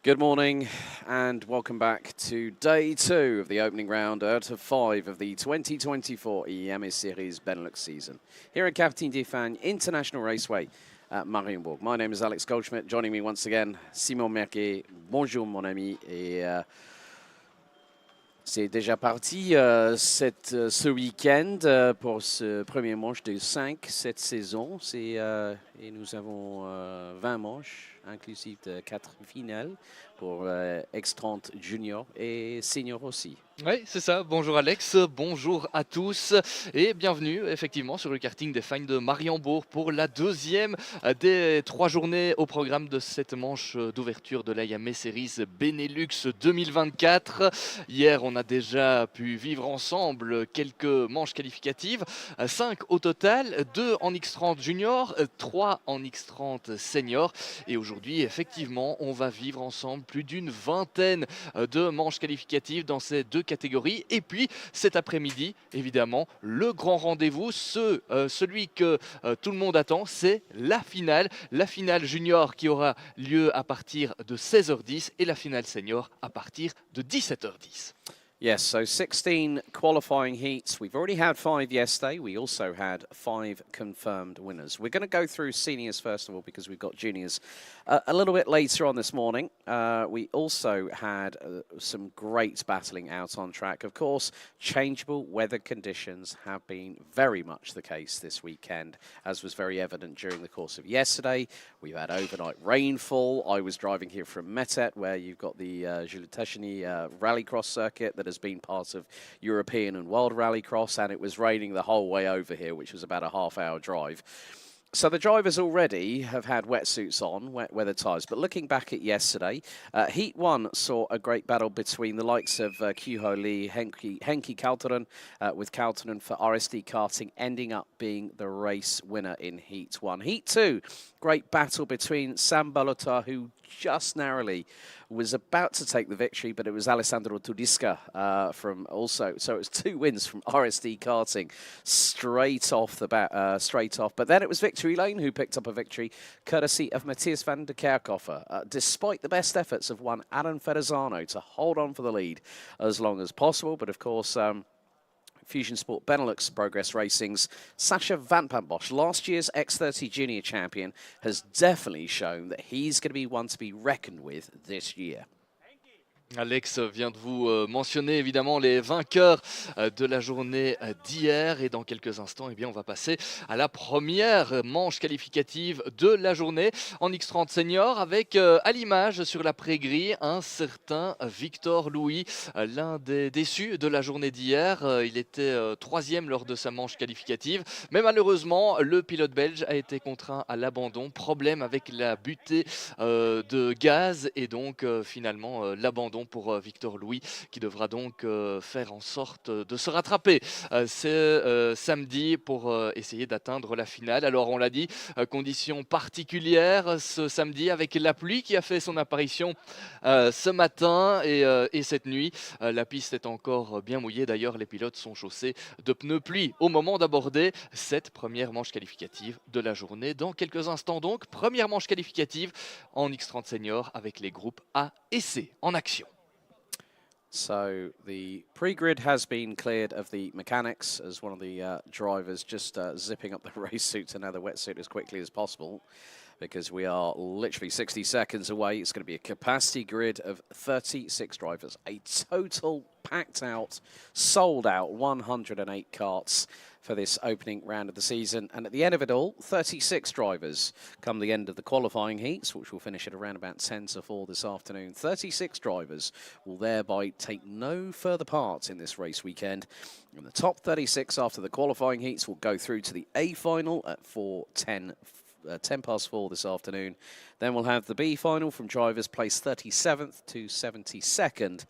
Good morning and welcome back to day 2 of the opening round out of 5 of the 2024 Iame Series Benelux season here at Karting International Raceway at Mariembourg. My name is Alex Goldschmidt. Joining me once again, Simon Mirguet. Bonjour mon ami. Et c'est déjà parti ce week-end pour ce premier manche de 5 cette saison. Et nous avons 20 manches, inclusif de 4 finales pour X30 Junior et Senior aussi. Oui, c'est ça. Bonjour Alex, bonjour à tous et bienvenue effectivement sur le karting des Fagnes de Mariembourg pour la deuxième des 3 journées au programme de cette manche d'ouverture de l'Iame Series Benelux 2024. Hier, on a déjà pu vivre ensemble quelques manches qualificatives, 5 au total, 2 en X30 Junior, 3 en X30 Senior. Et aujourd'hui, effectivement, on va vivre ensemble plus d'une vingtaine de manches qualificatives dans ces deux catégories. Et puis cet après-midi, évidemment, le grand rendez-vous, celui que tout le monde attend, c'est la finale junior qui aura lieu à partir de 16h10 et la finale senior à partir de 17h10. Yes, so 16 qualifying heats. We've already had 5 yesterday. We also had 5 confirmed winners. We're going to go through seniors first of all because we've got juniors a little bit later on this morning. We also had some great battling out on track. Of course, changeable weather conditions have been very much the case this weekend, as was very evident during the course of yesterday. We've had overnight rainfall. I was driving here from Metet, where you've got the Jules-Tacheny rallycross circuit that has been part of European and World Rallycross, and it was raining the whole way over here, which was about a half-hour drive. So the drivers already have had wetsuits on, wet weather tyres. But looking back at yesterday, Heat 1 saw a great battle between the likes of Kyuho Lee, Henki Kaltonen, with Kaltonen for RSD Karting ending up being the race winner in Heat 1. Heat 2, great battle between Sam Balota, who just narrowly was about to take the victory, but it was Alessandro Tudiska from also. So it was 2 wins from RSD Karting straight off the bat, But then it was Victory Lane who picked up a victory, courtesy of Matthias van der Kerkhofer, despite the best efforts of one Alan Ferrazano to hold on for the lead as long as possible. But of course, Fusion Sport Benelux Progress Racing's Sacha Van Bosch, last year's X30 Junior champion, has definitely shown that he's going to be one to be reckoned with this year. Alex vient de vous mentionner évidemment les vainqueurs de la journée d'hier et dans quelques instants on va passer à la première manche qualificative de la journée en X30 Senior avec à l'image sur la pré-grille un certain Victor Louis, l'un des déçus de la journée d'hier. Il était 3e lors de sa manche qualificative, mais malheureusement le pilote belge a été contraint à l'abandon, problème avec la butée de gaz et donc finalement l'abandon pour Victor Louis qui devra donc faire en sorte de se rattraper samedi pour essayer d'atteindre la finale. Alors on l'a dit, conditions particulières ce samedi avec la pluie qui a fait son apparition ce matin et cette nuit. La piste est encore bien mouillée, d'ailleurs les pilotes sont chaussés de pneus pluie au moment d'aborder cette première manche qualificative de la journée. Dans quelques instants donc, première manche qualificative en X30 Senior avec les groupes A et C en action. So the pre-grid has been cleared of the mechanics as one of the drivers just zipping up the race suit to another wetsuit as quickly as possible, because we are literally 60 seconds away. It's going to be a capacity grid of 36 drivers, a total packed out, sold out 108 karts for this opening round of the season. And at the end of it all, 36 drivers come the end of the qualifying heats, which will finish at around about 10 to 4 this afternoon. 36 drivers will thereby take no further part in this race weekend. And the top 36 after the qualifying heats will go through to the A final at 10 past 4 this afternoon. Then we'll have the B final from drivers placed 37th to 72nd,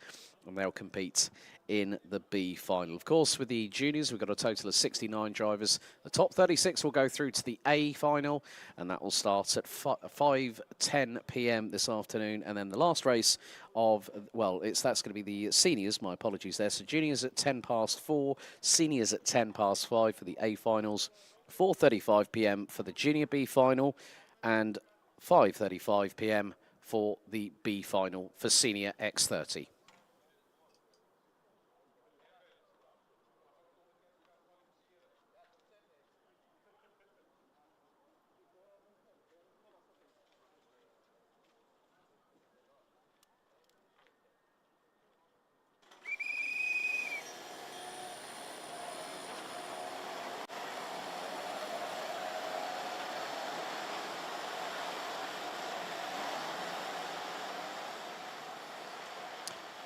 and they'll compete in the B final. Of course, with the juniors, we've got a total of 69 drivers. The top 36 will go through to the A final, and that will start at 5:10 p.m. this afternoon. And then the last race of, well, that's going to be the seniors, my apologies there. So juniors at 10 past 4, seniors at 10 past 5 for the A finals, 4:35 p.m. for the junior B final, and 5:35 p.m. for the B final for Senior X30.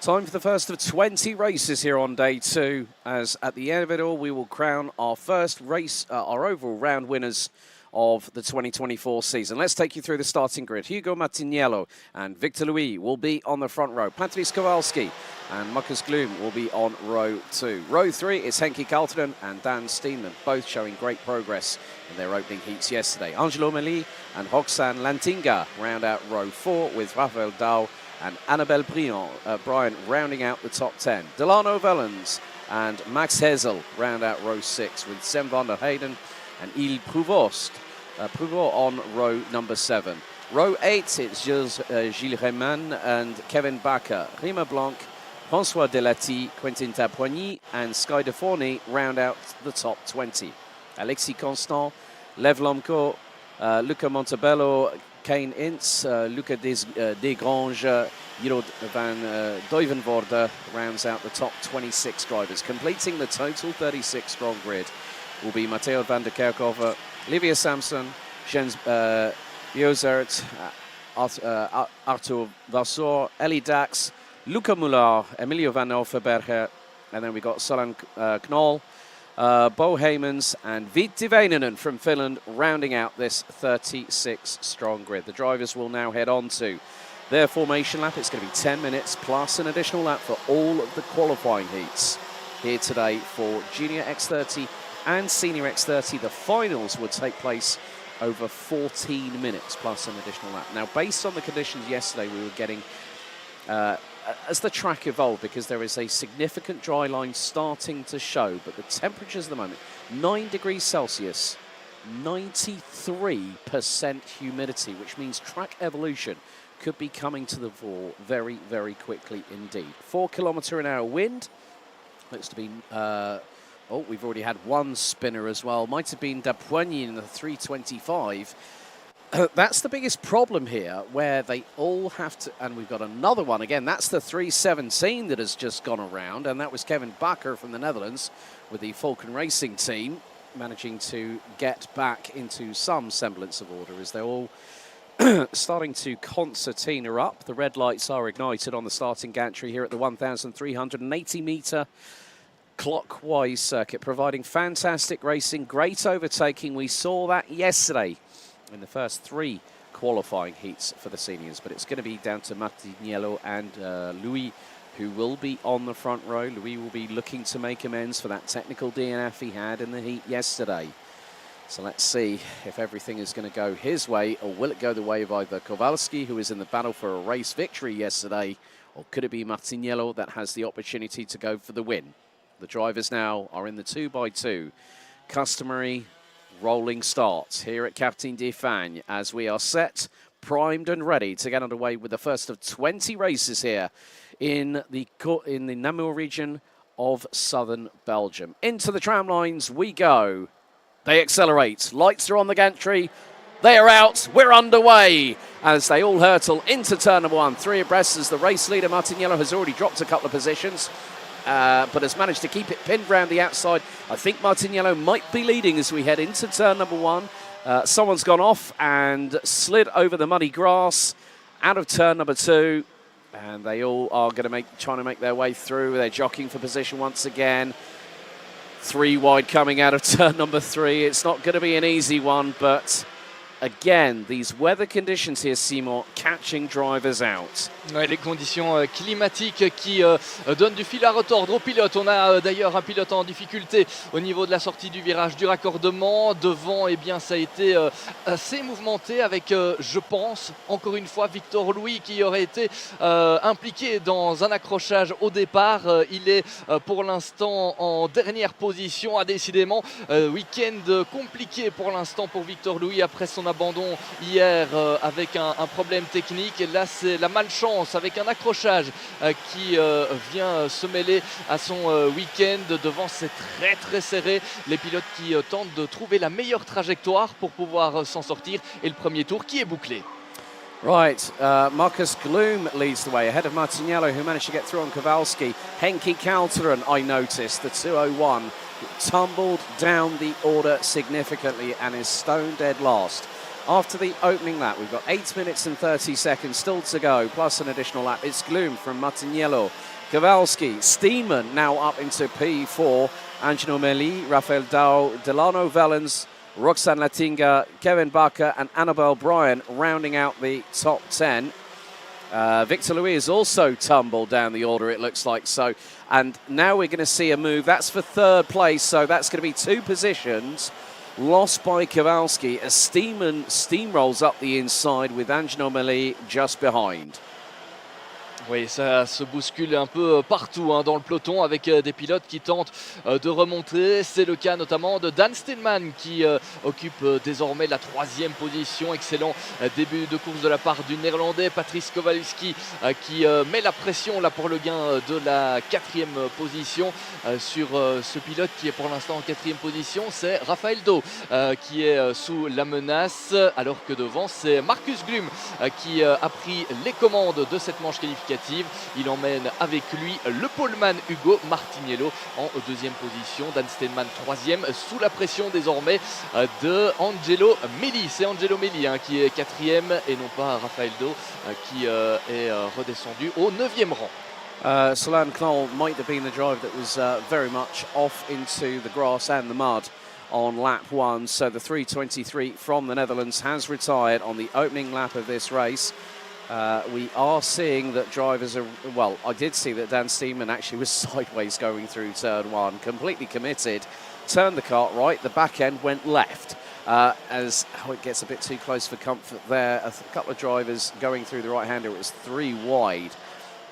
Time for the first of 20 races here on day 2, as at the end of it all, we will crown our first race, our overall round winners of the 2024 season. Let's take you through the starting grid. Hugo Martiniello and Victor Louis will be on the front row. Patrice Kowalski and Marcus Gloom will be on row 2. Row 3 is Henki Kalteren and Dan Steenman, both showing great progress in their opening heats yesterday. Angelo Meli and Roxane Lantinga round out row 4 with Rafael Dow and Annabelle Bryant rounding out the top 10. Delano Vellens and Max Hezel round out row 6 with Sam van der Heyden and Il Prouvost on row number 7. Row 8, it's Gilles Reyman and Kevin Bakker. Rima Blanc, François Delati, Quentin Tapoigny and Sky de Forny round out the top 20. Alexis Constant, Lev Lomko, Luca Montebello, Kane Ince, Luca Desgrange, Jeroen van Duivenvoorde rounds out the top 26 drivers. Completing the total 36-strong grid will be Matteo van der Kerkhoven, Livia Samson, Jens Jozert, Arthur Vassor, Ellie Dax, Luca Muller, Emilio van Offerberger, and then we got Solan Knoll, Bo Heymans and Vitti Väinänen from Finland rounding out this 36-strong grid. The drivers will now head on to their formation lap. It's going to be 10 minutes plus an additional lap for all of the qualifying heats here today for Junior X30 and Senior X30. The finals would take place over 14 minutes plus an additional lap. Now, based on the conditions yesterday we were getting as the track evolved, because there is a significant dry line starting to show, but the temperatures at the moment, 9 degrees Celsius, 93% humidity, which means track evolution could be coming to the fore very, very quickly indeed. 4 km/h wind. Looks to be, we've already had one spinner as well. Might have been Dapoigny in the 325. That's the biggest problem here, where they all have to, and we've got another one again. That's the 317 that has just gone around, and that was Kevin Bakker from the Netherlands with the Falcon Racing team, managing to get back into some semblance of order as they're all starting to concertina up. The red lights are ignited on the starting gantry here at the 1,380-metre clockwise circuit, providing fantastic racing, great overtaking. We saw that yesterday in the first 3 qualifying heats for the seniors, but it's going to be down to Martiniello and Louis, who will be on the front row. Louis will be looking to make amends for that technical DNF he had in the heat yesterday. So let's see if everything is going to go his way, or will it go the way of either Kowalski, who was in the battle for a race victory yesterday, or could it be Martiniello that has the opportunity to go for the win? The drivers now are in the 2x2. Customary rolling starts here at Karting de Fagnes as we are set, primed and ready to get underway with the first of 20 races here in the Namur region of southern Belgium. Into the tram lines we go. They accelerate. Lights are on the gantry. They are out. We're underway as they all hurtle into turn number 1. 3 abreast as the race leader Martiniello has already dropped a couple of positions, but has managed to keep it pinned round the outside. I think Martiniello might be leading as we head into turn number 1. Someone's gone off and slid over the muddy grass out of turn number 2. And they all are going to trying to make their way through. They're jockeying for position once again. 3 wide coming out of turn number 3. It's not going to be an easy one, but again, these weather conditions here, Simon, catching drivers out. Ouais, les conditions climatiques qui donnent du fil à retordre aux pilotes. On a d'ailleurs un pilote en difficulté au niveau de la sortie du virage du raccordement. Devant, eh bien, ça a été assez mouvementé avec, je pense, encore une fois, Victor Louis qui aurait été impliqué dans un accrochage au départ. Il est pour l'instant en dernière position. Décidément, week-end compliqué pour l'instant pour Victor Louis après son l'abandon hier avec un problème technique. Et là, c'est la malchance avec un accrochage qui vient se mêler à son week-end. Devant, c'est très très serré. Les pilotes qui tentent de trouver la meilleure trajectoire pour pouvoir s'en sortir. Et le premier tour qui est bouclé. Right, Marcus Gloom leads the way ahead of Martiniello, who managed to get through on Kowalski. Henki Kalteren, I noticed, the 201, tumbled down the order significantly and is stone dead last. After the opening lap, we've got 8 minutes and 30 seconds still to go, plus an additional lap. It's Gloom from Martiniello, Kowalski, Steenman now up into P4, Angelo Meli, Rafael Dao, Delano Vellens, Roxanne Latinga, Kevin Barker and Annabelle Bryan rounding out the top 10. Victor Louis has also tumbled down the order, it looks like so. And now we're going to see a move. That's for third place, so that's going to be 2 positions lost by Kowalski as Steeman steamrolls up the inside with Angelo Meli just behind. Oui, ça se bouscule un peu partout dans le peloton avec des pilotes qui tentent de remonter. C'est le cas notamment de Dan Steenman qui occupe désormais la 3e position. Excellent début de course de la part du Néerlandais Patrice Kowalski qui met la pression là pour le gain de la 4e position sur ce pilote qui est pour l'instant en 4e position. C'est Rafael Dao qui est sous la menace alors que devant c'est Marcus Glum qui a pris les commandes de cette manche qualificative. Il emmène avec lui le poleman Hugo Martiniello en 2e position. Dan Steenman 3e sous la pression désormais de Angelo Meli. C'est Angelo Meli qui est 4e et non pas Rafael Dao qui est redescendu au 9e rang. Solan Knoll might have been the drive that was very much off into the grass and the mud on lap 1. So the 3:23 from the Netherlands has retired on the opening lap of this race. We are seeing that drivers are, well, I did see that Dan Steenman actually was sideways going through turn 1, completely committed, turned the kart right, the back end went left. As it gets a bit too close for comfort there, a couple of drivers going through the right-hander, it was 3 wide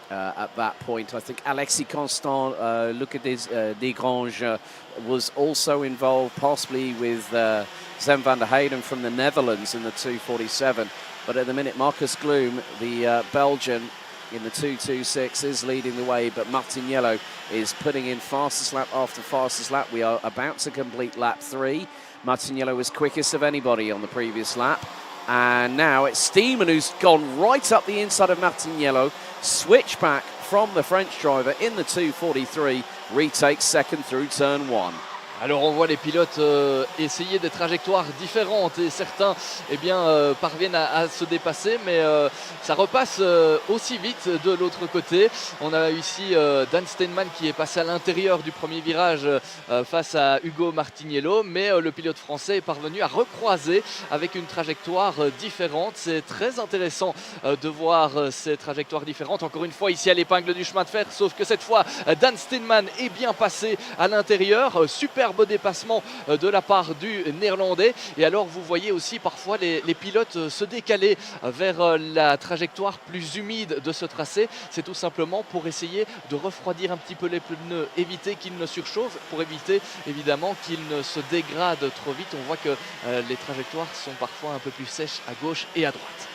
at that point. I think Alexis Constant, Lucas Desgrange was also involved, possibly with Zem van der Heyden from the Netherlands in the 247. But at the minute, Marcus Gloom, the Belgian, in the 2:26 is leading the way, but Martiniello is putting in fastest lap after fastest lap. We are about to complete lap 3. Martiniello was quickest of anybody on the previous lap. And now it's Steeman who's gone right up the inside of Martiniello, switchback from the French driver in the 2:43, retakes second through turn 1. Alors on voit les pilotes essayer des trajectoires différentes et certains parviennent à se dépasser, mais ça repasse aussi vite de l'autre côté. On a ici Dan Steenman qui est passé à l'intérieur du premier virage face à Hugo Martiniello, mais le pilote français est parvenu à recroiser avec une trajectoire différente. C'est très intéressant de voir ces trajectoires différentes. Encore une fois ici à l'épingle du chemin de fer, sauf que cette fois Dan Steenman est bien passé à l'intérieur. Superbe dépassement de la part du Néerlandais. Et alors vous voyez aussi parfois les pilotes se décaler vers la trajectoire plus humide de ce tracé. C'est tout simplement pour essayer de refroidir un petit peu les pneus, éviter qu'ils ne surchauffent, pour éviter évidemment qu'ils ne se dégradent trop vite. On voit que les trajectoires sont parfois un peu plus sèches à gauche et à droite.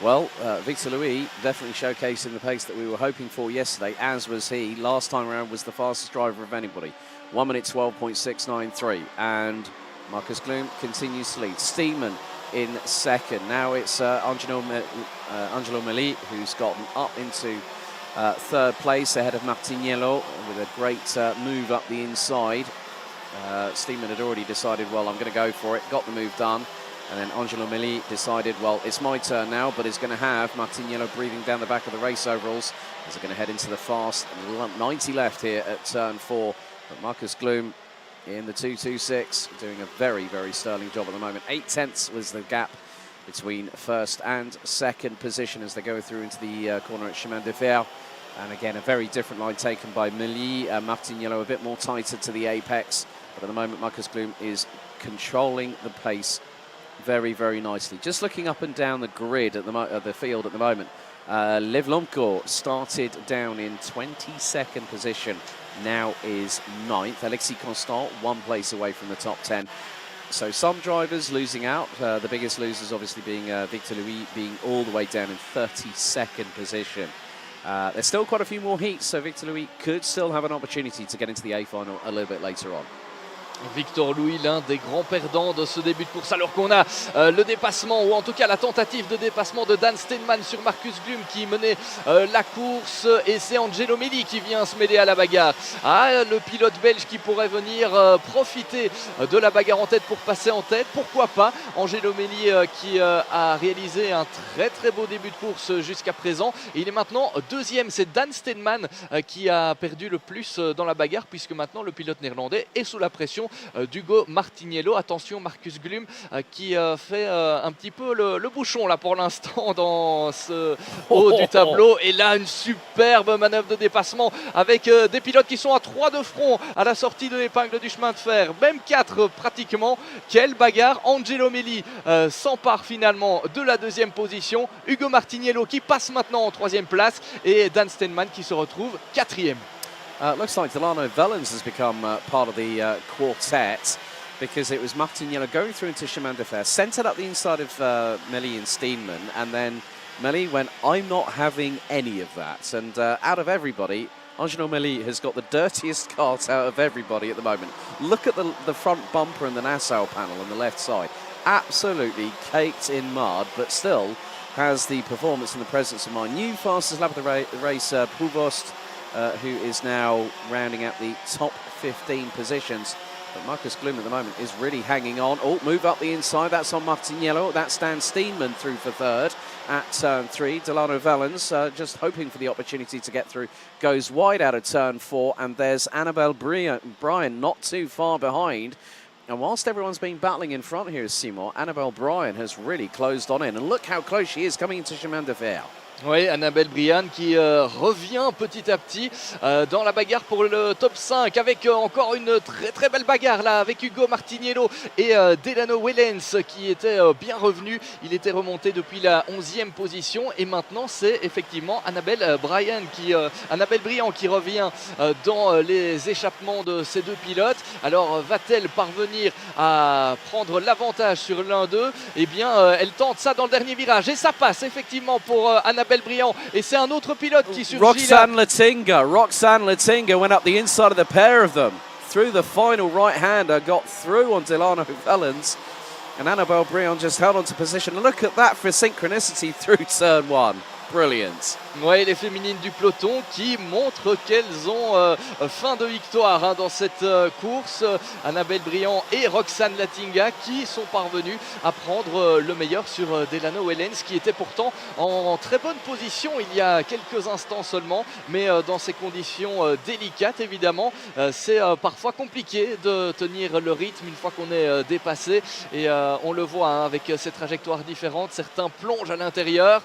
Well, Victor Louis definitely showcasing the pace that we were hoping for yesterday, as was he. Last time around was the fastest driver of anybody. 1 minute 12.693. And Marcus Gloom continues to lead. Steeman in second. Now it's Angelo Meli who's gotten up into third place ahead of Martiniello with a great move up the inside. Steeman had already decided, well, I'm going to go for it, got the move done. And then Angelo Meli decided, well, it's my turn now, but is going to have Martiniello breathing down the back of the race overalls. As they're going to head into the fast 90 left here at turn 4. But Marcus Gloom in the 2:26 doing a very, very sterling job at the moment. 8 tenths was the gap between first and second position as they go through into the corner at Chemin de Fer. And again, a very different line taken by Meli. Martiniello a bit more tighter to the apex. But at the moment, Marcus Gloom is controlling the pace very, very nicely. Just looking up and down the grid at the field at the moment, Liv Lomko started down in 22nd position, now is 9th. Alexis Constant 1 place away from the top 10. So some drivers losing out, the biggest losers obviously being Victor Louis being all the way down in 32nd position. There's still quite a few more heats, so Victor Louis could still have an opportunity to get into the A final a little bit later on. Victor Louis, l'un des grands perdants de ce début de course, alors qu'on a le dépassement, ou en tout cas la tentative de dépassement de Dan Steenman sur Marcus Glum qui menait la course, et c'est Angelo Melli qui vient se mêler à la bagarre. Ah, le pilote belge qui pourrait venir profiter de la bagarre en tête pour passer en tête, pourquoi pas. Angelo Melli qui a réalisé un très beau début de course jusqu'à présent, et il est maintenant deuxième. C'est Dan Steenman qui a perdu le plus dans la bagarre, puisque maintenant le pilote néerlandais est sous la pression d'Hugo Martiniello. Attention, Marcus Glum qui fait un petit peu le bouchon là pour l'instant dans ce haut du tableau. Et là, une superbe manœuvre de dépassement avec des pilotes qui sont à 3 de front à la sortie de l'épingle du chemin de fer. Même 4 pratiquement. Quelle bagarre. Angelo Melli s'empare finalement de la deuxième position. Hugo Martiniello qui passe maintenant en 3e place. Et Dan Steenman qui se retrouve 4e. Looks like Delano Vellens has become part of the quartet, because it was Martiniello going through into chemin de fer, centred up the inside of Melli and Steenman, and then Melli went, I'm not having any of that. And out of everybody, Angelo Melli has got the dirtiest cart out of everybody at the moment. Look at the front bumper and the Nassau panel on the left side. Absolutely caked in mud, but still has the performance and the presence of mind. New fastest lap of the race, Provost, who is now rounding out the top 15 positions. But Marcus Glum at the moment is really hanging on. Oh, move up the inside. That's on Martiniello. That's Dan Steenman through for third at turn 3. Delano Vellens just hoping for the opportunity to get through. Goes wide out of turn 4. And there's Annabelle Bryan not too far behind. And whilst everyone's been battling in front here, Seymour, Annabelle Bryan has really closed on in. And look how close she is coming into chemin de fer. Oui, Annabelle Bryan qui revient petit à petit dans la bagarre pour le top 5, avec encore une très belle bagarre là avec Hugo Martiniello et Delano Wellens qui était bien revenu. Il était remonté depuis la 11e position, et maintenant c'est effectivement Annabelle Bryan qui revient dans les échappements de ces deux pilotes. Alors va-t-elle parvenir à prendre l'avantage sur l'un d'eux? Eh bien elle tente ça dans le dernier virage, et ça passe effectivement pour Annabelle Bryan, et c'est un autre pilote qui surgit Roxanne Latinga went up the inside of the pair of them through the final right-hander, got through on Delano Vellens, and Annabelle Bryan just held on to position. Look at that for synchronicity through turn 1. Brilliant. Oui, les féminines du peloton qui montrent qu'elles ont fin de victoire dans cette course. Annabelle Bryan et Roxanne Latinga qui sont parvenues à prendre le meilleur sur Delano Wellens, qui était pourtant en très bonne position il y a quelques instants seulement, mais dans ces conditions délicates évidemment, c'est parfois compliqué de tenir le rythme une fois qu'on est dépassé, et on le voit avec ces trajectoires différentes, certains plongent à l'intérieur.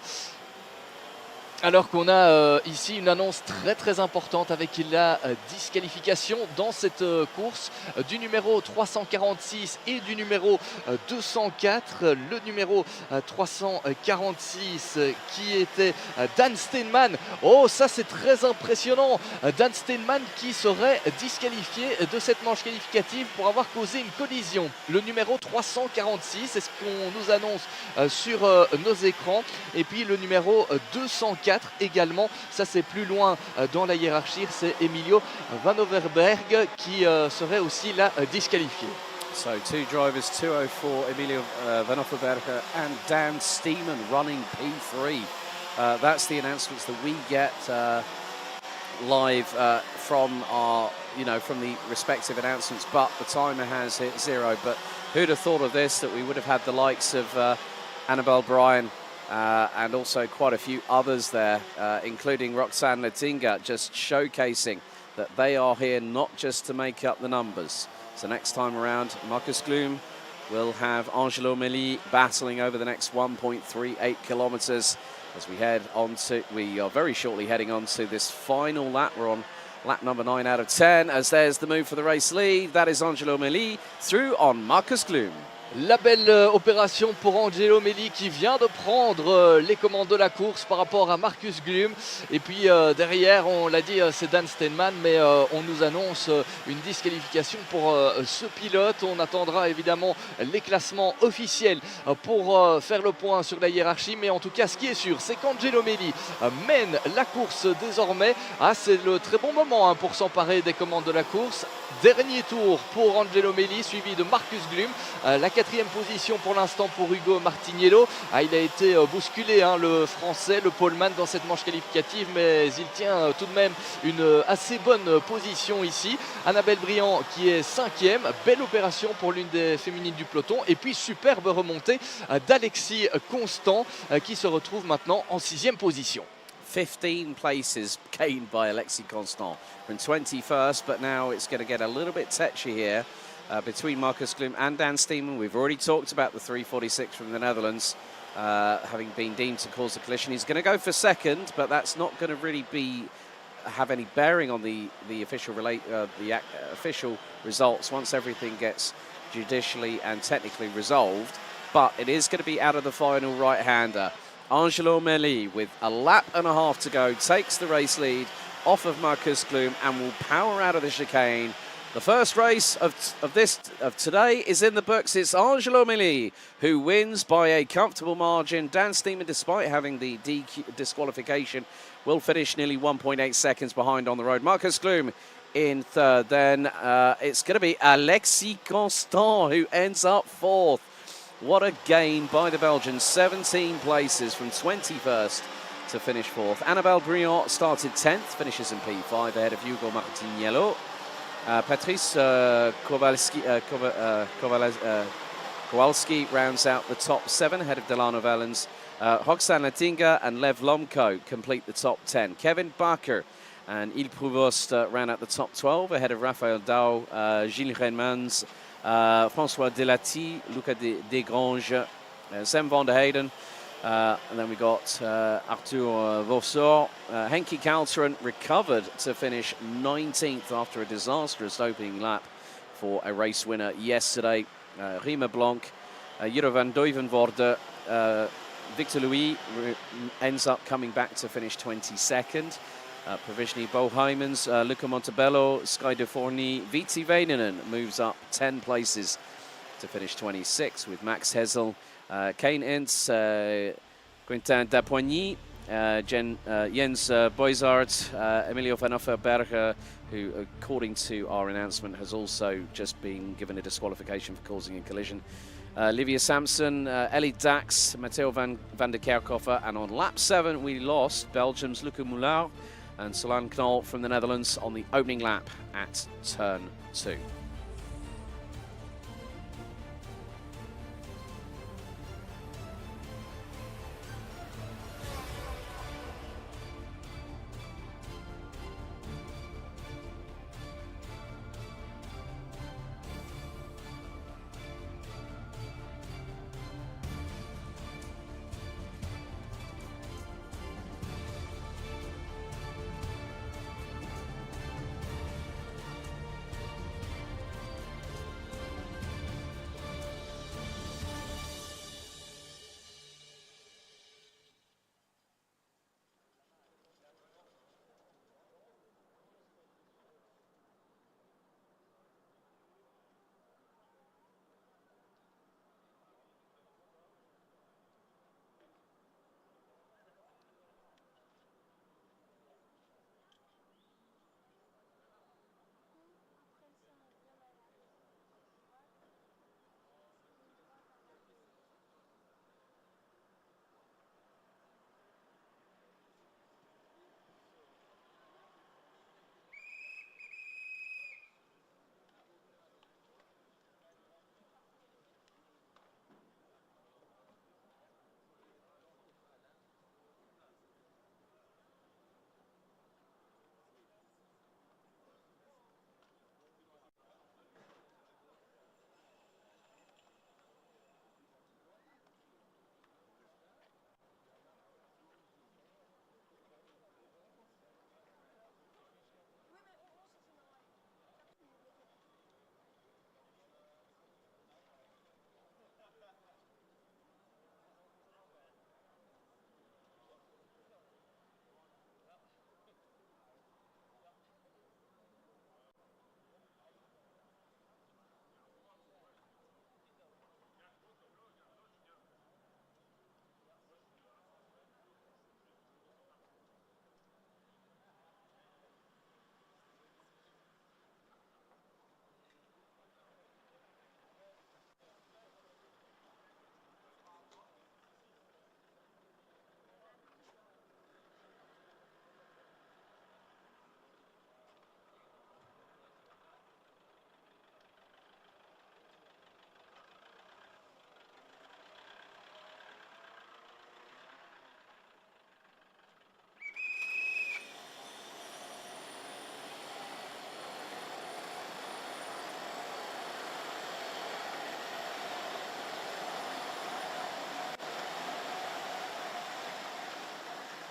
Alors qu'on a ici une annonce très importante avec la disqualification dans cette course du numéro 346 et du numéro 204. Le numéro 346 qui était Dan Steenman. Oh, ça c'est très impressionnant. Dan Steenman qui serait disqualifié de cette manche qualificative pour avoir causé une collision. Le numéro 346, c'est ce qu'on nous annonce sur nos écrans. Et puis le numéro 204 également, ça c'est plus loin dans la hiérarchie, c'est Emilio Van Overberg qui serait aussi là disqualifié. So two drivers, 204, Emilio Van Overberg and Dan Steenman running P3. That's the announcements that we get live from our, from the respective announcements, but the timer has hit 0. But who'd have thought of this, that we would have had the likes of Annabelle Bryan and also quite a few others there, including Roxanne Latinga, just showcasing that they are here not just to make up the numbers. So next time around, Marcus Glum will have Angelo Melli battling over the next 1.38 kilometres as we are very shortly heading on to this final lap. We're on lap number 9 out of 10, as there's the move for the race lead. That is Angelo Melli through on Marcus Glum. La belle opération pour Angelo Melli qui vient de prendre les commandes de la course par rapport à Marcus Glum. Et puis derrière, on l'a dit, c'est Dan Steinman, mais on nous annonce une disqualification pour ce pilote. On attendra évidemment les classements officiels pour faire le point sur la hiérarchie. Mais en tout cas, ce qui est sûr, c'est qu'Angelo Melli mène la course désormais. Ah, c'est le très bon moment pour s'emparer des commandes de la course. Dernier tour pour Angelo Melli, suivi de Marcus Glum. La quatrième position pour l'instant pour Hugo Martiniello. Il a été bousculé, le français, le poleman dans cette manche qualificative, mais il tient tout de même une assez bonne position ici. Annabelle Briand qui est cinquième. Belle opération pour l'une des féminines du peloton. Et puis superbe remontée d'Alexis Constant qui se retrouve maintenant en sixième position. 15 places gained by Alexis Constant from 21st, but now it's going to get a little bit touchy here between Marcus Glum and Dan Steinman. We've already talked about the 346 from the Netherlands having been deemed to cause a collision. He's going to go for second, but that's not going to really have any bearing on the official official results once everything gets judicially and technically resolved. But it is going to be out of the final right-hander. Angelo Melli, with a lap and a half to go, takes the race lead off of Marcus Glum and will power out of the chicane. The first race of today is in the books. It's Angelo Melli who wins by a comfortable margin. Dan Steinman, despite having the disqualification, will finish nearly 1.8 seconds behind on the road. Marcus Glum in third. Then it's going to be Alexis Constant who ends up fourth. What a gain by the Belgians, 17 places from 21st to finish fourth. Annabelle Briand started 10th, finishes in P5 ahead of Hugo Martiniello. Patrice Kowalski rounds out the top 7 ahead of Delano Valens. Roxane Latinga and Lev Lomko complete the top 10. Kevin Barker and Il Prouvost round out the top 12 ahead of Raphael Dao, Gilles Renmans, François Delati, Luca Desgranges, Sam van der Heyden, and then we got Arthur Vossor. Henki Kalteren recovered to finish 19th after a disastrous opening lap for a race winner yesterday. Riemer Blanc, Juro van Duivenvoorde, Victor Louis ends up coming back to finish 22nd. Provisionally, Bo Heimans, Luca Montebello, Sky de Forny, Viti Väinänen moves up 10 places to finish 26 with Max Hessel, Kane Ince, Quentin Dapoigny, Jens Boyzart, Emilio van Offerberg, who, according to our announcement, has also just been given a disqualification for causing a collision. Livia Sampson, Ellie Dax, Matteo van der Kerkhofer, and on lap 7 we lost Belgium's Luca Moulard and Solan Knoll from the Netherlands on the opening lap at turn 2.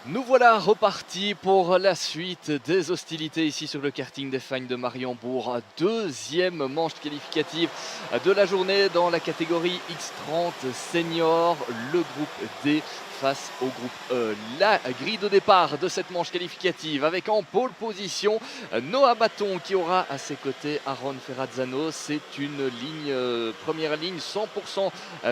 Nous voilà repartis pour la suite des hostilités ici sur le karting des Fagnes de Mariembourg. Deuxième manche qualificative de la journée dans la catégorie X30 Senior, le groupe D face au groupe E. La grille de départ de cette manche qualificative avec en pole position Noah Baton qui aura à ses côtés Aaron Ferrazzano. C'est une ligne, première ligne 100%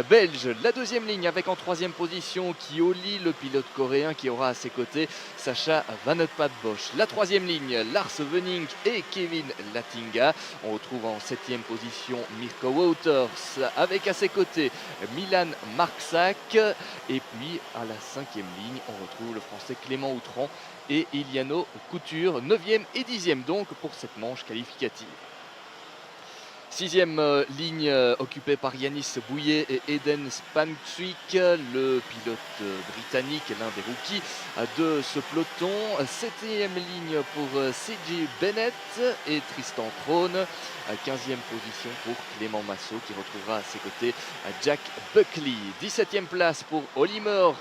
belge. La deuxième ligne avec en troisième position Kioli, le pilote coréen qui aura à ses côtés Sacha Van Bosch. La troisième ligne, Lars Wenning et Kevin Latinga. On retrouve en septième position Mirko Wouters avec à ses côtés Milan Marksak. Et puis à la cinquième ligne, on retrouve le français Clément Outran et Iliano Couture, 9e et 10e donc pour cette manche qualificative. Sixième ligne occupée par Yanis Bouillet et Eden Spanswick, le pilote britannique, l'un des rookies de ce peloton. Septième ligne pour C.J. Bennett et Tristan Krohn. 15e position pour Clément Massot qui retrouvera à ses côtés Jack Buckley. 17e place pour Oli Meurs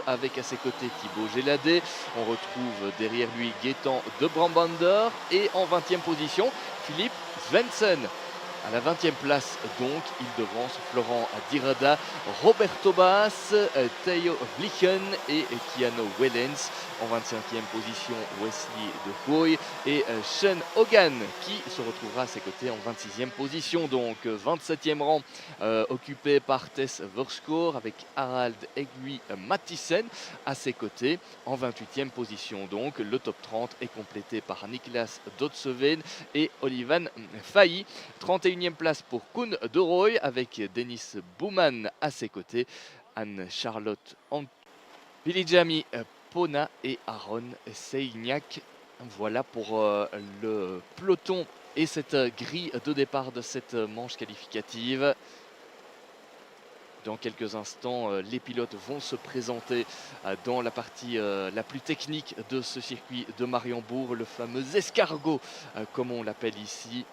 avec à ses côtés Thibaut Géladé. On retrouve derrière lui Gaëtan de Brabander et en 20e position Philippe Svensson. À la 20e place donc, il devance Florent Dirada, Roberto Baas, Theo Vlichen et Keanu Wellens. En 25e position, Wesley De Hooy et Sean Hogan qui se retrouvera à ses côtés en 26e position. Donc 27e rang occupé par Tess Verskoor avec Harald Egui Mathiesen à ses côtés. En 28e position donc, le top 30 est complété par Niklas Dotseven et Olivan Fahy. 31e place pour Koen De Rooij avec Denis Bouman à ses côtés. Anne-Charlotte Pilijami Pona et Aaron Seignac. Voilà pour le peloton et cette grille de départ de cette manche qualificative. Dans quelques instants, les pilotes vont se présenter dans la partie la plus technique de ce circuit de Mariembourg, le fameux escargot comme on l'appelle ici.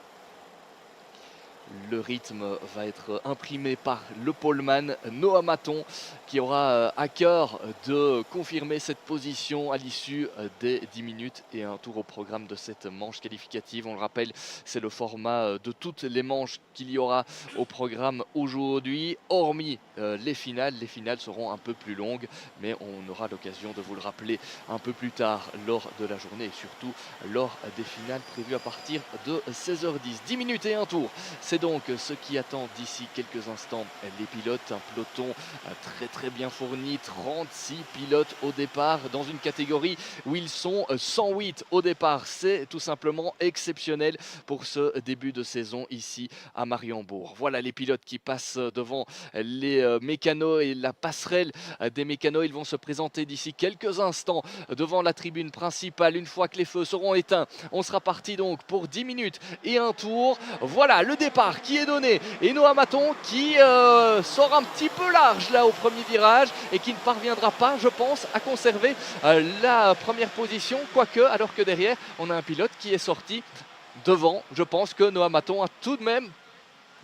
Le rythme va être imprimé par le poleman Noah Maton qui aura à cœur de confirmer cette position à l'issue des 10 minutes et un tour au programme de cette manche qualificative. On le rappelle, c'est le format de toutes les manches qu'il y aura au programme aujourd'hui, hormis les finales. Les finales seront un peu plus longues, mais on aura l'occasion de vous le rappeler un peu plus tard lors de la journée et surtout lors des finales prévues à partir de 16h10. 10 minutes et un tour, c'est donc ce qui attend d'ici quelques instants les pilotes. Un peloton très bien fourni, 36 pilotes au départ dans une catégorie où ils sont 108 au départ. C'est tout simplement exceptionnel pour ce début de saison ici à Mariembourg. Voilà les pilotes qui passent devant les mécanos et la passerelle des mécanos. Ils vont se présenter d'ici quelques instants devant la tribune principale. Une fois que les feux seront éteints, on sera parti donc pour 10 minutes et un tour. Voilà le départ qui est donné et Noah Maton qui sort un petit peu large là au premier virage et qui ne parviendra pas, je pense, à conserver la première position, quoique alors que derrière on a un pilote qui est sorti devant. Je pense que Noah Maton a tout de même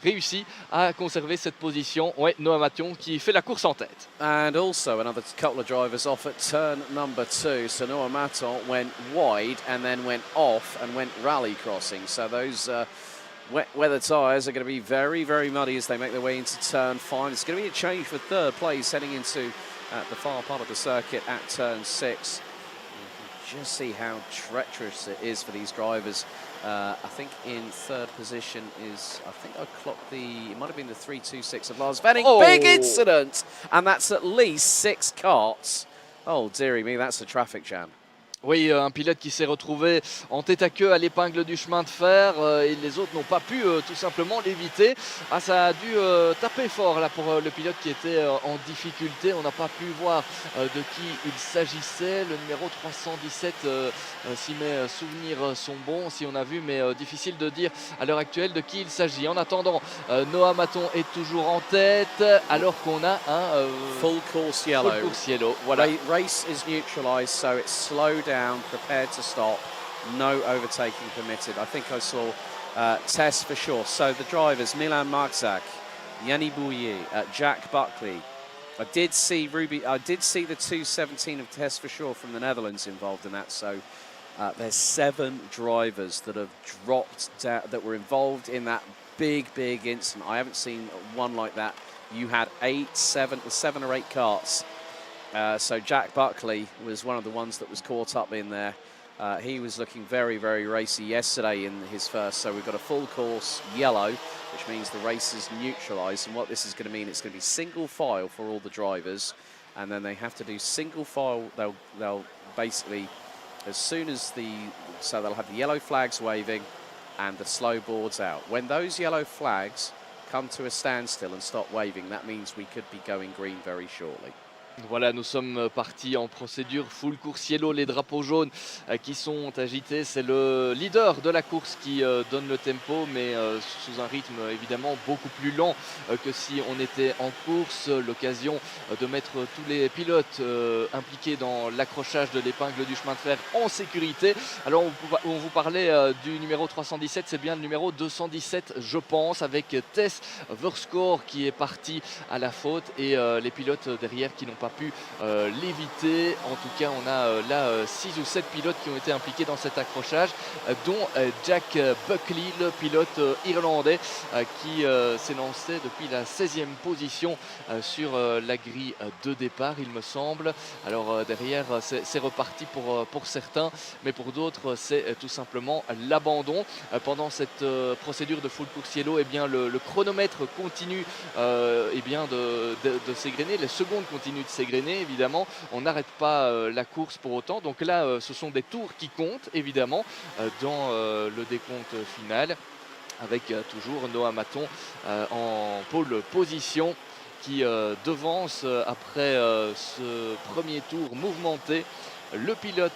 réussi à conserver cette position. Ouais, Noah Maton qui fait la course en tête. And also another couple of drivers off at turn number 2. So Noah Maton went wide and then went off and went rally crossing. So those wet weather tyres are going to be very muddy as they make their way into turn 5. It's going to be a change for third place heading into the far part of the circuit at turn 6. You can just see how treacherous it is for these drivers. I think in third position is, I think I clocked it might have been the 326 of Lars Venning. Oh. Big incident! And that's at least 6 carts. Oh, dearie me, that's a traffic jam. Oui, un pilote qui s'est retrouvé en tête à queue à l'épingle du chemin de fer et les autres n'ont pas pu tout simplement l'éviter. Ah, ça a dû taper fort là pour le pilote qui était en difficulté. On n'a pas pu voir de qui il s'agissait. Le numéro 317, si mes souvenirs sont bons, si on a vu, mais difficile de dire à l'heure actuelle de qui il s'agit. En attendant, Noah Maton est toujours en tête alors qu'on a un full course yellow. Full course yellow. Voilà. Race is neutralised, so it's slow down, prepared to stop, no overtaking permitted. I think I saw Tess for sure. So the drivers, Milan Marksak, Yanni Bouillet, Jack Buckley, I did see the 217 of Tess for sure from the Netherlands involved in that. So there's 7 drivers that have dropped down, that were involved in that big incident. I haven't seen one like that. You had 7 or 8 karts. So Jack Buckley was one of the ones that was caught up in there. He was looking very racy yesterday in his first. So we've got a full course yellow, which means the race is neutralised. And what this is going to mean, it's going to be single file for all the drivers, and then they have to do single file. They'll basically, as soon as they'll have the yellow flags waving and the slow boards out. When those yellow flags come to a standstill and stop waving, that means we could be going green very shortly. Voilà, nous sommes partis en procédure full course yellow, les drapeaux jaunes qui sont agités. C'est le leader de la course qui donne le tempo, mais sous un rythme évidemment beaucoup plus lent que si on était en course. L'occasion de mettre tous les pilotes impliqués dans l'accrochage de l'épingle du chemin de fer en sécurité. Alors on vous parlait du numéro 317, c'est bien le numéro 217 je pense, avec Tess Verskor qui est parti à la faute et les pilotes derrière qui n'ont pas pu l'éviter. En tout cas, on a là 6 ou 7 pilotes qui ont été impliqués dans cet accrochage, dont Jack Buckley, le pilote irlandais qui s'est lancé depuis la 16e position sur la grille de départ, il me semble. Alors derrière, c'est reparti pour certains, mais pour d'autres, c'est tout simplement l'abandon. Pendant cette procédure de full course yellow, eh bien, le chronomètre continue eh bien, de s'égrener, les secondes continuent de s'égrener, évidemment. On n'arrête pas la course pour autant. Donc là, ce sont des tours qui comptent, évidemment, dans le décompte final, avec toujours Noah Maton en pole position qui devance après ce premier tour mouvementé le pilote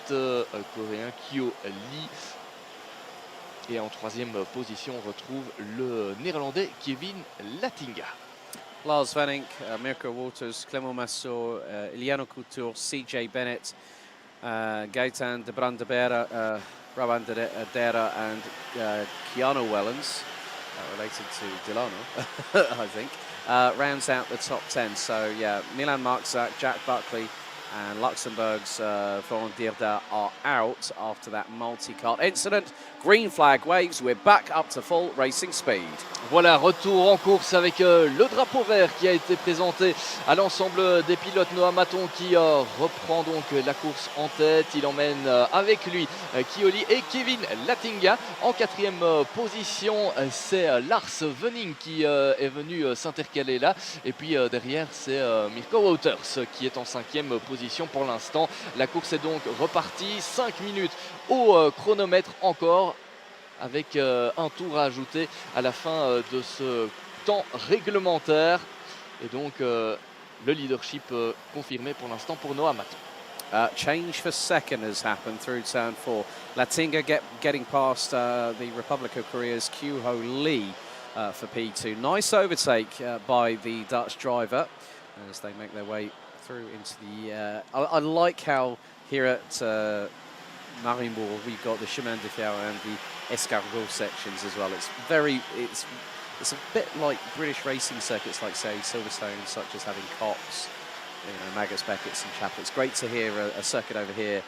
coréen Kyo Lee. Et en 3e position, on retrouve le néerlandais Kevin Lattinga. Lars Vanink, Mirko Waters, Clément Massot, Iliano Couture, CJ Bennett, Gaetan de Brandebera, Raban Dera, and Keanu Wellens, related to Delano, I think, rounds out the top 10. So yeah, Milan Marczak, Jack Buckley, and Luxembourg's Florent Dierda are out after that multi-cart incident. Green flag waves, we're back up to full racing speed. Voilà, retour en course avec le drapeau vert qui a été présenté à l'ensemble des pilotes. Noah Maton qui reprend donc la course en tête. Il emmène avec lui Kioli et Kevin Lattinga. En 4e position, c'est Lars Venning qui est venu s'intercaler là. Et puis derrière, c'est Mirko Wouters qui est en 5e position pour l'instant. La course est donc repartie. 5 minutes au chronomètre encore, avec un tour à ajouter à la fin de ce temps réglementaire. Et donc le leadership confirmé pour l'instant pour Noah Maton. Change for second has happened through turn 4. Lattinga getting past the Republic of Korea's Kyu-ho Lee for P2. Nice overtake by the Dutch driver as they make their way through into the... I like how here at Mariembourg we've got the Chemin de Fer and the Escargot sections as well. It's a bit like British racing circuits, like say Silverstone, such as having Cops, you know, Magus, Beckett's and Chapel. It's great to hear a circuit over here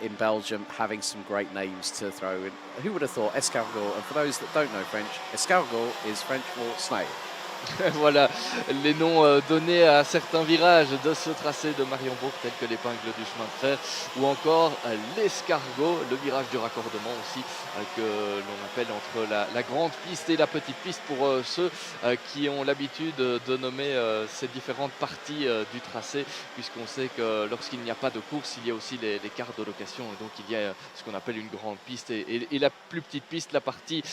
in Belgium having some great names to throw in. Who would have thought Escargot? And for those that don't know French, Escargot is French for snail. Voilà les noms donnés à certains virages de ce tracé de Mariembourg, tels que l'épingle du chemin de fer ou encore l'escargot, le virage du raccordement aussi que l'on appelle entre la grande piste et la petite piste pour ceux qui ont l'habitude de nommer ces différentes parties du tracé, puisqu'on sait que lorsqu'il n'y a pas de course, il y a aussi les cartes de location, et donc il y a ce qu'on appelle une grande piste et la plus petite piste, la partie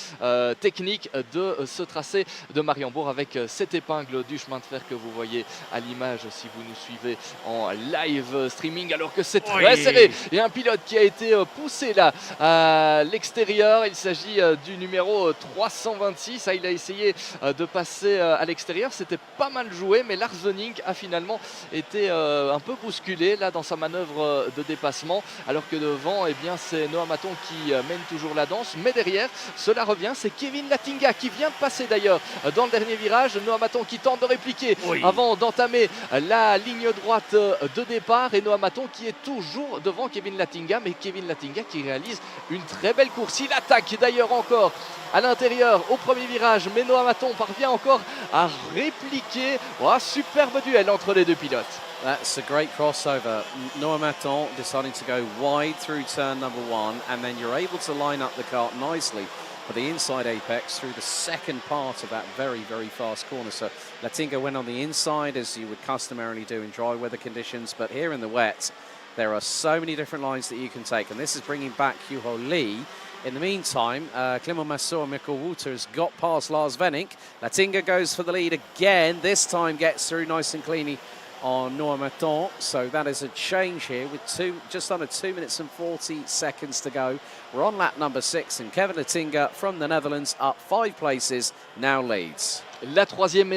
technique de ce tracé de Mariembourg, avec cette épingle du chemin de fer que vous voyez à l'image si vous nous suivez en live streaming, alors que c'est très serré. Il y a un pilote qui a été poussé là à l'extérieur. Il s'agit du numéro 326. Il a essayé de passer à l'extérieur. C'était pas mal joué, mais Lars Venning a finalement été un peu bousculé là dans sa manœuvre de dépassement, alors que devant, eh bien, c'est Noah Maton qui mène toujours la danse. Mais derrière, cela revient. C'est Kevin Lattinga qui vient de passer d'ailleurs dans le dernier virage. virage. Noah Maton qui tente de répliquer Oui. avant d'entamer la ligne droite de départ. Et Noah Maton qui est toujours devant Kevin Latinga. Mais Kevin Latinga qui réalise une très belle course. Il attaque d'ailleurs encore à l'intérieur au premier virage. Mais Noah Maton parvient encore à répliquer. Oh, superbe duel entre les deux pilotes. That's a great crossover. Noah Maton deciding to go wide through turn number 1, and then you're able to line up the kart nicely for the inside apex through the second part of that very, very fast corner. So Latinga went on the inside, as you would customarily do in dry weather conditions, but here in the wet, there are so many different lines that you can take, and this is bringing back Hugo Lee. In the meantime, Clément Massot and Mikkel Walter has got past Lars Venink. Latinga goes for the lead again, this time gets through nice and cleanly on Noah Maton. So that is a change here with just under 2 minutes and 40 seconds to go. We're on lap number 6 and Kevin Latinga from the Netherlands up 5 places now leads. La troisième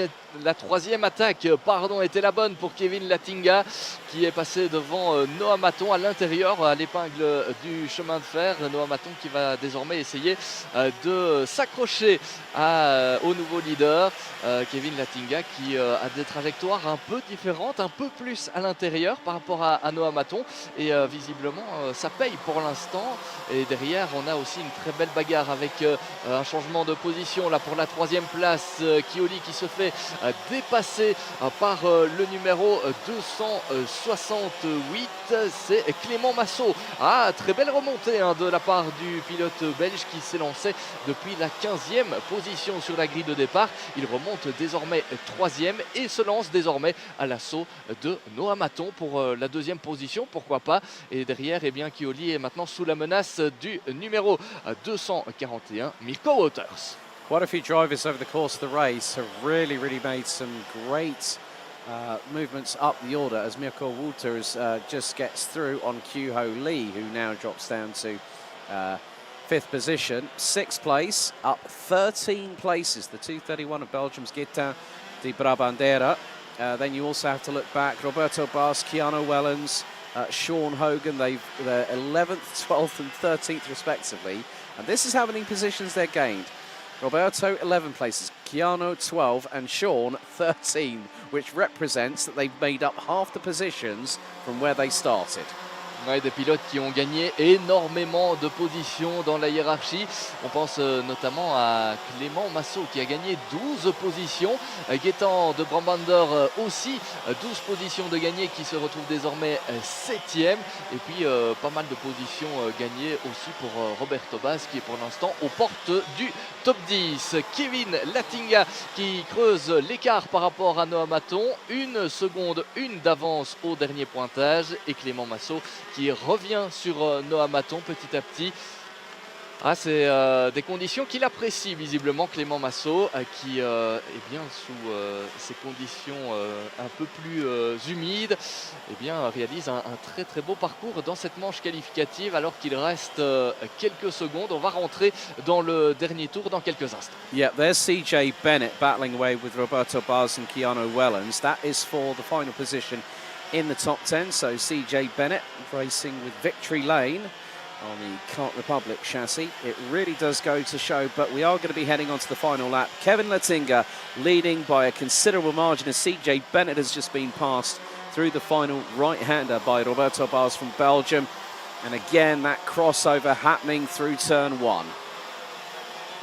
attaque était la bonne pour Kevin Latinga qui est passé devant Noah Maton à l'intérieur à l'épingle du chemin de fer. Noah Maton qui va désormais essayer de s'accrocher au nouveau leader. Kevin Latinga qui a des trajectoires un peu différentes, un peu plus à l'intérieur par rapport à Noah Maton. Et visiblement ça paye pour l'instant. Et derrière on a aussi une très belle bagarre avec un changement de position là pour la 3e place. Kioli qui se fait dépasser par le numéro 268, c'est Clément Massot. Ah, très belle remontée de la part du pilote belge qui s'est lancé depuis la 15e position sur la grille de départ. Il remonte désormais 3e et se lance désormais à l'assaut de Noah Maton pour la 2e position, pourquoi pas. Et derrière, eh bien, Kioli est maintenant sous la menace du numéro 241, Mirko Wouters. Quite a few drivers over the course of the race have really made some great movements up the order as Mirko Wouters just gets through on Kyuho Lee, who now drops down to 5th position. 6th place, up 13 places, the 231 of Belgium's Guitin de Brabandera. Then you also have to look back, Roberto Bas, Keanu Wellens, Sean Hogan, they're 11th, 12th and 13th respectively. And this is how many positions they're gained. Roberto 11 places, Keanu 12 and Sean 13, which represents that they've made up half the positions from where they started. Ouais, des pilotes qui ont gagné énormément de positions dans la hiérarchie. On pense notamment à Clément Massot qui a gagné 12 positions. Gaëtan de Brabander aussi 12 positions de gagné, qui se retrouve désormais 7e. Et puis pas mal de positions gagnées aussi pour Roberto Bas qui est pour l'instant aux portes du top 10. Kevin Latinga qui creuse l'écart par rapport à Noah Maton. 1 seconde, 1 d'avance au dernier pointage. Et Clément Massot qui revient sur Noah Maton petit à petit. Ah, c'est des conditions qu'il apprécie visiblement, Clément Massot, qui est bien sous ces conditions un peu plus humides, réalise un très beau parcours dans cette manche qualificative alors qu'il reste quelques secondes. On va rentrer dans le dernier tour dans quelques instants. Yeah, there's CJ Bennett battling away with Roberto Bas and Keanu Wellens. That is for the final position in the top 10. So CJ Bennett racing with Victory Lane on the Kart Republic chassis. It really does go to show, but we are going to be heading on to the final lap. Kevin Latinga leading by a considerable margin as CJ Bennett has just been passed through the final right-hander by Roberto Bas from Belgium. And again, that crossover happening through turn 1.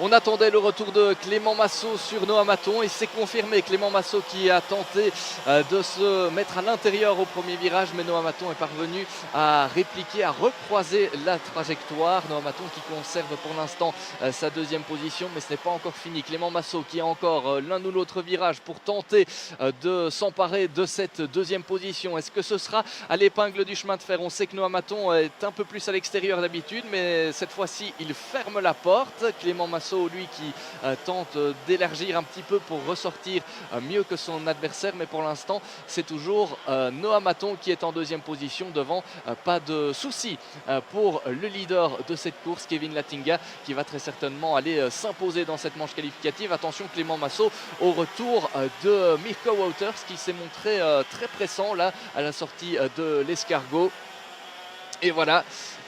On attendait le retour de Clément Massot sur Noah Maton et c'est confirmé. Clément Massot qui a tenté de se mettre à l'intérieur au premier virage, mais Noah Maton est parvenu à répliquer, à recroiser la trajectoire. Noah Maton qui conserve pour l'instant sa 2e position, mais ce n'est pas encore fini. Clément Massot qui a encore l'un ou l'autre virage pour tenter de s'emparer de cette 2e position. Est-ce que ce sera à l'épingle du chemin de fer? On sait que Noah Maton est un peu plus à l'extérieur d'habitude, mais cette fois-ci il ferme la porte. Clément Massot, lui qui tente d'élargir un petit peu pour ressortir mieux que son adversaire, mais pour l'instant c'est toujours Noah Maton qui est en 2e position devant. Pas de souci pour le leader de cette course, Kevin Latinga, qui va très certainement aller s'imposer dans cette manche qualificative. Attention, Clément Massot au retour de Mirko Wouters qui s'est montré très pressant là à la sortie de l'escargot. Et voilà,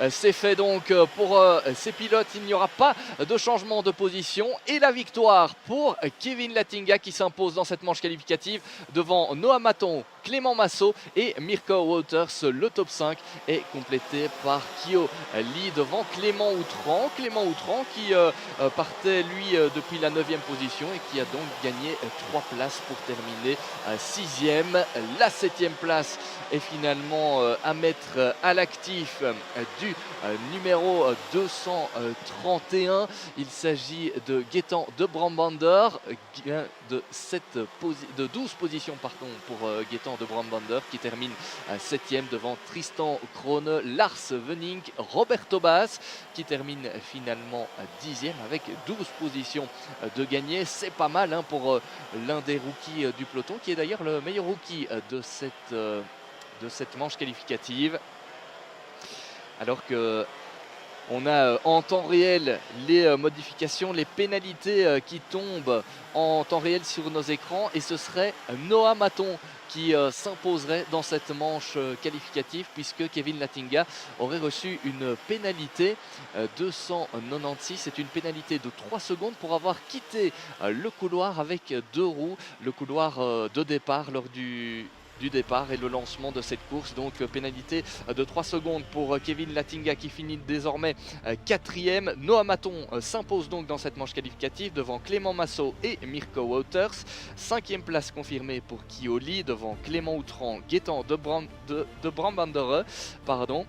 c'est fait donc pour ces pilotes, il n'y aura pas de changement de position. Et la victoire pour Kevin Latinga qui s'impose dans cette manche qualificative devant Noah Maton, Clément Massot et Mirko Wouters. Le top 5 est complété par Kyo Lee devant Clément Outran. Clément Outran qui partait lui depuis la 9e position et qui a donc gagné 3 places pour terminer 6e. La 7e place est finalement à mettre à l'actif du numéro 231. Il s'agit de Gaëtan de Brambander, de 12 positions pardon, pour Gaëtan de Brambander qui termine 7e devant Tristan Krone, Lars Venning, Roberto Bass qui termine finalement 10e avec 12 positions de gagné. C'est pas mal hein, pour l'un des rookies du peloton qui est d'ailleurs le meilleur rookie de cette manche qualificative. Alors que on a en temps réel les modifications, les pénalités qui tombent en temps réel sur nos écrans et ce serait Noah Maton qui s'imposerait dans cette manche qualificative puisque Kevin Latinga aurait reçu une pénalité 296. C'est une pénalité de 3 secondes pour avoir quitté le couloir avec 2 roues, le couloir de départ lors du départ et le lancement de cette course. Donc pénalité de 3 secondes pour Kevin Latinga qui finit désormais 4e. Noah Maton s'impose donc dans cette manche qualificative devant Clément Massot et Mirko Wouters. 5e place confirmée pour Kyo Lee devant Clément Outran, Gaëtan de Brambandere. Pardon.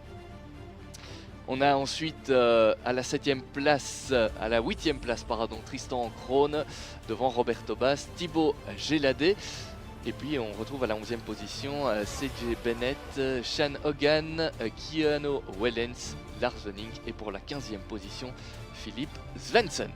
On a ensuite à la 7e place, à la 8e place, pardon, Tristan Krone devant Roberto Bass, Thibaut Géladé. Et puis on retrouve à la 11e position CJ Bennett, Sean Hogan, Keanu Wellens, Lars Venning et pour la 15e position Philippe Svensson.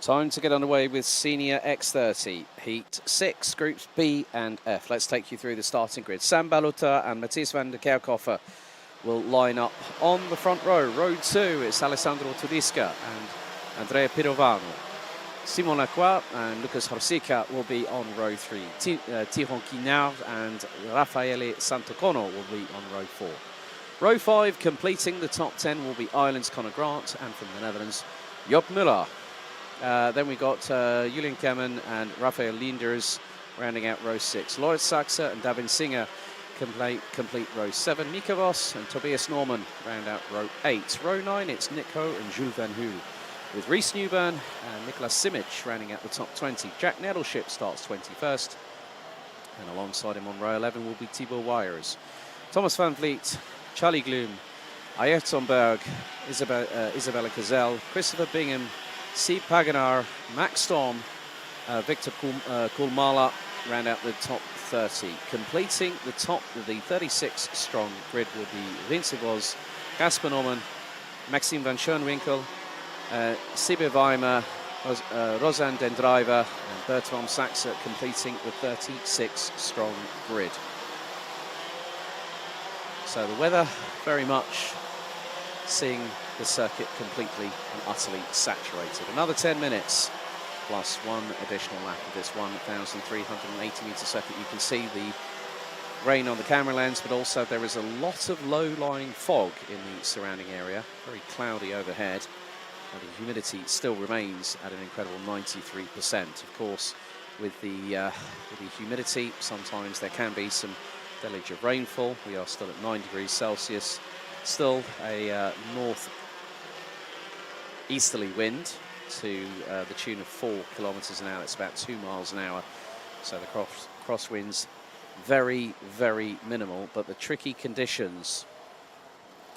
Time to get underway with Senior X30, Heat 6, Groups B and F. Let's take you through the starting grid. Sam Balota and Matthias van der Kerkhofer will line up on the front row. Row 2, it's Alessandro Tudisca and Andrea Pirovano. Simon Lacroix and Lucas Horsica will be on row 3. Tyrone Quinard and Raffaele Santocono will be on row 4. Row 5, completing the top 10, will be Ireland's Conor Grant, and from the Netherlands, Job Müller. Then we got Julian Kemen and Raphael Linders rounding out row 6. Loris Saxe and Davin Singer complete row 7. Mika Voss and Tobias Norman round out row 8. Row 9, it's Nick Ho and Jules Van Hool, with Rhys Newburn and Nicolas Simic rounding out the top 20. Jack Nettleship starts 21st, and alongside him on row 11 will be Thibaut Weyers. Thomas Van Vliet, Charlie Gloom, Ayrton Berg, Isabella Cazelle, Christopher Bingham, Steve Paganar, Max Storm, Victor Kulmala round out the top 30. Completing the top of the 36-strong grid will be Vince Vos, Gasper Norman, Maxime van Schoenwinkel, Sibe Weimer, Rosanne Dendriver and Bertram Saxe completing the 36-strong grid. So the weather very much seeing the circuit completely and utterly saturated. Another 10 minutes plus one additional lap of this 1,380 metre circuit. You can see the rain on the camera lens, but also there is a lot of low-lying fog in the surrounding area. Very cloudy overhead, and the humidity still remains at an incredible 93%. Of course, with the humidity, sometimes there can be some deluge of rainfall. We are still at 9 degrees Celsius. Still a north-easterly wind to the tune of 4 kilometres an hour. It's about 2 miles an hour. So the crosswinds very, very minimal, but the tricky conditions.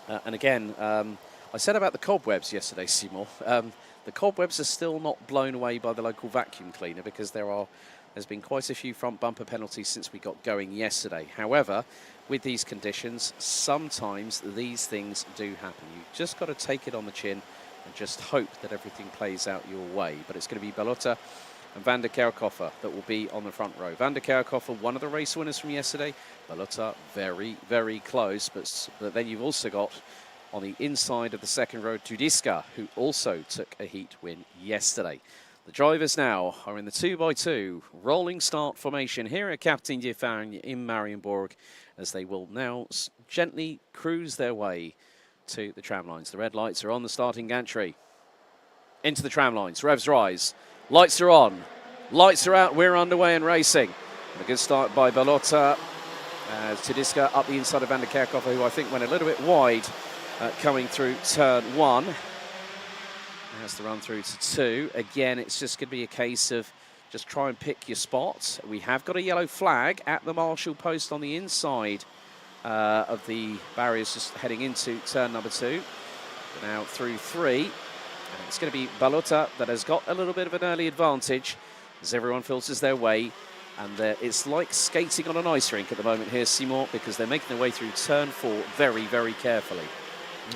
And again, I said about the cobwebs yesterday, Seymour. The cobwebs are still not blown away by the local vacuum cleaner because there's been quite a few front bumper penalties since we got going yesterday. However, with these conditions, sometimes these things do happen. You've just got to take it on the chin and just hope that everything plays out your way. But it's going to be Balota and Van der Kerkhofer that will be on the front row. Van der Kerkhofer, one of the race winners from yesterday. Balota, very, very close. But then you've also got, on the inside of the second row, Tudisca, who also took a heat win yesterday. The drivers now are in the 2x2 rolling start formation here at Karting de Fagnes in Mariembourg, as they will now gently cruise their way to the tram lines. The red lights are on the starting gantry. Into the tram lines, revs rise, lights are on, lights are out, we're underway and racing. And a good start by Balota, as Tudisca up the inside of Van der Kerkhofer, who I think went a little bit wide coming through turn 1. Has to run through to 2. Again, it's just going to be a case of just try and pick your spots. We have got a yellow flag at the marshal post on the inside of the barriers, just heading into turn number 2. Now through 3. And it's going to be Balota that has got a little bit of an early advantage as everyone filters their way. And it's like skating on an ice rink at the moment here, Simon, because they're making their way through turn 4 very, very carefully.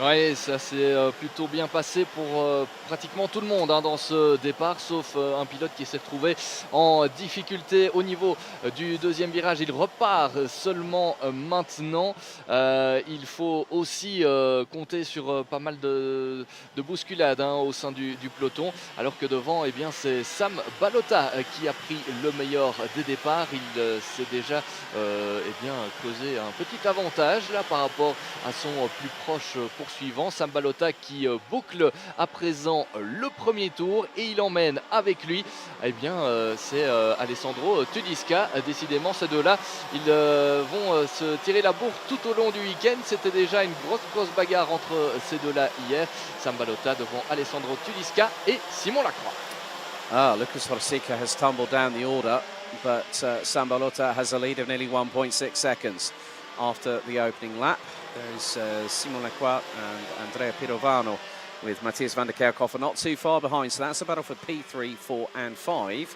Oui, ça s'est plutôt bien passé pour pratiquement tout le monde dans ce départ, sauf un pilote qui s'est retrouvé en difficulté au niveau du deuxième virage. Il repart seulement maintenant. Il faut aussi compter sur pas mal de bousculades au sein du peloton, alors que devant, eh bien, c'est Sam Balota qui a pris le meilleur des départs. Il s'est déjà eh bien, causé un petit avantage là par rapport à son plus proche poursuivant. Sam Balota qui boucle à présent le premier tour et il emmène avec lui, eh bien, c'est Alessandro Tudisca. Décidément, ces deux-là, ils vont se tirer la bourre tout au long du week-end. C'était déjà une grosse bagarre entre ces deux-là hier. Sam Balota devant Alessandro Tudisca et Simon Lacroix. Lucas Horsica has tumbled down the order, but Sam Balota has a lead of nearly 1.6 seconds after the opening lap. There's Simon Lacroix and Andrea Pirovano with Matthias van der Kerkhofer not too far behind. So that's a battle for P3, 4 and 5.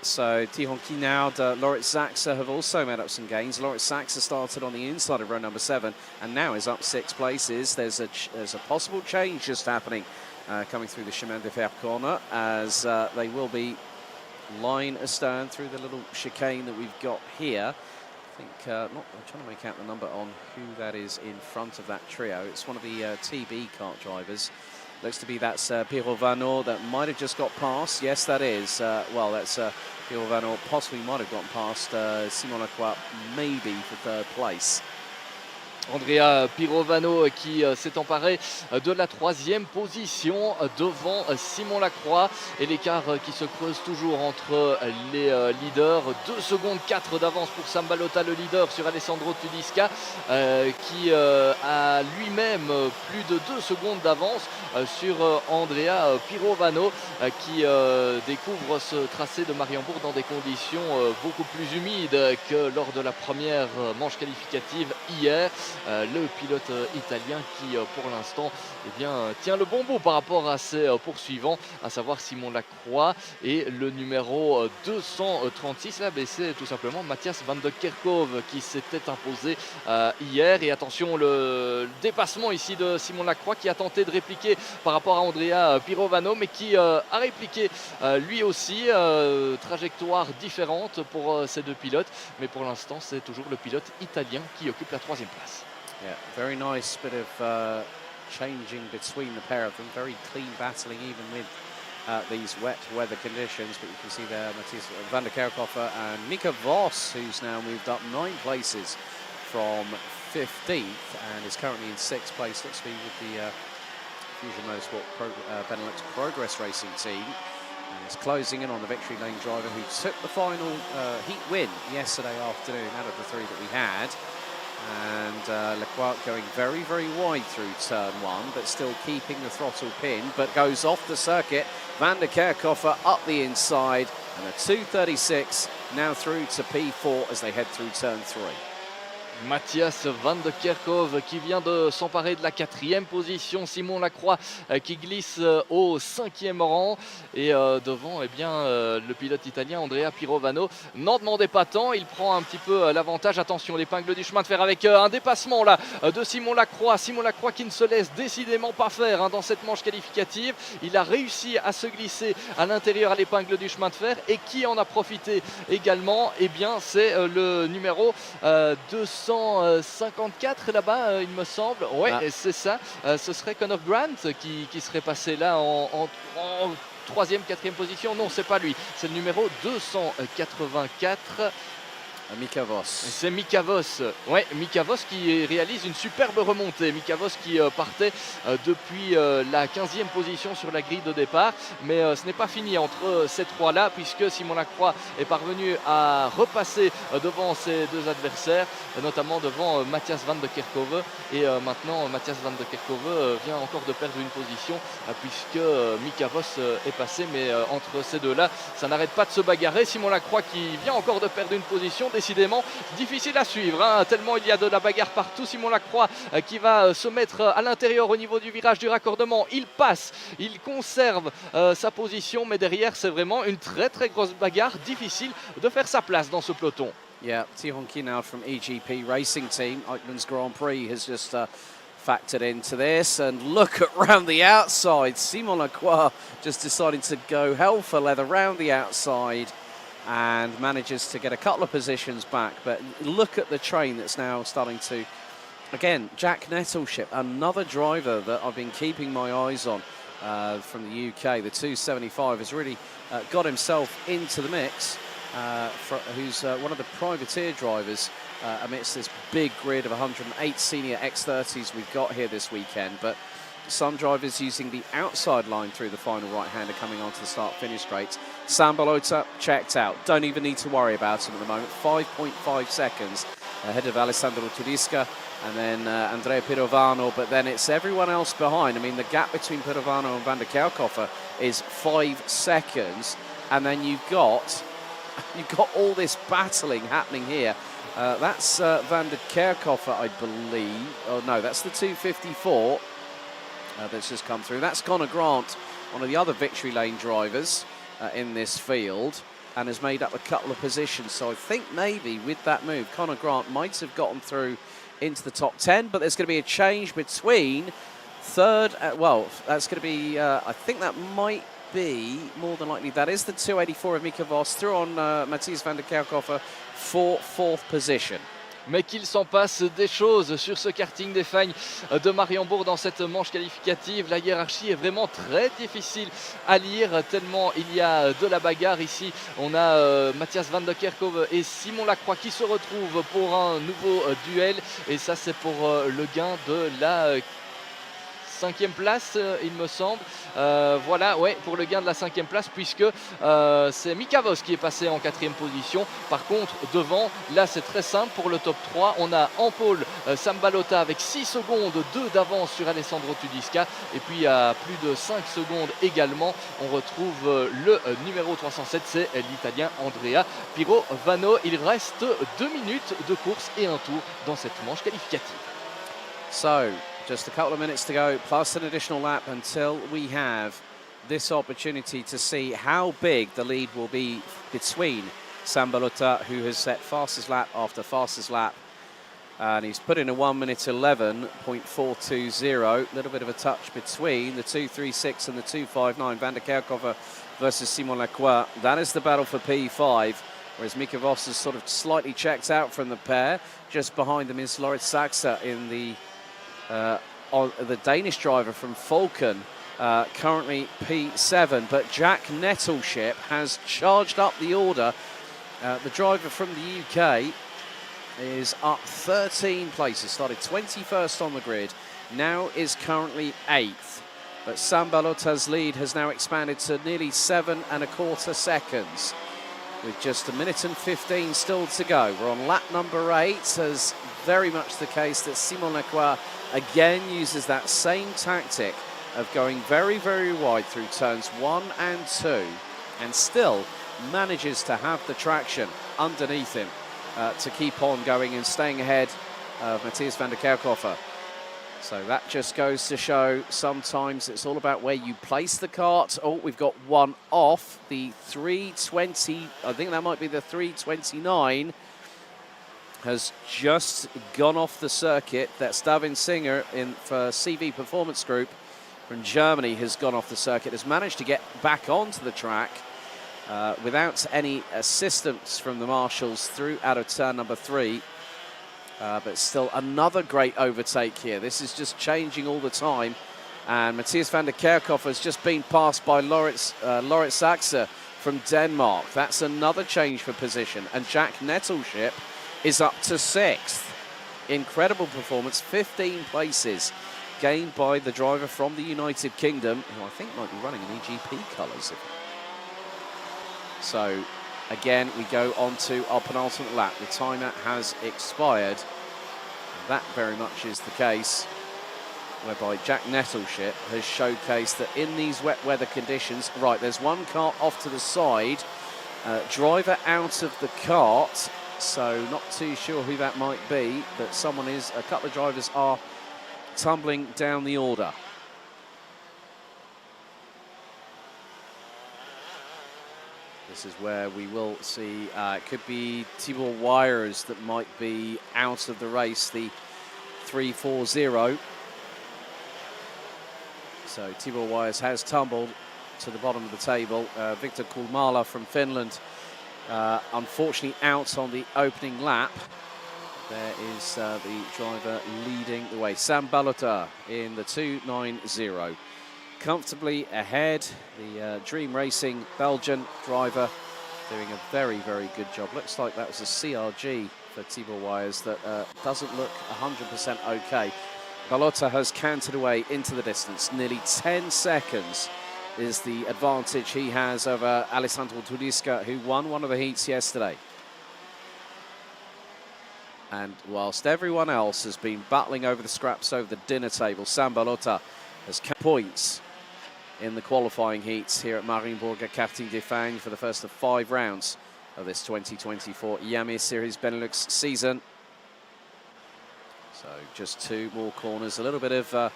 So Tihon Kinaud, Loritz Zaxa have also made up some gains. Loritz Zaxa started on the inside of row number 7 and now is up 6 places. There's a possible change just happening coming through the Chemin de Fer corner as they will be line astern through the little chicane that we've got here. I think, I'm trying to make out the number on who that is in front of that trio. It's one of the TB kart drivers. Looks to be that's Pirovano that might have just got past. Yes, that is. Well, that's Pirovano possibly might have gotten past Simon Lacroix, maybe for 3rd place. Andrea Pirovano qui s'est emparé de la 3e position devant Simon Lacroix et l'écart qui se creuse toujours entre les leaders. 2 secondes 4 d'avance pour Sam Balota, le leader sur Alessandro Tudisca qui a lui-même plus de 2 secondes d'avance sur Andrea Pirovano qui découvre ce tracé de Mariembourg dans des conditions beaucoup plus humides que lors de la première manche qualificative hier. Le pilote italien qui pour l'instant tient le bon bout par rapport à ses poursuivants, à savoir Simon Lacroix et le numéro 236. Là, c'est tout simplement Matthias van de Kerkhove qui s'était imposé hier. Et attention, le dépassement ici de Simon Lacroix qui a tenté de répliquer par rapport à Andrea Pirovano, mais qui a répliqué lui aussi. Trajectoire différente pour ces deux pilotes, mais pour l'instant c'est toujours le pilote italien qui occupe la 3e place. Yeah, very nice bit of changing between the pair of them. Very clean battling even with these wet weather conditions. But you can see there Matthias van der Kerkhofer and Mika Voss, who's now moved up 9 places from 15th and is currently in 6th place. Looks to be with the Fusion Motorsport Benelux Progress Racing team. And is closing in on the victory lane driver who took the final heat win yesterday afternoon out of the 3 that we had. And Lacroix going very, very wide through turn 1, but still keeping the throttle pinned, but goes off the circuit. Van der Kerkhofer up the inside, and a 2:36 now through to P4 as they head through turn 3. Matthias van de Kerkhove qui vient de s'emparer de la 4e position. Simon Lacroix qui glisse au 5e rang. Et devant, le pilote italien Andrea Pirovano n'en demandait pas tant. Il prend un petit peu l'avantage. Attention, l'épingle du chemin de fer avec un dépassement là de Simon Lacroix. Simon Lacroix qui ne se laisse décidément pas faire dans cette manche qualificative. Il a réussi à se glisser à l'intérieur à l'épingle du chemin de fer. Et qui en a profité également, c'est le numéro 254 là-bas, il me semble. Ouais, c'est ça. Ce serait Connor Grant qui serait passé là en 3e, 4e position. Non, c'est pas lui. C'est le numéro 284. Mika Voss. C'est Mika Voss. Ouais, Mika Voss qui réalise une superbe remontée. Mika Voss qui partait depuis la 15e position sur la grille de départ. Mais ce n'est pas fini entre ces 3-là, puisque Simon Lacroix est parvenu à repasser devant ses 2 adversaires, notamment devant Matthias van de Kerkhove. Et maintenant, Matthias van de Kerkhove vient encore de perdre une position, puisque Mika Voss est passé. Mais entre ces deux-là, ça n'arrête pas de se bagarrer. Simon Lacroix qui vient encore de perdre une position. Décidément difficile à suivre, tellement il y a de la bagarre partout. Simon Lacroix qui va se mettre à l'intérieur au niveau du virage du raccordement. Il passe, il conserve sa position, mais derrière c'est vraiment une très très grosse bagarre. Difficile de faire sa place dans ce peloton. Yeah, Tihon Kinaud from EGP Racing Team, Eichmann's Grand Prix has just factored into this, and look at round the outside. Simon Lacroix just deciding to go hell for leather round the outside and manages to get a couple of positions back. But look at the train that's now starting to, again, Jack Nettleship, another driver that I've been keeping my eyes on from the UK. The 275 has really got himself into the mix, who's one of the privateer drivers amidst this big grid of 108 senior X30s we've got here this weekend. But some drivers using the outside line through the final right-hander coming onto the start-finish straight. Sam Balota checked out. Don't even need to worry about him at the moment. 5.5 seconds ahead of Alessandro Tudisca and then Andrea Pirovano. But then it's everyone else behind. I mean, the gap between Pirovano and van der Kerkhofer is 5 seconds. And then you've got all this battling happening here. That's van der Kerkhofer, I believe. Oh, no, that's the 254. That's just come through. That's Connor Grant, one of the other victory lane drivers in this field. and has made up a couple of positions. So I think maybe with that move, Conor Grant might have gotten through into the top 10, but there's going to be a change between third, well, that's going to be, I think that might be, more than likely, that is the 284 of Mika Vos, through on Matthias van der Kerkhofer for fourth position. Mais qu'il s'en passe des choses sur ce karting des Fagnes de Mariembourg dans cette manche qualificative. La hiérarchie est vraiment très difficile à lire tellement il y a de la bagarre ici. On a Matthias van der Kerkhoven et Simon Lacroix qui se retrouvent pour un nouveau duel. Et ça c'est pour le gain de la 5e place, il me semble. Voilà, ouais, pour le gain de la 5e place, puisque c'est Mika Vos qui est passé en 4e position. Par contre, devant, là, c'est très simple pour le top 3. On a en pôle Sam Balota avec 6 secondes, 2 d'avance sur Alessandro Tudisca. Et puis, à plus de 5 secondes également, on retrouve le numéro 307, c'est l'Italien Andrea Pirovano. Il reste 2 minutes de course et un tour dans cette manche qualificative. So, just a couple of minutes to go, plus an additional lap until we have this opportunity to see how big the lead will be between Sam Balota, who has set fastest lap after fastest lap. And he's put in a 1 minute 11.420. A little bit of a touch between the 236 and the 259. Van der Kerkhoven versus Simon Lacroix. That is the battle for P5. Whereas Mika Vos has sort of slightly checked out from the pair. Just behind them is Loris Saxa in the Danish driver from Falcon, currently P7, but Jack Nettleship has charged up the order. The driver from the UK is up 13 places, started 21st on the grid, now is currently 8th. But Sam Balota's lead has now expanded to nearly 7¼ seconds, with just 1 minute and 15 still to go. We're on lap number 8, as very much the case that Simon Lacroix again uses that same tactic of going very, very wide through turns 1 and 2, and still manages to have the traction underneath him to keep on going and staying ahead of Matthias van der Kerkhoven. So that just goes to show sometimes it's all about where you place the kart. Oh, we've got one off, the 320, I think that might be the 329, has just gone off the circuit. That's David Singer for CV Performance Group from Germany has gone off the circuit, has managed to get back onto the track without any assistance from the marshals through out of turn number 3. But still another great overtake here. This is just changing all the time. And Matthias van der Kerkhoven has just been passed by Loris Saxa from Denmark. That's another change for position. And Jack Nettleship is up to 6th. Incredible performance, 15 places gained by the driver from the United Kingdom, who I think might be running in EGP colours. So again, we go on to our penultimate lap. The timer has expired. That very much is the case, whereby Jack Nettleship has showcased that in these wet weather conditions, right, there's one kart off to the side, driver out of the kart, so not too sure who that might be, but a couple of drivers are tumbling down the order. This is where we will see, it could be Tibor Wires that might be out of the race, the 340. So Tibor Wires has tumbled to the bottom of the table. Victor Kulmala from Finland, unfortunately out on the opening lap. There is the driver leading the way. Sam Balota in the 290. Comfortably ahead, the Dream Racing Belgian driver doing a very, very good job. Looks like that was a CRG for Tibor Wires that doesn't look 100% okay. Balota has cantered away into the distance. Nearly 10 seconds is the advantage he has over Alessandro Tudisca, who won one of the heats yesterday. And whilst everyone else has been battling over the scraps over the dinner table, Sam Balota has points in the qualifying heats here at Mariembourg at Karting des Fagnes for the first of 5 rounds of this 2024 Iame Series Benelux season. So just 2 more corners, a little bit of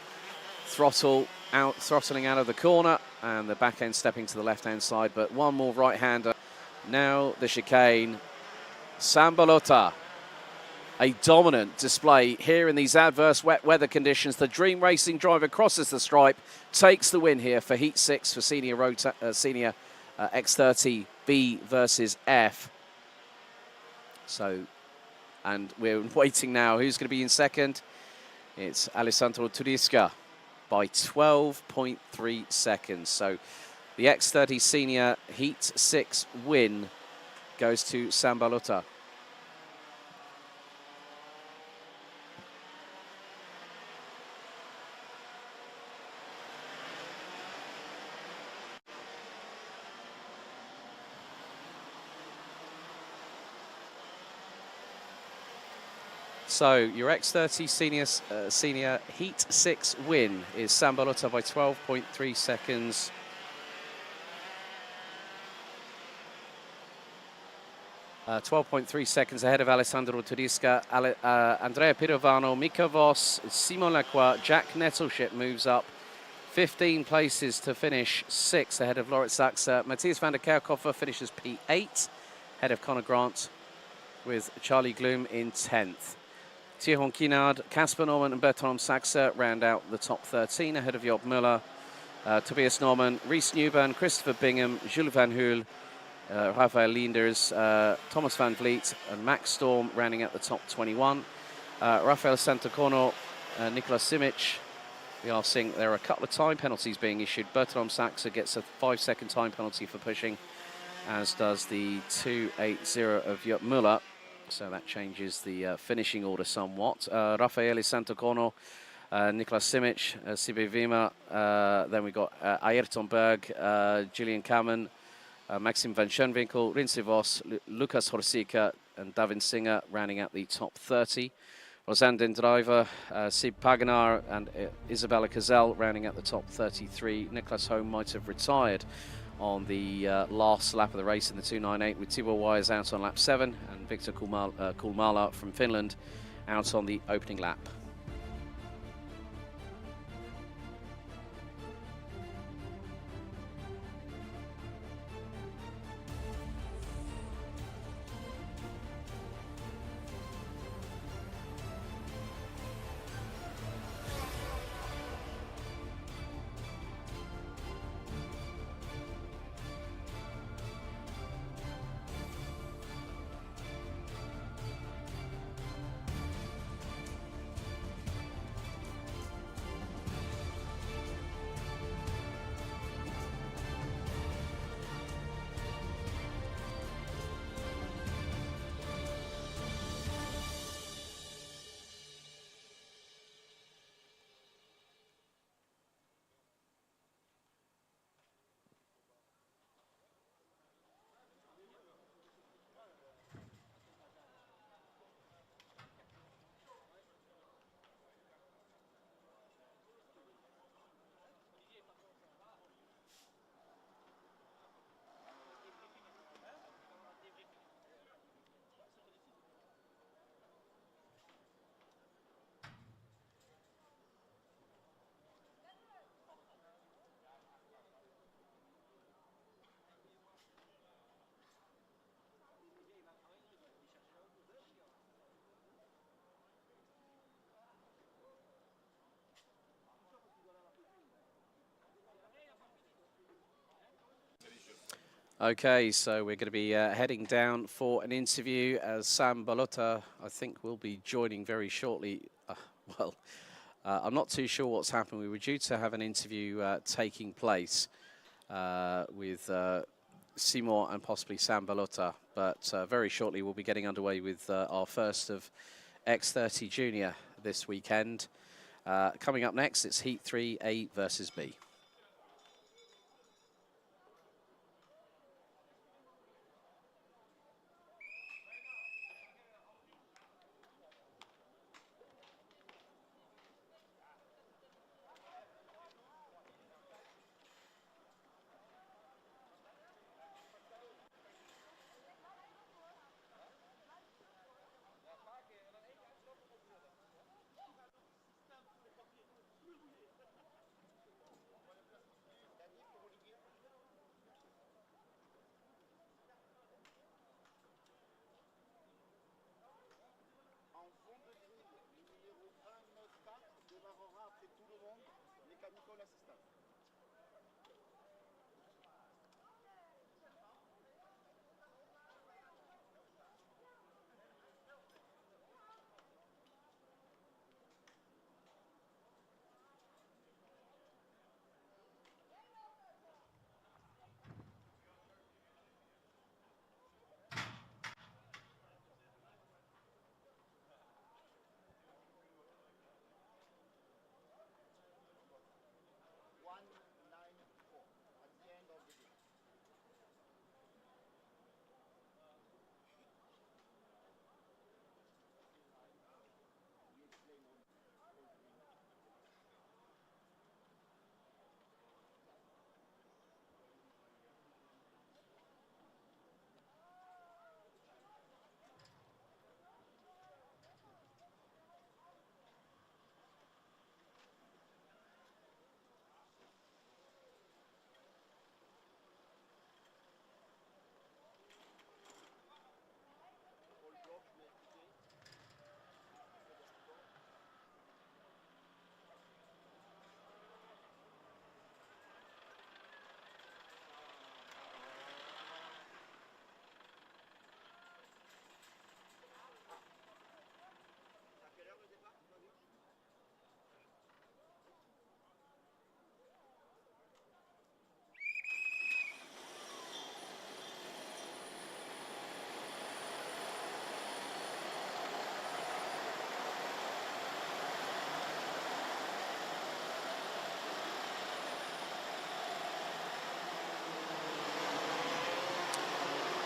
throttling out of the corner, and the back end stepping to the left-hand side, but one more right-hander Now the chicane. Sambalota, a dominant display here in these adverse wet weather conditions. The Dream Racing driver crosses the stripe, takes the win here for Heat 6 for Senior X30 B versus F. So, and we're waiting now. Who's going to be in second? It's Alessandro Turisca by 12.3 seconds. So the X30 Senior Heat 6 win goes to Sambalota. So your X30 Senior Heat 6 win is Sambalota by 12.3 seconds. Uh, 12.3 seconds ahead of Alessandro Turisca, Andrea Pirovano, Mika Voss, Simon Lacroix, Jack Nettleship moves up 15 places to finish 6th ahead of Lorit Saxa. Matthias van der Kerkhofer finishes P8 ahead of Conor Grant with Charlie Gloom in 10th. Thierry Kinard, Casper Norman and Bertrand Saxa round out the top 13 ahead of Job Müller, Tobias Norman, Rhys Newburn, Christopher Bingham, Jules Van Hoel, Rafael Leenders, Thomas Van Vliet and Max Storm rounding out the top 21. Rafael Santacorno, Nicolas Simic. We are seeing there are a couple of time penalties being issued. Bertrand Saxa gets a 5-second time penalty for pushing, as does the 2.80 of Job Müller. So that changes the finishing order somewhat. Raffaele Santacorno, Nicolas Simic, Sibe Vima. Then we got Ayrton Berg, Gillian Kamen, Maxim van Schoenwinkel, Rinse Vos, Lucas Horsika and Davin Singer rounding out the top 30. Rosanne Driver, Sib Paganar and Isabella Cazell rounding out the top 33. Nicholas Holm might have retired on the last lap of the race in the 2.98 with Tibor Wires out on lap 7 and Victor Kulmala from Finland out on the opening lap. Okay, so we're going to be heading down for an interview as Sambalota, I think, will be joining very shortly. I'm not too sure what's happened. We were due to have an interview taking place with Simon and possibly Sambalota, but very shortly we'll be getting underway with our first of X30 Junior this weekend. Coming up next, it's Heat 3, A versus B.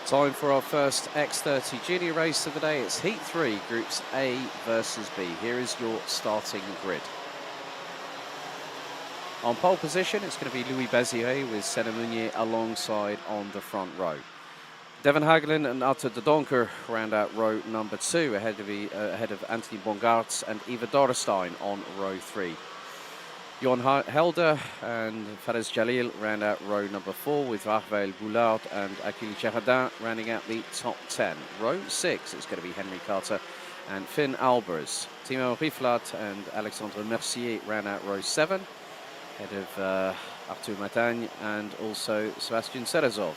Time for our first X30 Junior race of the day. It's Heat 3, Groups A versus B. Here is your starting grid. On pole position, it's going to be Louis Baziré with Senna Meunier alongside on the front row. Devon Hagelin and Arthur de Donker round out row number 2 ahead of Anthony Bongartz and Eva Dorrestein on row 3. Johan Helder and Fares Jalil round out row number 4 with Rafael Boulard and Achille Chardin rounding out the top 10. Row 6 is going to be Henry Carter and Finn Albers. Timo Riflat and Alexandre Mercier round out row 7 ahead of Arthur Matagne and also Sebastian Serezov.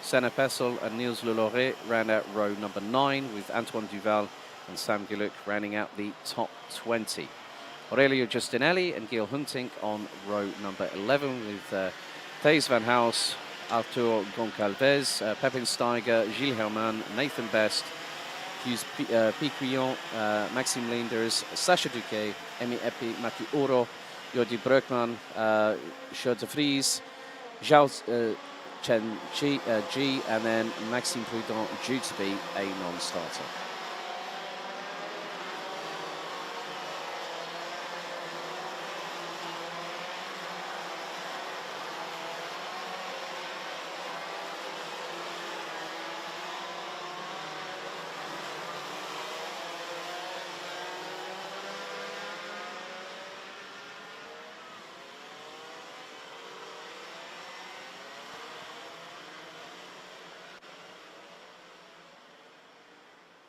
Senna Pessel and Niels Lelore round out row number 9 with Antoine Duval and Sam Giluk rounding out the top 20. Aurelio Justinelli and Gil Huntink on row number 11 with Thijs van Haus, Arthur Goncalves, Pepin Steiger, Gilles Herman, Nathan Best, Hughes Piquillon, Maxime Leenders, Sacha Duquet, Emi Epi, Mathieu Oro, Jordi Breukman, Sjoerd de Vries, Zhao Chen G, and then Maxime Prudent due to be a non-starter.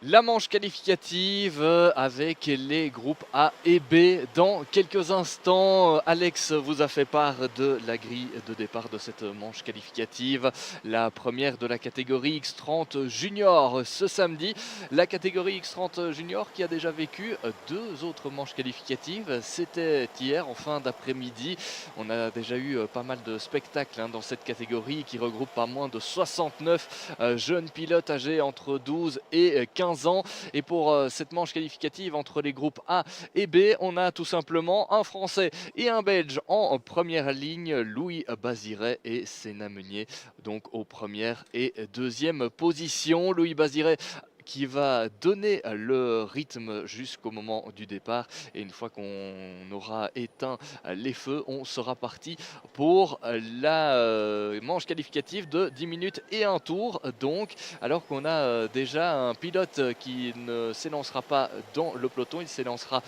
La manche qualificative avec les groupes A et B. Dans quelques instants, Alex vous a fait part de la grille de départ de cette manche qualificative. La première de la catégorie X30 Junior ce samedi. La catégorie X30 Junior qui a déjà vécu 2 autres manches qualificatives. C'était hier en fin d'après-midi. On a déjà eu pas mal de spectacles dans cette catégorie qui regroupe pas moins de 69 jeunes pilotes âgés entre 12 et 15 ans. Et pour cette manche qualificative entre les groupes A et B, on a tout simplement un Français et un Belge en première ligne, Louis Baziré et Senna Meunier, donc aux premières et deuxième positions. Louis Baziré qui va donner le rythme jusqu'au moment du départ. Et une fois qu'on aura éteint les feux, on sera parti pour la manche qualificative de 10 minutes et un tour. Donc, alors qu'on a déjà un pilote qui ne s'élancera pas dans le peloton, il s'élancera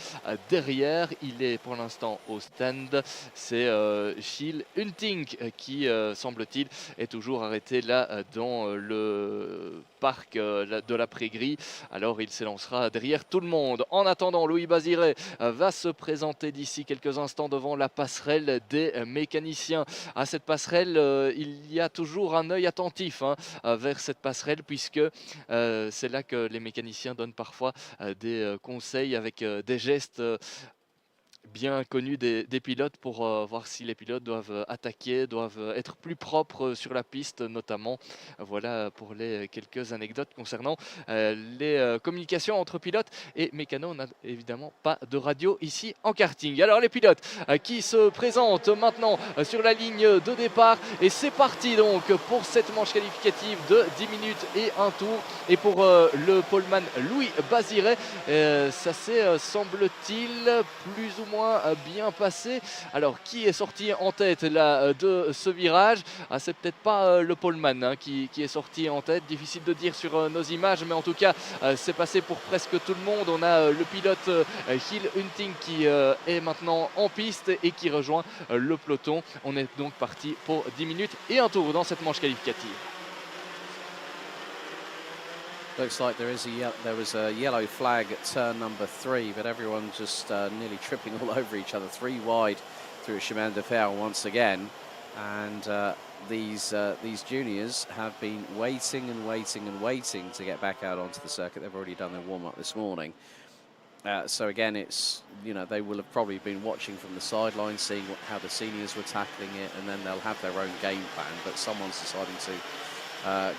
derrière. Il est pour l'instant au stand. C'est Gilles Huntink qui, semble-t-il, est toujours arrêté là dans le parc de la Pré-Gris. Alors il s'élancera derrière tout le monde. En attendant, Louis Baziré va se présenter d'ici quelques instants devant la passerelle des mécaniciens. À cette passerelle, il y a toujours un œil attentif vers cette passerelle, puisque c'est là que les mécaniciens donnent parfois des conseils avec des gestes bien connu des pilotes pour voir si les pilotes doivent attaquer, doivent être plus propres sur la piste notamment. Voilà pour les quelques anecdotes concernant les communications entre pilotes et mécanos. On n'a évidemment pas de radio ici en karting. Alors les pilotes qui se présentent maintenant sur la ligne de départ, et c'est parti donc pour cette manche qualificative de 10 minutes et un tour. Et pour le poleman Louis Baziré, ça s'est semble-t-il plus ou moins bien passé. Alors qui est sorti en tête là de ce virage? C'est peut-être pas le poleman qui est sorti en tête, difficile de dire sur nos images, mais en tout cas c'est passé pour presque tout le monde. On a le pilote Gilles Huntink qui est maintenant en piste et qui rejoint le peloton. On est donc parti pour 10 minutes et un tour dans cette manche qualificative. Looks like there was a yellow flag at turn number 3, but everyone just nearly tripping all over each other. 3 wide through chemin de fer once again, and these juniors have been waiting and waiting and waiting to get back out onto the circuit. They've already done their warm-up this morning. So again, it's, you know, they will have probably been watching from the sidelines, seeing how the seniors were tackling it, and then they'll have their own game plan. But someone's deciding to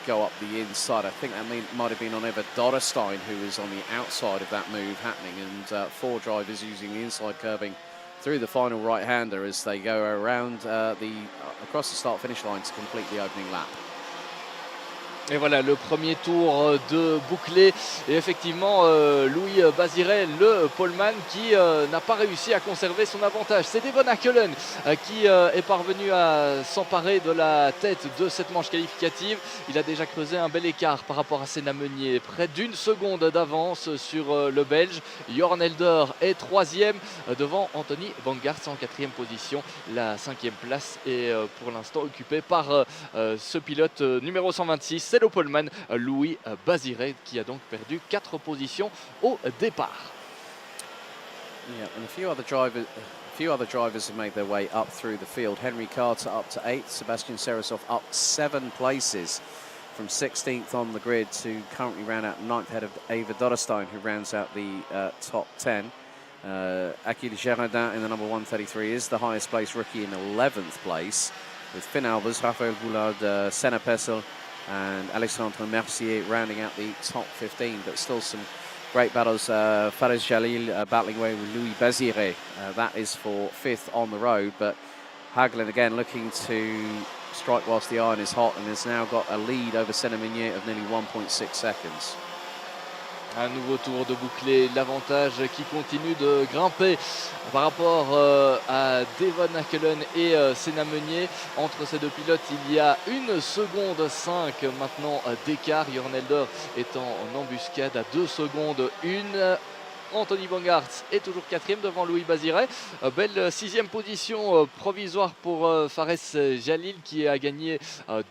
go up the inside. I think that might have been on Eva Dorrestein, who was on the outside of that move happening, and 4 drivers using the inside curbing through the final right-hander as they go around across the start-finish line to complete the opening lap. Et voilà le premier tour de bouclé et effectivement Louis Baziret, le poleman qui n'a pas réussi à conserver son avantage. C'est Devon Hakkelen qui est parvenu à s'emparer de la tête de cette manche qualificative. Il a déjà creusé un bel écart par rapport à Senna Meunier, près d'1 seconde d'avance sur le Belge. Jorn Helder est troisième devant Anthony Bangartz en quatrième position. La cinquième place est pour l'instant occupée par ce pilote numéro 126. C'est le poleman Louis Baziret qui a donc perdu 4 positions au départ. Yeah, and a few other drivers have made their way up through the field. Henry Carter up to 8th, Sebastian Serasov up 7 places from 16th on the grid to currently round out 9th ahead of Ava Dodderstein, who rounds out the top 10. Achille Girardin in the number 133 is the highest placed rookie in 11th place, with Finn Albers, Raphaël Boulard, Senna Pessel and Alexandre Mercier rounding out the top 15, but still some great battles. Fares Jalil battling away with Louis Baziret. That is for 5th on the road, but Hagelin again looking to strike whilst the iron is hot and has now got a lead over Senna Meunier of nearly 1.6 seconds. Un nouveau tour de bouclé, l'avantage qui continue de grimper par rapport à Devon Hakkelen et Senna Meunier. Entre ces deux pilotes, il y a 1 seconde 5 maintenant d'écart. Jorn Helder étant en embuscade à 2 secondes 1. Anthony Bangartz est toujours 4e devant Louis Baziret. Belle 6e position provisoire pour Fares Jalil qui a gagné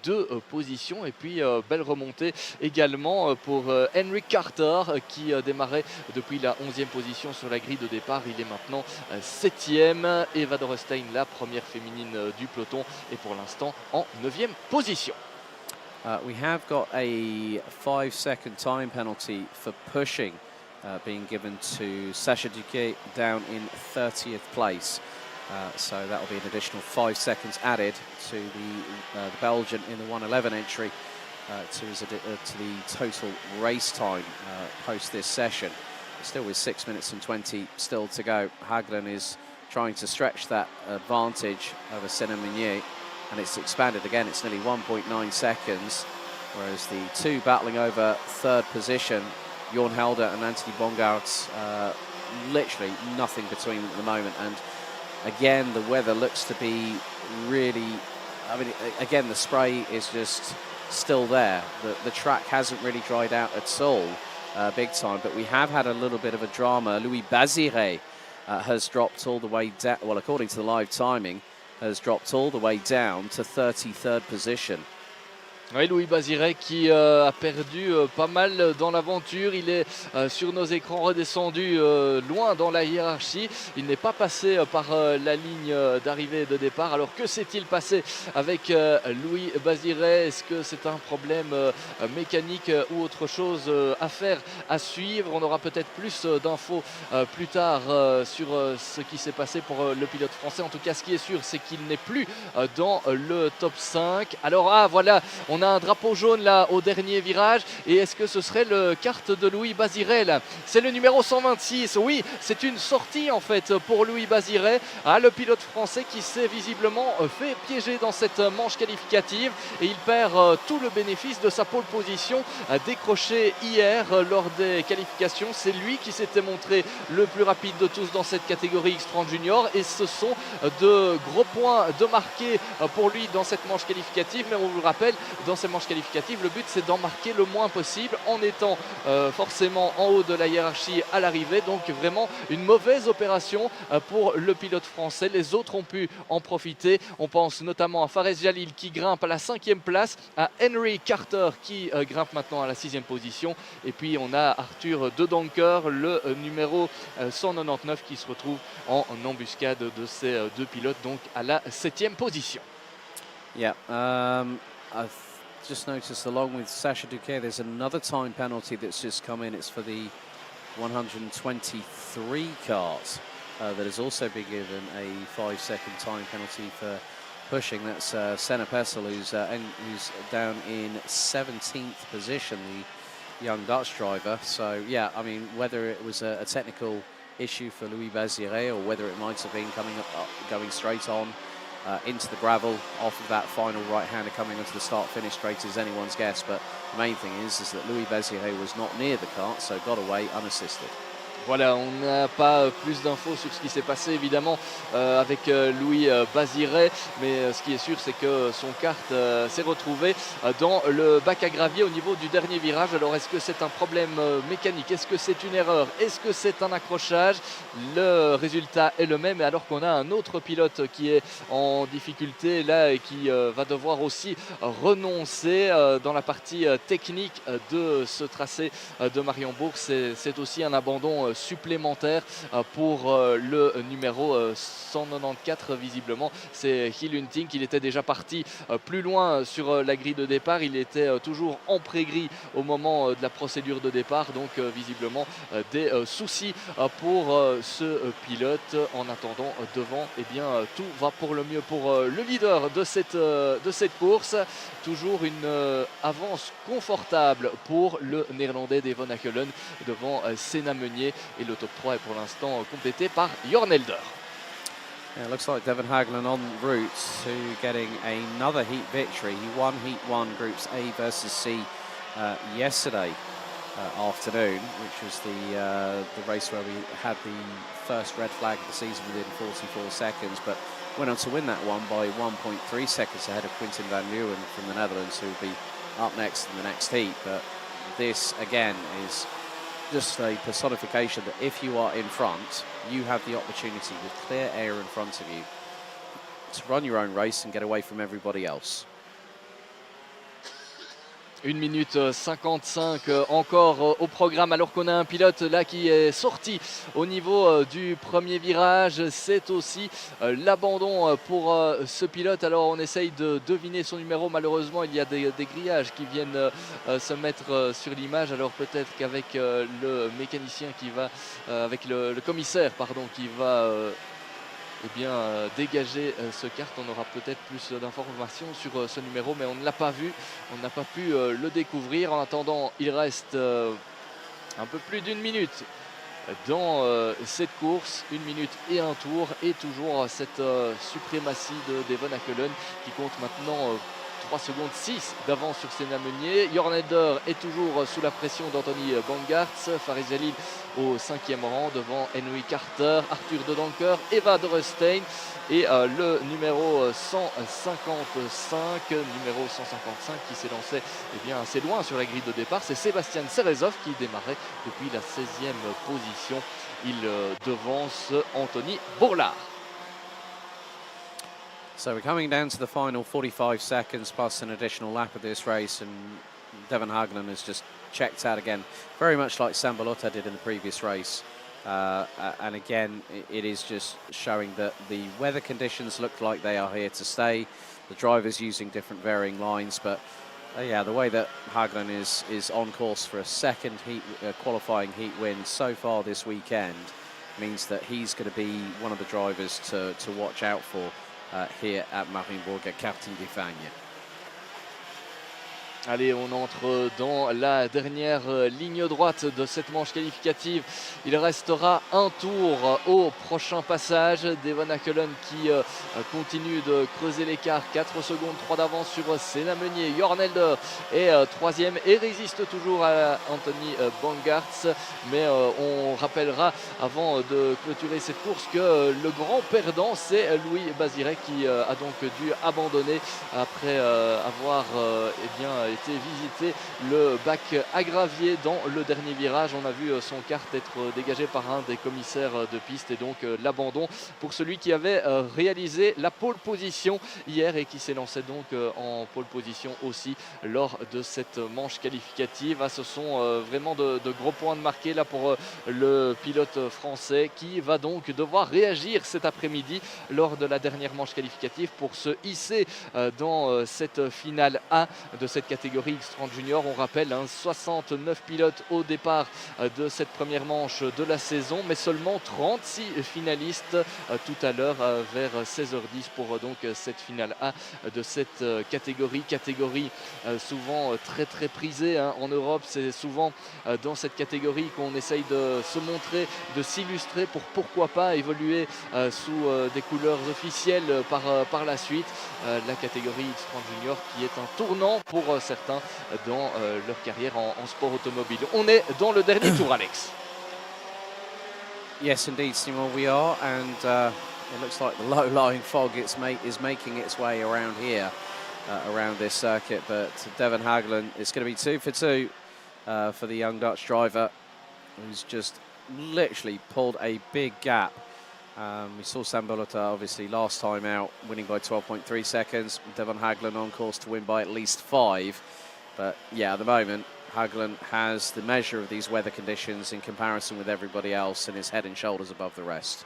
2 positions. Et puis belle remontée également pour Henry Carter qui démarrait depuis la 11e position sur la grille de départ. Il est maintenant 7e. Eva Dodderstein, la première féminine du peloton, est pour l'instant en 9e position. We have got a 5-second time penalty for pushing. Being given to Sacha Duquet down in 30th place. So that will be an additional 5 seconds added to the Belgian in the 1:11 entry to the total race time post this session. Still with 6 minutes and 20 still to go. Hagelin is trying to stretch that advantage over Senna Meunier, and it's expanded again. It's nearly 1.9 seconds, whereas the two battling over third position, Jorn Helder and Anthony Bangartz, literally nothing between them at the moment. And again, the weather looks to be really, I mean, again, the spray is just still there. The track hasn't really dried out at all, big time, but we have had a little bit of a drama. Louis Baziret has dropped all the way down, well, according to the live timing, has dropped all the way down to 33rd position. Oui, Louis Baziret qui a perdu pas mal dans l'aventure. Il est sur nos écrans redescendu loin dans la hiérarchie. Il n'est pas passé par la ligne d'arrivée et de départ. Alors que s'est-il passé avec Louis Baziret? Est-ce que c'est un problème mécanique ou autre chose à faire, à suivre? On aura peut-être plus d'infos plus tard sur ce qui s'est passé pour le pilote français. En tout cas, ce qui est sûr, c'est qu'il n'est plus dans le top 5. Alors, voilà, on a un drapeau jaune là au dernier virage, et est-ce que ce serait le kart de Louis Baziret là? C'est le numéro 126, oui, c'est une sortie en fait pour Louis Baziret, le pilote français qui s'est visiblement fait piéger dans cette manche qualificative, et il perd tout le bénéfice de sa pole position décrochée hier lors des qualifications. C'est lui qui s'était montré le plus rapide de tous dans cette catégorie X30 Junior, et ce sont de gros points de marquer pour lui dans cette manche qualificative. Mais on vous le rappelle, dans ces manches qualificatives, le but c'est d'en marquer le moins possible en étant forcément en haut de la hiérarchie à l'arrivée. Donc vraiment une mauvaise opération pour le pilote français. Les autres ont pu en profiter. On pense notamment à Fares Jalil qui grimpe à la 5e place, à Henry Carter qui grimpe maintenant à la 6e position, et puis on a Arthur De Donker, le numéro 199, qui se retrouve en embuscade de ces deux pilotes, donc à la 7e position. Yeah, I've just noticed along with Sacha Duquet, there's another time penalty that's just come in. It's for the 123 cars that has also been given a 5-second time penalty for pushing. That's Senna Pessel, who's down in 17th position, the young Dutch driver. So yeah, I mean, whether it was a technical issue for Louis Baziret or whether it might have been going straight on into the gravel off of that final right-hander coming onto the start-finish straight is anyone's guess, but the main thing is that Louis Baziré was not near the kart, so got away unassisted. Voilà, on n'a pas plus d'infos sur ce qui s'est passé évidemment avec Louis Baziré, mais ce qui est sûr c'est que son kart s'est retrouvé dans le bac à gravier au niveau du dernier virage. Alors est-ce que c'est un problème mécanique? Est-ce que c'est une erreur? Est-ce que c'est un accrochage? Le résultat est le même, alors qu'on a un autre pilote qui est en difficulté là et qui va devoir aussi renoncer dans la partie technique de ce tracé de Mariembourg. C'est aussi un abandon supplémentaire pour le numéro 194 visiblement. C'est Hill Hunting, il était déjà parti plus loin sur la grille de départ. Il était toujours en pré-grille au moment de la procédure de départ, donc visiblement des soucis pour ce pilote. En attendant devant, eh bien tout va pour le mieux pour le leader de cette course. Toujours une avance confortable pour le néerlandais Devon Akelen devant Senna Meunier, et le top 3 est pour l'instant complété par Jorn Elder. Yeah, it looks like Devon Hagelen en route to getting another heat victory. He won Heat 1 Groups A versus C yesterday afternoon, which was the race where we had the first red flag of the season within 44 seconds, but went on to win that one by 1.3 seconds ahead of Quinten van Leeuwen from the Netherlands, who will be up next in the next heat. But this again is just a personification that if you are in front, you have the opportunity with clear air in front of you to run your own race and get away from everybody else. 1 minute 55 encore au programme, alors qu'on a un pilote là qui est sorti au niveau du premier virage. C'est aussi l'abandon pour ce pilote. Alors on essaye de deviner son numéro. Malheureusement il y a des grillages qui viennent se mettre sur l'image. Alors peut-être qu'avec le mécanicien qui va, avec le commissaire pardon, qui va eh bien, dégager ce kart, on aura peut-être plus d'informations sur ce numéro, mais on ne l'a pas vu, on n'a pas pu le découvrir. En attendant, il reste un peu plus d'1 minute dans cette course, 1 minute et un tour, et toujours cette suprématie de Devon Akelen qui compte maintenant 3 secondes 6 d'avance sur Senna Meunier. Jorn Elder est toujours sous la pression d'Anthony Bangartz. Faris Jalil au 5e rang devant Henry Carter, Arthur de Donker, Eva de Rustein et le numéro 155 qui s'est lancé eh bien, assez loin sur la grille de départ. C'est Sébastien Serezov qui démarrait depuis la 16e position. Il devance Anthony Bourlard. So we're coming down to the final 45 seconds plus an additional lap of this race, and Devon Hagelen has just checked out again, very much like Sambalota did in the previous race. And again, it is just showing that the weather conditions look like they are here to stay. The drivers using different varying lines, but yeah, the way that Hagelen is on course for a second heat qualifying heat win so far this weekend means that he's going to be one of the drivers to watch out for here at Mariembourg at Karting de Fagnes. Allez, on entre dans la dernière ligne droite de cette manche qualificative. Il restera un tour au prochain passage. Devon Akelen qui continue de creuser l'écart. 4 secondes 3 d'avance sur Senna Meunier. Jorn Elder est 3e et résiste toujours à Anthony Bangartz. Mais on rappellera avant de clôturer cette course que le grand perdant, c'est Louis Baziré qui a donc dû abandonner après avoir eh bien, été visiter le bac à gravier dans le dernier virage. On a vu son kart être dégagé par un des commissaires de piste, et donc l'abandon pour celui qui avait réalisé la pole position hier et qui s'est lancé donc en pole position aussi lors de cette manche qualificative. Ce sont vraiment de gros points de marqué là pour le pilote français qui va donc devoir réagir cet après-midi lors de la dernière manche qualificative pour se hisser dans cette finale A de cette catégorie catégorie X30 Junior. On rappelle 69 pilotes au départ de cette première manche de la saison, mais seulement 36 finalistes tout à l'heure vers 16h10 pour donc cette finale A de cette catégorie. Souvent très prisée en Europe. C'est souvent dans cette catégorie qu'on essaye de se montrer, de s'illustrer pour pourquoi pas évoluer sous des couleurs officielles par la suite. La catégorie X30 Junior qui est un tournant pour certains dans leur carrière en sport automobile. On est dans le dernier tour, Alex. Yes, indeed, Simon, we are, and it looks like the low-lying fog is making its way around here, around this circuit. But Devon Hagelen, it's going to be 2 for 2 for the young Dutch driver, who's just literally pulled a big gap. We saw Sambalota obviously last time out winning by 12.3 seconds. Devon Hagelen on course to win by at least 5. But yeah, at the moment, Hagelen has the measure of these weather conditions in comparison with everybody else and is head and shoulders above the rest.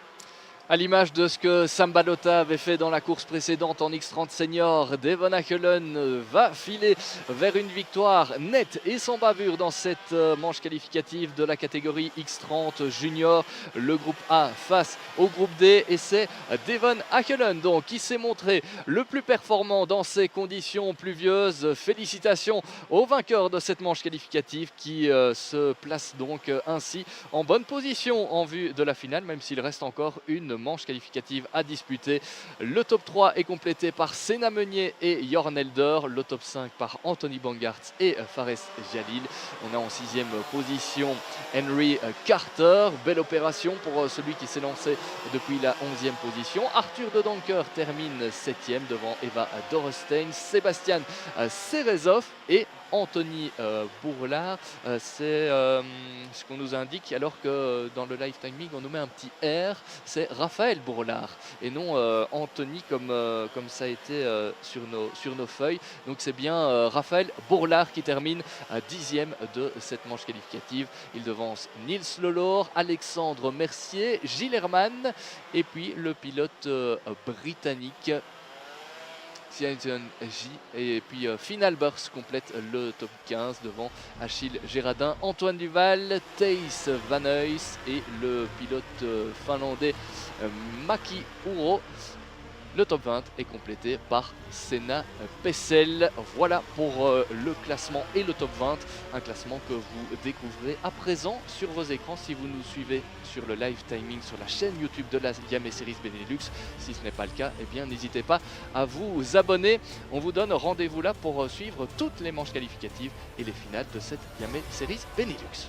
À l'image de ce que Sambalota avait fait dans la course précédente en X30 Senior, Devon Hagelen va filer vers une victoire nette et sans bavure dans cette manche qualificative de la catégorie X30 Junior. Le groupe A face au groupe D et c'est Devon Hagelen donc qui s'est montré le plus performant dans ces conditions pluvieuses. Félicitations au vainqueur de cette manche qualificative qui se place donc ainsi en bonne position en vue de la finale, même s'il reste encore une manche qualificative à disputer. Le top 3 est complété par Senna Meunier et Jorn Elder. Le top 5 par Anthony Bangartz et Fares Jalil. On a en 6e position Henry Carter. Belle opération pour celui qui s'est lancé depuis la 11e position. Arthur de Donker termine 7e devant Eva Dorestein. Sébastien Serezov et Anthony Bourlard, c'est ce qu'on nous indique, alors que dans le live timing on nous met un petit R, c'est Raphaël Bourlard et non Anthony comme ça a été sur nos feuilles. Donc c'est bien Raphaël Bourlard qui termine 10e de cette manche qualificative. Il devance Nils Lolor, Alexandre Mercier, Gilles Herman et puis le pilote britannique J. Et puis Finn Burst complète le top 15 devant Achille Géradin, Antoine Duval, Thijs Van Heus et le pilote finlandais Maki Uro. Le top 20 est complété par Senna Pessel. Voilà pour le classement et le top 20. Un classement que vous découvrez à présent sur vos écrans si vous nous suivez sur le live timing sur la chaîne YouTube de la Iame Series Benelux. Si ce n'est pas le cas, eh bien n'hésitez pas à vous abonner. On vous donne rendez-vous là pour suivre toutes les manches qualificatives et les finales de cette Iame Series Benelux.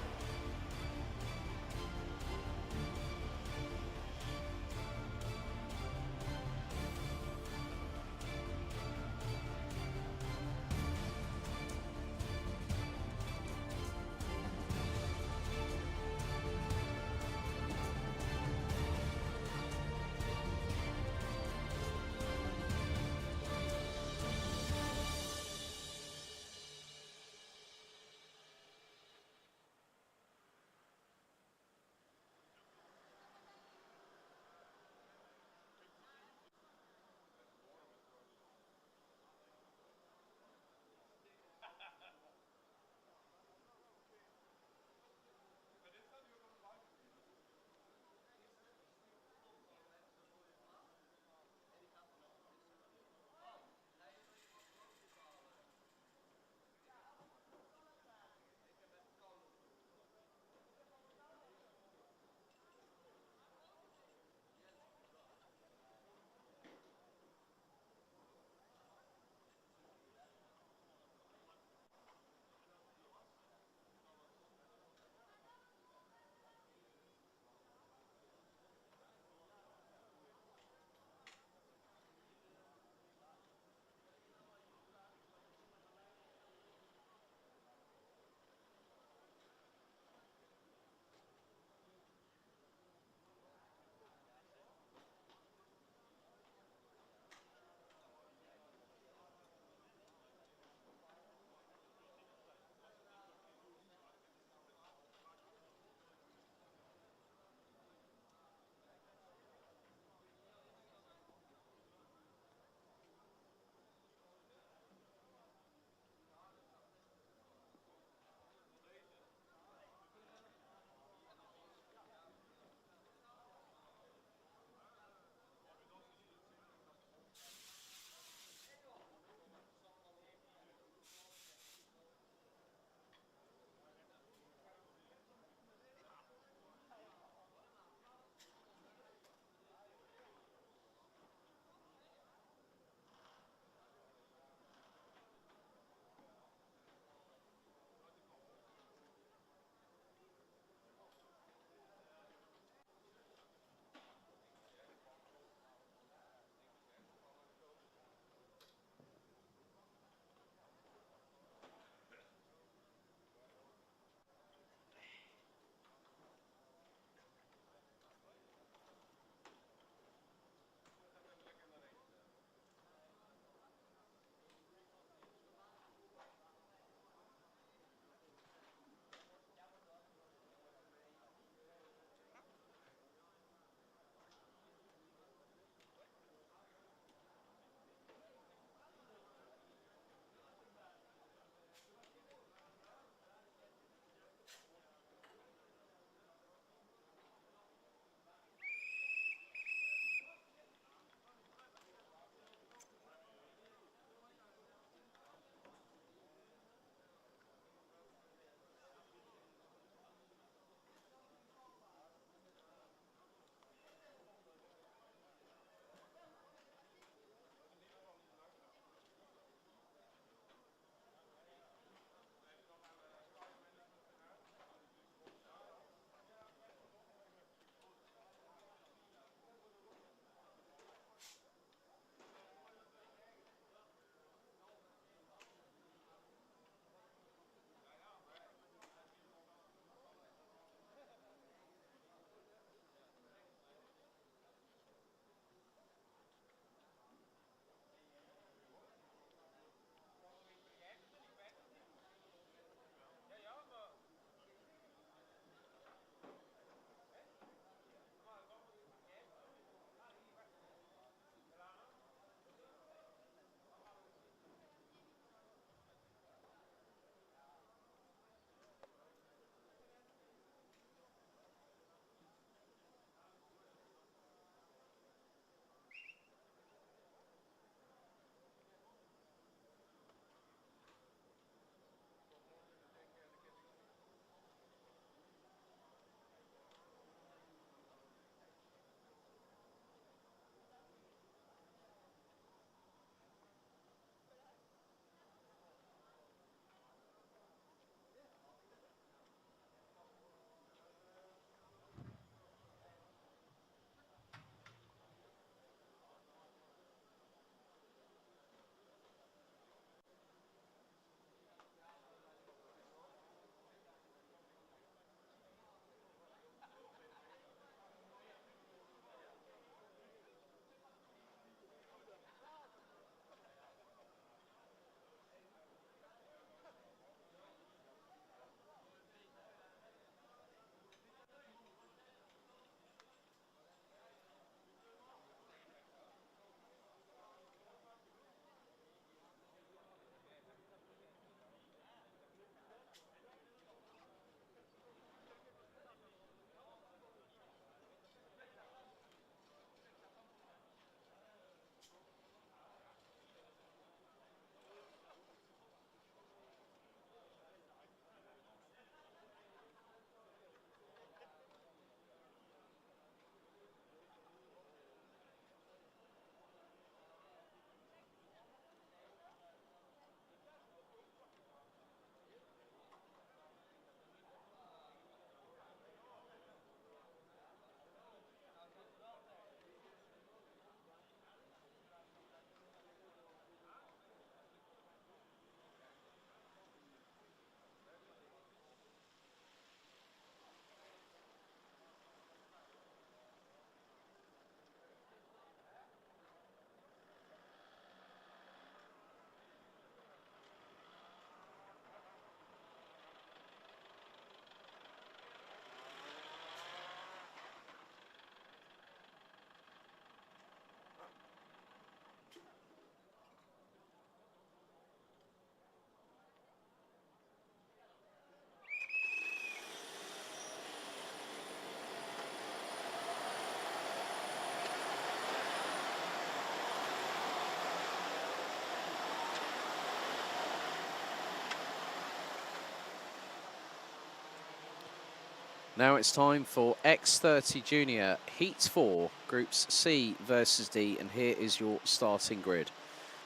Now it's time for X30 Junior, Heat 4, Groups C versus D, and here is your starting grid.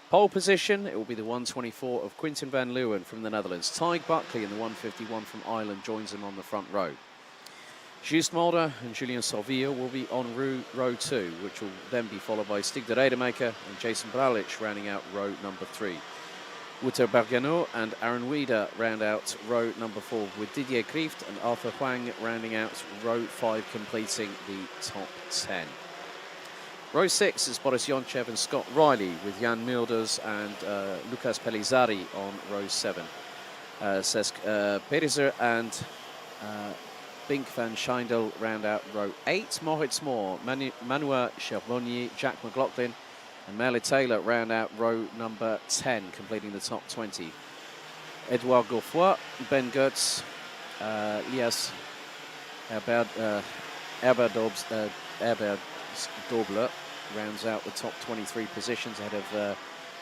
Pole position, it will be the 124 of Quinten van Leeuwen from the Netherlands. Tig Buckley in the 151 from Ireland joins him on the front row. Joost Mulder and Julian Salvio will be on row 2, which will then be followed by Stig de Rademaker and Jason Braulich rounding out row number 3. Wouter Bergano and Aaron Wieder round out row number 4, with Didier Krieft and Arthur Huang rounding out row 5, completing the top 10. Row 6 is Boris Yonchev and Scott Riley, with Jan Milders and Lucas Pellizzari on row 7. Cesc Pederser and Bink van Schijndel round out row 8. Moritz Moore, Manuel Charbonnier, Jack McLaughlin and Merle Taylor round out row number 10, completing the top 20. Edouard Gauffoy, Ben Goetz, Lias Herbert Dobler rounds out the top 23 positions ahead of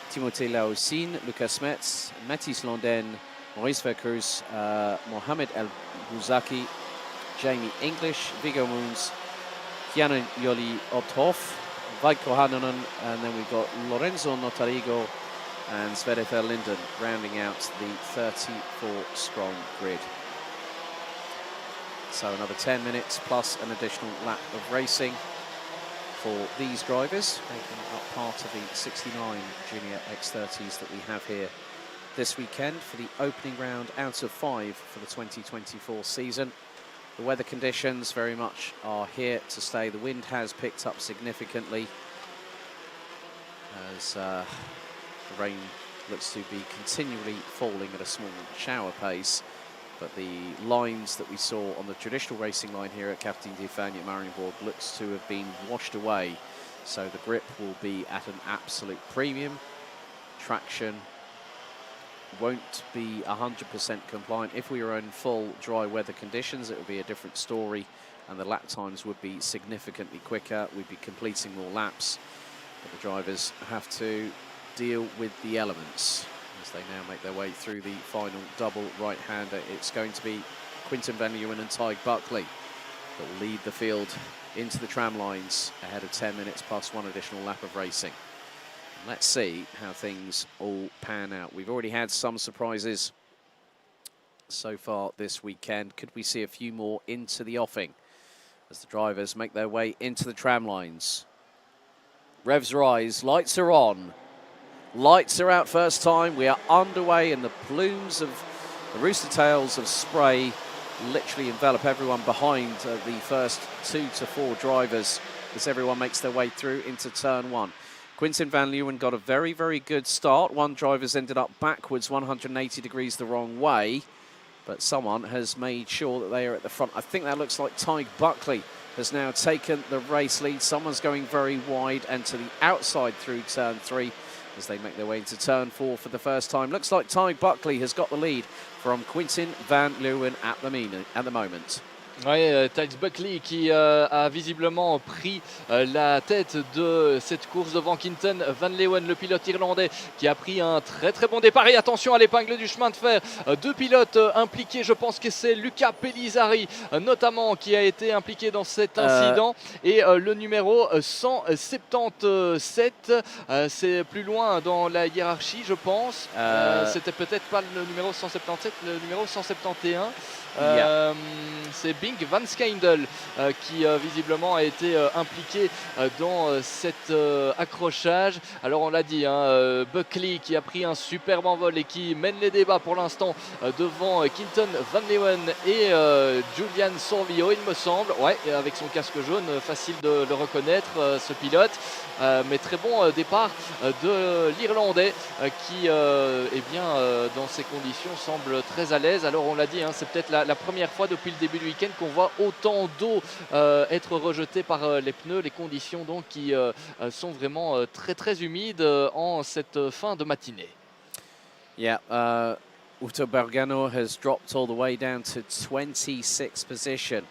Timothée Laoussine, Lucas Metz, Mathis Landen, Maurice Vercruz, Mohamed El Bouzaki, Jamie English, Viggo Moons, Kiana Yoli Othoff, Veikko Hanonen, and then we've got Lorenzo Notarigo and Sverre Linden rounding out the 34-strong grid. So another 10 minutes plus an additional lap of racing for these drivers, making up part of the 69 Junior X30s that we have here this weekend for the opening round out of 5 for the 2024 season. The weather conditions very much are here to stay. The wind has picked up significantly as the rain looks to be continually falling at a small shower pace. But the lines that we saw on the traditional racing line here at Karting de Fagnes at Mariembourg looks to have been washed away. So the grip will be at an absolute premium. Traction won't be 100% compliant. If we were in full dry weather conditions, it would be a different story and the lap times would be significantly quicker. We'd be completing more laps, but the drivers have to deal with the elements as they now make their way through the final double right-hander. It's going to be Quinten van Leeuwen and Tig Buckley that will lead the field into the tram lines ahead of 10 minutes plus one additional lap of racing. Let's see how things all pan out. We've already had some surprises so far this weekend. Could we see a few more into the offing as the drivers make their way into the tram lines? Revs rise, lights are on. Lights are out first time. We are underway and the plumes of the rooster tails of spray literally envelop everyone behind the first 2 to 4 drivers as everyone makes their way through into turn 1. Quinten van Leeuwen got a very, very good start. One driver's ended up backwards 180 degrees the wrong way, but someone has made sure that they are at the front. I think that looks like Tig Buckley has now taken the race lead. Someone's going very wide and to the outside through turn 3 as they make their way into turn 4 for the first time. Looks like Tig Buckley has got the lead from Quinten van Leeuwen at the moment. Oui, Tig Buckley qui a visiblement pris la tête de cette course devant Quinten van Leeuwen, le pilote irlandais qui a pris un très très bon départ. Et attention à l'épingle du chemin de fer, 2 pilotes impliqués, je pense que c'est Luca Pellizzari notamment qui a été impliqué dans cet incident. Et le numéro 177, c'est plus loin dans la hiérarchie je pense. C'était peut-être pas le numéro 177, le numéro 171. C'est Bink van Schijndel qui visiblement a été impliqué dans cet accrochage. Alors on l'a dit, Buckley qui a pris un superbe envol et qui mène les débats pour l'instant devant Quinten van Leeuwen et Julian Sorvio, il me semble. Ouais, avec son casque jaune, facile de le reconnaître ce pilote. Mais très bon départ de l'Irlandais qui, dans ces conditions, semble très à l'aise. Alors on l'a dit, c'est peut-être la première fois depuis le début du week-end qu'on voit autant d'eau être rejetée par les pneus. Les conditions donc qui sont vraiment très très humides en cette fin de matinée. Yeah, Uto Bergano has dropped all the way down to 26th position.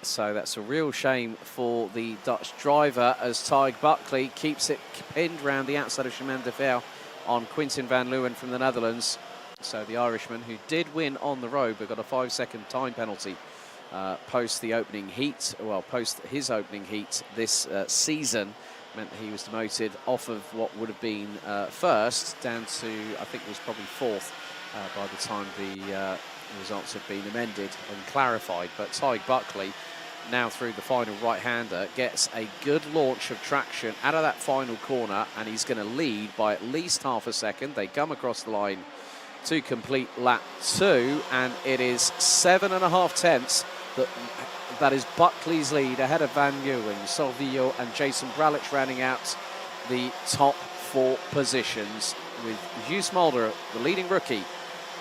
So that's a real shame for the Dutch driver as Tig Buckley keeps it pinned round the outside of Chemin de Fer on Quinten van Leeuwen from the Netherlands. So the Irishman, who did win on the road but got a 5-second time penalty post the opening heat, well, post his opening heat this season, meant that he was demoted off of what would have been first down to, I think it was probably fourth by the time the results had been amended and clarified. But Tyg Buckley, now through the final right-hander, gets a good launch of traction out of that final corner, and he's going to lead by at least half a second. They come across the line to complete lap 2, and it is 7.5 tenths that is Buckley's lead ahead of Van Leeuwen, Solvillo and Jason Bralich rounding out the top 4 positions, with Guus Mulder, the leading rookie,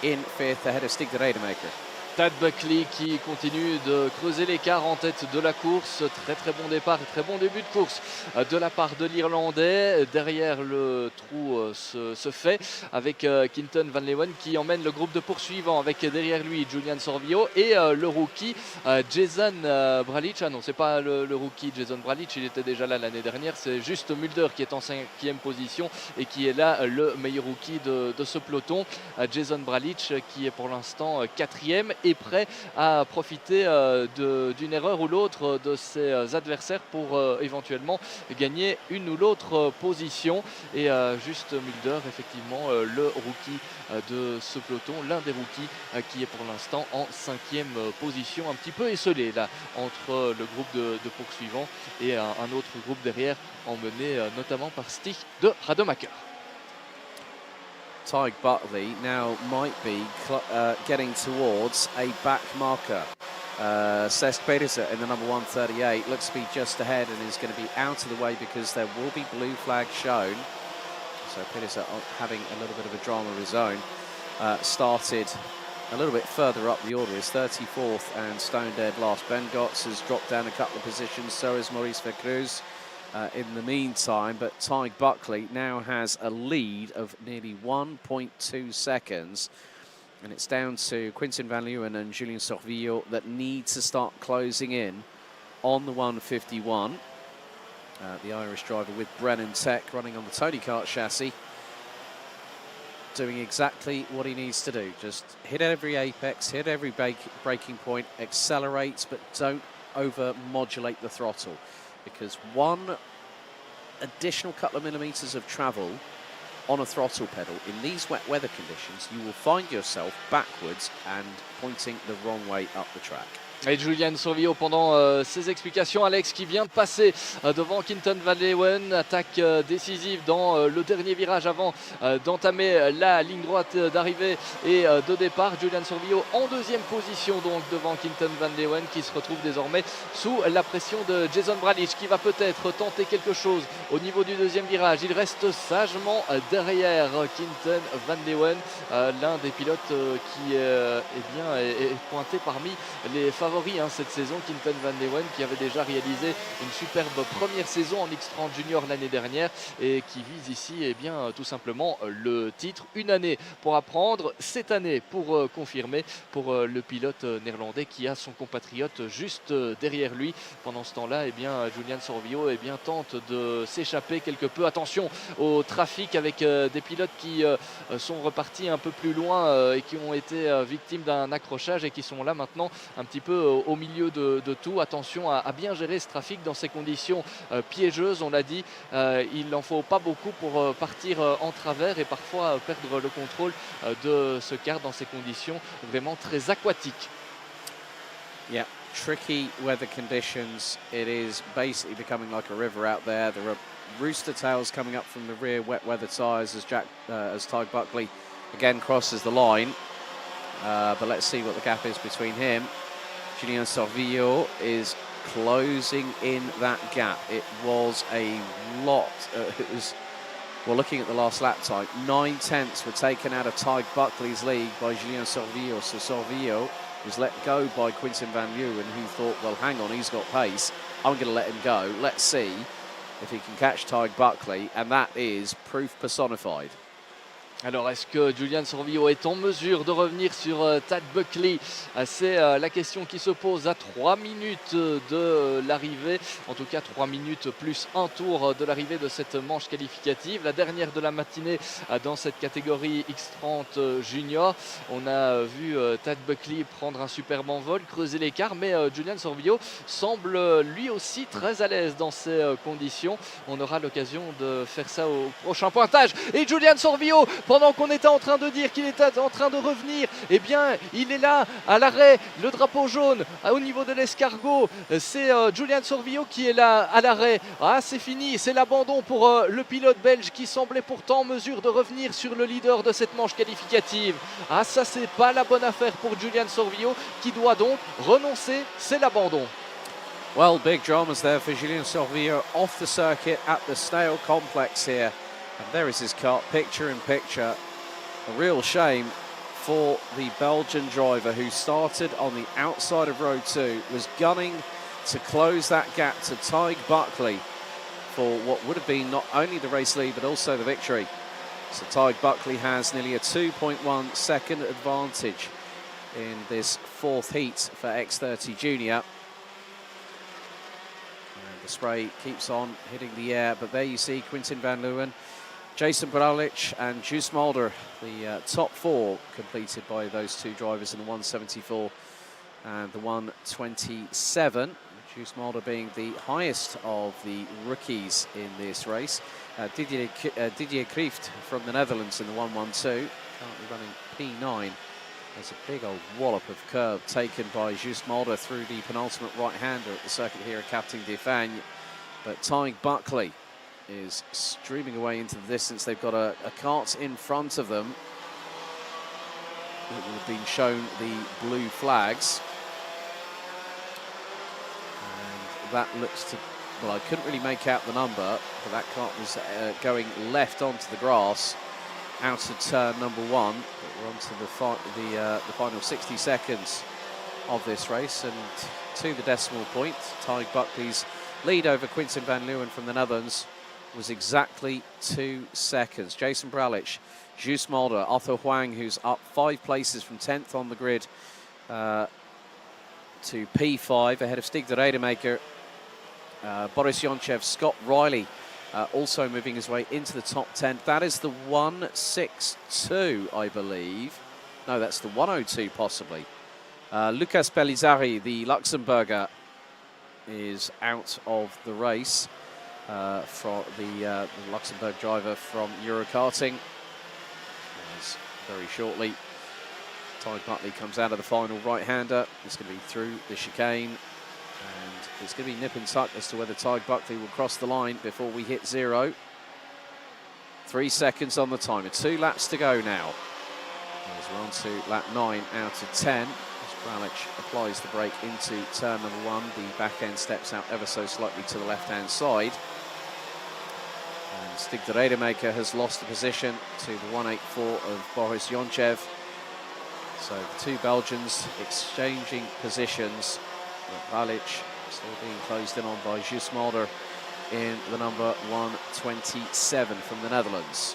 in 5th ahead of Stig de Rademacher. Tad Buckley qui continue de creuser l'écart en tête de la course. Très très bon départ et très bon début de course de la part de l'Irlandais. Derrière, le trou se fait avec Quinton Van Leeuwen qui emmène le groupe de poursuivants avec derrière lui Julian Sorvillo et le rookie Jason Bralich. Ah non, c'est pas le rookie Jason Bralich, il était déjà là l'année dernière. C'est juste Mulder qui est en 5e position et qui est là le meilleur rookie de ce peloton. Jason Bralich qui est pour l'instant 4e et prêt à profiter d'une erreur ou l'autre de ses adversaires pour éventuellement gagner une ou l'autre position. Et juste Mulder, effectivement, le rookie de ce peloton, l'un des rookies qui est pour l'instant en 5e position, un petit peu esselé là entre le groupe de poursuivants et un autre groupe derrière, emmené notamment par Stig de Rademacher. Tyg Buckley now might be getting towards a back marker. Cesc Pedersen in the number 138 looks to be just ahead and is going to be out of the way because there will be blue flag shown. So Pedersen having a little bit of a drama of his own. Started a little bit further up the order, is 34th and stone dead last. Ben Gotts has dropped down a couple of positions, so is Maurice Vercruz. In the meantime, but Tyg Buckley now has a lead of nearly 1.2 seconds, and it's down to Quinton Van Leeuwen and Julien Sorvillo that need to start closing in on the 151. The Irish driver with Brennan Tech running on the Tony Kart chassis, doing exactly what he needs to do. Just hit every apex, hit every braking point, accelerate, but don't over-modulate the throttle. Because one additional couple of millimeters of travel on a throttle pedal in these wet weather conditions, you will find yourself backwards and pointing the wrong way up the track. Et Julian Sorvillo pendant ses explications. Alex qui vient de passer devant Quinton Van Leeuwen. Attaque décisive dans le dernier virage avant d'entamer la ligne droite d'arrivée et de départ. Julian Sorvillo en 2e position donc devant Quinton Van Leeuwen qui se retrouve désormais sous la pression de Jason Bralich qui va peut-être tenter quelque chose au niveau du 2e virage. Il reste sagement derrière Quinton Van Leeuwen, l'un des pilotes qui est pointé parmi les favoris cette saison. Quinton Van Leeuwen qui avait déjà réalisé une superbe première saison en X30 Junior l'année dernière et qui vise ici tout simplement le titre. Une année pour apprendre, cette année pour confirmer pour le pilote néerlandais qui a son compatriote juste derrière lui. Pendant ce temps-là, Julian Sorvillo tente de s'échapper quelque peu. Attention au trafic avec des pilotes qui sont repartis un peu plus loin et qui ont été victimes d'un accrochage et qui sont là maintenant un petit peu au milieu de tout. Attention à bien gérer ce trafic dans ces conditions piégeuses. On l'a dit, il n'en faut pas beaucoup pour partir en travers et parfois perdre le contrôle de ce kart dans ces conditions vraiment très aquatiques. Yeah, tricky weather conditions. It is basically becoming like a river out there. There are rooster tails coming up from the rear wet weather tyres as Tyg Buckley again crosses the line. But let's see what the gap is between him. Julien Sorvillo is closing in that gap. It was a lot. Well, looking at the last lap time, 9 tenths were taken out of Tyg Buckley's lead by Julien Sorvillo. So Sorvillo was let go by Quinton Van Leeuwen, who thought, well, hang on, he's got pace. I'm going to let him go. Let's see if he can catch Tyg Buckley. And that is proof personified. Alors, est-ce que Julian Sorvillo est en mesure de revenir sur Tad Buckley? C'est la question qui se pose à 3 minutes de l'arrivée. En tout cas, 3 minutes plus un tour de l'arrivée de cette manche qualificative. La dernière de la matinée dans cette catégorie X30 Junior. On a vu Tad Buckley prendre un superbe envol, creuser l'écart, mais Julian Sorvillo semble lui aussi très à l'aise dans ces conditions. On aura l'occasion de faire ça au prochain pointage. Et Julian Sorvillo, pendant qu'on était en train de dire qu'il était en train de revenir, eh bien, il est là, à l'arrêt, le drapeau jaune, au niveau de l'escargot. C'est Julian Sorvillo qui est là, à l'arrêt. Ah, c'est fini, c'est l'abandon pour le pilote belge qui semblait pourtant en mesure de revenir sur le leader de cette manche qualificative. Ah, ça, c'est pas la bonne affaire pour Julian Sorvillo, qui doit donc renoncer, c'est l'abandon. Well, big dramas there for Julian Sorvillo off the circuit at the Snail Complex here. And there is his car, picture in picture. A real shame for the Belgian driver who started on the outside of row 2, was gunning to close that gap to Tig Buckley for what would have been not only the race lead but also the victory. So Tig Buckley has nearly a 2.1 second advantage in this fourth heat for X30 Junior. And the spray keeps on hitting the air, but there you see Quinten van Leeuwen, Jason Braulich and Juice Mulder, the top 4 completed by those two drivers in the 174 and the 127. Juice Mulder being the highest of the rookies in this race. Didier Krieft from the Netherlands in the 112, currently running P9. There's a big old wallop of curb taken by Juice Mulder through the penultimate right-hander at the circuit here at Karting de Fagnes. But Tig Buckley is streaming away into the distance. They've got a cart in front of them that will have been shown the blue flags. And that looks to, well, I couldn't really make out the number, but that cart was going left onto the grass out of turn number 1. But we're on to the final 60 seconds of this race, and to the decimal point, Tig Buckley's lead over Quinten van Leeuwen from the Netherlands was exactly 2 seconds. Jason Braulich, Juice Mulder, Otto Huang, who's up 5 places from 10th on the grid to P5, ahead of Stig de Rademaker, Boris Yonchev, Scott Riley, also moving his way into the top 10. That is the 162, I believe. No, that's the 102 possibly. Lucas Pellizzari, the Luxembourger, is out of the race. For the Luxembourg driver from Eurokarting. As very shortly, Tig Buckley comes out of the final right-hander. It's going to be through the chicane, and it's going to be nip and tuck as to whether Tig Buckley will cross the line before we hit 0. 3 seconds on the timer. 2 laps to go now. As we're on to lap 9 out of 10. Braulich applies the brake into turn number 1. The back end steps out ever so slightly to the left-hand side. And Stig de Rademaker has lost the position to the 184 of Boris Yonchev. So the two Belgians exchanging positions. Braulich still being closed in on by Juice Mulder in the number 127 from the Netherlands.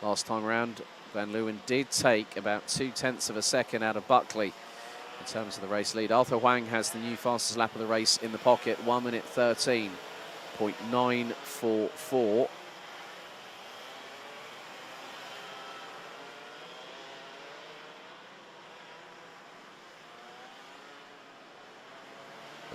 Last time around, Van Leeuwen did take about 0.2 of a second out of Buckley in terms of the race lead. Arthur Huang has the new fastest lap of the race in the pocket, 1 minute 13.944.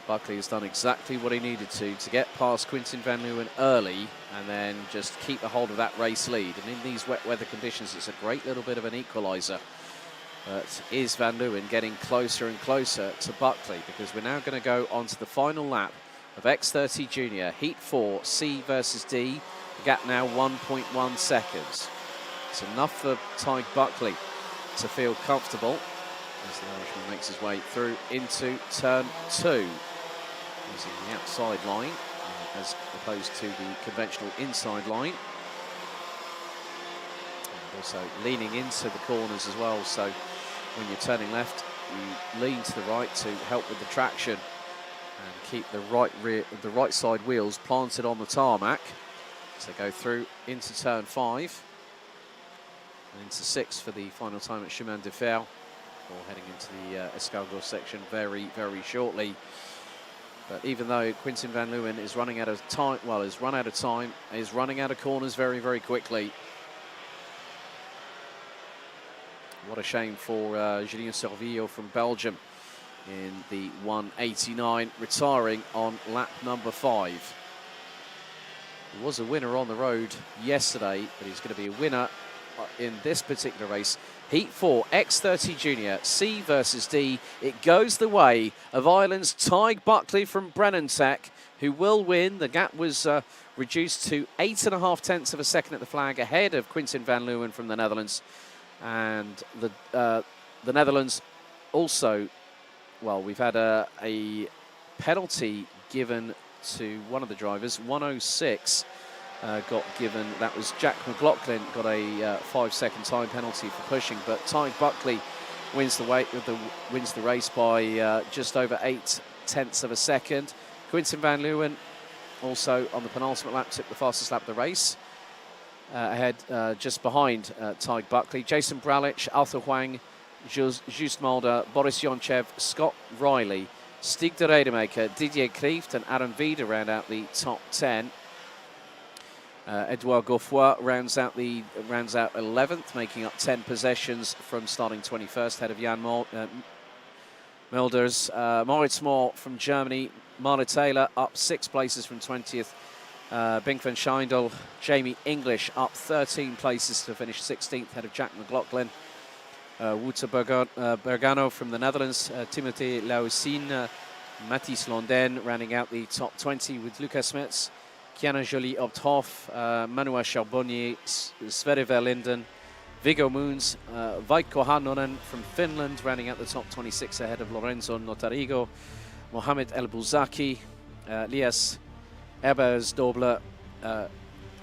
Buckley has done exactly what he needed to get past Quinten van Leeuwen early and then just keep a hold of that race lead. And in these wet weather conditions, it's a great little bit of an equaliser. But is Van Leeuwen getting closer and closer to Buckley? Because we're now going to go on to the final lap of X30 Junior, Heat 4, C versus D. The gap now 1.1 seconds. It's enough for Tig Buckley to feel comfortable as the Irishman makes his way through into turn 2. Using the outside line as opposed to the conventional inside line. And also leaning into the corners as well, so when you're turning left, you lean to the right to help with the traction and keep the right side wheels planted on the tarmac. So go through into turn 5 and into 6 for the final time at Chemin de Fer, or heading into the Escargot section very, very shortly. But even though Quintin van Leeuwen is running out of time, well, has run out of time, is running out of corners very, very quickly. What a shame for Julien Servillo from Belgium in the 189, retiring on lap number 5. He was a winner on the road yesterday, but he's going to be a winner in this particular race. Heat 4, X30 Junior, C versus D. It goes the way of Ireland's Tig Buckley from Brennentech, who will win. The gap was reduced to 8.5 tenths of a second at the flag, ahead of Quintin van Leeuwen from the Netherlands. And the Netherlands also, well, we've had a penalty given to one of the drivers. 106 got given. That was Jack McLaughlin, got a 5-second time penalty for pushing. But Tig Buckley wins the race by just over 8 tenths of a second. Quintin van Leeuwen also on the penultimate lap took the fastest lap of the race. Ahead, just behind Tig Buckley. Jason Bralich, Arthur Huang, Just Mulder, Boris Yonchev, Scott Riley, Stig de Rademaker, Didier Kreeft and Adam Vida round out the top 10. Edouard Gouffoy rounds out 11th, making up 10 possessions from starting 21st, ahead of Jan Mulders. Moritz Moore from Germany, Marla Taylor up 6 places from 20th. Bing van Scheindel, Jamie English up 13 places to finish 16th, ahead of Jack McLaughlin. Wouter Bergano from the Netherlands, Timothy Laussine, Mathis Londen rounding out the top 20 with Lucas Smets, Kiana Jolie Opthoff, Manuel Charbonnier, Sverre Verlinden, Viggo Moons, Veikko Hannonen from Finland rounding out the top 26 ahead of Lorenzo Notarigo, Mohamed El Bouzaki, Lias Ebers Dobler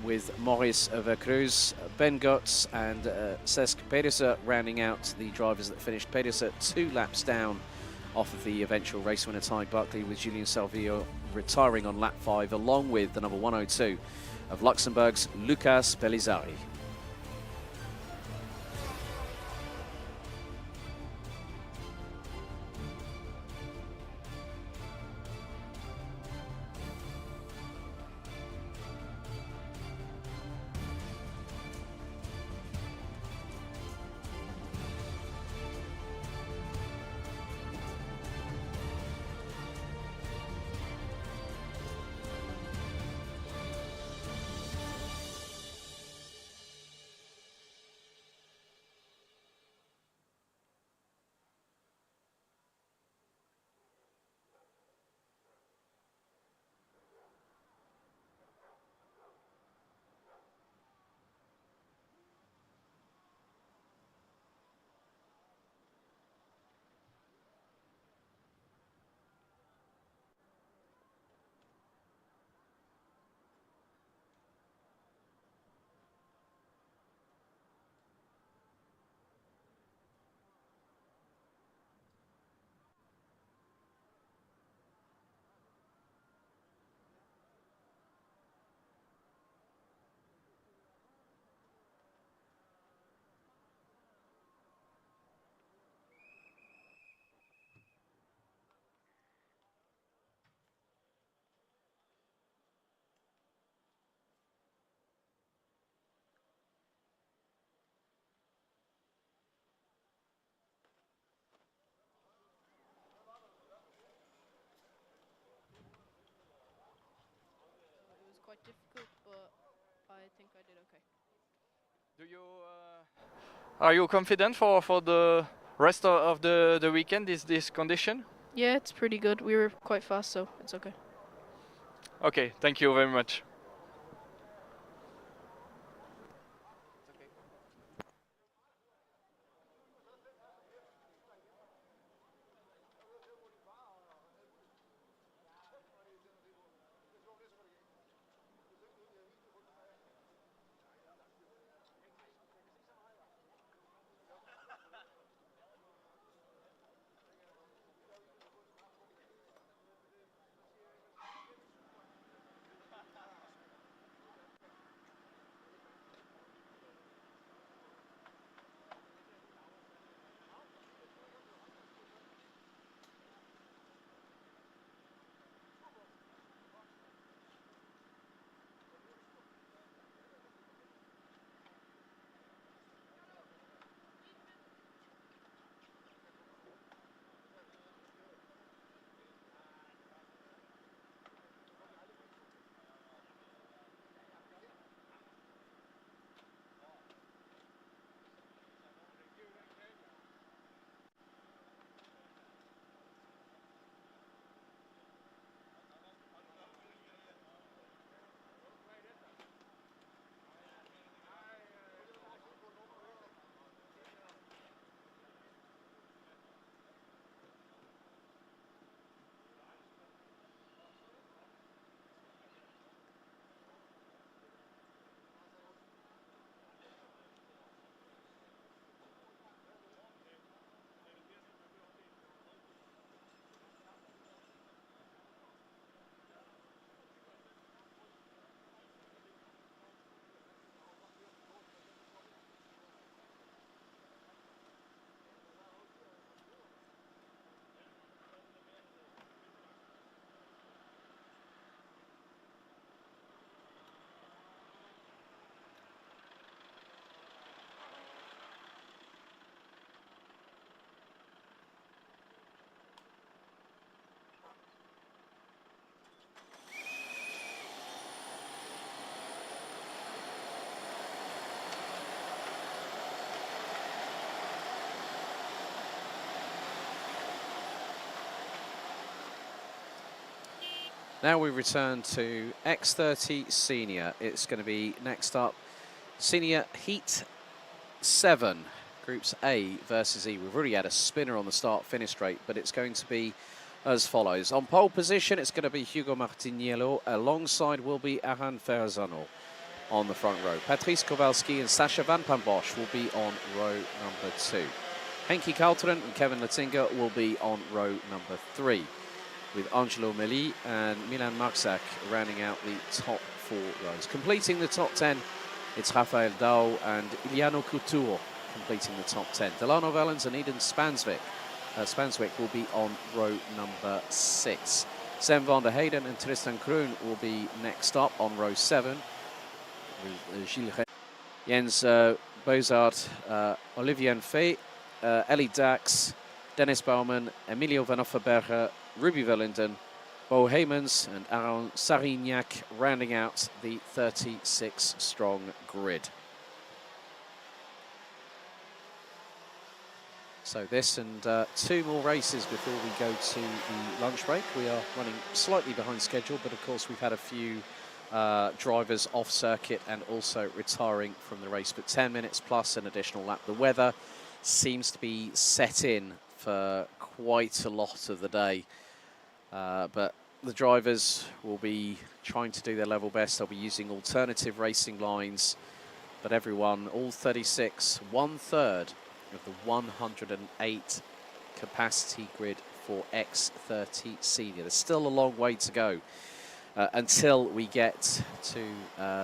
with Maurice Vercruz, Ben Gotts and Cesc Pedersen rounding out the drivers that finished. Pedersen 2 laps down off of the eventual race winner Tig Buckley, with Julien Servillo retiring on lap 5, along with the number 102 of Luxembourg's Lucas Pellizzari. Quite difficult, but I think I did okay. Are you confident for the rest of the weekend? Is this condition? Yeah, it's pretty good. We were quite fast, so it's okay. Okay, thank you very much. Now we return to X30 Senior. It's going to be next up, Senior Heat 7, Groups A versus E. We've already had a spinner on the start-finish straight, but it's going to be as follows. On pole position, it's going to be Hugo Martiniello. Alongside will be Aran Ferrazano on the front row. Patrice Kowalski and Sasha Van Bosch will be on row number 2. Henki Kalteren and Kevin Lettinger will be on row number 3, with Angelo Meli and Milan Marczak rounding out the top 4 rows. Completing the top 10, it's Rafael Dao and Iliano Couture completing the top 10. Delano Valens and Eden Spanswick will be on row number 6. Sam van der Heyden and Tristan Kroon will be next up on row 7. With Gilles Jens Bozart, Olivier Fay, Ellie Dax, Dennis Baumann, Emilio Van Offerberger, Ruby Verlinden, Bo Heymans and Aaron Sarignac rounding out the 36-strong grid. So this and 2 more races before we go to the lunch break. We are running slightly behind schedule, but of course we've had a few drivers off circuit and also retiring from the race, but 10 minutes plus an additional lap. The weather seems to be set in for quite a lot of the day, but the drivers will be trying to do their level best. They'll be using alternative racing lines, but everyone, all 36, 1/3 of the 108 capacity grid for X30 Senior. There's still a long way to go until we get to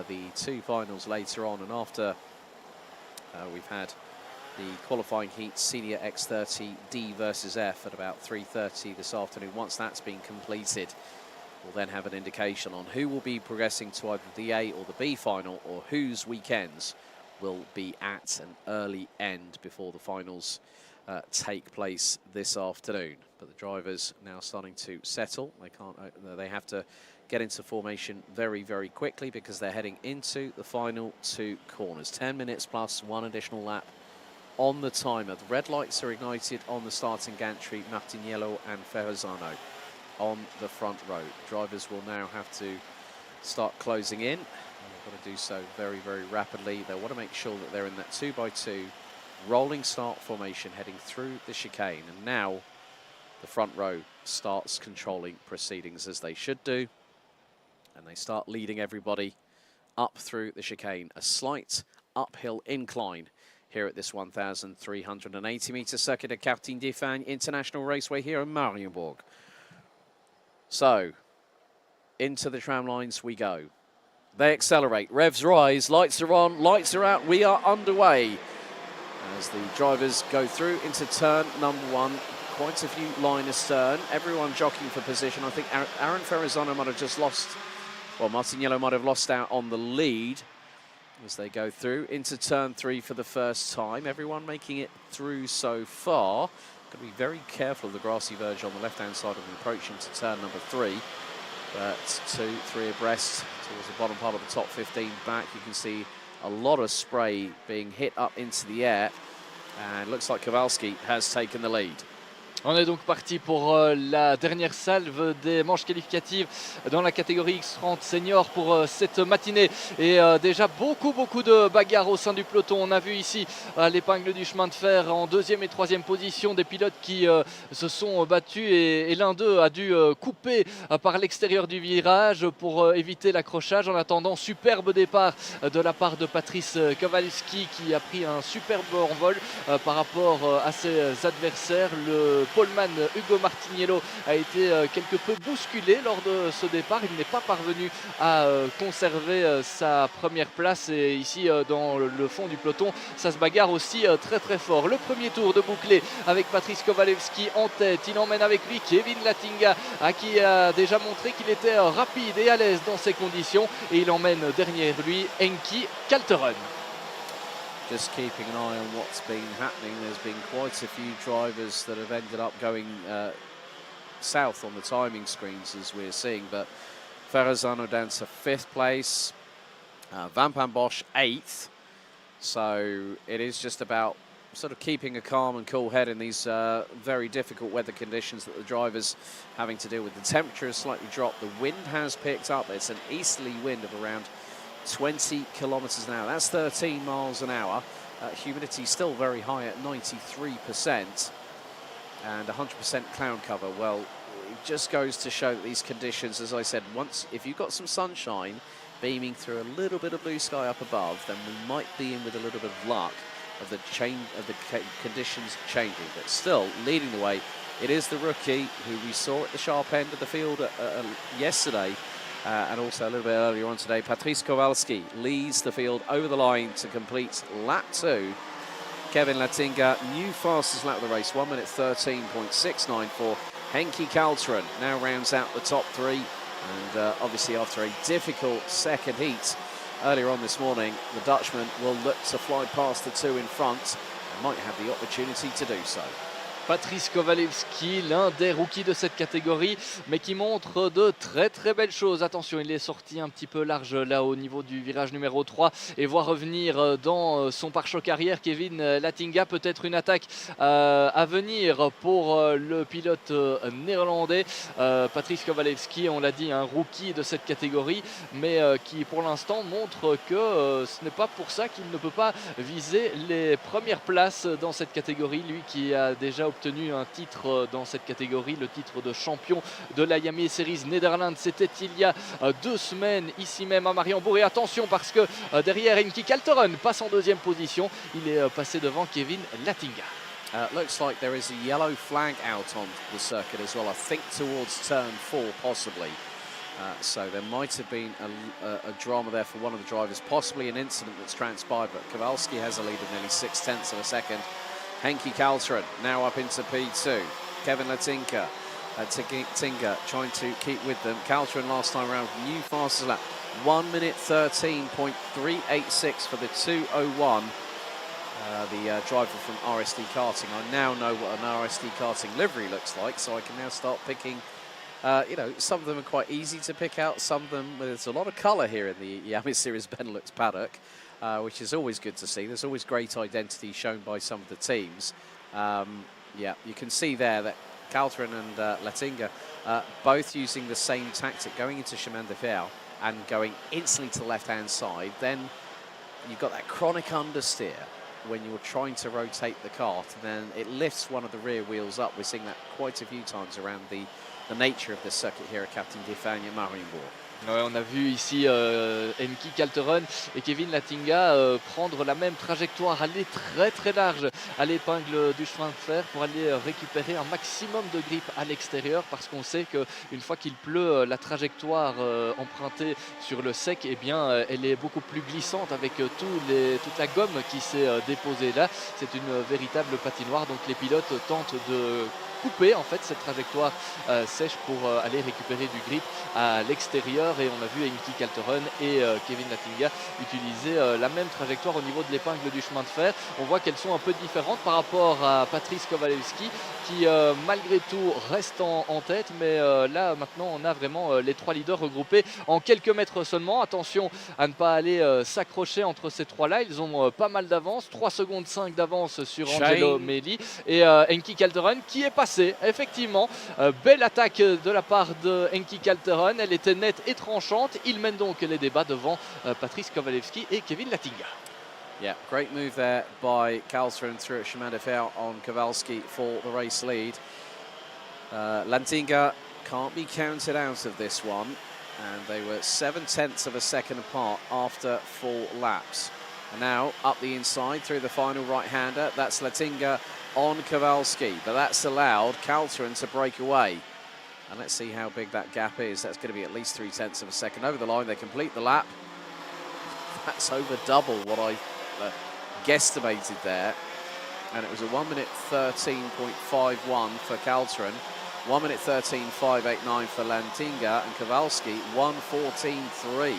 the 2 finals later on, and after we've had the qualifying heat, Senior X30 D versus F at about 3:30 this afternoon. Once that's been completed, we'll then have an indication on who will be progressing to either the A or the B final, or whose weekends will be at an early end before the finals take place this afternoon. But the drivers now starting to settle. They have to get into formation very, very quickly because they're heading into the final 2 corners. 10 minutes plus 1 additional lap on the timer. The red lights are ignited on the starting gantry. Martiniello and Ferrazano on the front row. Drivers will now have to start closing in. They've got to do so very, very rapidly. They want to make sure that they're in that 2x2 rolling start formation heading through the chicane. And now the front row starts controlling proceedings as they should do. And they start leading everybody up through the chicane. A slight uphill incline here at this 1,380-metre circuit at Karting de Fagnes International Raceway here in Mariembourg. So, into the tram lines we go. They accelerate, revs rise, lights are on, lights are out, we are underway. As the drivers go through into turn number 1, quite a few line astern, everyone jockeying for position. I think Aaron Ferrazano might have just lost, well, Martiniello might have lost out on the lead as they go through into turn 3 for the first time. Everyone making it through so far. Got to be very careful of the grassy verge on the left-hand side of the approach into turn number 3. But 2, 3 abreast towards the bottom part of the top 15 back. You can see a lot of spray being hit up into the air. And looks like Kowalski has taken the lead. On est donc parti pour la dernière salve des manches qualificatives dans la catégorie X30 Senior pour cette matinée. Et déjà beaucoup de bagarres au sein du peloton. On a vu ici l'épingle du chemin de fer en 2e et 3e position. Des pilotes qui se sont battus et l'un d'eux a dû couper par l'extérieur du virage pour éviter l'accrochage. En attendant, superbe départ de la part de Patrice Kowalski qui a pris un superbe envol par rapport à ses adversaires. Le poleman Hugo Martiniello a été quelque peu bousculé lors de ce départ. Il n'est pas parvenu à conserver sa première place. Et ici, dans le fond du peloton, ça se bagarre aussi très fort. Le premier tour de bouclé avec Patrice Kowalski en tête. Il emmène avec lui Kevin Lettinger, qui a déjà montré qu'il était rapide et à l'aise dans ces conditions. Et il emmène derrière lui Henki Kalteren. Just keeping an eye on what's been happening. There's been quite a few drivers that have ended up going south on the timing screens as we're seeing, but Ferrazano down to 5th place, Van Bosch 8th, so it is just about sort of keeping a calm and cool head in these very difficult weather conditions that the driver's having to deal with. The temperature has slightly dropped. The wind has picked up. It's an easterly wind of around 20 kilometers an hour. That's 13 miles an hour. Humidity still very high at 93% and 100% cloud cover. Well, it just goes to show that these conditions, as I said, if you've got some sunshine beaming through a little bit of blue sky up above, then we might be in with a little bit of luck of the conditions changing. But still, leading the way, it is the rookie who we saw at the sharp end of the field yesterday, and also a little bit earlier on today. Patrice Kowalski leads the field over the line to complete lap 2. Kevin Latinga, new fastest lap of the race, 1 minute 13.694. Henki Kalteren now rounds out the top 3, and obviously after a difficult second heat earlier on this morning, the Dutchman will look to fly past the 2 in front and might have the opportunity to do so. Patrice Kowalski, l'un des rookies de cette catégorie, mais qui montre de très belles choses. Attention, il est sorti un petit peu large là au niveau du virage numéro 3 et voit revenir dans son pare-choc arrière Kevin Latinga. Peut-être une attaque à venir pour le pilote néerlandais. Patrice Kowalski, on l'a dit, un rookie de cette catégorie, mais qui pour l'instant montre que ce n'est pas pour ça qu'il ne peut pas viser les premières places dans cette catégorie. Lui qui a déjà obtenu un titre dans cette catégorie, le titre de champion de la Iame Series Netherlands. C'était il y a 2 semaines ici même à Mariembourg. Et attention parce que derrière Henki Kalteren passe en 2e position. Il est passé devant Kevin Latinga. Looks like there is a yellow flag out on the circuit as well. I think towards turn 4 possibly. So there might have been a drama there for one of the drivers, possibly an incident that's transpired, but Kowalski has a lead of nearly 0.6 of a second. Henki Kalteren now up into P2. Kevin Latinga trying to keep with them. Kalteren last time around, new fastest lap. 1 minute 13.386 for the 2:01. The driver from RSD Karting. I now know what an RSD Karting livery looks like, so I can now start picking. Some of them are quite easy to pick out. Some of them, there's a lot of colour here in the Iame Series Benelux paddock. Which is always good to see. There's always great identity shown by some of the teams. Yeah, you can see there that Kalteren and Latinga both using the same tactic, going into chemin de fer and going instantly to the left-hand side. Then you've got that chronic understeer when you're trying to rotate the kart, and then it lifts one of the rear wheels up. We're seeing that quite a few times around the nature of this circuit here at Karting de Fagnes Mariembourg. Ouais, on a vu ici Henki Kalteren et Kevin Latinga prendre la même trajectoire, aller très large à l'épingle du chemin de fer pour aller récupérer un maximum de grip à l'extérieur, parce qu'on sait qu'une fois qu'il pleut, la trajectoire empruntée sur le sec, eh bien, elle est beaucoup plus glissante avec toute la gomme qui s'est déposée là. C'est une véritable patinoire, donc les pilotes tentent de couper en fait cette trajectoire sèche pour aller récupérer du grip à l'extérieur, et on a vu Henki Kalteren et Kevin Latinga utiliser la même trajectoire au niveau de l'épingle du chemin de fer. On voit qu'elles sont un peu différentes par rapport à Patrice Kowalski qui malgré tout reste en tête, mais là maintenant on a vraiment les 3 leaders regroupés en quelques mètres seulement. Attention à ne pas aller s'accrocher entre ces 3 là, ils ont pas mal d'avance, 3 secondes 5 d'avance sur Angelo Meli et Henki Kalteren qui est passé. Effectivement, belle attaque de la part de Henki Kalteren, elle était nette et tranchante. Il mène donc les débats devant Patrice Kowalski et Kevin Latinga. Yeah, great move there by Kalteren through chemin de fer on Kowalski for the race lead. Latinga can't be counted out of this one, and they were 0.7 of a second apart after 4 laps. And now up the inside through the final right-hander, that's Latinga on Kowalski, but that's allowed Kalteren to break away. And let's see how big that gap is. That's going to be at least 0.3 of a second. Over the line, they complete the lap. That's over double what I guesstimated there. And it was a 1 minute 13.51 for Kalteren, 1 minute 13.589 for Latinga, and Kowalski 1:14.3.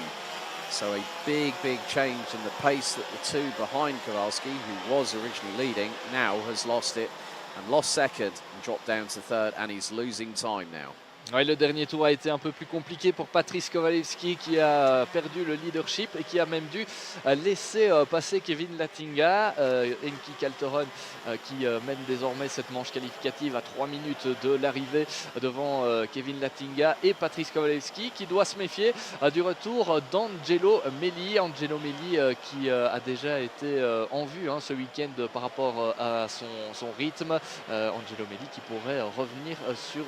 So a big change in the pace that the 2 behind Kowalski, who was originally leading, now has lost it and lost second and dropped down to 3rd, and he's losing time now. Ouais, le dernier tour a été un peu plus compliqué pour Patrice Kowalewski qui a perdu le leadership et qui a même dû laisser passer Kevin Latinga. Enki Kaltoron qui mène désormais cette manche qualificative à 3 minutes de l'arrivée devant Kevin Latinga et Patrice Kowalewski qui doit se méfier du retour d'Angelo Melli. Angelo Melli qui a déjà été en vue ce week-end par rapport à son rythme. Angelo Melli qui pourrait revenir sur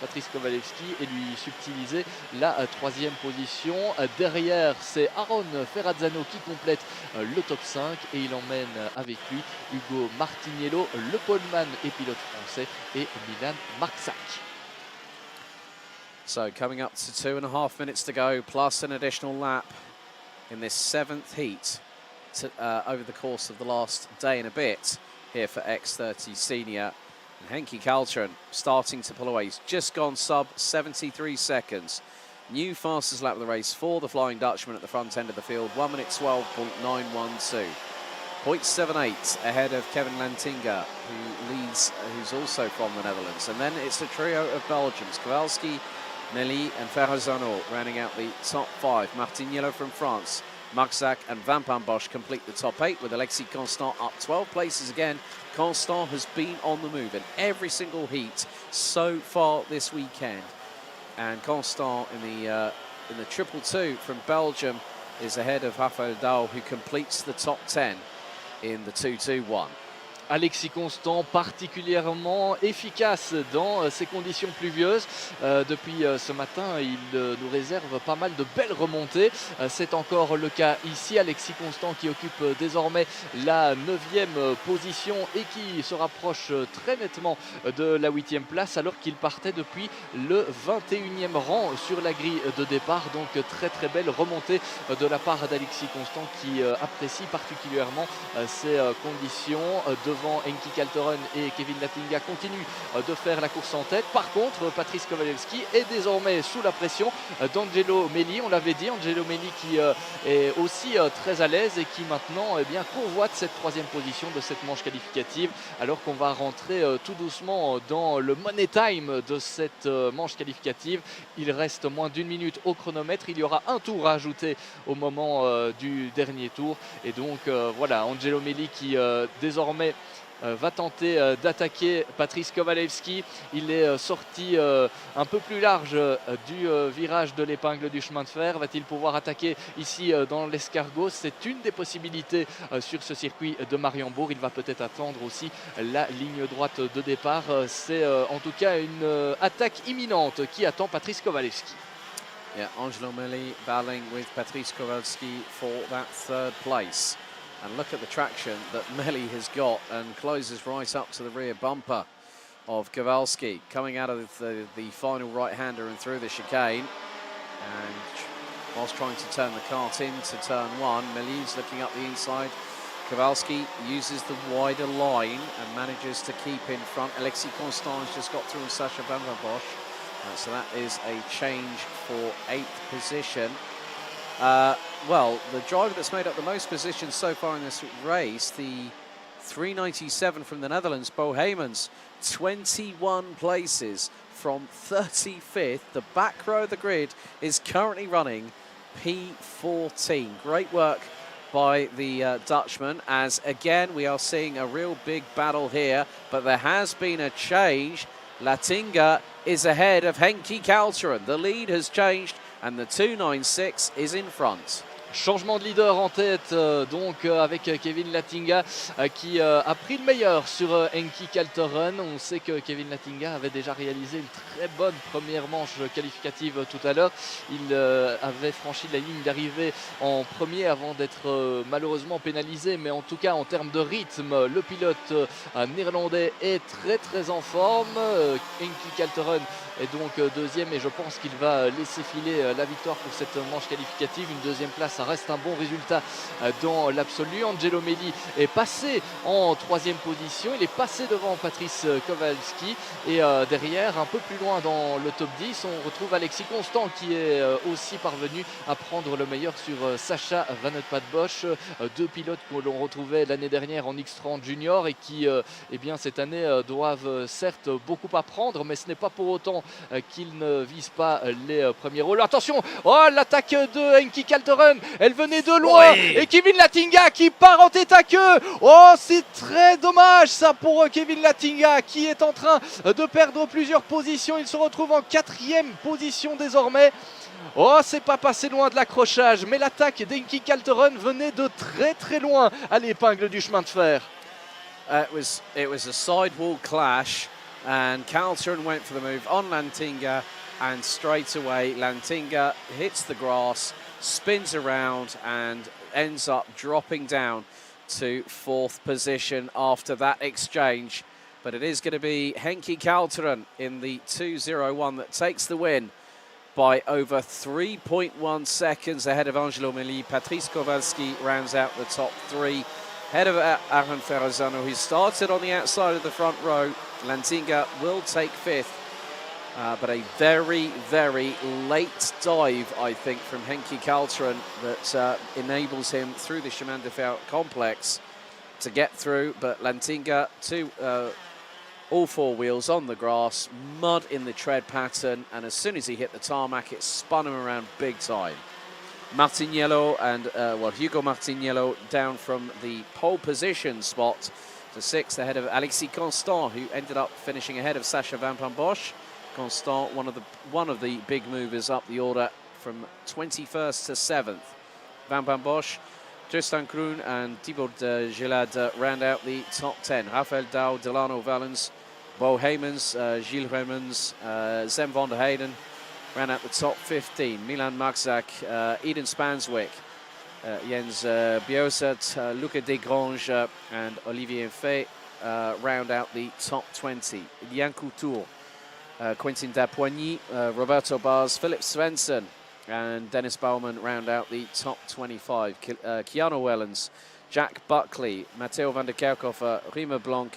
Patrice Kowalewski et lui subtiliser la troisième position. Derrière, c'est Aaron Ferrazzano qui complète le top 5 et il emmène avec lui Hugo Martiniello, le poleman et pilote français, et Milan Marczak. So coming up to 2.5 minutes to go, plus an additional lap in this 7th heat over the course of the last day and a bit here for X30 Senior. And Henki Kaltren starting to pull away. He's just gone sub 73 seconds. New fastest lap of the race for the Flying Dutchman at the front end of the field. 1 minute 12.912. 0.78 ahead of Kevin Lantinga, who leads, who's also from the Netherlands. And then it's a trio of Belgians, Kowalski, Nelly and Ferrazano rounding out the top 5. Martiniello from France, Marczak and Van Bosch complete the top 8 with Alexis Constant up 12 places again. Constant has been on the move in every single heat so far this weekend. And Constant in the triple two from Belgium is ahead of Rafael Dahl, who completes the top 10 in the 2-2-1. Alexis Constant particulièrement efficace dans ces conditions pluvieuses. Depuis ce matin, il nous réserve pas mal de belles remontées. C'est encore le cas ici. Alexis Constant qui occupe désormais la 9e position et qui se rapproche très nettement de la 8e place alors qu'il partait depuis le 21e rang sur la grille de départ. Donc très belle remontée de la part d'Alexis Constant qui apprécie particulièrement ces conditions. Devant Enki Kaltoron et Kevin Latinga continuent de faire la course en tête. Par contre, Patrice Kowalewski est désormais sous la pression d'Angelo Melli. On l'avait dit, Angelo Melli qui est aussi très à l'aise et qui maintenant convoite cette 3e position de cette manche qualificative, alors qu'on va rentrer tout doucement dans le money time de cette manche qualificative. Il reste moins d'1 minute au chronomètre. Il y aura un tour à ajouter au moment du dernier tour. Et donc voilà, Angelo Melli qui désormais va tenter d'attaquer Patrice Kowalewski. Il est sorti un peu plus large du virage de l'épingle du chemin de fer. Va-t-il pouvoir attaquer ici dans l'escargot? C'est une des possibilités sur ce circuit de Mariembourg. Il va peut-être attendre aussi la ligne droite de départ. C'est en tout cas une attaque imminente qui attend Patrice Kowalewski. Yeah, Angelo Melli battling with Patrice Kowalewski for that 3rd place. And look at the traction that Melli has got and closes right up to the rear bumper of Kowalski coming out of the final right-hander and through the chicane. And whilst trying to turn the kart into turn 1, Melli's looking up the inside. Kowalski uses the wider line and manages to keep in front. Alexis Constant has just got through Sacha Van Bosch. So that is a change for 8th position. Well, the driver that's made up the most positions so far in this race, the 397 from the Netherlands, Bo Heymans, 21 places from 35th. The back row of the grid is currently running P14. Great work by the Dutchman, as again we are seeing a real big battle here, but there has been a change. Latinga is ahead of Henki Kaltren. The lead has changed and the 296 is in front. Changement de leader en tête donc avec Kevin Latinga qui a pris le meilleur sur Enki Kaltoron. On sait que Kevin Latinga avait déjà réalisé une très bonne première manche qualificative tout à l'heure. Il avait franchi la ligne d'arrivée en premier avant d'être malheureusement pénalisé, mais en tout cas en termes de rythme, le pilote néerlandais est très en forme. Enki Kaltoron est donc 2e et je pense qu'il va laisser filer la victoire pour cette manche qualificative. Une 2e place ça reste un bon résultat dans l'absolu. Angelo Melli est passé en 3e position, il est passé devant Patrice Kowalski et derrière, un peu plus loin dans le top 10, on retrouve Alexis Constant qui est aussi parvenu à prendre le meilleur sur Sacha Van Bosch, deux pilotes que l'on retrouvait l'année dernière en X30 Junior et qui eh bien, cette année doivent certes beaucoup apprendre, mais ce n'est pas pour autant qu'ils ne visent pas les premiers rôles. Attention, oh, l'attaque de Henki Kalteren, elle venait de loin, Oui. et Kevin Latinga qui part en tête à queue. Oh, c'est très dommage ça pour Kevin Latinga qui est en train de perdre plusieurs positions. Il se retrouve en 4e position désormais. Oh, c'est pas passé loin de l'accrochage, mais l'attaque d'Henki Kalteren venait de très loin à l'épingle du chemin de fer. It was a sidewall clash, and Kalteren went for the move on Lantinga, and straight away Lantinga hits the grass, spins around, and ends up dropping down to 4th position after that exchange. But it is going to be Henki Kalteren in the 2:01 that takes the win by over 3.1 seconds ahead of Angelo Melli. Patrice Kowalski rounds out the top 3. Ahead of Aaron Ferrazzano, who started on the outside of the front row. Lantinga will take 5th. But a very late dive, I think, from Henki Kalteren that enables him through the Chemin de Fer complex to get through. But Lantinga, all 4 wheels on the grass, mud in the tread pattern, and as soon as he hit the tarmac, it spun him around big time. Martiniello and, Hugo Martiniello down from the pole position spot to 6th ahead of Alexis Constant, who ended up finishing ahead of Sacha Van Bosch. Constant, one of the big movers up the order from 21st to 7th. Van Bosch, Tristan Kroon and Thibaut Gilad round out the top 10. Rafael Dow, Delano Valens, Bo Heymans, Gilles Remens, Zem van der Heyden round out the top 15. Milan Maxak, Eden Spanswick, Jens Biosat, Luca Desgrange and Olivier Fay round out the top 20. Yann Couture, Quentin Dapoigny, Roberto Bars, Philip Svensson and Dennis Baumann round out the top 25. Keanu Wellens, Jack Buckley, Matteo van der Kerkhoff, Rima Blanc,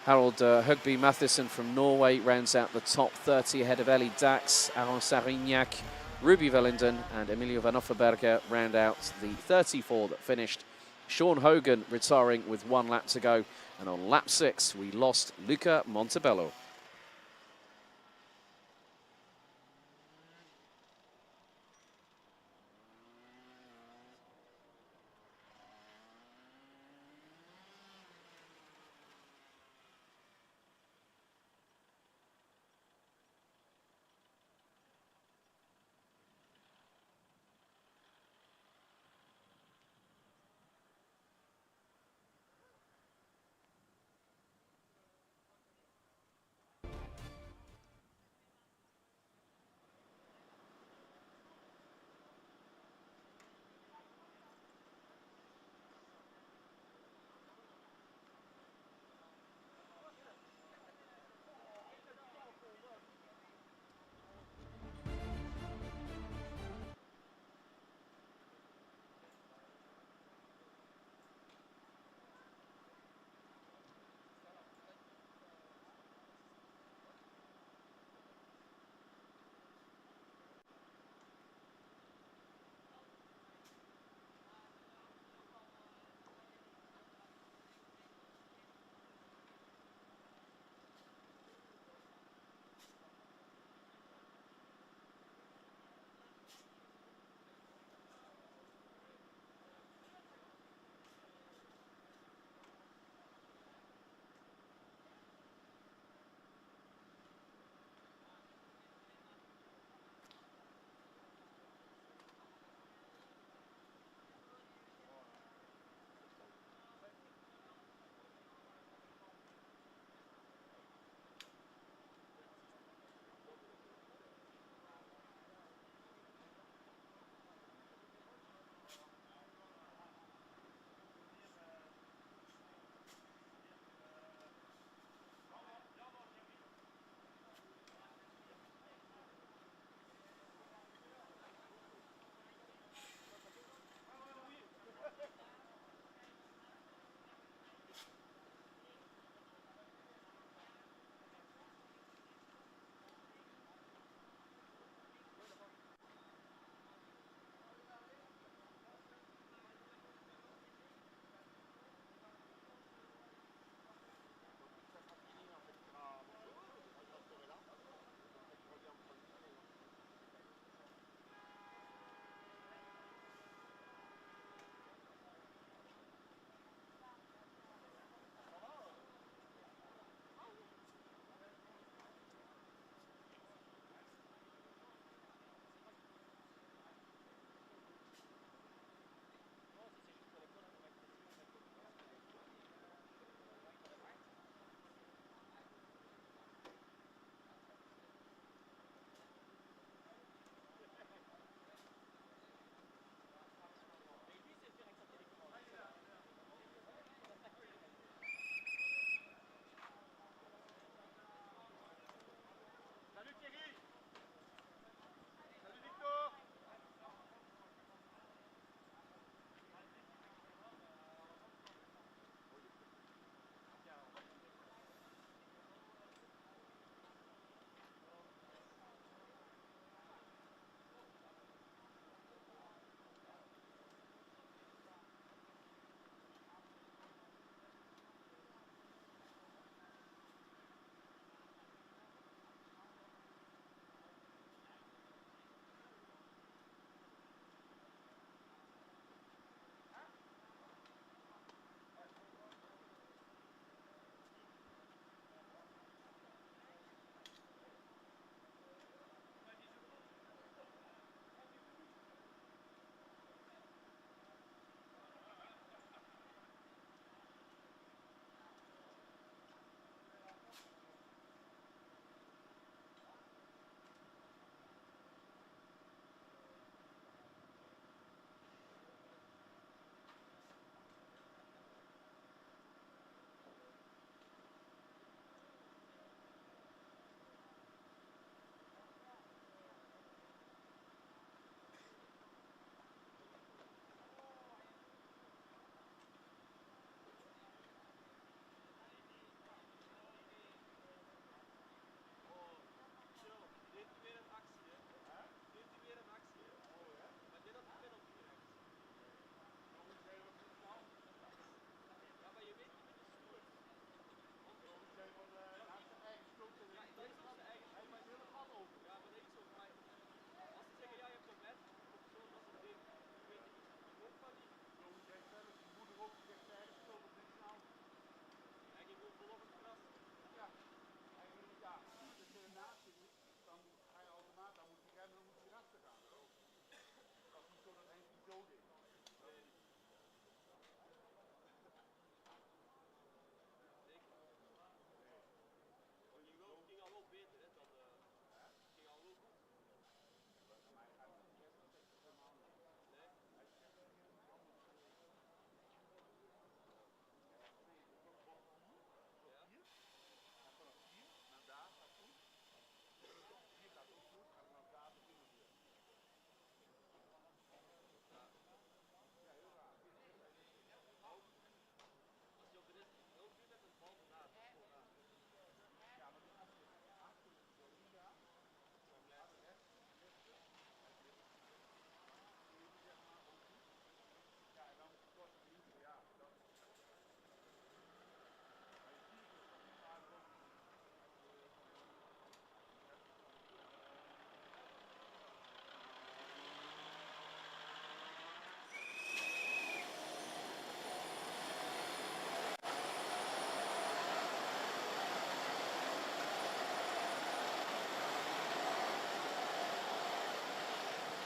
Harold Hugby Matheson from Norway rounds out the top 30 ahead of Ellie Dax, Aaron Sarignac, Ruby Vellenden and Emilio Van Offerberger round out the 34 that finished. Sean Hogan retiring with 1 lap to go, and on lap 6 we lost Luca Montebello.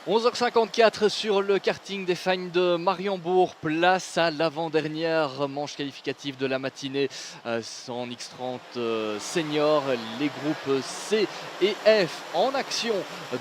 11h54 sur le karting des Fagnes de Mariembourg. Place à l'avant-dernière manche qualificative de la matinée en X30 Senior. Les groupes C et F en action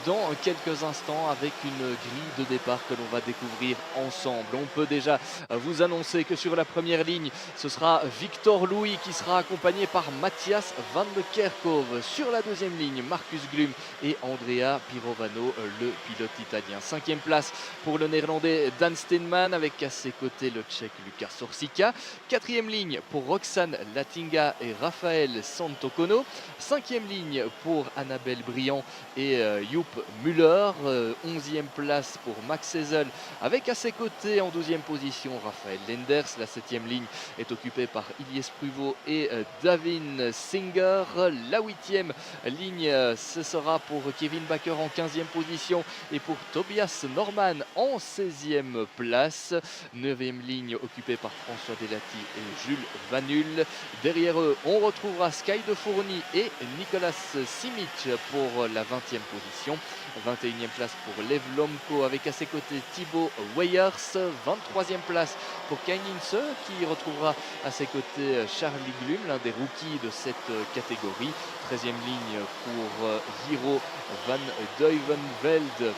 dans quelques instants avec une grille de départ que l'on va découvrir ensemble. On peut déjà vous annoncer que sur la première ligne, ce sera Victor Louis qui sera accompagné par Matthias van de Kerkhove. Sur la deuxième ligne, Marcus Glum et Andrea Pirovano, le pilote italien. 5e place pour le néerlandais Dan Steenman avec à ses côtés le tchèque Lukas Orsica. 4e ligne pour Roxane Latinga et Raphaël Santocono. 5e ligne pour Annabelle Briand et Joep Muller. 11e place pour Max Ezel avec à ses côtés en 12e position Raphaël Lenders. La 7e ligne est occupée par Ilyes Pruvot et Davin Singer. La 8e ligne, ce sera pour Kevin Baker en 15e position et pour Tobias Norman en 16e place. 9e ligne occupée par François Delati et Jules Vanul. Derrière eux, on retrouvera Sky de Fourny et Nicolas Simic pour la 20e position. 21e place pour Lev Lomko avec à ses côtés Thibaut Weyers. 23e place pour Keininse qui retrouvera à ses côtés Charlie Glum, l'un des rookies de cette catégorie. 13e ligne pour Hiro van Duivenveld.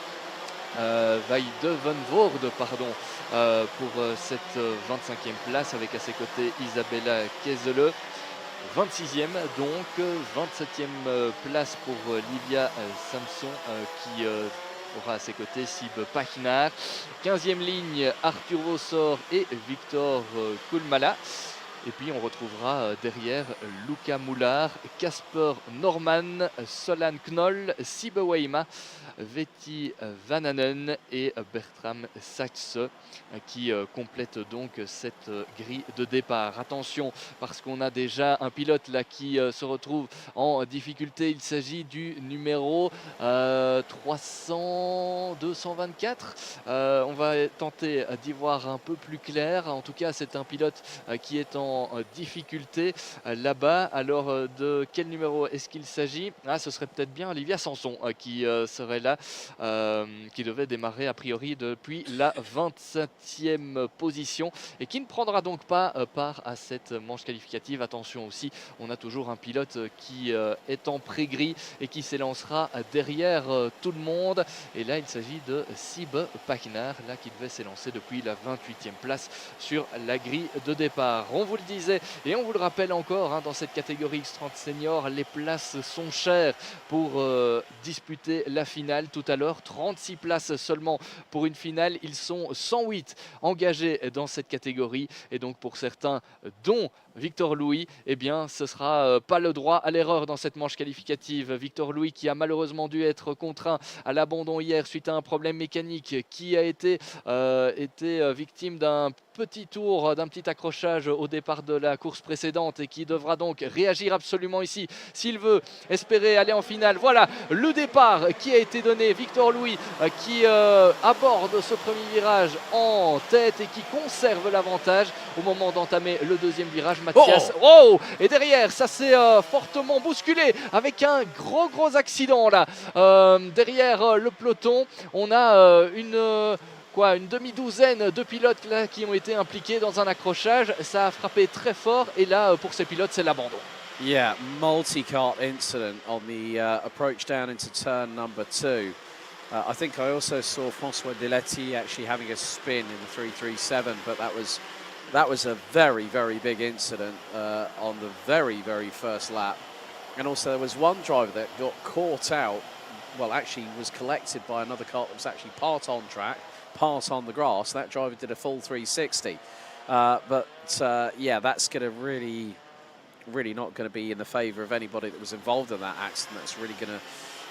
Weidevenvoorde, pardon, pour cette 25e place avec à ses côtés Isabella Kesele. 26e donc, 27e place pour Livia Samson qui aura à ses côtés Sib Pachnar. 15e ligne Arthur Vossor et Victor Kulmala. Et puis on retrouvera derrière Luca Moulard, Casper Norman, Solan Knoll, Sibe Weima, Vetti Vananen et Bertram Sachs qui complètent donc cette grille de départ. Attention parce qu'on a déjà un pilote là qui se retrouve en difficulté. Il s'agit du numéro 224. On va tenter d'y voir un peu plus clair. En tout cas, c'est un pilote qui est en difficulté là-bas. Alors de quel numéro est-ce qu'il s'agit? Ce serait peut-être bien Olivia Sanson qui serait là, qui devait démarrer a priori depuis la 27e position et qui ne prendra donc pas part à cette manche qualificative. Attention aussi, on a toujours un pilote qui est en pré-grille et qui s'élancera derrière tout le monde. Et là, il s'agit de Sib Pachnar, là qui devait s'élancer depuis la 28e place sur la grille de départ. On vous le disait et on vous le rappelle encore, dans cette catégorie X30 Senior, les places sont chères pour disputer la finale tout à l'heure. 36 places seulement pour une finale. Ils sont 108 engagés dans cette catégorie et donc pour certains, dont Victor Louis, eh bien ce sera pas le droit à l'erreur dans cette manche qualificative. Victor Louis qui a malheureusement dû être contraint à l'abandon hier suite à un problème mécanique, qui a été victime d'un petit tour, d'un petit accrochage au départ de la course précédente et qui devra donc réagir absolument ici s'il veut espérer aller en finale. Voilà le départ qui a été donné. Victor Louis qui aborde ce premier virage en tête et qui conserve l'avantage au moment d'entamer le deuxième virage. Mathias, et derrière ça s'est fortement bousculé avec un gros accident là derrière le peloton. On a une demi-douzaine de pilotes là qui ont été impliqués dans un accrochage. Ça a frappé très fort et là pour ces pilotes c'est l'abandon. Yeah, multi-cart incident on the approach down into turn number 2. I think I also saw François Delati actually having a spin in the 337, but that was a very big incident on the very first lap. And also there was one driver that got caught out, well actually was collected by another car that was actually part on track, part on the grass. That driver did a full 360. Yeah, that's going to really not going to be in the favour of anybody that was involved in that accident. That's really going to,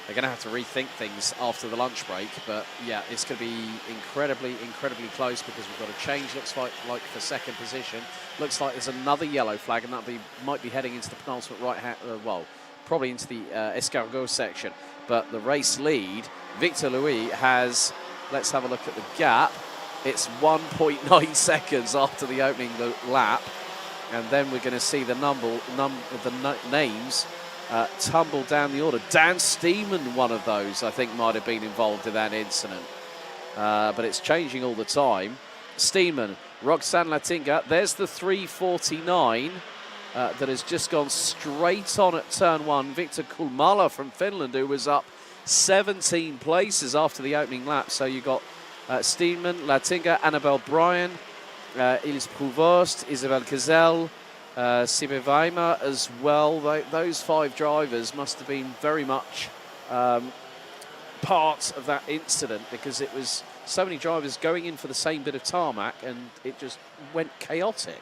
they're going to have to rethink things after the lunch break. But yeah, it's going to be incredibly close because we've got a change. Looks like for second position. Looks like there's another yellow flag, and that might be heading into the penultimate right hand. Well, probably into the escargot section. But the race lead, Victor Louis has. Let's have a look at the gap. It's 1.9 seconds after the opening lap. And then we're going to see the names tumble down the order. Dan Steeman, one of those, I think, might have been involved in that incident. but it's changing all the time. Steenman, Roxanne Latinga, there's the 349 that has just gone straight on at turn 1. Victor Kulmala from Finland, who was up 17 places after the opening lap. So you got Steenman, Latinga, Annabelle Bryan, Ilis Prouvost, Isabelle Cazel, Sibe Weimar as well. Those 5 drivers must have been very much part of that incident, because it was so many drivers going in for the same bit of tarmac and it just went chaotic.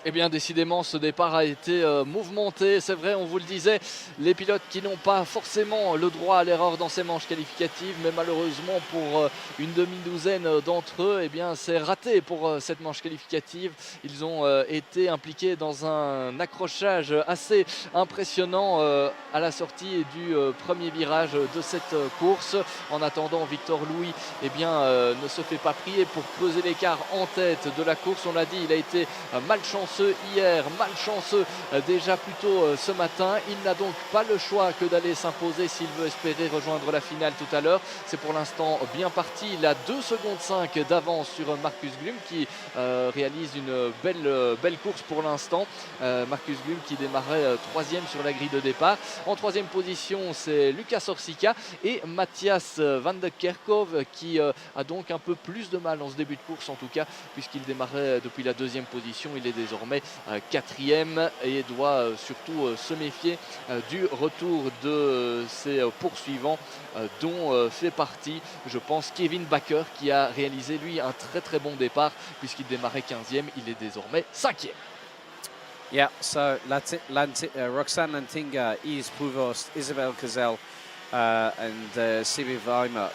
Eh bien, décidément, ce départ a été mouvementé. C'est vrai, on vous le disait, les pilotes qui n'ont pas forcément le droit à l'erreur dans ces manches qualificatives, mais malheureusement pour une demi-douzaine d'entre eux, eh bien, c'est raté pour cette manche qualificative. Ils ont été impliqués dans un accrochage assez impressionnant à la sortie du premier virage de cette course. En attendant, Victor Louis, eh bien, ne se fait pas prier pour creuser l'écart en tête de la course. On l'a dit, il a été malchanceux hier, malchanceux déjà plus tôt ce matin. Il n'a donc pas le choix que d'aller s'imposer s'il veut espérer rejoindre la finale tout à l'heure. C'est pour l'instant bien parti. Il a 2 secondes 5 d'avance sur Marcus Glum qui réalise une belle course pour l'instant. Marcus Glum qui démarrait 3e sur la grille de départ. En 3e position, c'est Lucas Orsica et Matthias van de Kerkhove qui a donc un peu plus de mal en ce début de course, en tout cas, puisqu'il démarrait depuis la 2e position. Il est désormais 4e et doit surtout se méfier du retour de ses poursuivants, dont fait partie, je pense, Kevin Baker, qui a réalisé lui un très bon départ puisqu'il démarrait 15e. Il est désormais 5e. Yeah, so Roxanne Lantinga, Iris Prouvost, Isabelle Cazel and Sibi Weimar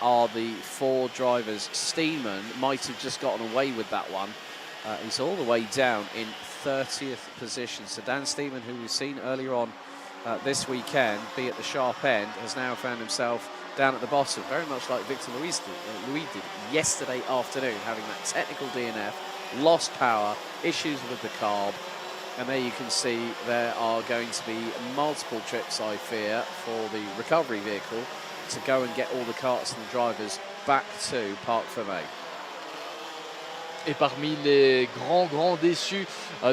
are the 4 drivers. Steenman might have just gotten away with that one. He's all the way down in 30th position. So Dan Steenman, who we've seen earlier on this weekend, be at the sharp end, has now found himself down at the bottom, very much like Victor Louis did yesterday afternoon, having that technical DNF, lost power, issues with the carb. And there you can see there are going to be multiple trips, I fear, for the recovery vehicle to go and get all the karts and the drivers back to Parc Fermé. Et parmi les grands déçus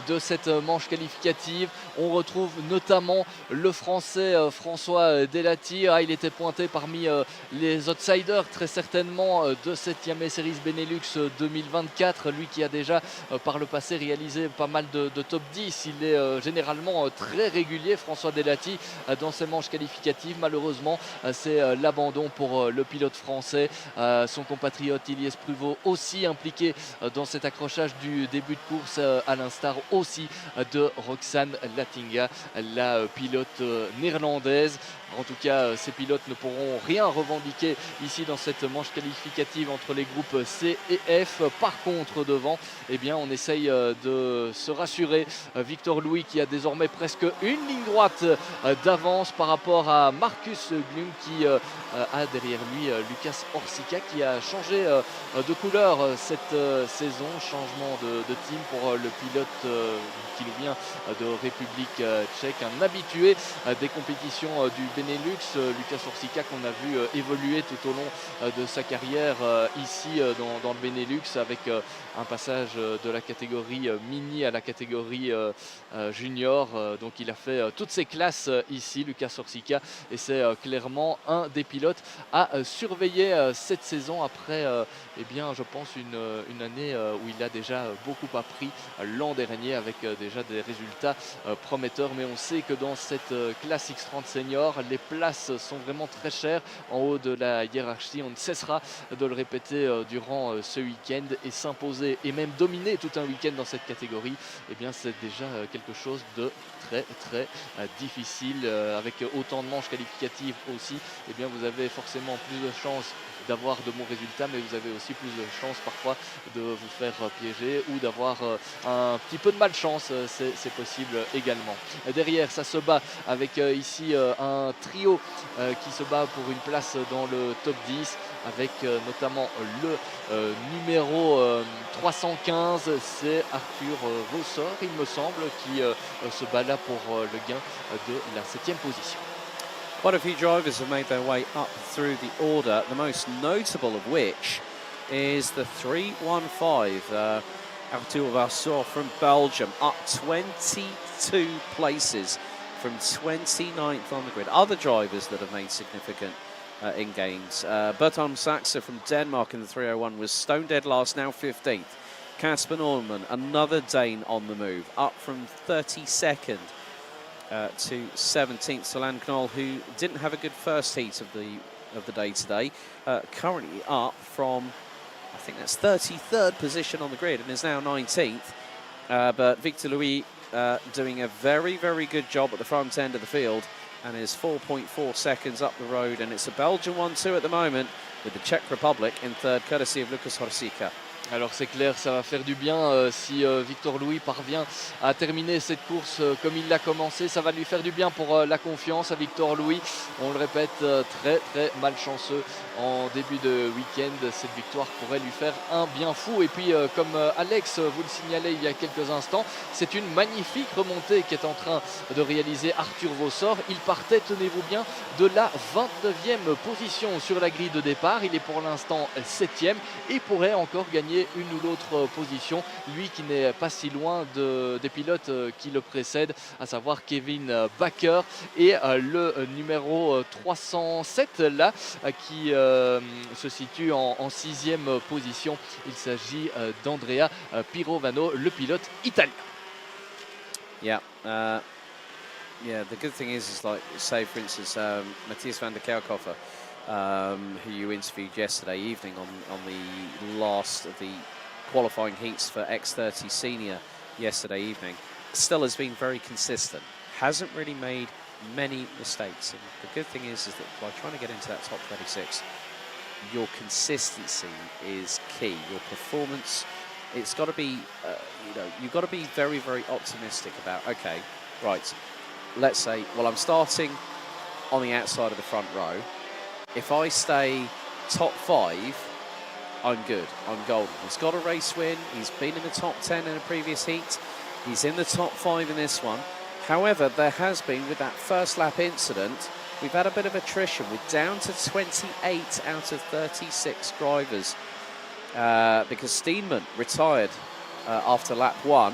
de cette manche qualificative, on retrouve notamment le Français François Delati. Il était pointé parmi les outsiders très certainement de cette Iame Series Benelux 2024. Lui qui a déjà par le passé réalisé pas mal de top 10. Il est généralement très régulier, François Delati, dans ces manches qualificatives. Malheureusement, c'est l'abandon pour le pilote français. Son compatriote Ilyes Pruvot aussi impliqué dans cet accrochage du début de course, à l'instar aussi de Roxanne Latinga, la pilote néerlandaise. En tout cas, ces pilotes ne pourront rien revendiquer ici dans cette manche qualificative entre les groupes C et F. Par contre, devant, eh bien, on essaye de se rassurer. Victor Louis qui a désormais presque une ligne droite d'avance par rapport à Marcus Glum qui a derrière lui Lucas Orsica qui a changé de couleur cette saison. Changement de team pour le pilote qui nous vient de République tchèque, un habitué des compétitions du Benelux, Lucas Orsica, qu'on a vu évoluer tout au long de sa carrière ici dans le Benelux, avec un passage de la catégorie mini à la catégorie junior. Donc il a fait toutes ses classes ici, Lucas Orsica, et c'est clairement un des pilotes à surveiller cette saison après, eh bien, je pense une année où il a déjà beaucoup appris l'an dernier avec déjà des résultats prometteurs. Mais on sait que dans cette classe X30 Senior, les places sont vraiment très chères en haut de la hiérarchie. On ne cessera de le répéter durant ce week-end, et s'imposer et même dominer tout un week-end dans cette catégorie, eh bien, c'est déjà quelque chose de très difficile. Avec autant de manches qualificatives aussi, eh bien, vous avez forcément plus de chances d'avoir de bons résultats, mais vous avez aussi plus de chances parfois de vous faire piéger ou d'avoir un petit peu de malchance, c'est possible également. Derrière, ça se bat avec ici un trio qui se bat pour une place dans le top 10, avec notamment le numéro 315, c'est Arthur Vossor, il me semble, qui se bat là pour le gain de la 7e position. Quite a few drivers have made their way up through the order, the most notable of which is the 315, Arthur Vasseur from Belgium, up 22 places from 29th on the grid. Other drivers that have made significant in gains. Bertram Saxe from Denmark in the 301 was stone dead last, now 15th. Casper Norman, another Dane on the move, up from 32nd to 17th. Solan Knoll, who didn't have a good first heat of the day today, currently up from, I think that's 33rd position on the grid and is now 19th. But Victor Louis doing a very, very good job at the front end of the field and is 4.4 seconds up the road, and it's a Belgian 1-2 at the moment with the Czech Republic in third, courtesy of Lukas Horsika. Alors c'est clair, ça va faire du bien si Victor Louis parvient à terminer cette course comme il l'a commencé. Ça va lui faire du bien pour la confiance à Victor Louis. On le répète, très très malchanceux en début de week-end. Cette victoire pourrait lui faire un bien fou. Et puis comme Alex vous le signalait il y a quelques instants, c'est une magnifique remontée qu'est en train de réaliser Arthur Vasseur. Il partait, tenez-vous bien, de la 29e position sur la grille de départ. Il est pour l'instant 7e et pourrait encore gagner une ou l'autre position, lui qui n'est pas si loin des pilotes qui le précèdent, à savoir Kevin Bakker et le numéro 307 là qui se situe en 6e position. Il s'agit d'Andrea Pirovano, le pilote italien. Yeah, yeah. The good thing is like, say for instance, Matthias van der Kerkhofer, who you interviewed yesterday evening on the last of the qualifying heats for X30 Senior yesterday evening, still has been very consistent, hasn't really made many mistakes. And the good thing is that by trying to get into that top 36, your consistency is key. Your performance, it's got to be, you've got to be very, very optimistic about, okay, right, let's say, well, I'm starting on the outside of the front row. If I stay top 5, I'm good, I'm golden. He's got a race win, he's been in the top 10 in a previous heat, he's in the top 5 in this one. However, there has been, with that first lap incident, we've had a bit of attrition. We're down to 28 out of 36 drivers because Steenman retired after lap 1.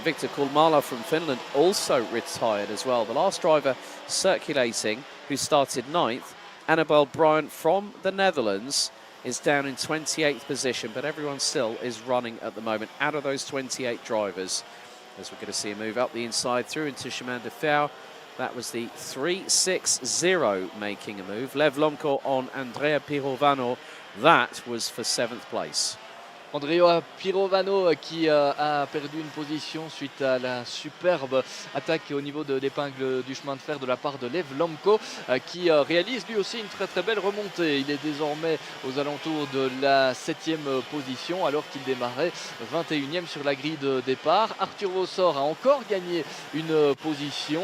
Victor Kulmala from Finland also retired as well. The last driver circulating, who started 9th, Annabelle Bryant from the Netherlands, is down in 28th position, but everyone still is running at the moment out of those 28 drivers. As we're going to see a move up the inside through into Chemin de Fer. That was the 360 making a move. Lev Lomko on Andrea Pirovano. That was for 7th place. Andrea Pirovano qui a perdu une position suite à la superbe attaque au niveau de l'épingle du chemin de fer de la part de Lev Lomko qui réalise lui aussi une très très belle remontée. Il est désormais aux alentours de la 7e position alors qu'il démarrait 21e sur la grille de départ. Arthur Vasseur a encore gagné une position,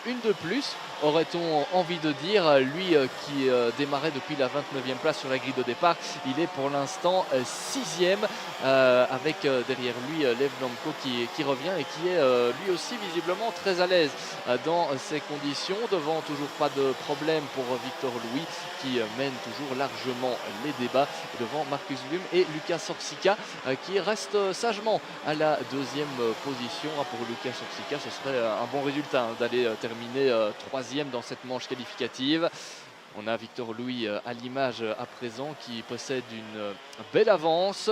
une de plus, aurait-on envie de dire. Lui qui démarrait depuis la 29e place sur la grille de départ, il est pour l'instant 6e. Avec derrière lui Lev Lomko qui revient et qui est lui aussi visiblement très à l'aise dans ces conditions. Devant, toujours pas de problème pour Victor Louis qui mène toujours largement les débats devant Marcus Blum et Lukas Horsika qui reste sagement à la 2e position. Pour Lukas Horsika, ce serait un bon résultat d'aller terminer 3e dans cette manche qualificative. On a Victor Louis à l'image à présent qui possède une belle avance.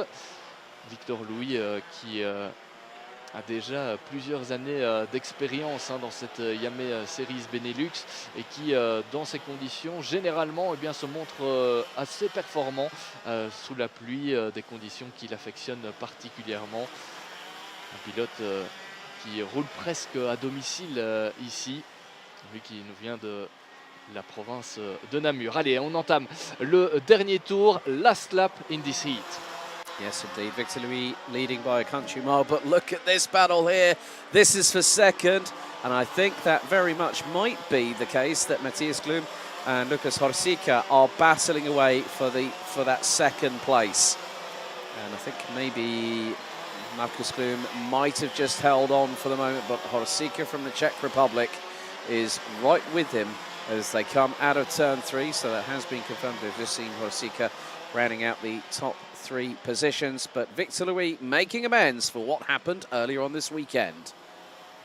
Victor Louis qui a déjà plusieurs années d'expérience dans cette Iame Series Benelux et qui dans ces conditions généralement se montre assez performant sous la pluie, des conditions qu'il affectionne particulièrement. Un pilote qui roule presque à domicile ici, lui qui nous vient de la province de Namur. Allez, on entame le dernier tour, last lap in this heat. Yes, indeed. Victor Louis leading by a country mile, but look at this battle here. This is for second, and I think that very much might be the case that Matthias Glum and Lukas Horsika are battling away for that second place. And I think maybe Marcus Glum might have just held on for the moment, but Horsika from the Czech Republic is right with him as they come out of turn 3. So that has been confirmed. We've just seen Rosica rounding out the top 3 positions. But Victor Louis making amends for what happened earlier on this weekend.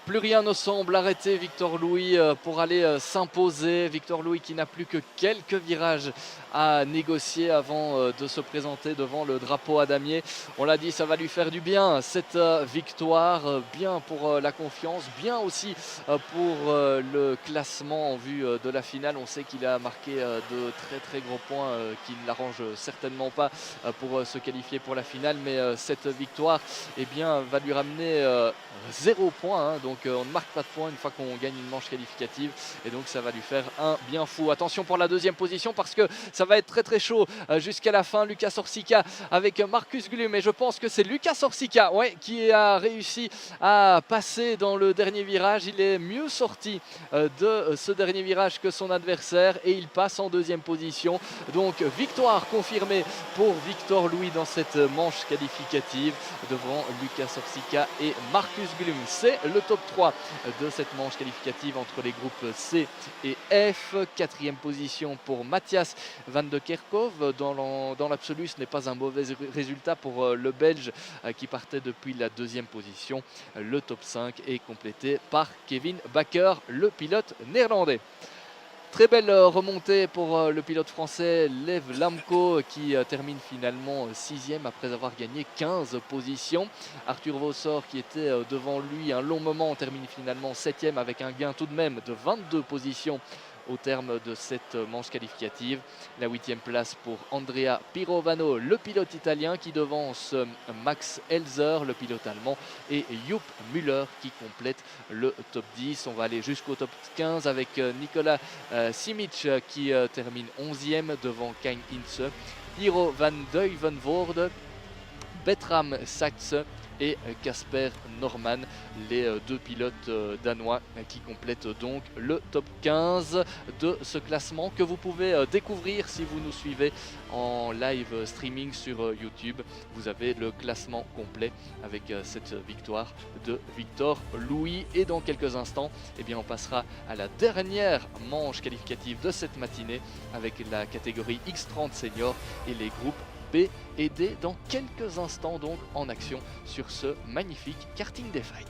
Plus rien ne semble arrêter Victor Louis pour aller s'imposer. Victor Louis qui n'a plus que quelques virages à négocier avant de se présenter devant le drapeau à damier. On l'a dit, ça va lui faire du bien cette victoire, bien pour la confiance, bien aussi pour le classement en vue de la finale. On sait qu'il a marqué de très gros points qui ne l'arrangent certainement pas pour se qualifier pour la finale, mais cette victoire eh bien, va lui ramener 0 points, hein, donc on ne marque pas de points une fois qu'on gagne une manche qualificative, et donc ça va lui faire un bien fou. Attention pour la deuxième position parce que ça va être très chaud jusqu'à la fin. Lucas Orsica avec Marcus Glum, et je pense que c'est Lucas Orsica qui a réussi à passer dans le dernier virage. Il est mieux sorti de ce dernier virage que son adversaire et il passe en deuxième position. Donc victoire confirmée pour Victor Louis dans cette manche qualificative devant Lucas Orsica et Marcus Glum. C'est le top 3 de cette manche qualificative entre les groupes C et F. Quatrième position pour Mathias Van de Kerkhove. Dans l'absolu, ce n'est pas un mauvais résultat pour le Belge qui partait depuis la deuxième position. Le top 5 est complété par Kevin Bakker, le pilote néerlandais. Très belle remontée pour le pilote français Lev Lamco qui termine finalement 6e après avoir gagné 15 positions. Arthur Vossor qui était devant lui un long moment termine finalement 7e avec un gain tout de même de 22 positions au terme de cette manche qualificative. La 8e place pour Andrea Pirovano, le pilote italien qui devance Max Elzer, le pilote allemand, et Jupp Müller qui complète le top 10. On va aller jusqu'au top 15 avec Nicolas Simic qui termine 11e devant Kain Ince, Hiro van Duivenvoorde, Bertram Sachs et Casper Norman, les deux pilotes danois qui complètent donc le top 15 de ce classement que vous pouvez découvrir si vous nous suivez en live streaming sur YouTube. Vous avez le classement complet avec cette victoire de Victor Louis, et dans quelques instants eh bien, on passera à la dernière manche qualificative de cette matinée avec la catégorie X30 Senior et les groupes B et D dans quelques instants, donc en action sur ce magnifique karting des Fagnes.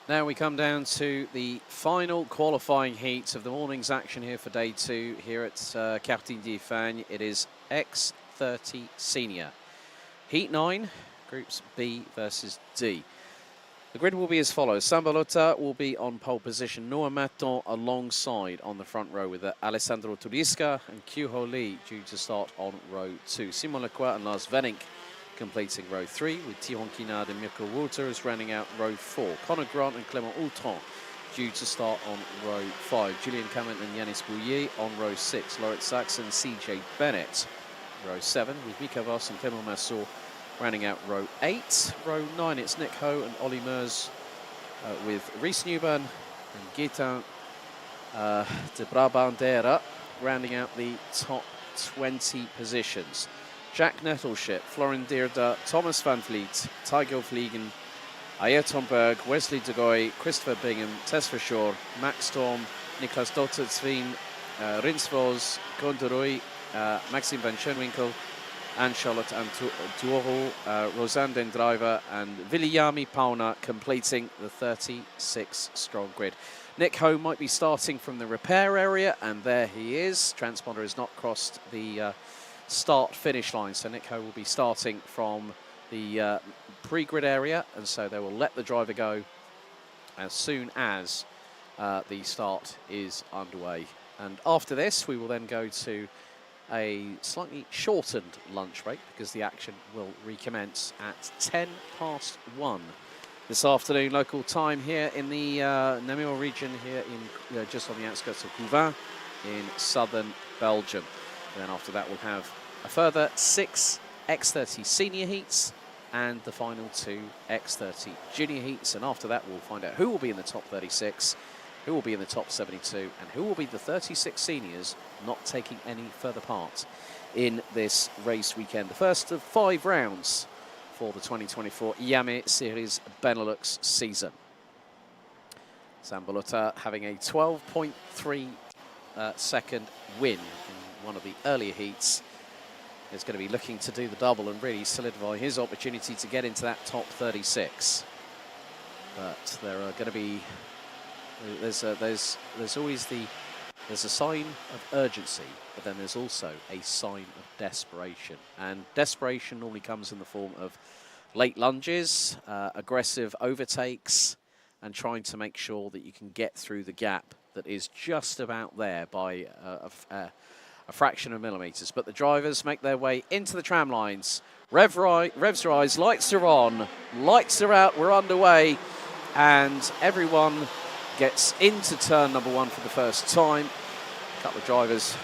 Now we come down to the final qualifying heat of the morning's action here for day 2 here at Karting de Fagnes. It is X30 Senior. Heat 9, groups B versus D. The grid will be as follows. Sambalota will be on pole position. Noah Maton alongside on the front row with Alessandro Turisca and Kyuho Lee due to start on row 2. Simon Leclerc and Lars Venink completing row 3 with Thierry Quinard and Mirko Wouters rounding out row 4. Conor Grant and Clément Autran due to start on row 5. Julian Camet and Yanis Bouillet on row 6. Laurit Sachs and CJ Bennett. Row 7 with Mika Voss and Clément Massot rounding out row 8. Row 9 it's Nick Ho and Ollie Meurs with Rhys Newburn and Gaetan de Brabandera rounding out the top 20 positions. Jack Nettleship, Florin Deerda, Thomas Van Vliet, Tycho Vliegen, Ayrton Berg, Wesley de Goey, Christopher Bingham, Tess Verschoor, Max Storm, Niklas Dottersveen, Rinsvos, Gonderoy, Maxime Van Schoenwinkel, Anne-Charlotte Antuoro, Rosanne Den Driver and Iame Pauna completing the 36-strong grid. Nick Ho might be starting from the repair area, and there he is. Transponder has not crossed the start-finish line, so Nick Ho will be starting from the pre-grid area, and so they will let the driver go as soon as the start is underway. And after this, we will then go to a slightly shortened lunch break because the action will recommence at 1:10 this afternoon local time here in the Namur region here in just on the outskirts of Couvin in southern Belgium. And then after that we'll have a further 6 X30 Senior heats and the final 2 X30 Junior heats, and after that we'll find out who will be in the top 36, who will be in the top 72, and who will be the 36 seniors not taking any further part in this race weekend. The first of 5 rounds for the 2024 Iame Series Benelux season. Sambalota having a 12.3 second win in one of the earlier heats is going to be looking to do the double and really solidify his opportunity to get into that top 36. But there are going to be there's always there's a sign of urgency, but then there's also a sign of desperation. And desperation normally comes in the form of late lunges, aggressive overtakes, and trying to make sure that you can get through the gap that is just about there by a fraction of millimetres. But the drivers make their way into the tram lines. Revs rise, lights are on, lights are out, we're underway, and everyone gets into turn number 1 for the first time. A couple of drivers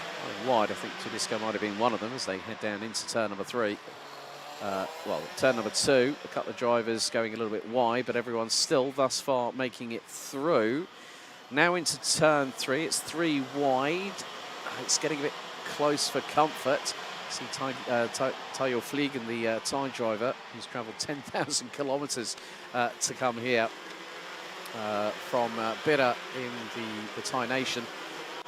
wide. I think Tudisco might have been one of them as they head down into turn number 3. Well, turn number 2, a couple of drivers going a little bit wide, but everyone's still thus far making it through. Now into turn 3, it's 3 wide. It's getting a bit close for comfort. See Tayo Fliegen, the Thai driver, who's travelled 10,000 kilometres to come here from Bira in the Thai nation.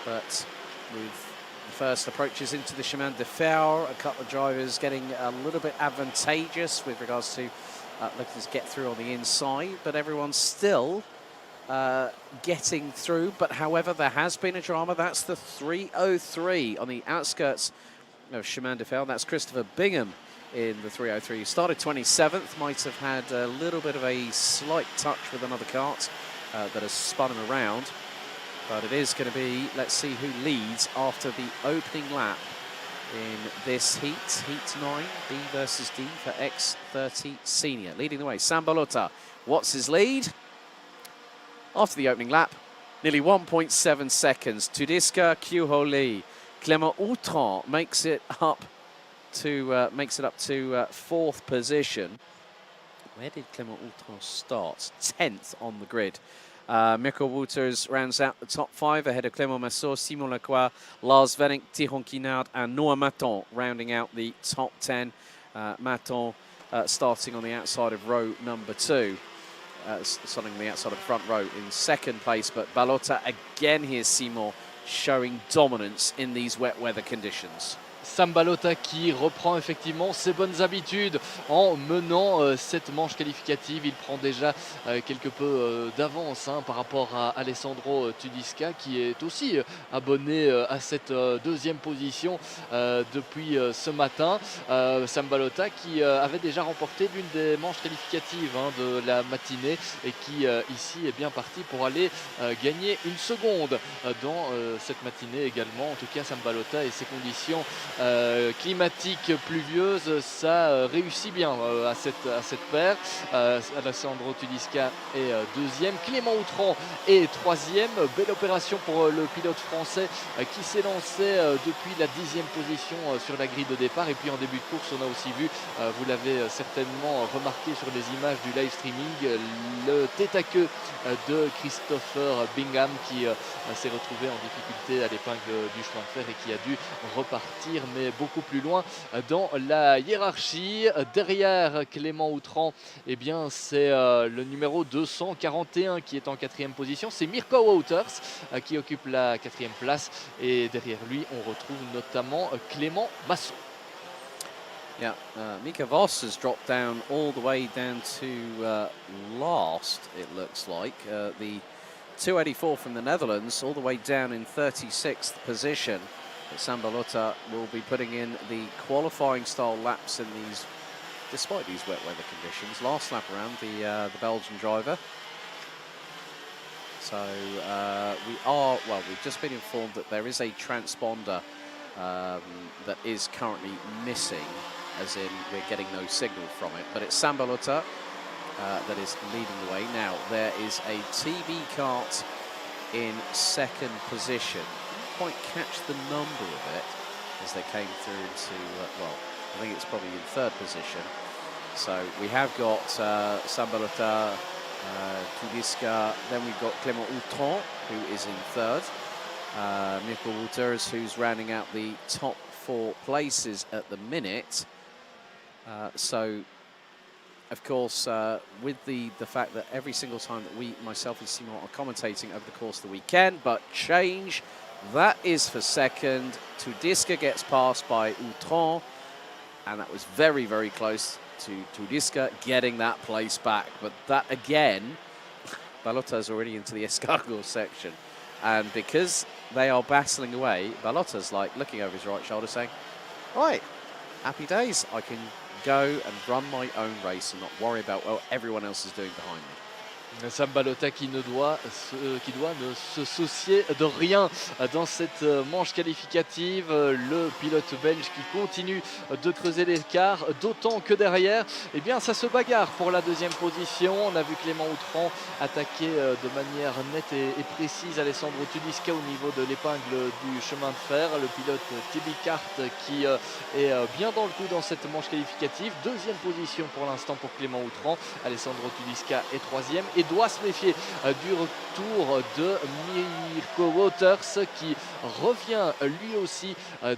But with the first approaches into the Chemin de Fer, a couple of drivers getting a little bit advantageous with regards to looking to get through on the inside, but everyone's still getting through. But however, there has been a drama. That's the 303 on the outskirts of Chemin de Fer. That's Christopher Bingham in the 303. He started 27th, might have had a little bit of a slight touch with another kart that has spun him around. But it is going to be, let's see who leads after the opening lap in this heat. Heat 9, B versus D for X30 Senior. Leading the way, Sambalota. What's his lead? After the opening lap, nearly 1.7 seconds. Tudisca, Kyuho Lee. Clément Autran makes it up to 4th position. Where did Clément Autran start? 10th on the grid. Mirko Wouters rounds out the top 5 ahead of Clément Massot, Simon Leclerc, Lars Venink, Thierry Quinard and Noah Maton rounding out the top 10. Maton starting on the outside of row number 2. Starting on the outside of the front row in 2nd place, but Balota again here, Simon, showing dominance in these wet weather conditions. Sambalota qui reprend effectivement ses bonnes habitudes en menant cette manche qualificative. Il prend déjà quelque peu d'avance par rapport à Alessandro Tudiska qui est aussi abonné à cette deuxième position depuis ce matin. Sambalota qui avait déjà remporté l'une des manches qualificatives de la matinée et qui ici est bien parti pour aller gagner une seconde dans cette matinée également. En tout cas, Sambalota et ses conditions climatiques pluvieuses, ça réussit bien à cette paire. Alessandro Tudiska est deuxième, Clément Outran est troisième. Belle opération pour le pilote français qui s'est lancé depuis la 10e position sur la grille de départ. Et puis en début de course, on a aussi vu, vous l'avez certainement remarqué sur les images du live streaming, le tête à queue de Christopher Bingham qui s'est retrouvé en difficulté à l'épingle du chemin de fer et qui a dû repartir, mais beaucoup plus loin dans la hiérarchie. Derrière Clément Outran, eh bien c'est le numéro 241 qui est en 4e position. C'est Mirko Wouters qui occupe la 4e place et derrière lui on retrouve notamment Clément Massot. Yeah, Mika Voss has dropped down all the way down to last, it looks like. The 284 from the Netherlands all the way down in 36th position. But Sambalota will be putting in the qualifying style laps in these, despite these wet weather conditions. Last lap around, the Belgian driver. So we've just been informed that there is a transponder that is currently missing, as in we're getting no signal from it. But it's Sambalota that is leading the way. Now, there is a TB kart in 2nd position. Didn't quite catch the number of it as they came through into, I think it's probably in 3rd position. So we have got Sambalota, Tudiska, then we've got Clément Outran, who is in 3rd. Mirko Wouters, who's rounding out the top 4 places at the minute. So, of course, with the fact that every single time that myself and Simon are commentating over the course of the weekend, but change, that is for 2nd. Tudiska gets passed by Outran, and that was very, very close to Tudiska getting that place back. But that, again, Balota's already into the escargot section. And because they are battling away, Balota's like looking over his right shoulder saying, right, happy days, I can go and run my own race and not worry about what everyone else is doing behind me. Sambalota qui doit ne se soucier de rien dans cette manche qualificative. Le pilote belge qui continue de creuser l'écart, d'autant que derrière, eh bien, ça se bagarre pour la 2e position. On a vu Clément Outran attaquer de manière nette et précise Alessandro Tudiska au niveau de l'épingle du chemin de fer. Le pilote TB Kart qui est bien dans le coup dans cette manche qualificative. 2e position pour l'instant pour Clément Outran. Alessandro Tudiska est 3e et doit se méfier du retour de Mirko Wouters qui revient lui aussi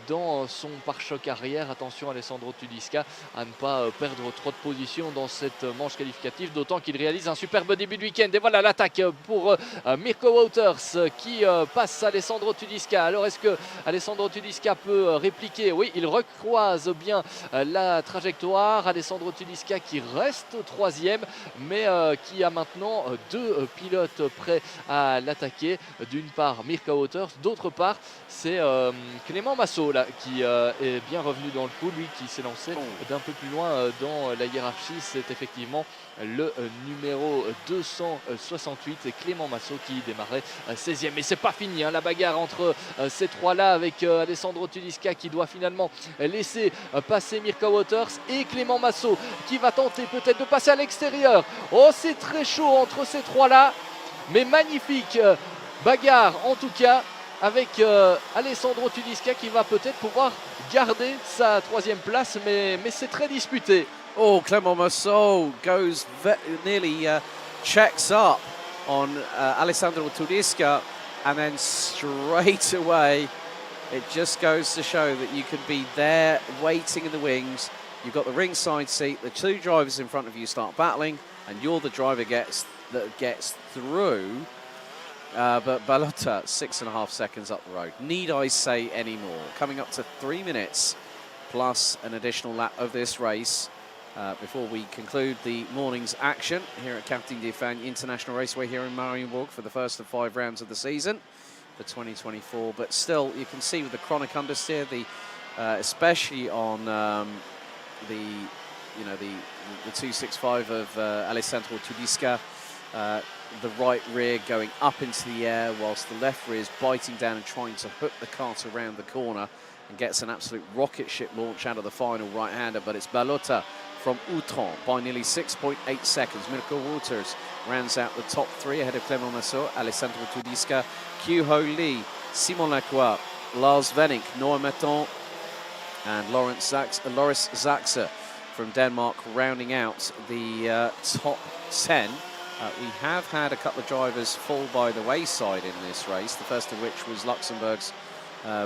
dans son pare-choc arrière. Attention Alessandro Tudiska à ne pas perdre trop de position dans cette manche qualificative, d'autant qu'il réalise un superbe début de week-end. Et voilà l'attaque pour Mirko Wouters qui passe Alessandro Tudiska. Alors est-ce que Alessandro Tudiska peut répliquer? Oui, il recroise bien la trajectoire. Alessandro Tudiska qui reste 3e mais qui a maintenant 2 pilotes prêts à l'attaquer. D'une part Mirko Wouters, d'autre part c'est Clément Massot là, qui est bien revenu dans le coup, lui qui s'est lancé d'un peu plus loin dans la hiérarchie. C'est effectivement le numéro 268 et Clément Massot qui démarrait 16e. Mais c'est pas fini la bagarre entre ces 3 là avec Alessandro Tudiska qui doit finalement laisser passer Mirko Wouters et Clément Massot qui va tenter peut-être de passer à l'extérieur. Oh, c'est très chaud entre ces 3 là, mais magnifique bagarre en tout cas avec Alessandro Tudiska qui va peut-être pouvoir garder sa 3e place, mais c'est très disputé. Oh, Clément Massot goes nearly checks up on Alessandro Tudiska, and then straight away it just goes to show that you can be there waiting in the wings. You've got the ringside seat, the 2 drivers in front of you start battling, and you're the driver that gets through But Balota, 6.5 seconds up the road. Need I say any more? Coming up to 3 minutes plus an additional lap of this race before we conclude the morning's action here at Karting de Fagnes International Raceway here in Mariembourg for the first of 5 rounds of the season for 2024. But still, you can see with the chronic understeer, especially on the 265 of Alessandro Tudisca, the right rear going up into the air whilst the left rear is biting down and trying to hook the kart around the corner and gets an absolute rocket ship launch out of the final right-hander. But it's Balota from Outran by nearly 6.8 seconds. Mirko Waters rounds out the top 3 ahead of Clément Massot, Alessandro Tudisca, Q-Ho Lee, Simon Lacroix, Lars Venink, Noah Metton and Loris Zaxer from Denmark rounding out the top 10. We have had a couple of drivers fall by the wayside in this race, the first of which was Luxembourg's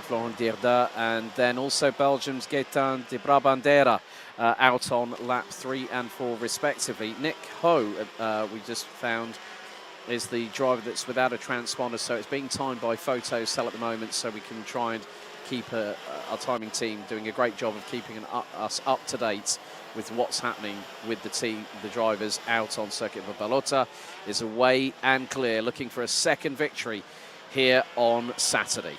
Florent Dierda, and then also Belgium's Gaetan de Brabandera out on lap 3 and 4 respectively. Nick Ho, we just found, is the driver that's without a transponder, so it's being timed by Photocell at the moment, so we can try and keep our timing team doing a great job of keeping us up to date with what's happening with the drivers out on circuit. But Balota is away and clear, looking for a second victory here on Saturday.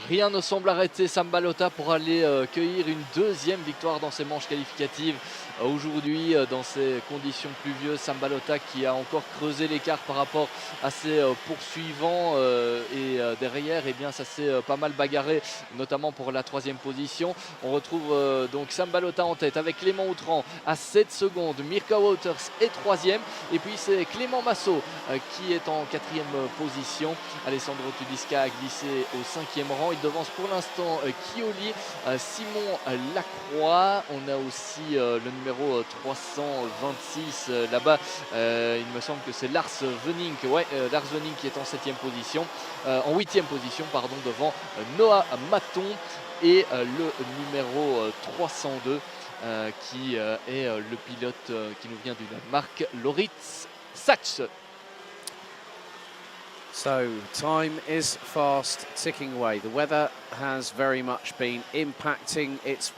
Rien ne semble arrêter Sam Balota pour aller cueillir une deuxième victoire dans ces manches qualificatives. Aujourd'hui, dans ces conditions pluvieuses, Sam Balota qui a encore creusé l'écart par rapport à ses poursuivants et derrière, eh bien, ça s'est pas mal bagarré, notamment pour la 3e position. On retrouve donc Sam Balota en tête avec Clément Outran à 7 secondes. Mirka Wouters est 3e et puis c'est Clément Massot qui est en 4e position. Alessandro Tudisca a glissé au 5e rang. Il devance pour l'instant Kioli, Simon Lacroix. On a aussi le numéro 326 là-bas. Il me semble que c'est Lars Venink. Ouais, Lars Venink qui est en 7e position, en 8e position, pardon, devant Noah Maton et le numéro 302 qui est le pilote qui nous vient du Danemark, Loritz Sachs. So time is fast ticking away. The weather has very much been impacting its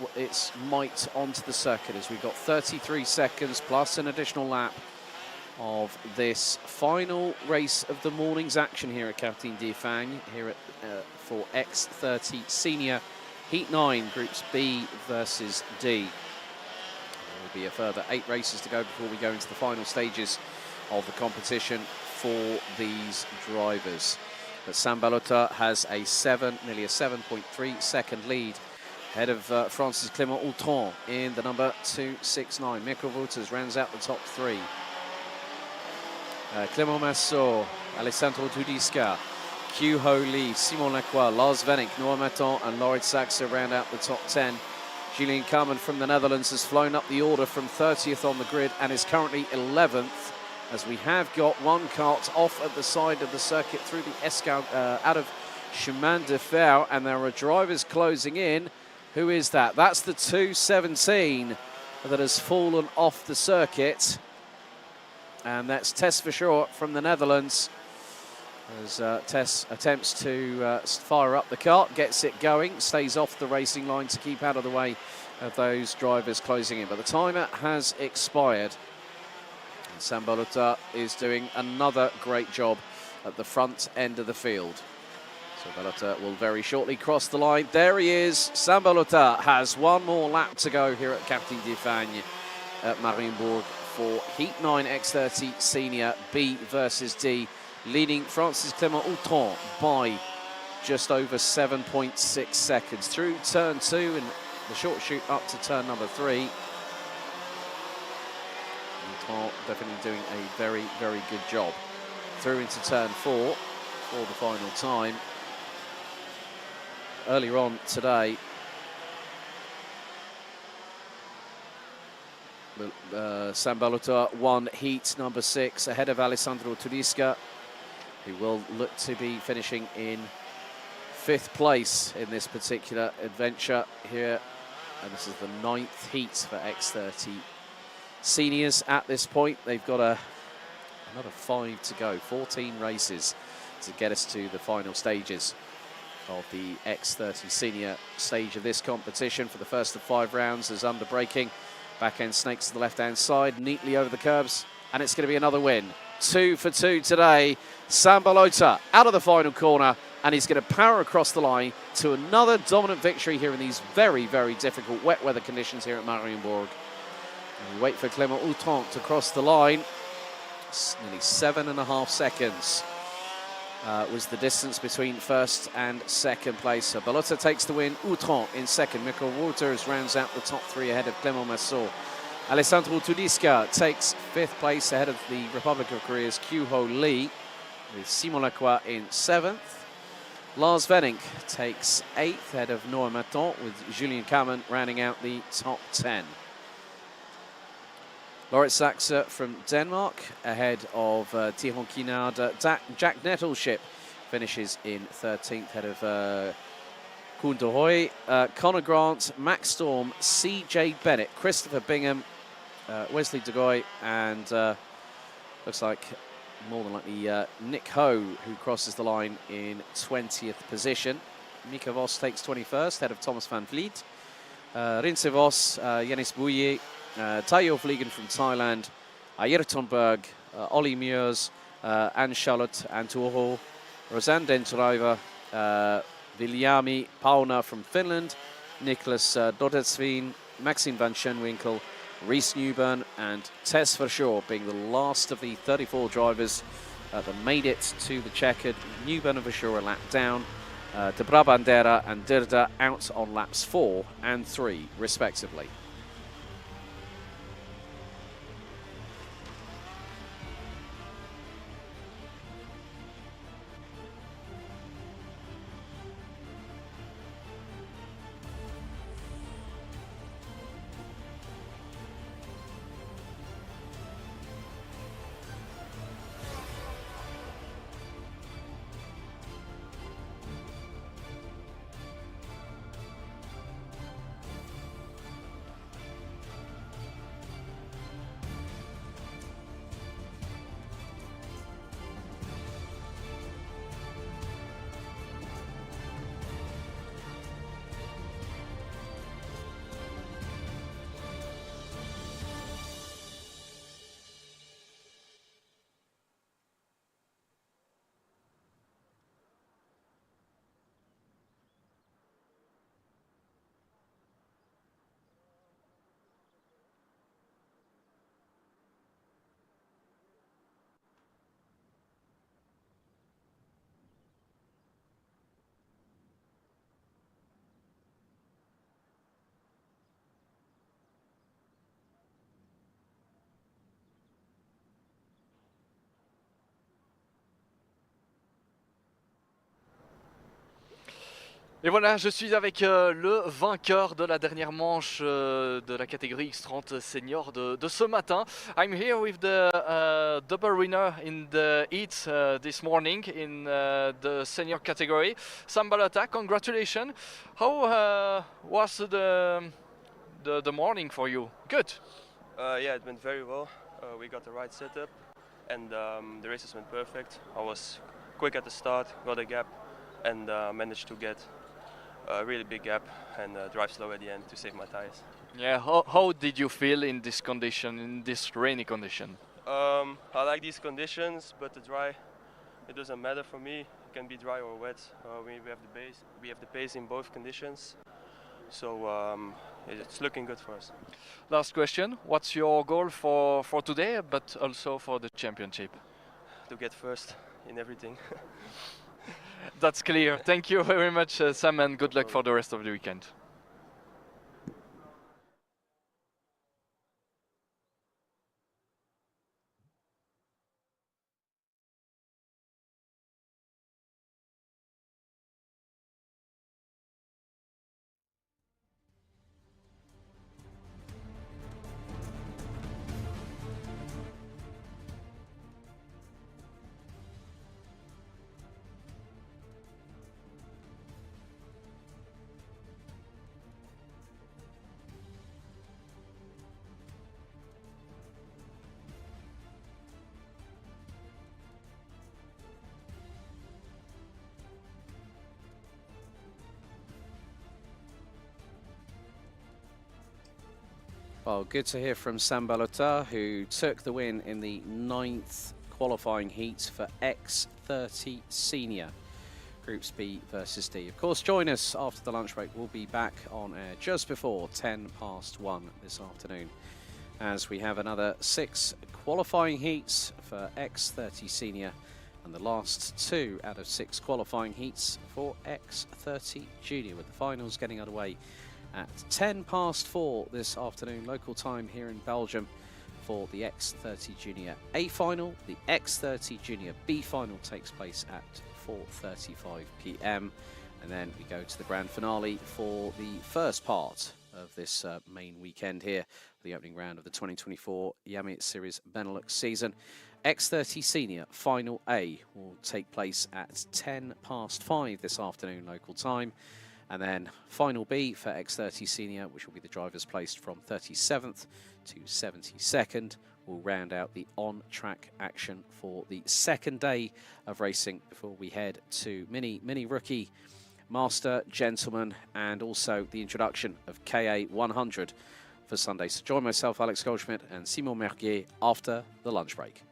might onto the circuit as we've got 33 seconds plus an additional lap of this final race of the morning's action here at Karting de Fagnes here for X30 Senior Heat 9 Groups B versus D. There will be a further 8 races to go before we go into the final stages of the competition for these drivers. But Sam Balota has nearly a 7.3 second lead ahead of France's Clément Outran in the number 269. Mirko Wouters rounds out the top 3. Clément Massot, Alessandro Tudisca, Q-Ho Lee, Simon Lacroix, Lars Venink, Noah Maton and Loris Saxer round out the top 10. Julien Carmen from the Netherlands has flown up the order from 30th on the grid and is currently 11th. As we have got one kart off at the side of the circuit through the Escal out of Chemin de Fer, and there are drivers closing in. Who is that? That's the 217 that has fallen off the circuit, and that's Tess Verschoor from the Netherlands. As Tess attempts to fire up the kart, gets it going, stays off the racing line to keep out of the way of those drivers closing in. But the timer has expired. Sam Balota is doing another great job at the front end of the field. So Balota will very shortly cross the line. There he is. Sam Balota has one more lap to go here at Karting de Fagnes at Mariembourg for Heat 9 X30 Senior B versus D, leading France's Clément Outran by just over 7.6 seconds. Through turn 2 and the short shoot up to turn number 3. Definitely doing a very, very good job. Through into turn 4 for the final time. Earlier on today, Sam Balota won heat number 6 ahead of Alessandro Tudisca, who will look to be finishing in 5th place in this particular adventure here. And this is the 9th heat for X30 Seniors at this point. They've got another 5 to go, 14 races to get us to the final stages of the X30 Senior stage of this competition. For the first of 5 rounds, as under braking, back end snakes to the left-hand side, neatly over the curbs, and it's going to be another win. 2 for 2 today. Sambalota out of the final corner, and he's going to power across the line to another dominant victory here in these very, very difficult wet weather conditions here at Mariembourg. And we wait for Clément Outran to cross the line. It's nearly 7.5 seconds. Was the distance between first and second place. So Balota takes the win, Outran in second. Mikko Wouters rounds out the top 3 ahead of Clément Massot. Alessandro Tudiska takes 5th place ahead of the Republic of Korea's Kyu-Ho Lee, with Simon Lacroix in 7th. Lars Venink takes 8th ahead of Noah Maton, with Julien Kamen rounding out the top 10. Lauritz Saxe from Denmark ahead of Tihon Kinard. Jack Nettleship finishes in 13th ahead of Koen de Hoy. Connor Grant, Max Storm, CJ Bennett, Christopher Bingham, Wesley de Goy, and looks like more than likely Nick Ho, who crosses the line in 20th position. Mika Vos takes 21st ahead of Thomas van Vliet. Rinse Vos, Yanis Bouye, Tayo Vliegen from Thailand, Ayrton Berg, Ollie Meurs, Anne Charlotte Antuoho, Rosanne Dentreiver, Viljami Pauna from Finland, Nicholas Dodetsveen, Maxime van Schenwinkel, Reese Newburn, and Tess Verschoor being the last of the 34 drivers that made it to the checkered. Newburn and Verschoor a lap down. De Brabandera and Dirda out on laps 4 and 3 respectively. Et voilà, je suis avec le vainqueur de la dernière manche de la catégorie X30 Senior de ce matin. I'm here with the double winner in the heats this morning in the senior category. Sambalota, congratulations. How was the morning for you? Good. Yeah, it went very well. We got the right setup, and the races went perfect. I was quick at the start, got a gap, and managed to get a really big gap and drive slow at the end to save my tires. Yeah, how did you feel in this condition, in this rainy condition? I like these conditions, but the dry, it doesn't matter for me. It can be dry or wet. We have the pace in both conditions, so it's looking good for us. Last question, what's your goal for today, but also for the championship? To get first in everything. That's clear. Thank you very much, Sam, and good luck for the rest of the weekend. Well, good to hear from Sambalota, who took the win in the 9th qualifying heat for X30 Senior. Groups B versus D. Of course, join us after the lunch break. We'll be back on air just before 1:10 this afternoon, as we have another 6 qualifying heats for X30 Senior and the last 2 out of 6 qualifying heats for X30 Junior, with the finals getting underway at 4:10 this afternoon, local time here in Belgium, for the X30 Junior A final. The X30 Junior B final takes place at 4:35 p.m. and then we go to the grand finale for the first part of this main weekend here, the opening round of the 2024 Iame Series Benelux season. X30 Senior Final A will take place at 5:10 this afternoon local time. And then Final B for X30 Senior, which will be the drivers placed from 37th to 72nd, will round out the on-track action for the second day of racing before we head to mini rookie, master, gentleman, and also the introduction of KA 100 for Sunday. So join myself, Alex Goldschmidt, and Simon Mirguet after the lunch break.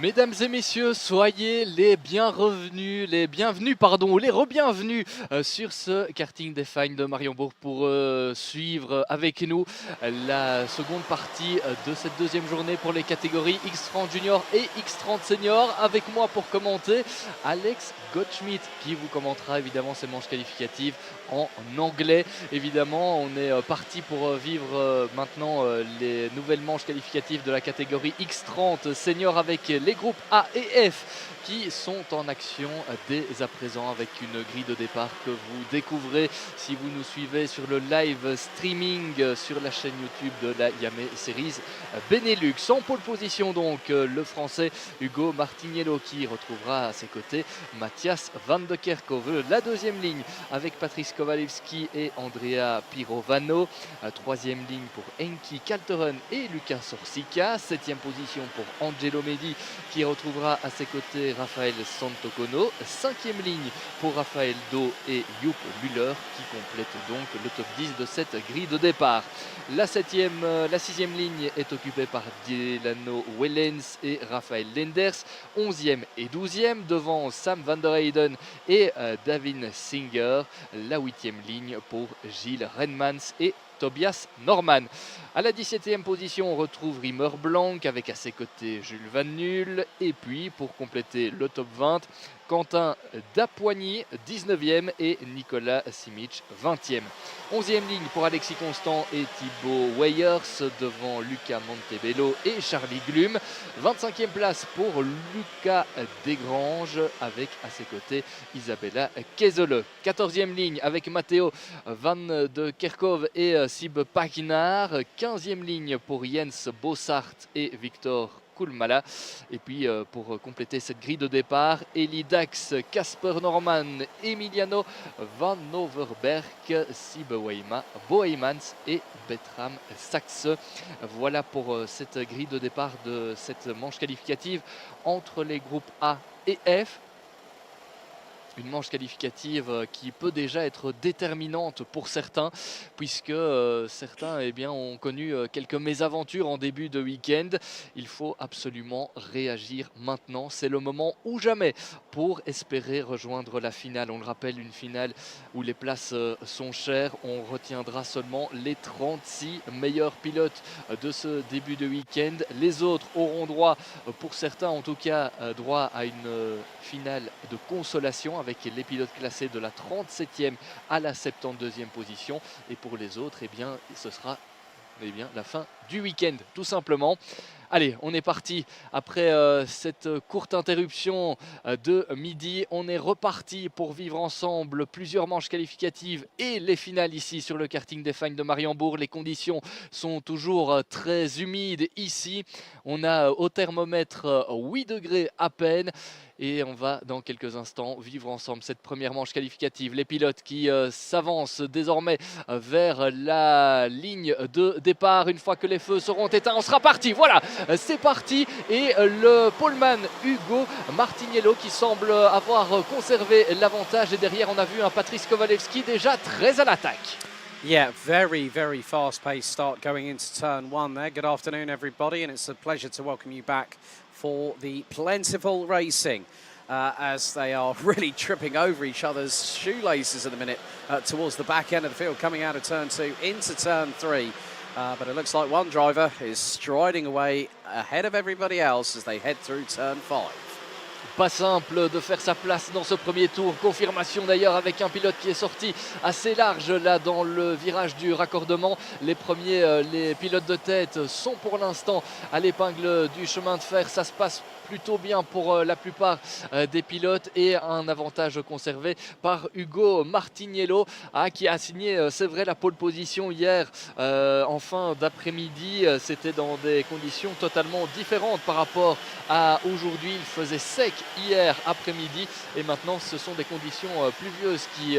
Mesdames et messieurs, soyez les bienvenus, ou les re-bienvenus sur ce karting des Fagnes de Mariembourg pour suivre avec nous la seconde partie de cette deuxième journée pour les catégories X30 Junior et X30 Senior. Avec moi pour commenter, Alex Goldschmidt qui vous commentera évidemment ces manches qualificatives en anglais. Évidemment, on est parti pour vivre maintenant les nouvelles manches qualificatives de la catégorie X30 Senior avec les groupes A et F qui sont en action dès à présent avec une grille de départ que vous découvrez si vous nous suivez sur le live streaming sur la chaîne YouTube de la Iame Series Benelux. En pole position donc le français Hugo Martiniello qui retrouvera à ses côtés Matthias van de Kerkhove. La deuxième ligne avec Patrice Kowalewski et Andrea Pirovano. Troisième ligne pour Enki Kalteren et Lucas Sorsica. Septième position pour Angelo Medi qui retrouvera à ses côtés Raphaël Santocono. Cinquième ligne pour Raphaël Do et Joep Müller qui complète donc le top 10 de cette grille de départ. La sixième ligne est occupée par Delano Wellens et Raphaël Lenders. 11e et 12e devant Sam van der Heyden et Davin Singer. La 8e ligne pour Gilles Renmans et Tobias Norman. À la 17e position, on retrouve Rimmer Blanc avec à ses côtés Jules Van Nul. Et puis, pour compléter le top 20, Quentin Dapoigny, 19e et Nicolas Simic, 20e. 11e ligne pour Alexis Constant et Thibaut Weyers devant Lucas Montebello et Charlie Glum. 25e place pour Lucas Desgranges avec à ses côtés Isabella Kezele. 14e ligne avec Matteo van de Kerkhove et Sib Pakinar. 15e ligne pour Jens Bossart et Victor Kulmala. Et puis pour compléter cette grille de départ, Eli Dax, Casper Norman, Emiliano Van Overberg, Sib Boheimans et Bertram Saxe. Voilà pour cette grille de départ de cette manche qualificative entre les groupes A et F. Une manche qualificative qui peut déjà être déterminante pour certains, puisque certains ont connu quelques mésaventures en début de week-end. Il faut absolument réagir maintenant. C'est le moment ou jamais pour espérer rejoindre la finale. On le rappelle, une finale où les places sont chères. On retiendra seulement les 36 meilleurs pilotes de ce début de week-end. Les autres auront droit, pour certains en tout cas, droit à une finale de consolation avec les pilotes classés de la 37e à la 72e position. Et pour les autres, ce sera la fin du week-end, tout simplement. Allez, on est parti après cette courte interruption de midi. On est reparti pour vivre ensemble plusieurs manches qualificatives et les finales ici sur le karting des Fagnes de Mariembourg. Les conditions sont toujours très humides ici. On a au thermomètre 8 degrés à peine. Et on va dans quelques instants vivre ensemble cette première manche qualificative. Les pilotes qui s'avancent désormais vers la ligne de départ. Une fois que les feux seront éteints, on sera parti. Voilà, c'est parti. Et le poleman Hugo Martiniello qui semble avoir conservé l'avantage. Et derrière, on a vu un Patrice Kowalewski déjà très à l'attaque. Yeah, very, very fast-paced start going into turn one there. Good afternoon, everybody, and it's a pleasure to welcome you back for the plentiful racing as they are really tripping over each other's shoelaces at the minute towards the back end of the field, coming out of turn two into turn three. But it looks like one driver is striding away ahead of everybody else as they head through turn five. Pas simple de faire sa place dans ce premier tour. Confirmation d'ailleurs avec un pilote qui est sorti assez large là dans le virage du raccordement. Les pilotes de tête sont pour l'instant à l'épingle du chemin de fer. Ça se passe plutôt bien pour la plupart des pilotes et un avantage conservé par Hugo Martiniello qui a signé, c'est vrai, la pole position hier en fin d'après-midi. C'était dans des conditions totalement différentes par rapport à aujourd'hui. Il faisait sec hier après-midi et maintenant ce sont des conditions pluvieuses qui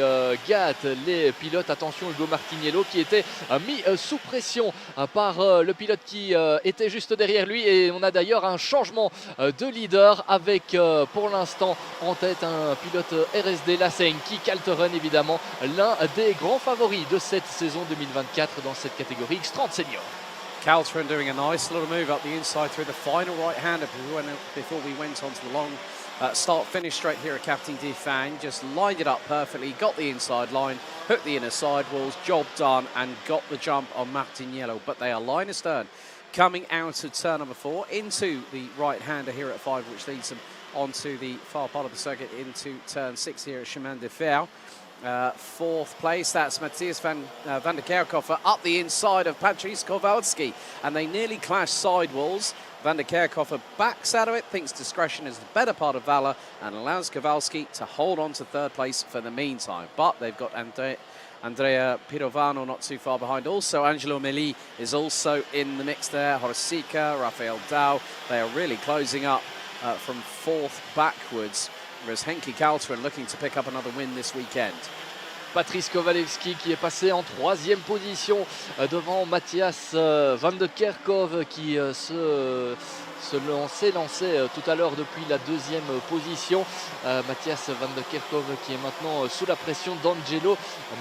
gâtent les pilotes. Attention, Hugo Martiniello qui était mis sous pression par le pilote qui était juste derrière lui, et on a d'ailleurs un changement de leader avec pour l'instant en tête un pilote RSD Lasseigne qui Kalteren, évidemment l'un des grands favoris de cette saison 2024 dans cette catégorie X30 Senior. Caltrin doing a nice little move up the inside through the final right-hander before we went on to the long start-finish straight here at Karting de Fagnes. Just lined it up perfectly, got the inside line, hooked the inner sidewalls, job done, and got the jump on Martiniello. But they are line astern coming out of turn number 4 into the right-hander here at 5, which leads them onto the far part of the circuit into turn 6 here at Chemin de Fer. 4th place, that's Matthias van der Kerkhoff up the inside of Patrice Kowalski, and they nearly clash sidewalls. Van der Kerkhoff backs out of it, thinks discretion is the better part of valour, and allows Kowalski to hold on to 3rd place for the meantime. But they've got Andrea Pirovano not too far behind. Also, Angelo Meli is also in the mix there. Horsica, Rafael Dow, they are really closing up from 4th backwards. Whereas Henki Caltrin looking to pick up another win this weekend. Patrice Kowalewski qui est passé en 3e position devant Matthias van der Kerkhoff qui s'est lancé tout à l'heure depuis la 2e position. Matthias van der Kerkhoff qui est maintenant sous la pression d'Angelo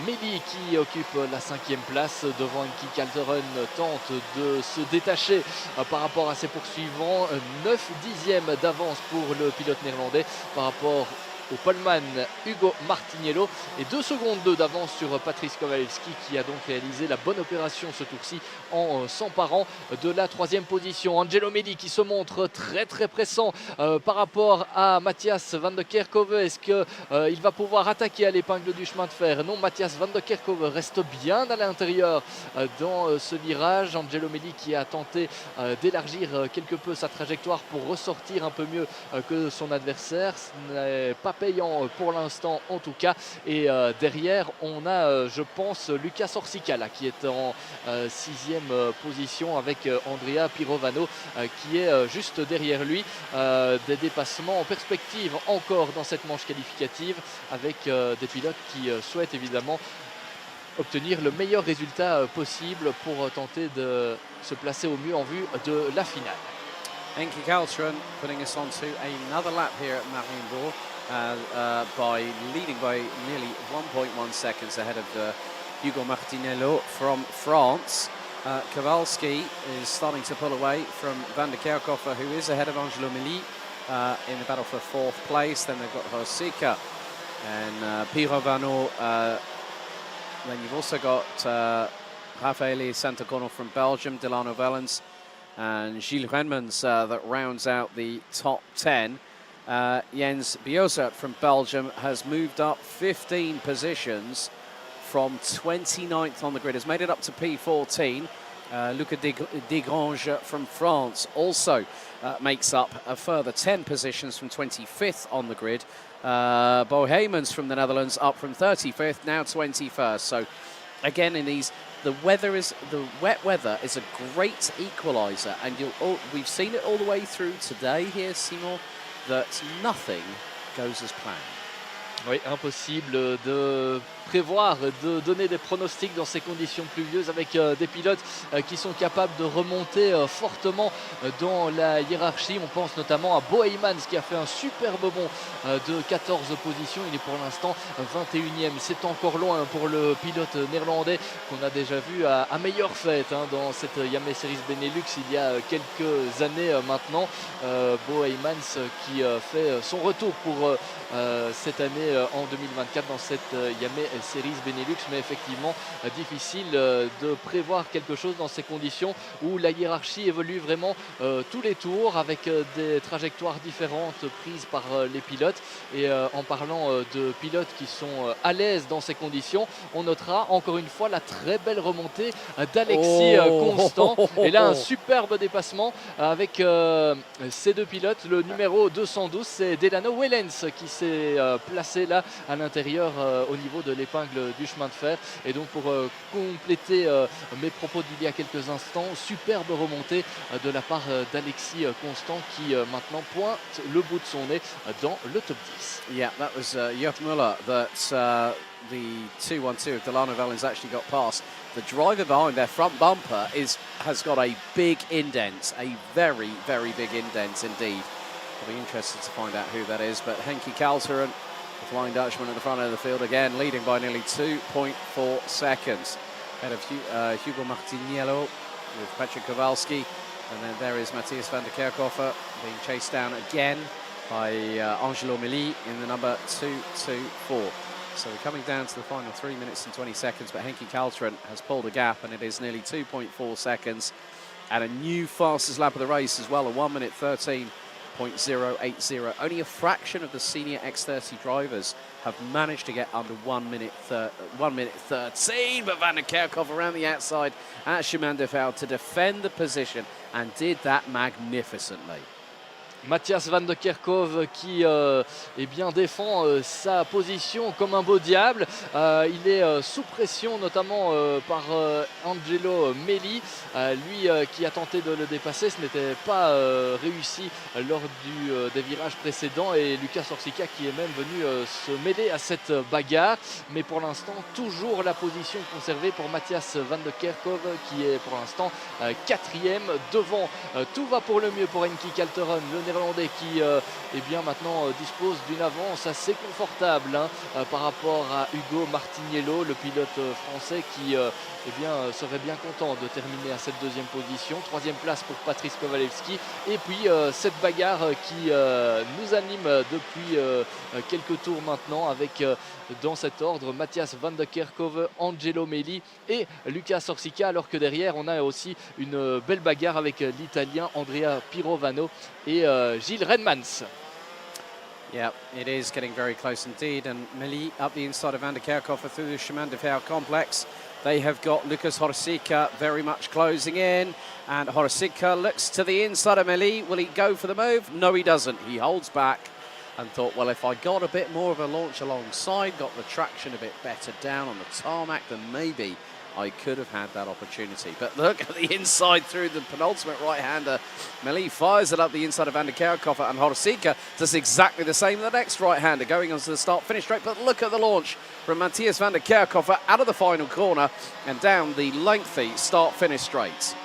Meli qui occupe la 5e place devant Henki Caltrin, tente de se détacher par rapport à ses poursuivants. 9 dixièmes d'avance pour le pilote néerlandais par rapport au poleman Hugo Martiniello et 2 secondes d'avance sur Patrice Kowalewski qui a donc réalisé la bonne opération ce tour-ci en s'emparant de la 3e position. Angelo Meli qui se montre très pressant par rapport à Matthias van der Kerkhoff. Est-ce qu'il va pouvoir attaquer à l'épingle du chemin de fer? Non, Matthias van der Kerkhoff reste bien à l'intérieur dans ce virage. Angelo Meli qui a tenté d'élargir quelque peu sa trajectoire pour ressortir un peu mieux que son adversaire. Ce n'est pas payant pour l'instant en tout cas, et derrière on a je pense Lucas Orsica là, qui est en 6e position avec Andrea Pirovano qui est juste derrière lui. Des dépassements en perspective encore dans cette manche qualificative avec des pilotes qui souhaitent évidemment obtenir le meilleur résultat possible pour tenter de se placer au mieux en vue de la finale. Henki Caltrin putting us on to another lap here at Mariembourg. By leading by nearly 1.1 seconds ahead of Hugo Martinello from France. Kowalski is starting to pull away from Van der Kerkhoff, who is ahead of Angelo Meli in the battle for 4th place. Then they've got Horsica and Pirovano. Then you've also got Raffaele Santacorno from Belgium, Delano Vellens and Gilles Renmans that rounds out the top 10. Jens Biosat from Belgium has moved up 15 positions from 29th on the grid, has made it up to P14. Luca Desgrange from France also makes up a further 10 positions from 25th on the grid. Bo Heymans from the Netherlands up from 35th, now 21st. So again, in these, the wet weather is a great equaliser, and we've seen it all the way through today here, Simon, that nothing goes as planned. Oui, impossible de prévoir, de donner des pronostics dans ces conditions pluvieuses avec des pilotes qui sont capables de remonter fortement dans la hiérarchie. On pense notamment à Bo Heymans qui a fait un superbe bond de 14 positions. Il est pour l'instant 21e. C'est encore loin pour le pilote néerlandais qu'on a déjà vu à meilleure fête dans cette Iame Series Benelux il y a quelques années maintenant. Bo Heymans qui fait son retour pour cette année en 2024 dans cette Iame Series Benelux, mais effectivement difficile de prévoir quelque chose dans ces conditions où la hiérarchie évolue vraiment tous les tours avec des trajectoires différentes prises par les pilotes. Et en parlant de pilotes qui sont à l'aise dans ces conditions, on notera encore une fois la très belle remontée d'Alexis Constant, et là un superbe dépassement avec ces deux pilotes. Le numéro 212, c'est Delano Wellens qui s'est placé là à l'intérieur au niveau de l'épingle du chemin de fer. Et donc pour compléter mes propos d'il y a quelques instants, superbe remontée de la part d'Alexis Constant qui maintenant pointe le bout de son nez dans le top 10. Yeah, that was Jörg Müller that the 212 of Delano Vellens actually got past. The driver behind their front bumper has got a big indent, a very, very big indent indeed. I'll be interested to find out who that is, but Henki Caltrin, the Flying Dutchman at the front end of the field again, leading by nearly 2.4 seconds. Ahead of Hugo Martiniello with Patrick Kowalski. And then there is Matthias van der Kerkhofer being chased down again by Angelo Milly in the number 224. So we're coming down to the final 3 minutes and 20 seconds, but Henki Kaltren has pulled a gap, and it is nearly 2.4 seconds. And a new fastest lap of the race as well, a 1 minute 13.080. Only a fraction of the senior X30 drivers have managed to get under 1 minute 13, but Van der Kerkhoff around the outside at Chemin de Fer to defend the position, and did that magnificently. Matthias van der Kerkhoff qui eh bien, défend sa position comme un beau diable. Il est sous pression notamment par Angelo Milly, lui qui a tenté de le dépasser. Ce n'était pas réussi lors des virages précédents, et Lucas Orsica qui est même venu se mêler à cette bagarre. Mais pour l'instant, toujours la position conservée pour Matthias van der Kerkhoff qui est pour l'instant quatrième devant. Tout va pour le mieux pour Henki Kalteren, le Néerlandais qui eh bien, maintenant dispose d'une avance assez confortable par rapport à Hugo Martiniello, le pilote français qui eh bien, serait bien content de terminer à cette deuxième position. Troisième place pour Patrice Kowalewski. Et puis cette bagarre qui nous anime depuis quelques tours maintenant avec dans cet ordre Matthias van der Kerkhoff, Angelo Milly et Lucas Orsica, alors que derrière on a aussi une belle bagarre avec l'Italien Andrea Pirovano et Gilles Redmans. Yeah, it is getting very close indeed, and Milly up the inside of Van der Kerkhoff through the Chemin de Fer complex. They have got Lucas Orsica very much closing in, and Orsica looks to the inside of Milly. Will he go for the move? No, he doesn't. He holds back and thought, well, if I got a bit more of a launch alongside, got the traction a bit better down on the tarmac, then maybe I could have had that opportunity. But look at the inside through the penultimate right-hander. Milly fires it up the inside of Van der Kerkhoff, and Orsica does exactly the same with the next right-hander, going onto the start-finish straight. But look at the launch from Matthias van der Kerkhoff out of the final corner and down the lengthy start-finish straight.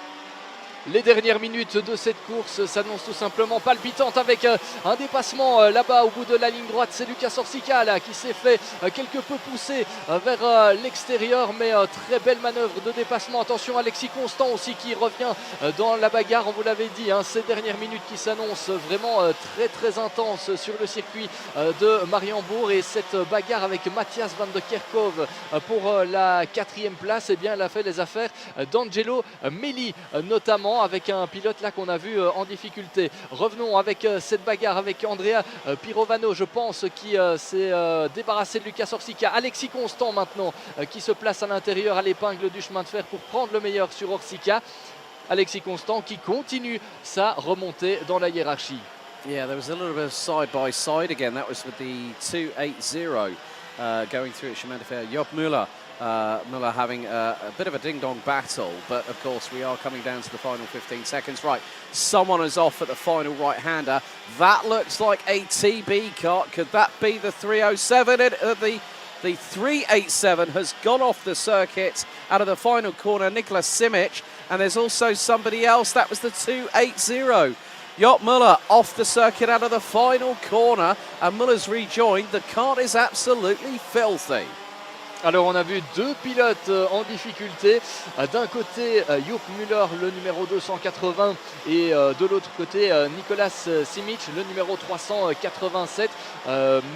Les dernières minutes de cette course s'annoncent tout simplement palpitantes avec un dépassement là-bas au bout de la ligne droite. C'est Lucas Orsica là, qui s'est fait quelque peu pousser vers l'extérieur, mais très belle manœuvre de dépassement. Attention, Alexis Constant aussi qui revient dans la bagarre, on vous l'avait dit, ces dernières minutes qui s'annoncent vraiment très très intenses sur le circuit de Mariembourg. Et cette bagarre avec Matthias van der Kerkhoff pour la quatrième place, eh bien, elle a fait les affaires d'Angelo Milly notamment, avec un pilote là qu'on a vu en difficulté. Revenons avec cette bagarre avec Andrea Pirovano, je pense, qui s'est débarrassé de Lucas Orsica. Alexis Constant maintenant qui se place à l'intérieur à l'épingle du chemin de fer pour prendre le meilleur sur Orsica. Alexis Constant qui continue sa remontée dans la hiérarchie. Yeah, there was a little bit of side-by-side again. That was with the 280 going through at Chemin de Fer. Job Müller having a bit of a ding-dong battle, but of course we are coming down to the final 15 seconds. Right, someone is off at the final right-hander. That looks like a TB kart. Could that be the 307? The 387 has gone off the circuit out of the final corner, Nicolas Simic, and there's also somebody else. That was the 280. Job Müller off the circuit out of the final corner, and Müller's rejoined. The kart is absolutely filthy. Alors on a vu deux pilotes en difficulté, d'un côté Job Müller, le numéro 280, et de l'autre côté Nicolas Simic, le numéro 387,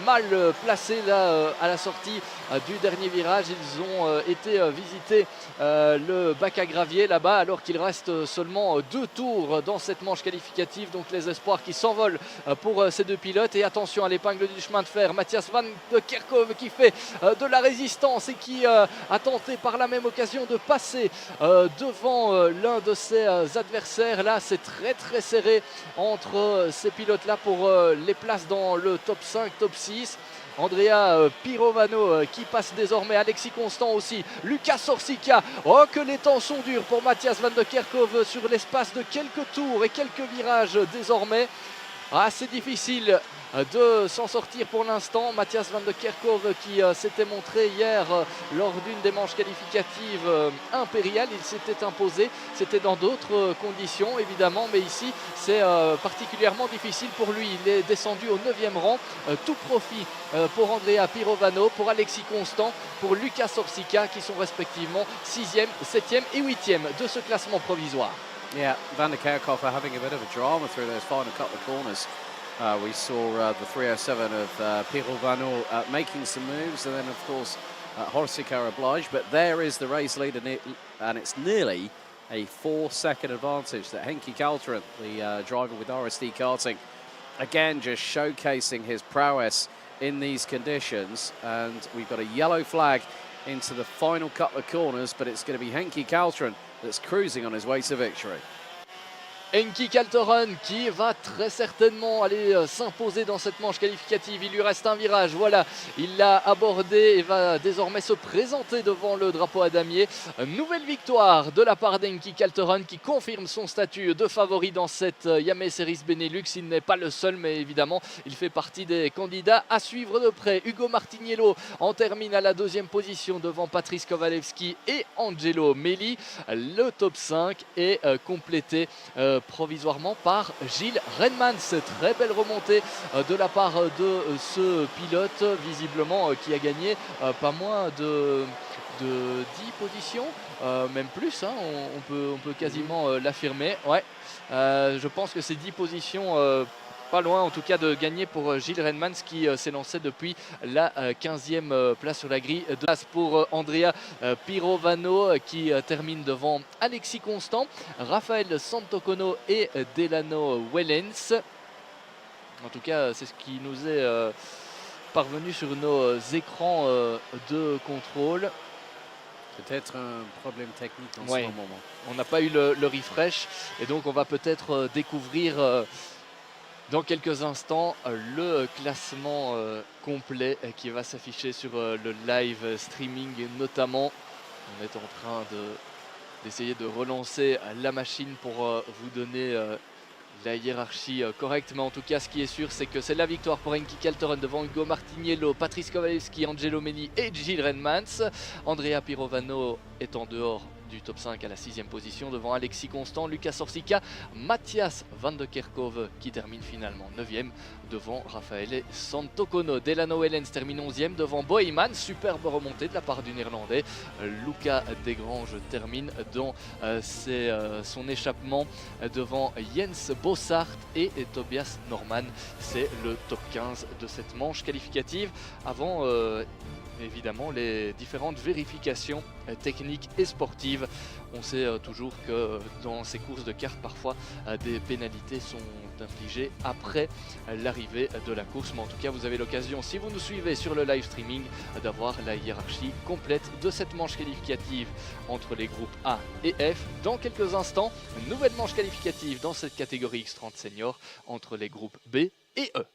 mal placé là à la sortie du dernier virage. Ils ont été visiter le bac à gravier là-bas, alors qu'il reste seulement 2 tours dans cette manche qualificative. Donc les espoirs qui s'envolent pour ces deux pilotes. Et attention à l'épingle du chemin de fer, Matthias van der Kerkhoff qui fait de la résistance et qui a tenté par la même occasion de passer devant l'un de ses adversaires. Là, c'est très très serré entre ces pilotes-là pour les places dans le top 5, top 6. Andrea Pirovano qui passe désormais, Alexis Constant aussi, Lucas Orsica. Oh, que les temps sont durs pour Matthias van der Kerkhoff sur l'espace de quelques tours et quelques virages désormais. Ah, c'est difficile de s'en sortir pour l'instant. Matthias van de Kerkhove qui s'était montré hier lors d'une des manches qualificatives impériales. Il s'était imposé, c'était dans d'autres conditions évidemment, mais ici c'est particulièrement difficile pour lui. Il est descendu au 9e rang. Tout profit pour Andrea Pirovano, pour Alexis Constant, pour Lucas Orsica qui sont respectivement 6e, 7e et 8e de ce classement provisoire. Yeah, Van der Kerkhoff are having a bit of a drama through those final couple of corners. We saw the 307 of Pirovano making some moves, and then of course Horsica obliged, but there is the race leader, and it's nearly a 4-second advantage that Henki Kalteren, the driver with RSD Karting, again just showcasing his prowess in these conditions. And we've got a yellow flag into the final couple of corners, but it's going to be Henki Kalteren that's cruising on his way to victory. Henki Kalteren qui va très certainement aller s'imposer dans cette manche qualificative. Il lui reste un virage, voilà, il l'a abordé et va désormais se présenter devant le drapeau à damier. Nouvelle victoire de la part d'Henki Kalteren qui confirme son statut de favori dans cette Iame Series Benelux. Il n'est pas le seul, mais évidemment il fait partie des candidats à suivre de près. Ugo Martiniello en termine à la 2e position devant Patrice Kowalewski et Angelo Meli. Le top 5 est complété provisoirement par Gilles Renmans. Très belle remontée de la part de ce pilote visiblement qui a gagné pas moins de 10 positions, même plus, hein, on peut quasiment l'affirmer. Ouais, je pense que c'est 10 positions pas loin en tout cas de gagner pour Gilles Renmans qui s'est lancé depuis la 15e place sur la grille de place pour Andrea Pirovano qui termine devant Alexis Constant, Raphaël Santocono et Delano Wellens. En tout cas c'est ce qui nous est parvenu sur nos écrans de contrôle. Peut-être un problème technique en ce moment. On n'a pas eu le refresh et donc on va peut-être découvrir dans quelques instants le classement complet qui va s'afficher sur le live streaming notamment. On est en train d'essayer de relancer la machine pour vous donner la hiérarchie correcte, mais en tout cas ce qui est sûr c'est que c'est la victoire pour Henki Kalteren devant Ugo Martiniello, Patrice Kowalewski, Angelo Meli et Gilles Renmans. Andrea Pirovano est en dehors du top 5 à la 6e position devant Alexis Constant, Lucas Orsica, Matthias van de Kerkhove qui termine finalement 9e devant Raphaël Santocono. Delano Wellens termine 11e devant Boeyman, superbe remontée de la part du Néerlandais. Lucas Desgranges termine dans son échappement devant Jens Bossart et Tobias Norman. C'est le top 15 de cette manche qualificative avant évidemment les différentes vérifications techniques et sportives. On sait toujours que dans ces courses de cartes parfois des pénalités sont infligées après l'arrivée de la course, mais en tout cas vous avez l'occasion, si vous nous suivez sur le live streaming, d'avoir la hiérarchie complète de cette manche qualificative entre les groupes A et F. Dans quelques instants, une nouvelle manche qualificative dans cette catégorie X30 Senior entre les groupes B et E.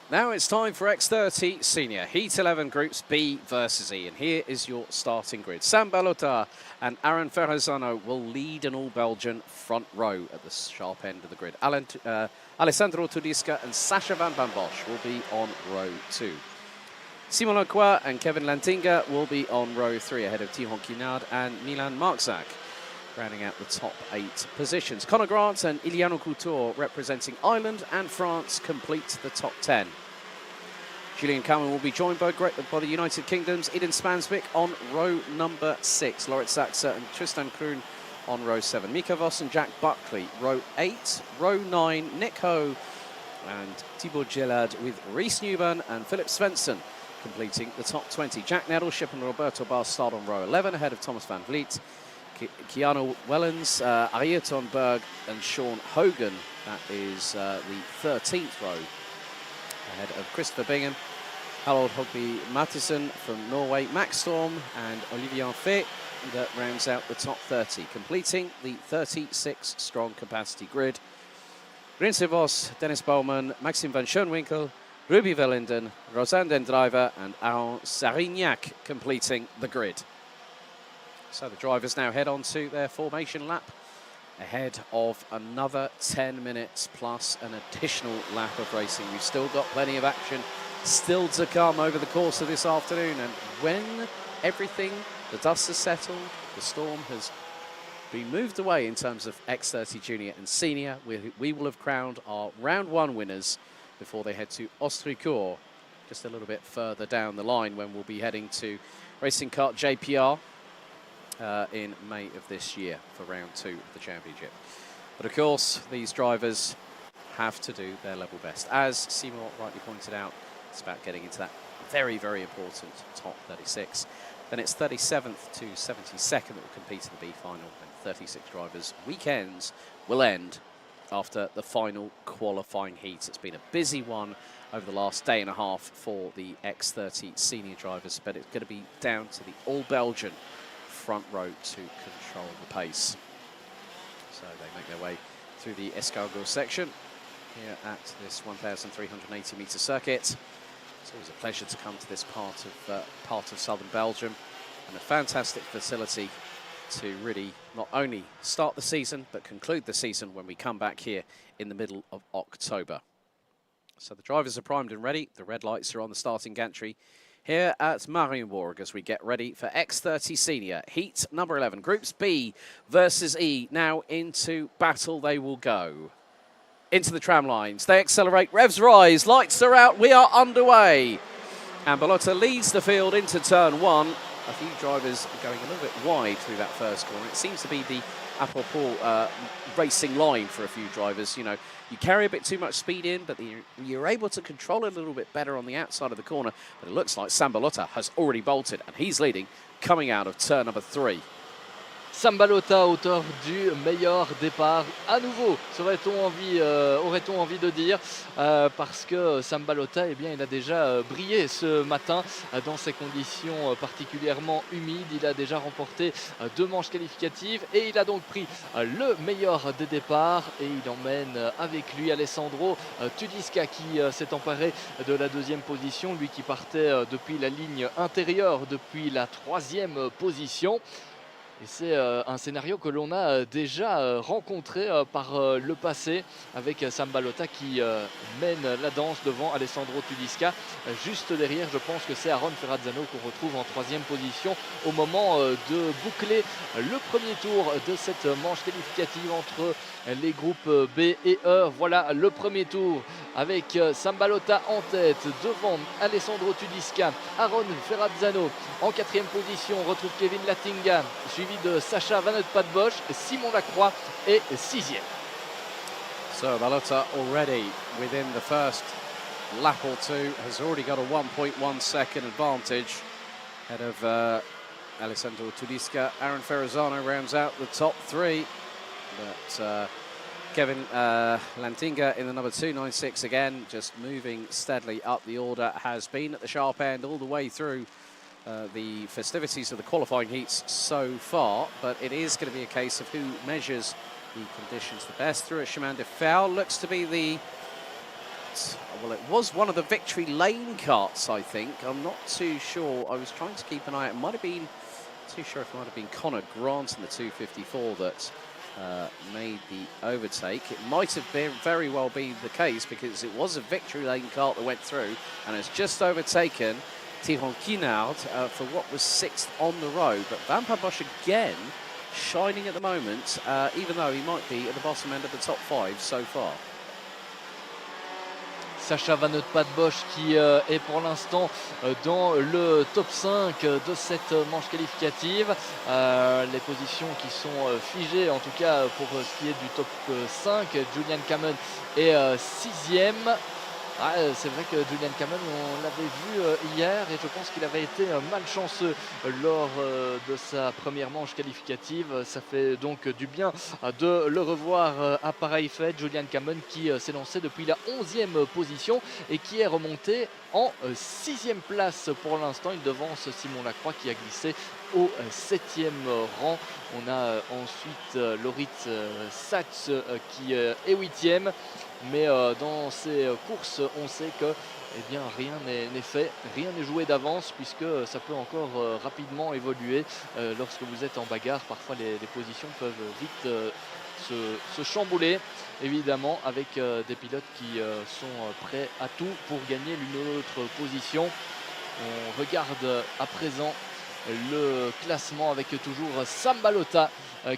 Now it's time for X30 Senior, Heat 11 Groups B versus E. And here is your starting grid. Sam Balota and Aaron Ferrazano will lead an all-Belgian front row at the sharp end of the grid. Alessandro Tudisca and Sacha Van Bosch will be on row 2. Simon Lacroix and Kevin Lantinga will be on row 3 ahead of Tihon Kinard and Milan Marczak, rounding out the top 8 positions. Conor Grant and Iliano Couture representing Ireland and France complete the top 10. Julian Cowan will be joined by the United Kingdom's Eden Spansvik on row number 6. Laurit Saxa and Tristan Kroon on row 7. Mika Voss and Jack Buckley, row 8. Row 9, Nick Ho and Thibaut Gillard with Reece Newburn and Philip Svensson completing the top 20. Jack Nettleship and Roberto Bastard on row 11 ahead of Thomas Van Vliet. Keanu Wellens, Ayrton Berg and Sean Hogan. That is the 13th row ahead of Christopher Bingham, Harold Hogby Mattison from Norway, Max Storm and Olivier Fay that rounds out the top 30, completing the 36 strong capacity grid. Rinse Vos, Dennis Bowman, Maxim van Schoenwinkel, Ruby Verlinden, Rosanne Den Driver and Aaron Sarignac completing the grid. So the drivers now head on to their formation lap ahead of another 10 minutes plus an additional lap of racing. We've still got plenty of action still to come over the course of this afternoon. And when everything, the dust has settled, the storm has been moved away in terms of X30 Junior and Senior, we will have crowned our round 1 winners before they head to Ostricourt just a little bit further down the line, when we'll be heading to Racing Kart JPR in May of this year for round 2 of the championship. But of course, these drivers have to do their level best. As Seymour rightly pointed out, it's about getting into that very, very important top 36. Then it's 37th to 72nd that will compete in the B final, and 36 drivers' weekends will end after the final qualifying heat. It's been a busy one over the last day and a half for the X30 senior drivers, but it's going to be down to the all-Belgian front row to control the pace. So they make their way through the escargot section here at this 1,380 metre circuit. It's always a pleasure to come to this part of southern Belgium, and a fantastic facility to really not only start the season but conclude the season when we come back here in the middle of October. So the drivers are primed and ready. The red lights are on the starting gantry here at Mariembourg as we get ready for X30 Senior Heat number 11. Groups B versus E. Now into battle they will go. Into the tram lines. They accelerate. Revs rise. Lights are out. We are underway. And Balota leads the field into turn one. A few drivers going a little bit wide through that first corner. It seems to be the apropos racing line for a few drivers. You know, you carry a bit too much speed in, but you're able to control it a little bit better on the outside of the corner. But it looks like Sambalota has already bolted, and he's leading coming out of turn number 3. Sambalota, auteur du meilleur départ à nouveau, aurait-on envie de dire, parce que Sambalota, eh bien, il a déjà brillé ce matin dans ces conditions particulièrement humides. Il a déjà remporté 2 manches qualificatives et il a donc pris le meilleur des départs, et il emmène avec lui Alessandro Tudiska qui s'est emparé de la 2e position, lui qui partait depuis la ligne intérieure, depuis la 3e position. Et c'est un scénario que l'on a déjà rencontré par le passé, avec Sambalota qui mène la danse devant Alessandro Tudiska. Juste derrière, je pense que c'est Aaron Ferrazzano qu'on retrouve en 3e position au moment de boucler le premier tour de cette manche qualificative entre les groupes B et E. Voilà le premier tour avec Sambalota en tête devant Alessandro Tudiska. Aaron Ferrazzano en 4e position. On retrouve Kevin Latinga suivi de Sacha Van Padbosch. Simon Lacroix est 6e. So Balota already within the first lap or two has already got a 1.1 second advantage ahead of Alessandro Tudiska. Aaron Ferrazzano rounds out the top 3, but Kevin Lantinga in the number 296 again, just moving steadily up the order, has been at the sharp end all the way through the festivities of the qualifying heats so far, but it is going to be a case of who measures the conditions the best. Through a chemin de fer looks to be the, well, it was one of the victory lane carts, I think. I'm not too sure. I was trying to keep an eye. It might have been, too sure if it might have been Connor Grant in the 254 that made the overtake. It might have been very well been the case, because it was a victory lane cart that went through and has just overtaken Tyrone Kinard for what was 6th on the road. But Van Padbosch again shining at the moment, even though he might be at the bottom end of the top 5 so far. Sacha Van Padbosch qui est pour l'instant dans le top 5 de cette manche qualificative. Les positions qui sont figées, en tout cas pour ce qui est du top 5. Julian Kamen est 6e. C'est vrai que Julian Kamen, on l'avait vu hier, et je pense qu'il avait été malchanceux lors de sa première manche qualificative. Ça fait donc du bien de le revoir à pareille fête. Julian Kamen qui s'est lancé depuis la 11e position et qui est remonté en 6e place pour l'instant. Il devance Simon Lacroix qui a glissé au 7e rang. On a ensuite Loritz Sachs qui est 8e. Mais dans ces courses, on sait que bien, rien n'est fait, rien n'est joué d'avance, puisque ça peut encore rapidement évoluer. Lorsque vous êtes en bagarre, parfois les positions peuvent vite se chambouler, évidemment, avec des pilotes qui sont prêts à tout pour gagner l'une autre position. On regarde à présent le classement avec toujours Sambalota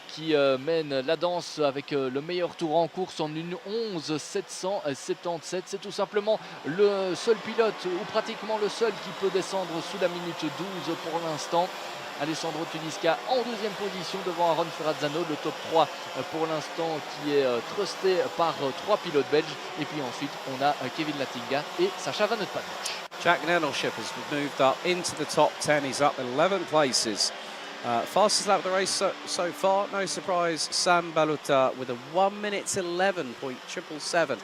qui mène la danse avec le meilleur tour en course en une 11.777. C'est tout simplement le seul pilote, ou pratiquement le seul, qui peut descendre sous la minute 12 pour l'instant. Alessandro Tunisca en deuxième position devant Aaron Ferrazzano. Le top 3 pour l'instant qui est trusté par 3 pilotes belges. Et puis ensuite, on a Kevin Latinga et Sacha Van Utpavich. Jack Nettleship has moved up into the top 10. He's up 11 places. Fastest lap of the race so far, no surprise, Sam Baluta with a 1 minute 11.777.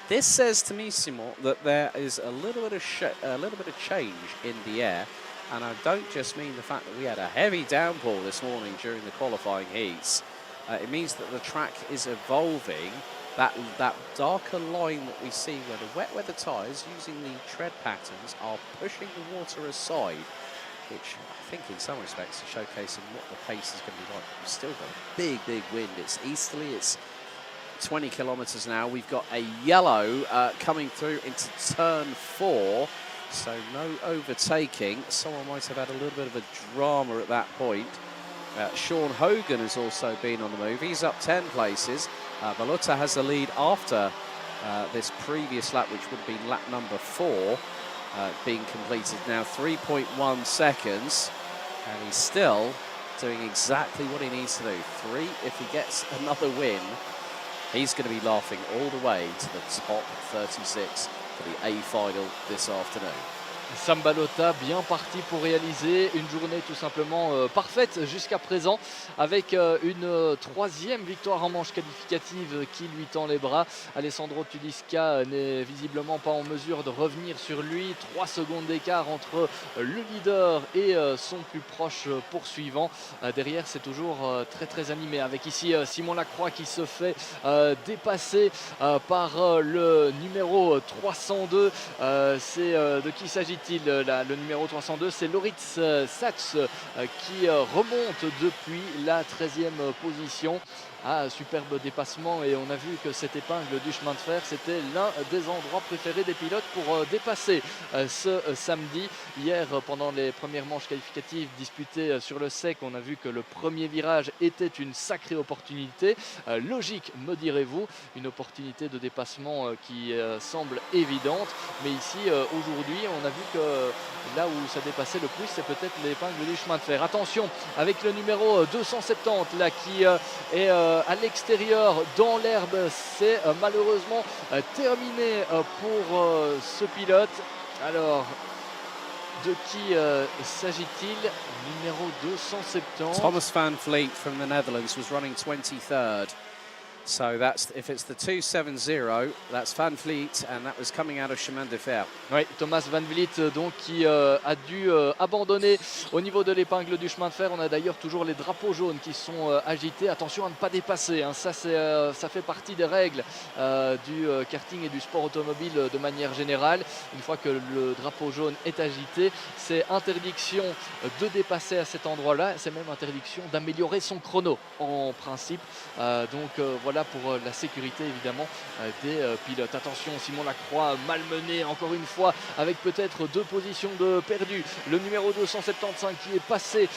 This says to me, Simon, that there is a little bit of change in the air, and I don't just mean the fact that we had a heavy downpour this morning during the qualifying heats. It means that the track is evolving. That darker line that we see where the wet weather tyres using the tread patterns are pushing the water aside, which I think in some respects is showcasing what the pace is going to be like. We've still got a big wind. It's easterly, it's 20 kilometres now. We've got a yellow coming through into turn 4, so no overtaking. Someone might have had a little bit of a drama at that point. Sean Hogan has also been on the move. He's up 10 places. Baluta has the lead after this previous lap, which would have been lap number 4. Being completed now, 3.1 seconds, and he's still doing exactly what he needs to do. 3, if he gets another win, he's going to be laughing all the way to the top 36 for the A final this afternoon. Sam Baluta bien parti pour réaliser une journée tout simplement parfaite jusqu'à présent, avec une 3e victoire en manche qualificative qui lui tend les bras. Alessandro Tunisca n'est visiblement pas en mesure de revenir sur lui. 3 secondes d'écart entre le leader et son plus proche poursuivant. Derrière, c'est toujours très animé, avec ici Simon Lacroix qui se fait dépasser par le numéro 302. C'est de qui s'agit-il? Le numéro 302, c'est Loritz Sachs qui remonte depuis la 13e position. Superbe dépassement, et on a vu que cette épingle du chemin de fer, c'était l'un des endroits préférés des pilotes pour dépasser ce samedi. Hier, pendant les premières manches qualificatives disputées sur le sec, on a vu que le premier virage était une sacrée opportunité. Logique, me direz-vous, une opportunité de dépassement qui semble évidente. Mais ici, aujourd'hui, on a vu que là où ça dépassait le plus, c'est peut-être l'épingle du chemin de fer. Attention, avec le numéro 270 là, qui est à l'extérieur dans l'herbe. C'est malheureusement terminé pour ce pilote. Alors, de qui s'agit-il? Numéro 270. Thomas Van Vliet from the Netherlands was running 23rd. So that's, if it's the 270, that's Van Vliet, and that was coming out of Chemin de Fer. Oui, Thomas Van Vliet donc qui a dû abandonner au niveau de l'épingle du chemin de fer. On a d'ailleurs toujours les drapeaux jaunes qui sont agités. Attention à ne pas dépasser, hein. Ça fait partie des règles du karting et du sport automobile de manière générale. Une fois que le drapeau jaune est agité, c'est interdiction de dépasser à cet endroit-là. C'est même interdiction d'améliorer son chrono en principe. Voilà pour la sécurité évidemment des pilotes. Attention, Simon Lacroix malmené encore une fois, avec peut-être 2 positions de perdu. Le numéro 275 qui est passé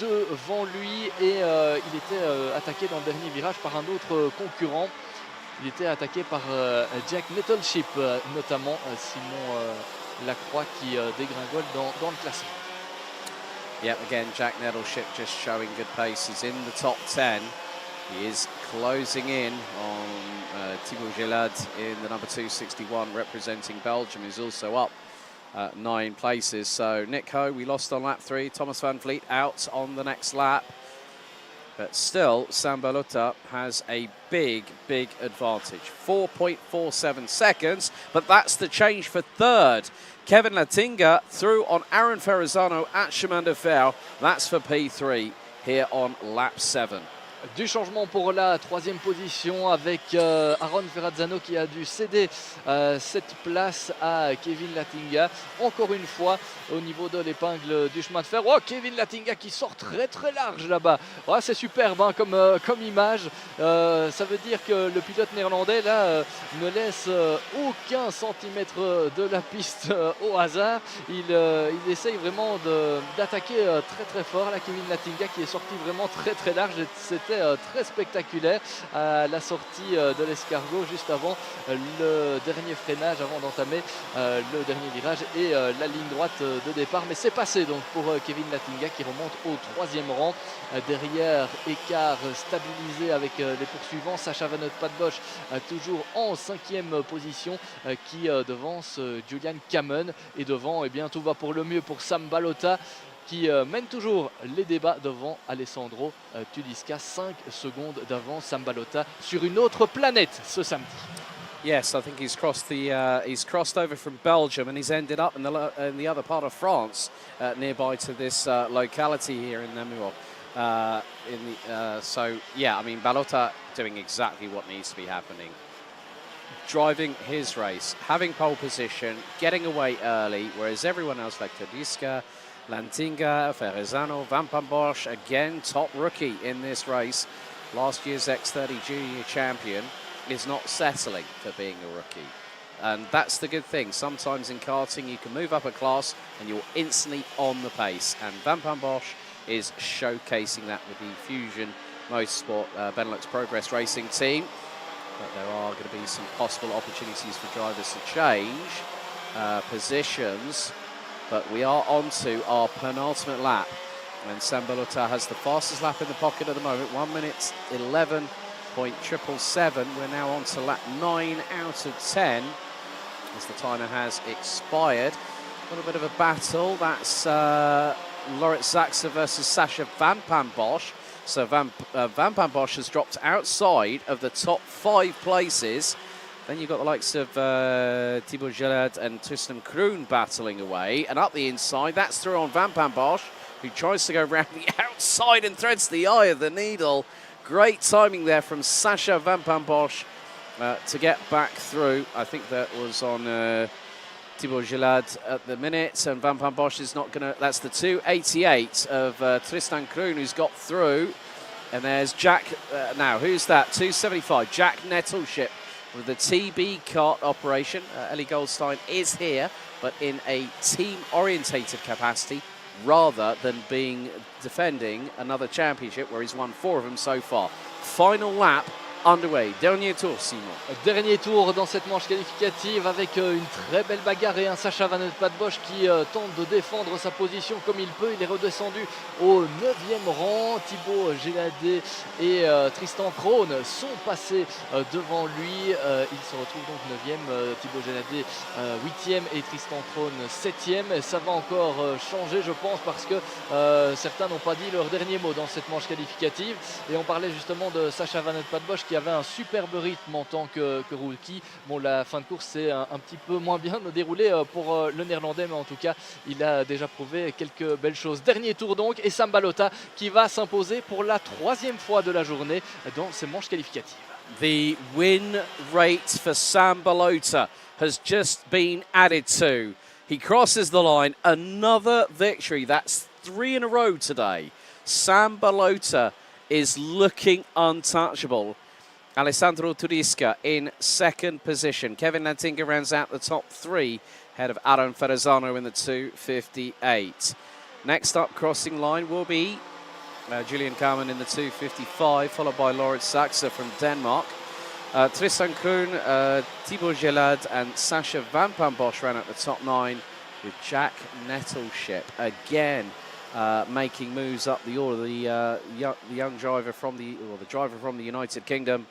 devant lui, et il était attaqué dans le dernier virage par un autre concurrent. Il était attaqué par Jack Nettleship, notamment Simon Lacroix qui dégringole dans le classement. Yep, again, Jack Nettleship just showing good pace. He's in the top 10. He is closing in on Thibaut Gillard in the number 261, representing Belgium, who's also up 9 places. So Nick Ho, we lost on lap 3. Thomas Van Vliet out on the next lap. But still, Sam Baluta has a big advantage. 4.47 seconds, but that's the change for third. Kevin Latinga through on Aaron Ferrazzano at Chemin de Fer. That's for P3 here on lap 7. Du changement pour la 3e position, avec Aaron Ferrazzano qui a dû céder cette place à Kevin Latinga. Encore une fois au niveau de l'épingle du chemin de fer. Oh, Kevin Latinga qui sort très large là-bas. Oh, c'est superbe hein, comme image. Ça veut dire que le pilote néerlandais là ne laisse aucun centimètre de la piste au hasard. Il essaye vraiment d'attaquer très fort là, Kevin Latinga qui est sorti vraiment très large. C'est c'était très spectaculaire à la sortie de l'escargot, juste avant le dernier freinage, avant d'entamer le dernier virage et la ligne droite de départ. Mais c'est passé donc pour Kevin Latinga qui remonte au 3e rang. Derrière, écart stabilisé avec les poursuivants. Sacha Van Padbosch toujours en 5e position qui devance Julian Kamen. Et devant, eh bien, tout va pour le mieux pour Sam Balota qui mène toujours les débats devant Alessandro Tudiska. 5 secondes d'avance, Sam Balota sur une autre planète ce samedi. Yes, I think he's crossed over from Belgium and he's ended up in the other part of France, nearby to this locality here in Namur. So yeah, I mean Balota doing exactly what needs to be happening. Driving his race, having pole position, getting away early, whereas everyone else like Tudiska, Lantinga, Ferrezano, Van Bosch, again top rookie in this race, last year's X30 Junior champion, is not settling for being a rookie. And that's the good thing. Sometimes in karting you can move up a class and you're instantly on the pace. And Van Bosch is showcasing that with the Fusion Motorsport Benelux Progress Racing team. But there are going to be some possible opportunities for drivers to change positions. But we are on to our penultimate lap. And Sam Balota has the fastest lap in the pocket at the moment, 1 minute 11.777. We're now on to lap 9 out of 10 as the timer has expired. A little bit of a battle. That's Loritz Zaxa versus Sacha Van Bosch. So Van Bosch has dropped outside of the top 5 places. Then you've got the likes of Thibaut Gillard and Tristan Kroon battling away. And up the inside, that's through on Van Bosch, who tries to go round the outside and threads the eye of the needle. Great timing there from Sacha Van Bosch to get back through. I think that was on Thibaut Gillard at the minute. And Van Bosch is not going to... That's the 288 of Tristan Kroon who's got through. And there's Jack... now, who's that? 275. Jack Nettleship with the TB kart operation. Ellie Goldstein is here, but in a team-orientated capacity, rather than defending another championship where he's won 4 of them so far. Final lap underway. Dernier tour, Simon. Dernier tour dans cette manche qualificative avec une très belle bagarre et un Sacha Van Padbosch qui tente de défendre sa position comme il peut. Il est redescendu au 9e rang. Thibaut Géladé et Tristan Kroon sont passés devant lui. Il se retrouve donc 9e. Thibaut Géladé 8e et Tristan Kroon 7e. Ça va encore changer, je pense, parce que certains n'ont pas dit leur dernier mot dans cette manche qualificative. Et on parlait justement de Sacha Van Padbosch qui avait un superbe rythme en tant que rookie. Bon, la fin de course c'est un petit peu moins bien déroulé pour le néerlandais, mais en tout cas il a déjà prouvé quelques belles choses. Dernier tour donc, et Sam Balota qui va s'imposer pour la 3e fois de la journée dans ces manches qualificatives. The win rate for Sam Balota has just been added to. He crosses the line, another victory. That's 3 in a row today. Sam Balota is looking untouchable. Alessandro Tudiska in 2nd position. Kevin Lantinga rounds out the top 3, ahead of Aaron Ferrezano in the 2:58. Next up, crossing line will be Julian Carmen in the 2:55, followed by Loritz Zaxa from Denmark. Tristan Kroon, Thibaut Gillard and Sacha Van Bosch ran at the top 9 with Jack Nettleship again making moves up the order. The young driver from the United Kingdom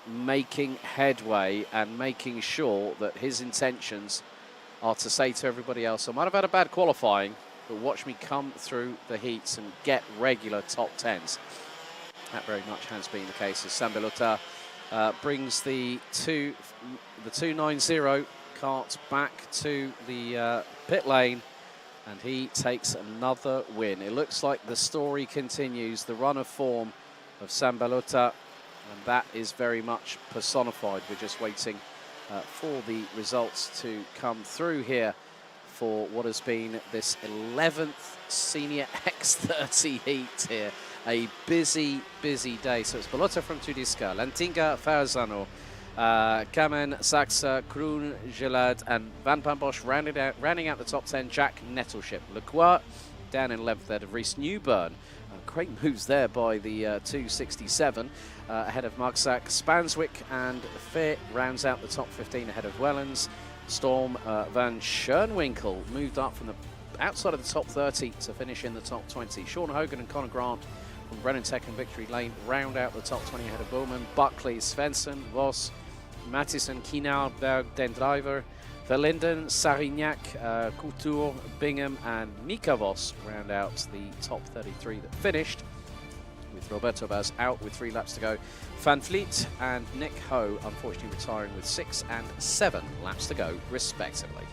making headway and making sure that his intentions are to say to everybody else, I might have had a bad qualifying, but watch me come through the heats and get regular top 10s. That very much has been the case as Sam Balota brings the 290 kart back to the pit lane, and he takes another win. It looks like the story continues, the run of form of Sam Balota, and that is very much personified. We're just waiting for the results to come through here for what has been this 11th Senior X30 heat here. A busy, busy day. So it's Balota from Tudiska, Lantinga, Ferrezano, Kamen, Zaxa, Kroon, Gillard and Van Bosch rounding out the top 10. Jack Nettleship. Leclerc down in 11th there to Reese Newburn. great moves there by the 267 ahead of Markzak. Spanswick and Fair rounds out the top 15 ahead of Wellens. Storm van Schoenwinkel moved up from the outside of the top 30 to finish in the top 20. Sean Hogan and Connor Grant from Brennan Tech and Victory Lane round out the top 20 ahead of Bowman. Buckley, Svensson, Voss, Mattison, Kienarberg, Den Driver, Verlinden, Sarignac, Couture, Bingham and Mika Voss round out the top 33 that finished, with Roberto Baz out with 3 laps to go. Van Vliet and Nick Ho unfortunately retiring with 6 and 7 laps to go respectively.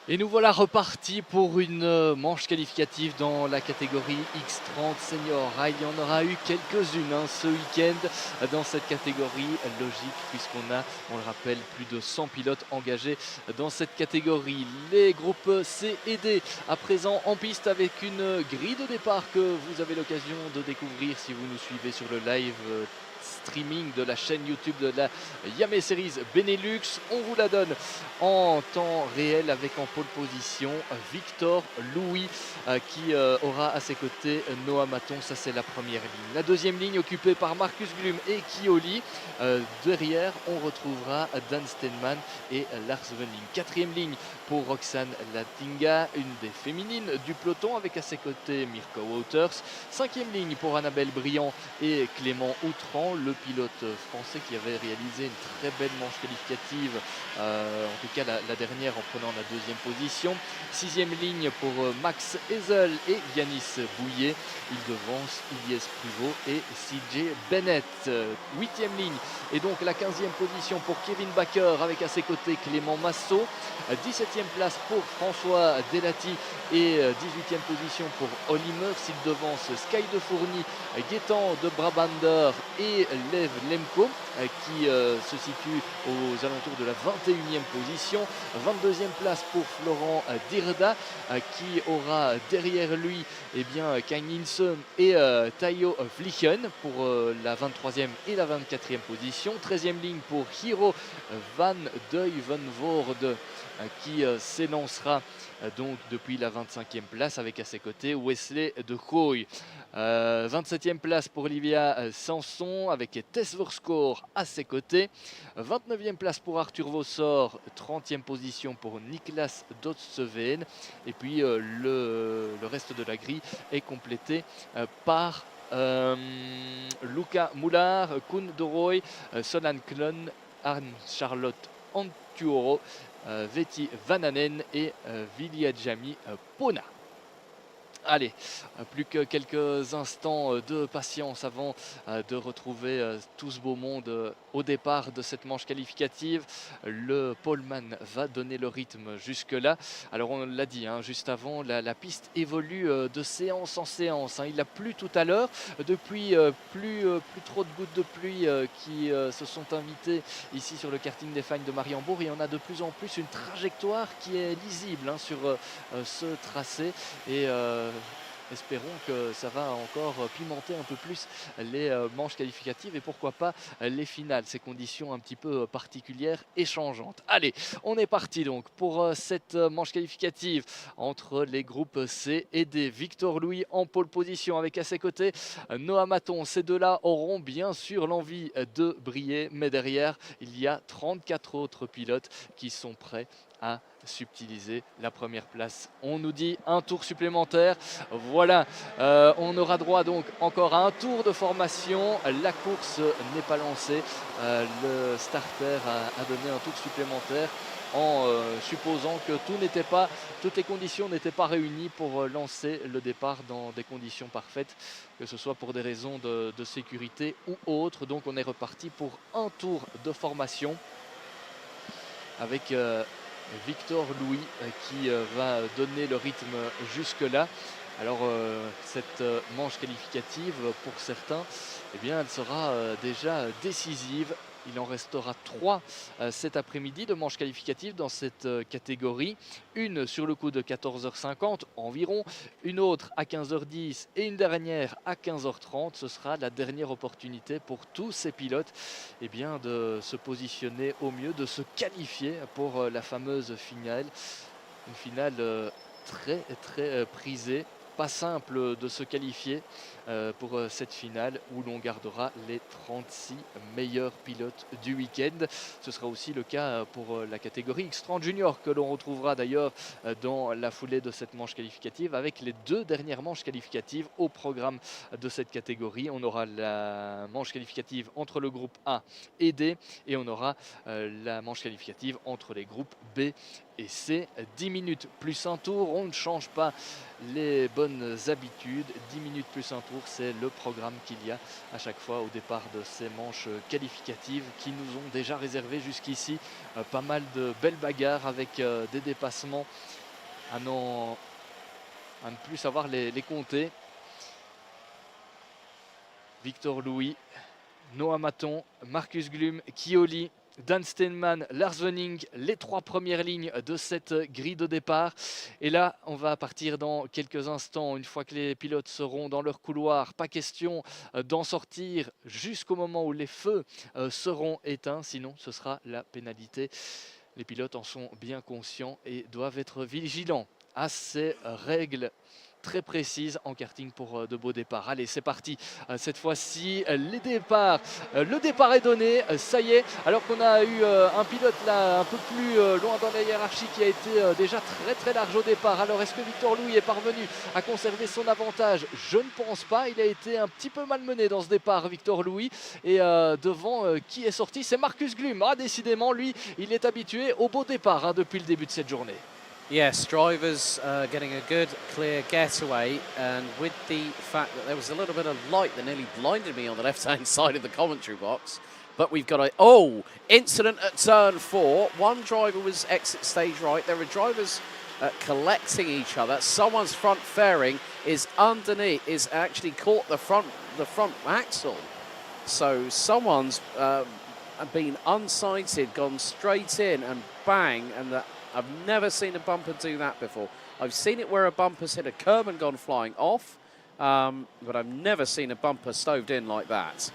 Et nous voilà repartis pour une manche qualificative dans la catégorie X30 Senior. Ah, il y en aura eu quelques-unes ce week-end dans cette catégorie. Logique puisqu'on a, on le rappelle, plus de 100 pilotes engagés dans cette catégorie. Les groupes C et D à présent en piste avec une grille de départ que vous avez l'occasion de découvrir si vous nous suivez sur le live streaming de la chaîne YouTube de la Iame Series Benelux. On vous la donne en temps réel avec en pole position Victor Louis qui aura à ses côtés Noah Maton. Ça c'est la première ligne. La deuxième ligne occupée par Marcus Glum et Kioli. Derrière on retrouvera Dan Stenman et Lars Wenning. Quatrième ligne pour Roxane Latinga, une des féminines du peloton avec à ses côtés Mirko Wouters. Cinquième ligne pour Annabelle Briand et Clément Outran, le pilote français qui avait réalisé une très belle manche qualificative, en tout cas la dernière en prenant la deuxième position. Sixième ligne pour Max Ezel et Yanis Bouillet. Il devance Ilyes Pruvot et CJ Bennett. Huitième ligne et donc la 15e position pour Kevin Baker avec à ses côtés Clément Massot. 17e place pour François Delati et 18e position pour Olimers. Il devance Sky de Fourny, Gaétan de Brabander et Lev Lemko qui se situe aux alentours de la 21e position. 22e place pour Florent Dirda qui aura derrière lui Kai Nielsen et Tayo Vlichen pour la 23e et la 24e position. 13e ligne pour Hiro van Duyvenvoorde qui s'élancera donc depuis la 25e place avec à ses côtés Wesley de Gooy. 27e place pour Olivia Sanson avec Tess Verskoor à ses côtés. 29e place pour Arthur Vossor, 30e position pour Niklas Dotseveen. Et puis le reste de la grille est complété par Luca Moulard, Koen de Roy, Solan Klon, Arne Charlotte Antuoro, Veti Vananen et Viliadjami Pona. Allez, plus que quelques instants de patience avant de retrouver tout ce beau monde au départ de cette manche qualificative. Le poleman va donner le rythme jusque-là. Alors on l'a dit juste avant, la piste évolue de séance en séance. Il a plu tout à l'heure, depuis plus trop de gouttes de pluie qui se sont invitées ici sur le karting des Fagnes de Mariembourg. Et on a de plus en plus une trajectoire qui est lisible sur ce tracé. Et espérons que ça va encore pimenter un peu plus les manches qualificatives et pourquoi pas les finales, ces conditions un petit peu particulières et changeantes. Allez, on est parti donc pour cette manche qualificative entre les groupes C et D. Victor Louis en pole position avec à ses côtés Noah Maton. Ces deux-là auront bien sûr l'envie de briller, mais derrière, il y a 34 autres pilotes qui sont prêts à subtiliser la première place. On nous dit un tour supplémentaire. Voilà, on aura droit donc encore à un tour de formation. La course n'est pas lancée. Le starter a donné un tour supplémentaire en supposant que toutes les conditions n'étaient pas réunies pour lancer le départ dans des conditions parfaites, que ce soit pour des raisons de sécurité ou autres. Donc on est reparti pour un tour de formation avec Victor Louis qui va donner le rythme jusque-là. Alors cette manche qualificative pour certains, elle sera déjà décisive. Il en restera 3 cet après-midi de manches qualificatives dans cette catégorie. Une sur le coup de 14h50 environ, une autre à 15h10 et une dernière à 15h30. Ce sera la dernière opportunité pour tous ces pilotes de se positionner au mieux, de se qualifier pour la fameuse finale. Une finale très très prisée. Pas simple de se qualifier pour cette finale où l'on gardera les 36 meilleurs pilotes du week-end. Ce sera aussi le cas pour la catégorie X30 Junior que l'on retrouvera d'ailleurs dans la foulée de cette manche qualificative avec les 2 dernières manches qualificatives au programme de cette catégorie. On aura la manche qualificative entre le groupe A et D et on aura la manche qualificative entre les groupes B et c'est 10 minutes plus un tour. On ne change pas les bonnes habitudes. 10 minutes plus un tour, c'est le programme qu'il y a à chaque fois au départ de ces manches qualificatives qui nous ont déjà réservé jusqu'ici pas mal de belles bagarres avec des dépassements à ne plus savoir les compter. Victor Louis, Noah Maton, Marcus Glum, Kioli, Dan Steinman, Lars Wenning, les 3 premières lignes de cette grille de départ. Et là, on va partir dans quelques instants, une fois que les pilotes seront dans leur couloir. Pas question d'en sortir jusqu'au moment où les feux seront éteints, sinon ce sera la pénalité. Les pilotes en sont bien conscients et doivent être vigilants à ces règles très précise en karting pour de beaux départs. Allez, c'est parti. Cette fois-ci, le départ est donné. Ça y est, alors qu'on a eu un pilote là un peu plus loin dans la hiérarchie qui a été déjà très large au départ. Alors, est-ce que Victor Louis est parvenu à conserver son avantage? Je ne pense pas. Il a été un petit peu malmené dans ce départ, Victor Louis. Et devant, qui est sorti? C'est Marcus Glum. Ah, décidément, lui, il est habitué au beau départ depuis le début de cette journée. Yes, drivers getting a good, clear getaway, and with the fact that there was a little bit of light that nearly blinded me on the left-hand side of the commentary box, but we've got incident at turn 4. One driver was exit stage right. There were drivers collecting each other. Someone's front fairing is actually caught the front axle. So someone's been unsighted, gone straight in, and bang, and I've never seen a bumper do that before. I've seen it where a bumper's hit a curb and gone flying off, but I've never seen a bumper stoved in like that.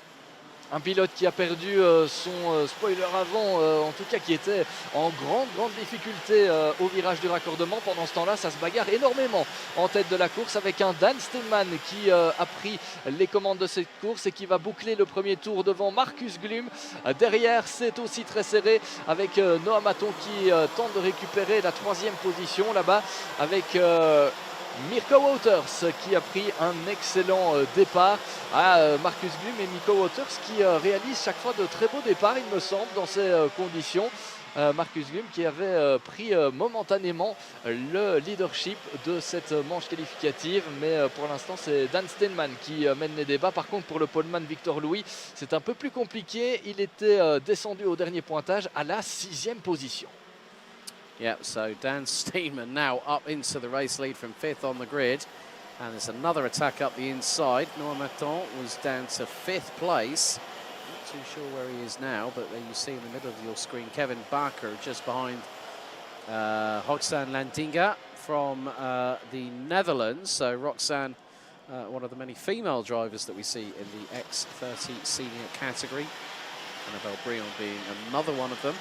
Un pilote qui a perdu son spoiler avant, en tout cas qui était en grande difficulté au virage du raccordement. Pendant ce temps-là, ça se bagarre énormément en tête de la course avec un Dan Steinman qui a pris les commandes de cette course et qui va boucler le premier tour devant Marcus Glum. Derrière, c'est aussi très serré avec Noah Maton qui tente de récupérer la 3e position là-bas avec Mirko Wouters qui a pris un excellent départ à Marcus Glum et Mirko Wouters qui réalise chaque fois de très beaux départs, il me semble, dans ces conditions. Marcus Glum qui avait pris momentanément le leadership de cette manche qualificative, mais pour l'instant c'est Dan Steinman qui mène les débats. Par contre, pour le poleman Victor Louis, c'est un peu plus compliqué. Il était descendu au dernier pointage à la 6e position. Yep, so Dan Steinman now up into the race lead from 5th on the grid. And there's another attack up the inside. Noah Maton was down to 5th place. Not too sure where he is now, but there you see in the middle of your screen, Kevin Barker just behind Roxanne Landinga from the Netherlands. So Roxanne, one of the many female drivers that we see in the X30 Senior category. Annabelle Brion being another one of them.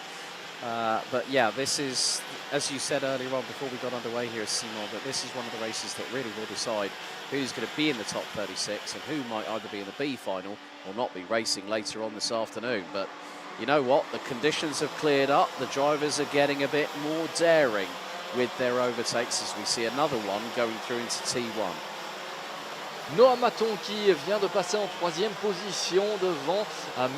But yeah, this is, as you said earlier on before we got underway here, Simon, that this is one of the races that really will decide who's going to be in the top 36 and who might either be in the B final or not be racing later on this afternoon. But you know what? The conditions have cleared up. The drivers are getting a bit more daring with their overtakes as we see another one going through into T1. Noah Maton qui vient de passer en 3e position devant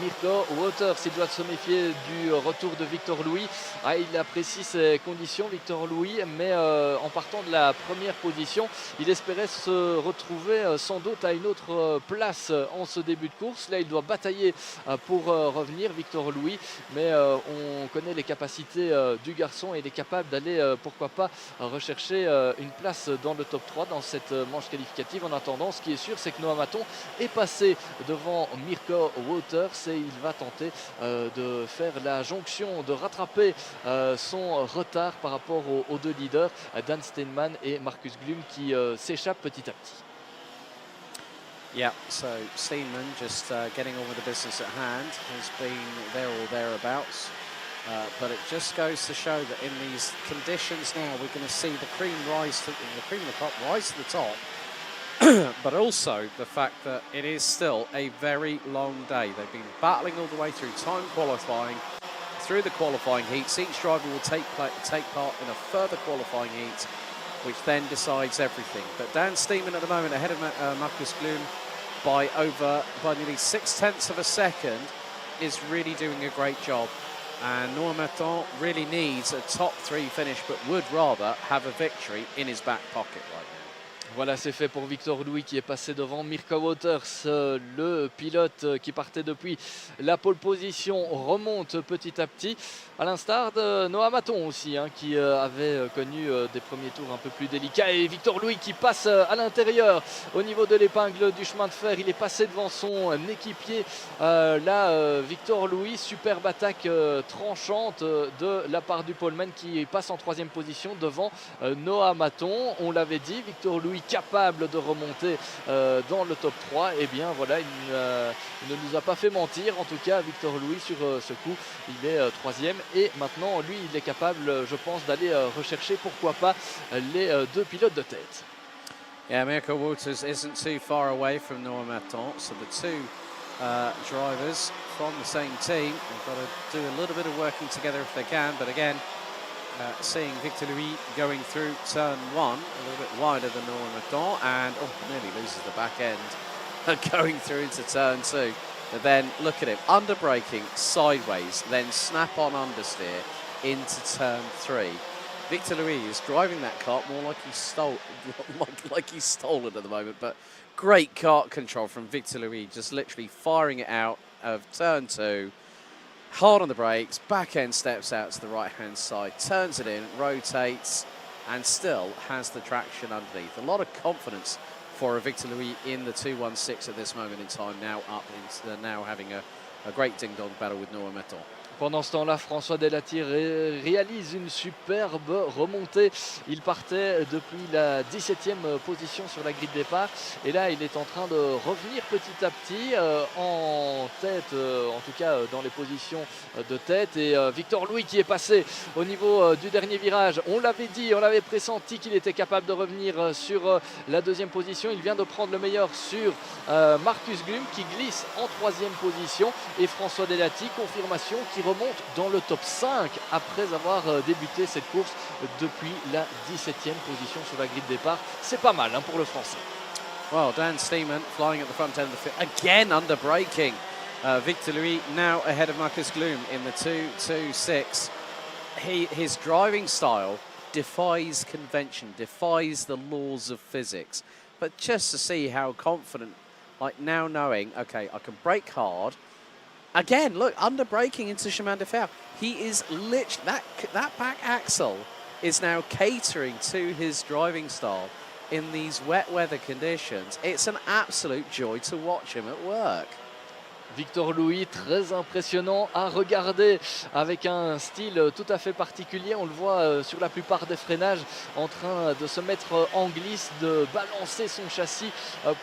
Mirko Wouters. Il doit se méfier du retour de Victor Louis. Il apprécie ses conditions, Victor Louis, mais en partant de la première position, il espérait se retrouver sans doute à une autre place en ce début de course. Là, il doit batailler pour revenir, Victor Louis, mais on connaît les capacités du garçon et il est capable d'aller, pourquoi pas, rechercher une place dans le top 3 dans cette manche qualificative. En attendant, ce qui est sûr, c'est que Noah Maton est passé devant Mirko Wouters et il va tenter de faire la jonction, de rattraper son retard par rapport aux deux leaders, Dan Steinman et Marcus Glum, qui s'échappent petit à petit. Yeah, so Steinman just getting on with the business at hand, has been there or thereabouts. But it just goes to show that in these conditions now, we're going to see the cream of the crop rise to the top. But also the fact that it is still a very long day. They've been battling all the way through time qualifying, through the qualifying heats. Each driver will take part in a further qualifying heat, which then decides everything. But Dan Steinman at the moment ahead of Marcus Glum by nearly 0.6 of a second is really doing a great job. And Normanton really needs a top 3 finish, but would rather have a victory in his back pocket right now. Voilà, c'est fait pour Victor Louis qui est passé devant Mirko Wouters, le pilote qui partait depuis la pole position, remonte petit à petit, à l'instar de Noah Maton aussi, hein, qui avait connu des premiers tours un peu plus délicats. Et Victor Louis qui passe à l'intérieur au niveau de l'épingle du chemin de fer, il est passé devant son équipier. Là, Victor Louis, superbe attaque tranchante de la part du poleman qui passe en 3e position devant Noah Maton. On l'avait dit, Victor Louis capable de remonter dans le top 3, et bien voilà, il ne nous a pas fait mentir. En tout cas, Victor Louis sur ce coup, il est 3e, et maintenant lui il est capable, je pense, d'aller rechercher pourquoi pas les 2 pilotes de tête. Yeah, Mirko Wouters isn't too far away from Noah Maton, so the 2 drivers from the same team have got to do a little bit of working together if they can, but again, seeing Victor Louis going through turn 1, a little bit wider than Noah Maton, and nearly loses the back end going through into turn 2. But then look at him, under braking sideways, then snap on understeer into turn 3. Victor Louis is driving that kart more like he's stolen at the moment, but great kart control from Victor Louis, just literally firing it out of turn 2. Hard on the brakes, back end steps out to the right hand side, turns it in, rotates, and still has the traction underneath. A lot of confidence for Victor Louis in the 216 at this moment in time, now up into now having a great ding-dong battle with Noah Maton. Pendant ce temps-là, François Delati réalise une superbe remontée. Il partait depuis la 17e position sur la grille de départ. Et là, il est en train de revenir petit à petit en tête, en tout cas dans les positions de tête. Et Victor Louis qui est passé au niveau du dernier virage. On l'avait dit, on l'avait pressenti qu'il était capable de revenir sur la 2e position. Il vient de prendre le meilleur sur Marcus Glum qui glisse en 3e position. Et François Delati, confirmation, qui remonte dans le top 5 après avoir débuté cette course depuis la 17e position sur la grille de départ. C'est pas mal, hein, pour le Français. Well, Dan Steeman flying at the front end of the field, again under braking. Victor Louis now ahead of Marcus Glum in the 226. His driving style defies convention, defies the laws of physics. But just to see how confident, like now knowing, okay, I can brake hard. Again, look, under braking into chemin de fer. He is literally, that back axle is now catering to his driving style in these wet weather conditions. It's an absolute joy to watch him at work. Victor Louis, très impressionnant à regarder, avec un style tout à fait particulier. On le voit sur la plupart des freinages, en train de se mettre en glisse, de balancer son châssis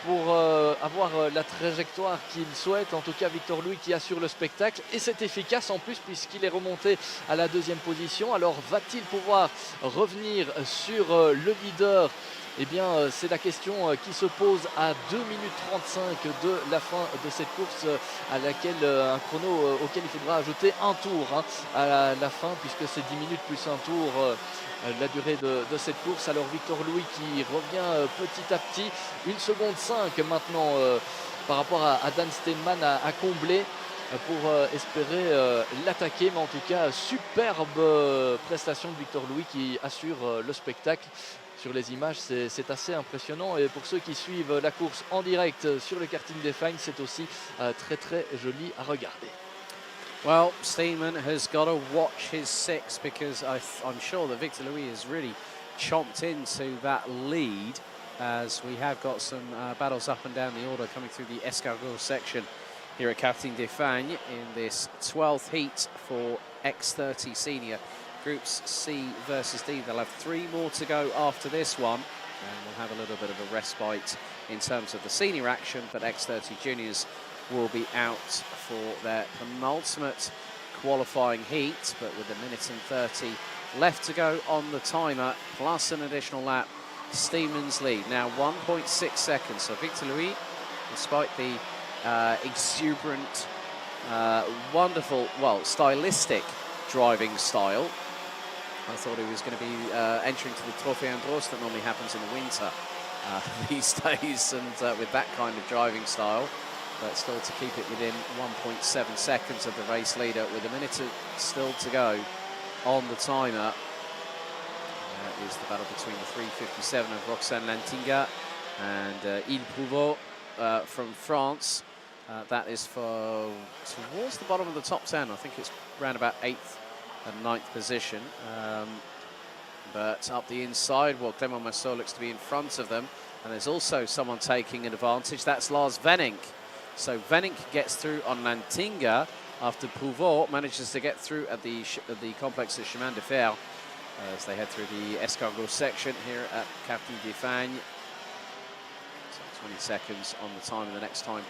pour avoir la trajectoire qu'il souhaite. En tout cas, Victor Louis qui assure le spectacle, et c'est efficace en plus puisqu'il est remonté à la 2e position. Alors va-t-il pouvoir revenir sur le leader? Eh bien, c'est la question qui se pose à 2 minutes 35 de la fin de cette course, à laquelle un chrono auquel il faudra ajouter un tour, hein, à la fin, puisque c'est 10 minutes plus un tour la durée de cette course. Alors Victor Louis qui revient petit à petit, 1 seconde 5 maintenant par rapport à Dan Steinman à combler pour espérer l'attaquer, mais en tout cas superbe prestation de Victor Louis qui assure le spectacle. Sur les images, c'est assez impressionnant, et pour ceux qui suivent la course en direct sur le karting des Fagnes, c'est aussi très très joli à regarder. Well, Steenman has got to watch his 6 because I'm sure that Victor Louis has really chomped into that lead, as we have got some battles up and down the order coming through the Escargot section here at Karting des Fagnes in this 12th heat for X30 Senior. Groups C versus D. They'll have 3 more to go after this one, and we'll have a little bit of a respite in terms of the senior action, but X30 Juniors will be out for their penultimate qualifying heat, but with 1 minute and 30 left to go on the timer, plus an additional lap. Steeman's lead now 1.6 seconds. So Victor Louis, despite the exuberant, wonderful, well, stylistic driving style, I thought he was going to be entering to the Trophée Andros that normally happens in the winter these days, and with that kind of driving style. but still to keep it within 1.7 seconds of the race leader with a minute still to go on the timer. Is the battle between the 357 of Roxane Lantinga and Il Prouveau from France. That is for towards the bottom of the top 10. I think it's around about 8th and 9th position. But up the inside, well, Clément Massot looks to be in front of them. And there's also someone taking an advantage. That's Lars Venink. So Venink gets through on Lantinga after Prouveau manages to get through at the complex at Chemin de Fer as they head through the escargot section here at Karting de Fagnes. So 20 seconds on the time, and the next time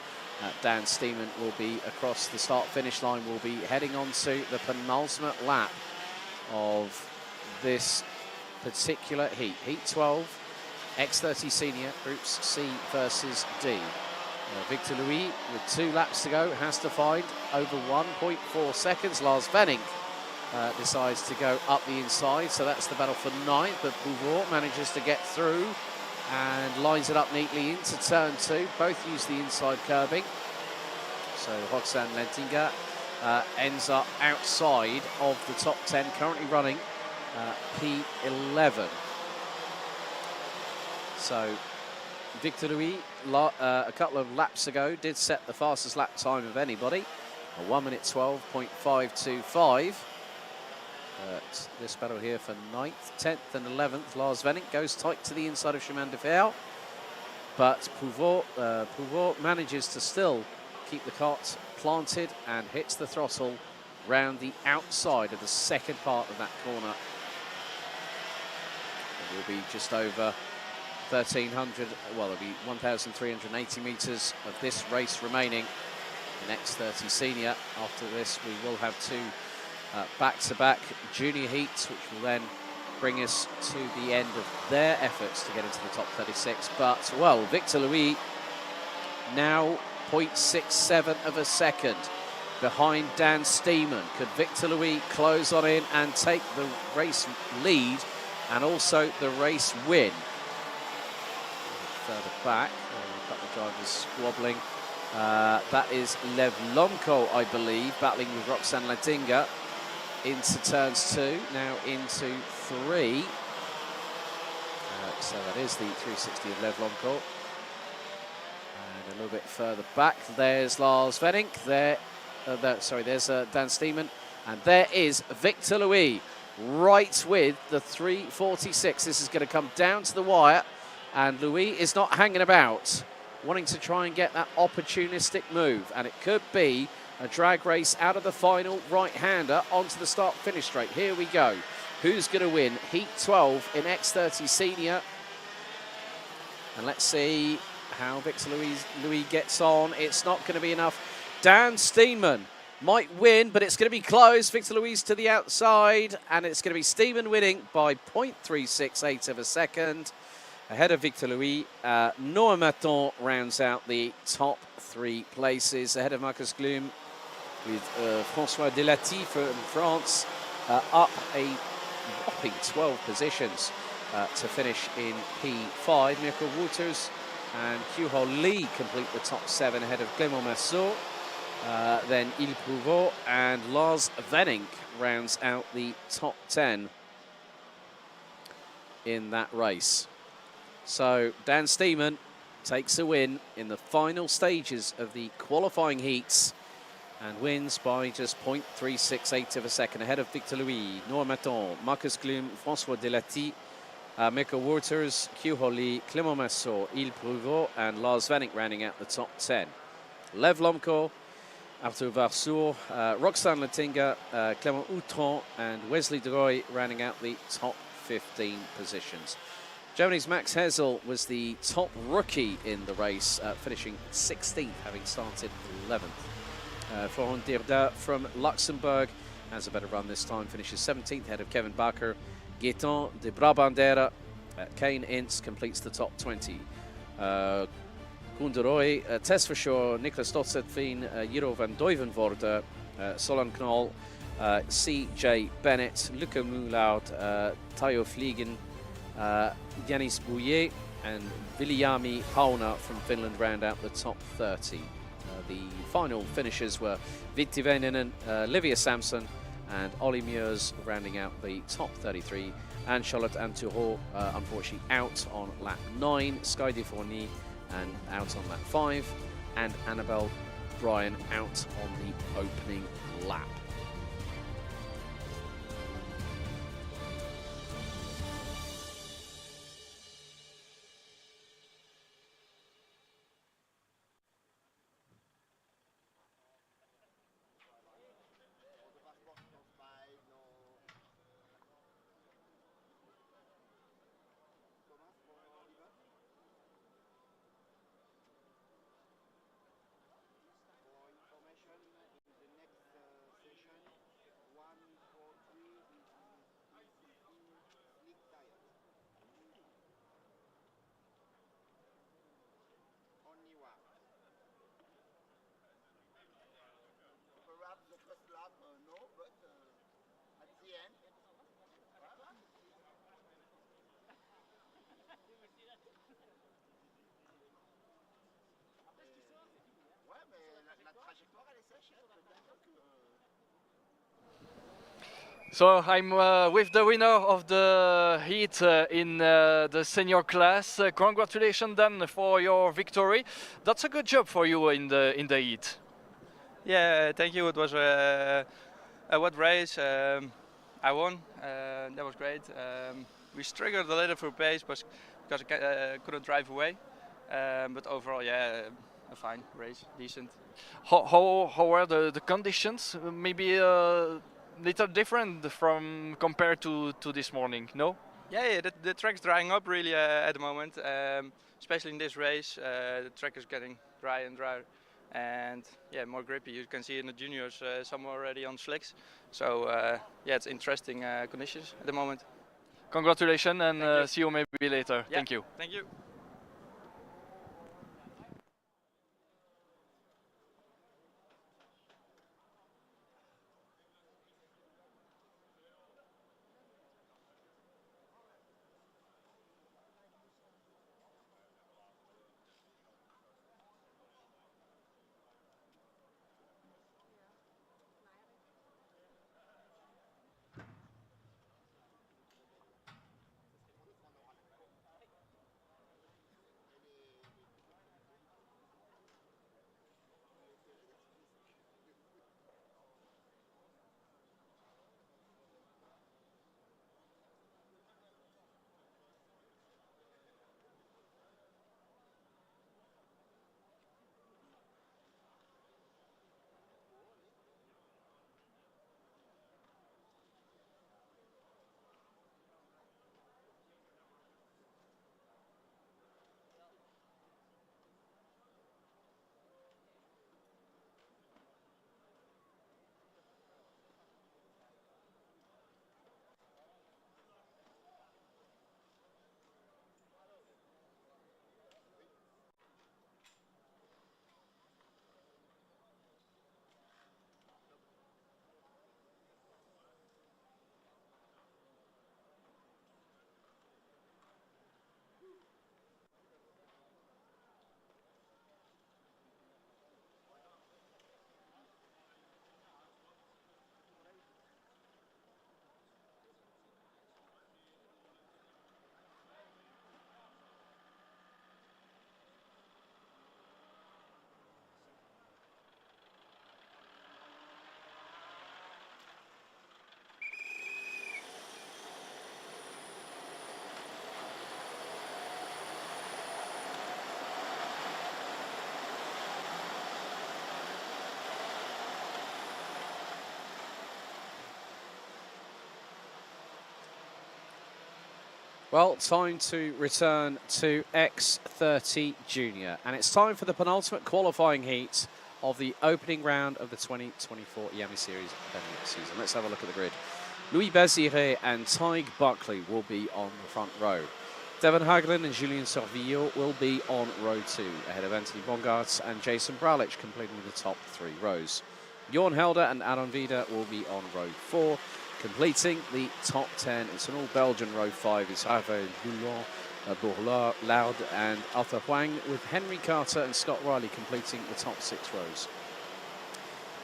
Dan Steeman will be across the start-finish line. Will be heading on to the penultimate lap of this particular heat. Heat 12, X30 Senior, Groups C versus D. Victor Louis, with 2 laps to go, has to find over 1.4 seconds. Lars Venink decides to go up the inside, so that's the battle for 9th, but Prouveau manages to get through and lines it up neatly into turn 2. Both use the inside curbing. So Roxane Lantinga ends up outside of the top 10, currently running P11. So Victor Louis, a couple of laps ago, did set the fastest lap time of anybody, a 1 minute 12.525. But this battle here for 9th, 10th and 11th, Lars Venink goes tight to the inside of Chemin de Fer. But Prouveau manages to still keep the cart planted and hits the throttle round the outside of the second part of that corner. It will be just over 1,300, well, there'll be 1,380 metres of this race remaining in X30 Senior. After this, we will have 2 back-to-back junior heats, which will then bring us to the end of their efforts to get into the top 36. But, well, Victor Louis now 0.67 of a second behind Dan Steeman. Could Victor Louis close on in and take the race lead and also the race win? Further back, a couple of drivers squabbling. That is Lev Lomko, I believe, battling with Roxane Lantinga into turns 2, now into 3. So that is the 360 of Lev Lomko. And a little bit further back, there's Lars Venink. There's Dan Steeman. And there is Victor Louis, right with the 346. This is going to come down to the wire. And Louis is not hanging about, wanting to try and get that opportunistic move. And it could be a drag race out of the final right-hander onto the start-finish straight. Here we go. Who's going to win Heat 12 in X30 Senior? And let's see how Victor Louis gets on. It's not going to be enough. Dan Steeman might win, but it's going to be close. Victor Louis to the outside, and it's going to be Steeman winning by 0.368 of a second. Ahead of Victor Louis, Noah Maton rounds out the top 3 places. Ahead of Marcus Glum with François Delati from France, up a whopping 12 positions to finish in P5. Mirko Wouters and Hugh Lee complete the top 7 ahead of Clément Massot. Then Il Prouveau and Lars Venink rounds out the top 10 in that race. So Dan Steeman takes a win in the final stages of the qualifying heats and wins by just 0.368 of a second ahead of Victor Louis, Noah Maton, Marcus Glum, François Delati, Mirko Wouters, Hugh Lee, Clément Massot, Il Prouveau and Lars Venink rounding out the top 10. Lev Lomko, Arthur Varsour, Roxane Lantinga, Clément Outron and Wesley Droy rounding out the top 15 positions. Germany's Max Hessel was the top rookie in the race, finishing 16th, having started 11th. Florent Dirda from Luxembourg has a better run this time, finishes 17th, ahead of Kevin Bakker. Gaetan de Brabandera, Kane Ince completes the top 20. Koenderoy, Tess for sure, Niklas Stotzetveen, Jiro van Duivenvoorde, Solan Knoll, C.J. Bennett, Luca Moulaud, Tayo Fliegen, Yanis Bouillet and Viljami Pauna from Finland round out the top 30. The final finishers were Vitti Väinänen, Livia Samson and Olli Meurs rounding out the top 33. And Charlotte Antuho, unfortunately out on lap 9, Sky Defourny and out on lap 5, and Annabelle Bryan out on the opening lap. So I'm with the winner of the heat in the senior class. Congratulations, Dan, for your victory. That's a good job for you in the heat. Yeah, thank you. It was a wet race. I won. That was great. We struggled a little for pace because I couldn't drive away. But overall, yeah, a fine race, decent. How were the conditions? Maybe little different from compared to this morning, no? Yeah, the track's drying up really at the moment, especially in this race. The track is getting drier and drier, and yeah, more grippy. You can see in the juniors some already on slicks. So yeah, it's interesting conditions at the moment. Congratulations, and see you maybe later. Yeah, thank you. Thank you. Well, time to return to X30 Junior. And it's time for the penultimate qualifying heat of the opening round of the 2024 Iame Series Benelux season. Let's have a look at the grid. Louis Bazire and Tig Buckley will be on the front row. Devon Hagelin and Julien Servillo will be on row 2, ahead of Anthony Bongartz and Jason Braulich completing the top 3 rows. Jorn Helder and Aaron Vida will be on row 4. Completing the top 10, it's an all-Belgian row 5. It's Hervé Boulon, Bourlard and Arthur Huang, with Henry Carter and Scott Riley completing the top 6 rows.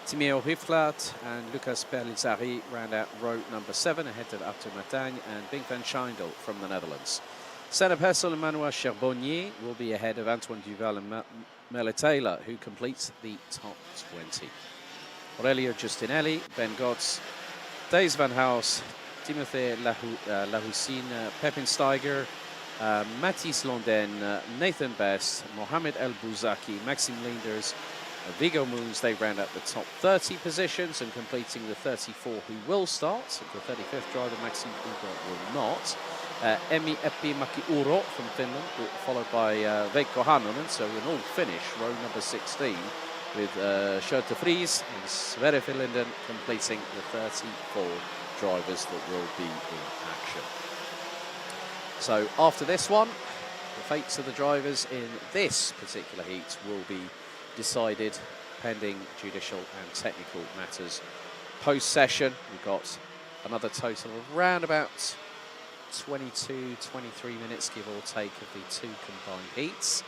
Timeo Riflat and Lucas Berlizari round out row number 7 ahead of Arthur Matagne and Bing van Schijndel from the Netherlands. Senna Pessel and Manoir Charbonnier will be ahead of Antoine Duval and Mele Taylor, who completes the top 20. Aurelio Giustinelli, Ben Gotts, Thijs van Haus, Timothée Lahussine, Pepin Steiger, Mathis Londen, Nathan Best, Mohamed El Bouzaki, Maxime Linders, Vigo Moons. They round out the top 30 positions, and completing the 34 who will start. The 35th driver, Maxime Uber, will not. Emi Epi-Maki Uro from Finland, followed by Veikko Hannonen. So an all finish, row number 16, with Schoute Vries and Sverre Linden completing the 34 drivers that will be in action. So after this one, the fates of the drivers in this particular heat will be decided pending judicial and technical matters. Post-session, we've got another total of around about 22, 23 minutes, give or take, of the 2 combined heats.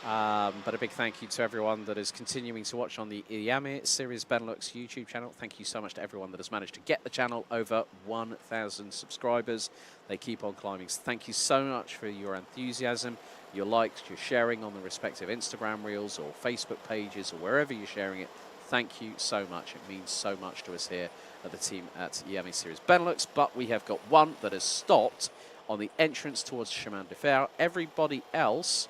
But a big thank you to everyone that is continuing to watch on the Iame Series Benelux YouTube channel. Thank you so much to everyone that has managed to get the channel over 1,000 subscribers. They keep on climbing. So thank you so much for your enthusiasm, your likes, your sharing on the respective Instagram reels or Facebook pages or wherever you're sharing it. Thank you so much. It means so much to us here at the team at Iame Series Benelux. But we have got one that has stopped on the entrance towards Chemin de Fer. Everybody else,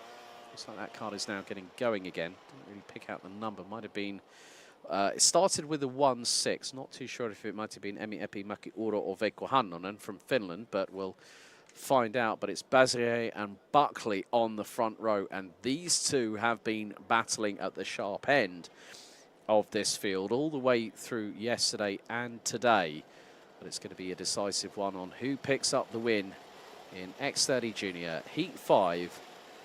looks like that card is now getting going again. Didn't really pick out the number. Might have been, it started with a 1-6. Not too sure if it might have been Emi Epi-Maki Uro or Veikko Hannonen from Finland, but we'll find out. But it's Bazire and Buckley on the front row, and these two have been battling at the sharp end of this field all the way through yesterday and today. But it's going to be a decisive one on who picks up the win in X30 Junior Heat 5,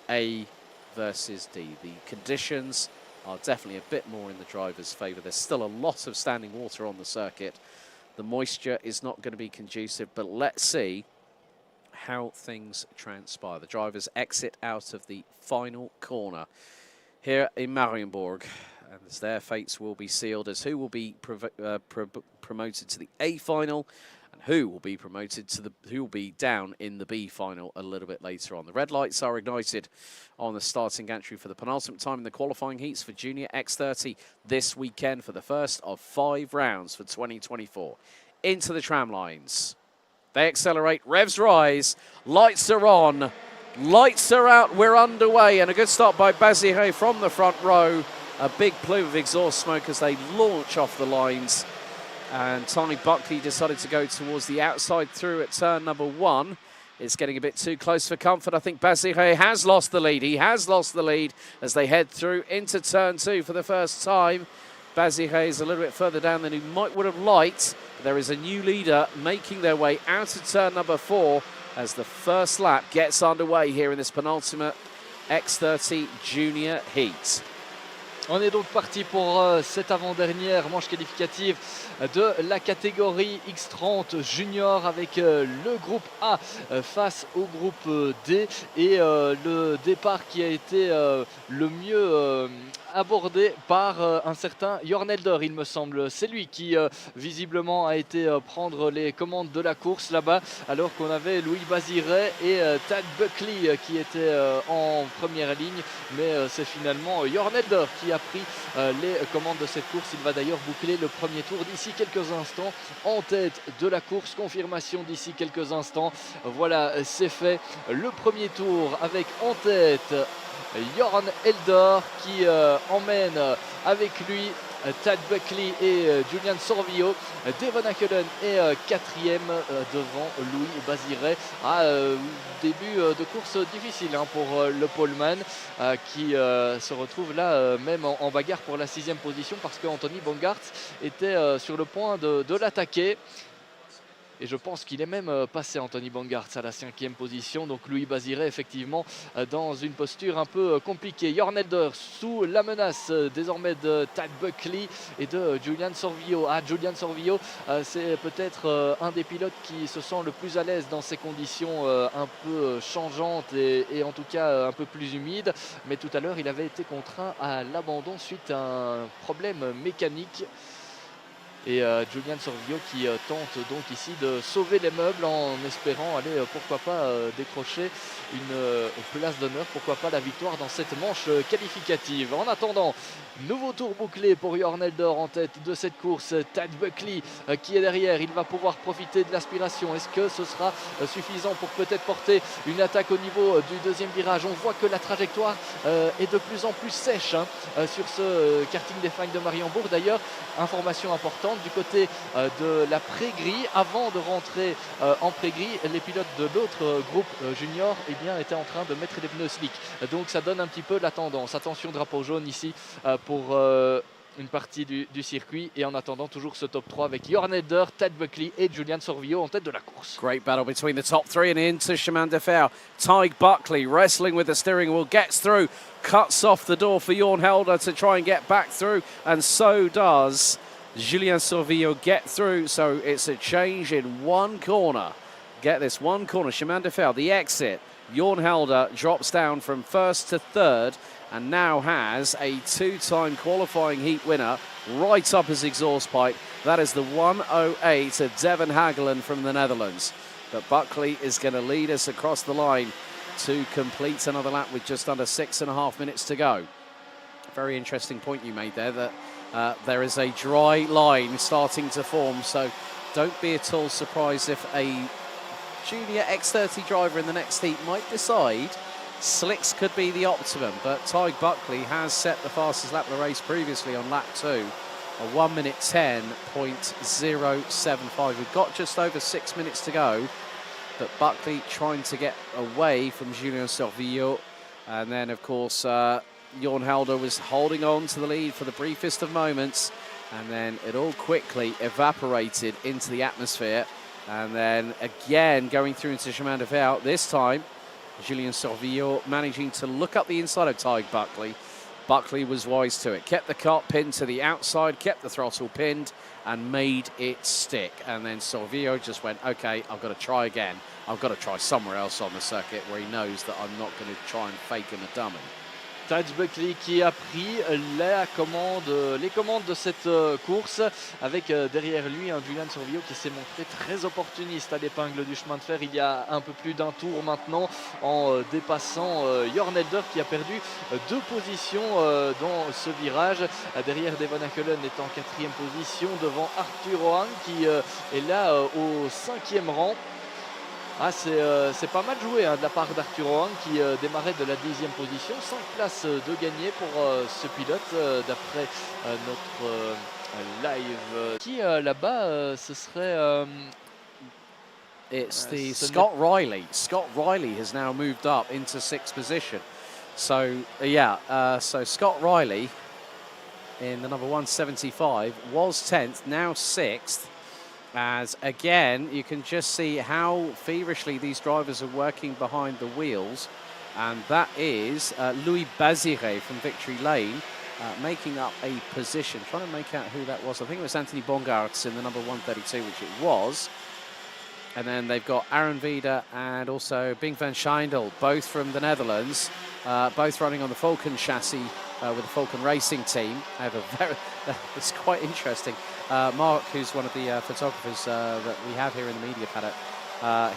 A versus D. The conditions are definitely a bit more in the driver's favour. There's still a lot of standing water on the circuit. The moisture is not going to be conducive, but let's see how things transpire. The drivers exit out of the final corner here in Mariembourg, and as their fates will be sealed as who will be promoted to the A final and who will be promoted to who will be down in the B final a little bit later on. The red lights are ignited on the starting gantry for the penultimate time in the qualifying heats for Junior X30 this weekend for the first of 5 rounds for 2024. Into the tram lines. They accelerate, revs rise, lights are on, lights are out, we're underway, and a good start by Bazire from the front row. A big plume of exhaust smoke as they launch off the lines. And Tony Buckley decided to go towards the outside through at turn number 1. It's getting a bit too close for comfort. I think Bazire has lost the lead. He has lost the lead as they head through into turn 2 for the first time. Bazire is a little bit further down than he would have liked. There is a new leader making their way out of turn number 4 as the first lap gets underway here in this penultimate X30 Junior Heat. On est donc parti pour cette avant-dernière manche qualificative de la catégorie X30 Junior avec le groupe A face au groupe D et le départ qui a été le mieux abordé par un certain Jorn Elder, il me semble. C'est lui qui visiblement a été prendre les commandes de la course là-bas, alors qu'on avait Louis Bazire et Tad Buckley qui étaient en première ligne, mais c'est finalement Jorn Elder qui a pris les commandes de cette course. Il va d'ailleurs boucler le premier tour d'ici quelques instants en tête de la course. Confirmation d'ici quelques instants. Voilà, c'est fait. Le premier tour avec en tête Jorn Elder qui emmène avec lui Tad Buckley et Julian Sorvio. Devon Hakkelen est 4e devant Louis Bazire. Début de course difficile pour le poleman qui se retrouve là même en bagarre pour la 6e position parce qu'Anthony Bongart était sur le point de l'attaquer. Et je pense qu'il est même passé Anthony Bangartz à la 5e position. Donc Louis Baziré effectivement dans une posture un peu compliquée. Jorn Elder sous la menace désormais de Tad Buckley et de Julian Sorvillo. Ah, Julian Sorvillo, c'est peut-être un des pilotes qui se sent le plus à l'aise dans ces conditions un peu changeantes et en tout cas un peu plus humides. Mais tout à l'heure, il avait été contraint à l'abandon suite à un problème mécanique. Et Julian Sorvillo qui tente donc ici de sauver les meubles en espérant aller pourquoi pas décrocher une place d'honneur, pourquoi pas la victoire dans cette manche qualificative. En attendant, nouveau tour bouclé pour Jorn Elder en tête de cette course. Tad Buckley qui est derrière, il va pouvoir profiter de l'aspiration. Est-ce que ce sera suffisant pour peut-être porter une attaque au niveau du deuxième virage? On voit que la trajectoire est de plus en plus sèche sur ce karting des Fagnes de Mariembourg. D'ailleurs, information importante, du côté de la pré-grille, avant de rentrer en pré-grille, les pilotes de l'autre groupe junior étaient en train de mettre des pneus slick. Donc ça donne un petit peu la tendance. Attention, drapeau jaune ici pour une partie du circuit. Et en attendant, toujours ce top 3 avec Jorn Elder, Tad Buckley et Julian Sorvillo en tête de la course. Great battle between the top three and into Chemin de Fer. Tig Buckley wrestling with the steering wheel, gets through, cuts off the door for Jorn Elder to try and get back through, and so does Julian Sorvillo get through. So it's a change in one corner. Get this, one corner, Chemin de Fer, the exit. Jorn Elder drops down from first to third and now has a two-time qualifying heat winner right up his exhaust pipe. That is the 108 of Devon Hagelen from the Netherlands. But Buckley is going to lead us across the line to complete another lap with just under 6.5 minutes to go. Very interesting point you made there, that there is a dry line starting to form, so don't be at all surprised if a junior X30 driver in the next heat might decide slicks could be the optimum. But Tig Buckley has set the fastest lap of the race previously on lap 2, a 1 minute 10.075. We've got just over 6 minutes to go, but Buckley trying to get away from Julian Sorvillo. And then, of course, Jorn Elder was holding on to the lead for the briefest of moments, and then it all quickly evaporated into the atmosphere. And then again going through into Chemin de Fer. This time, Julian Sorvillo managing to look up the inside of Tig Buckley. Buckley was wise to it. Kept the cart pinned to the outside, kept the throttle pinned, and made it stick. And then Sorvillo just went, okay, I've got to try again. I've got to try somewhere else on the circuit where he knows that I'm not going to try and fake him a dummy. Tad Buckley qui a pris les commandes de cette course avec derrière lui un Julian Sorvillo qui s'est montré très opportuniste à l'épingle du chemin de fer il y a un peu plus d'un tour maintenant en dépassant Jorn Elder qui a perdu 2 positions dans ce virage. Derrière Devon Hagelen est en 4e position devant Arthur Oang qui est là au 5e rang. Ah, c'est pas mal joué de la part d'Arthur Oang qui démarrait de la 10e position. 5 places de gagné pour ce pilote d'après notre live. Qui là-bas, ce serait... It's the Scott Riley. Scott Riley has now moved up into 6th position. So, so Scott Riley in the number 175 was 10th, now 6th. As again, you can just see how feverishly these drivers are working behind the wheels. And that is Louis Baziré from Victory Lane making up a position. Trying to make out who that was. I think it was Anthony Bongartz in the number 132, which it was. And then they've got Aaron Vida and also Bing van Schijndel, both from the Netherlands, both running on the Falcon chassis with the Falcon Racing team. It's quite interesting. Mark, who's one of the photographers that we have here in the media paddock,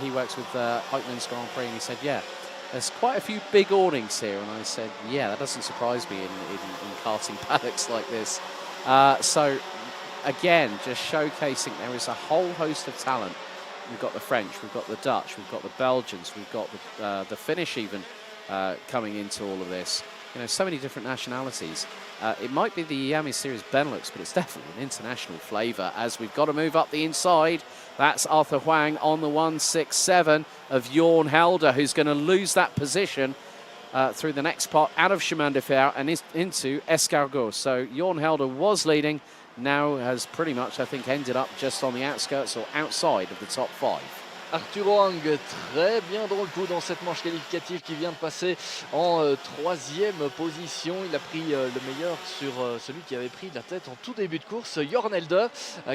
he works with Heitmann's Grand Prix, and he said, yeah, there's quite a few big awnings here. And I said, yeah, that doesn't surprise me in karting paddocks like this. So, again, just showcasing there is a whole host of talent. We've got the French, we've got the Dutch, we've got the Belgians, we've got the Finnish even coming into all of this. You know, so many different nationalities. It might be the Iame Series Benelux, but it's definitely an international flavour as we've got to move up the inside. That's Arthur Huang on the 167 of Jorn Elder, who's going to lose that position through the next part out of Chemin de Fer and into Escargot. So Jorn Elder was leading, now has pretty much, I think, ended up just on the outskirts or outside of the top 5. Arthur Wang très bien dans le coup dans cette manche qualificative qui vient de passer en 3e position. Il a pris le meilleur sur celui qui avait pris la tête en tout début de course, Jorn Elde,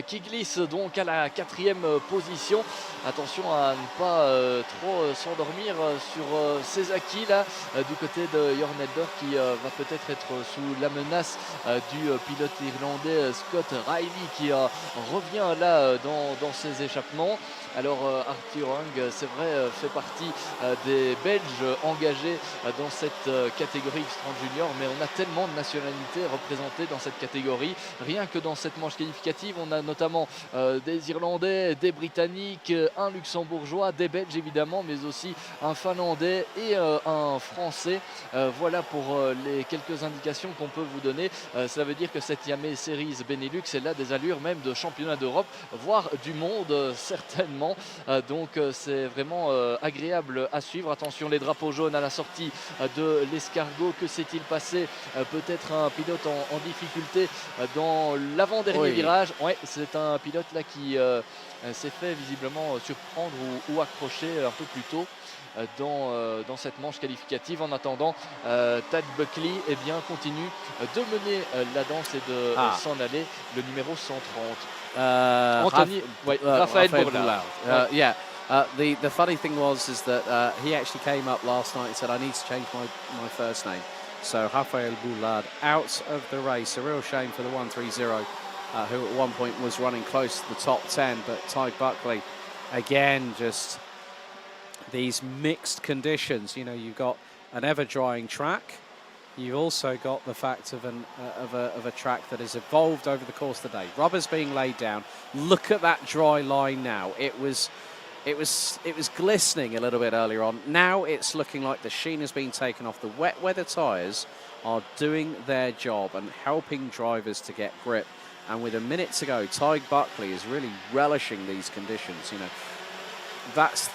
qui glisse donc à la 4e position. Attention à ne pas trop s'endormir sur ses acquis là du côté de Jorn Elde qui va peut-être être sous la menace du pilote irlandais Scott Riley qui revient là dans ses échappements. Alors Arthur Wang, c'est vrai, fait partie des Belges engagés dans cette catégorie X30 Junior, mais on a tellement de nationalités représentées dans cette catégorie. Rien que dans cette manche qualificative, on a notamment des Irlandais, des Britanniques, un Luxembourgeois, des Belges évidemment, mais aussi un Finlandais et un Français. Voilà pour les quelques indications qu'on peut vous donner. Cela veut dire que cette Iame Series Benelux est là des allures même de championnat d'Europe, voire du monde certainement. Donc c'est vraiment agréable à suivre. Attention, les drapeaux jaunes à la sortie de l'escargot. Que s'est-il passé? Peut-être un pilote en difficulté dans l'avant-dernier virage. Ouais, c'est un pilote là qui s'est fait visiblement surprendre ou accrocher un peu plus tôt dans cette manche qualificative. En attendant, Tad Buckley continue de mener la danse et de s'en aller. Le numéro 130. Anthony, Raphaël Bourlard. Yeah. The funny thing is that he actually came up last night and said, I need to change my first name. So Raphaël Bourlard out of the race. A real shame for the 130, who at one point was running close to the top 10. But Ty Buckley, again, just these mixed conditions. You know, you've got an ever-drying track. You've also got the fact of a track that has evolved over the course of the day. Rubber's being laid down. Look at that dry line now. It was glistening a little bit earlier on. Now it's looking like the sheen has been taken off. The wet weather tyres are doing their job and helping drivers to get grip. And with a minute to go, Ty Buckley is really relishing these conditions. You know, that's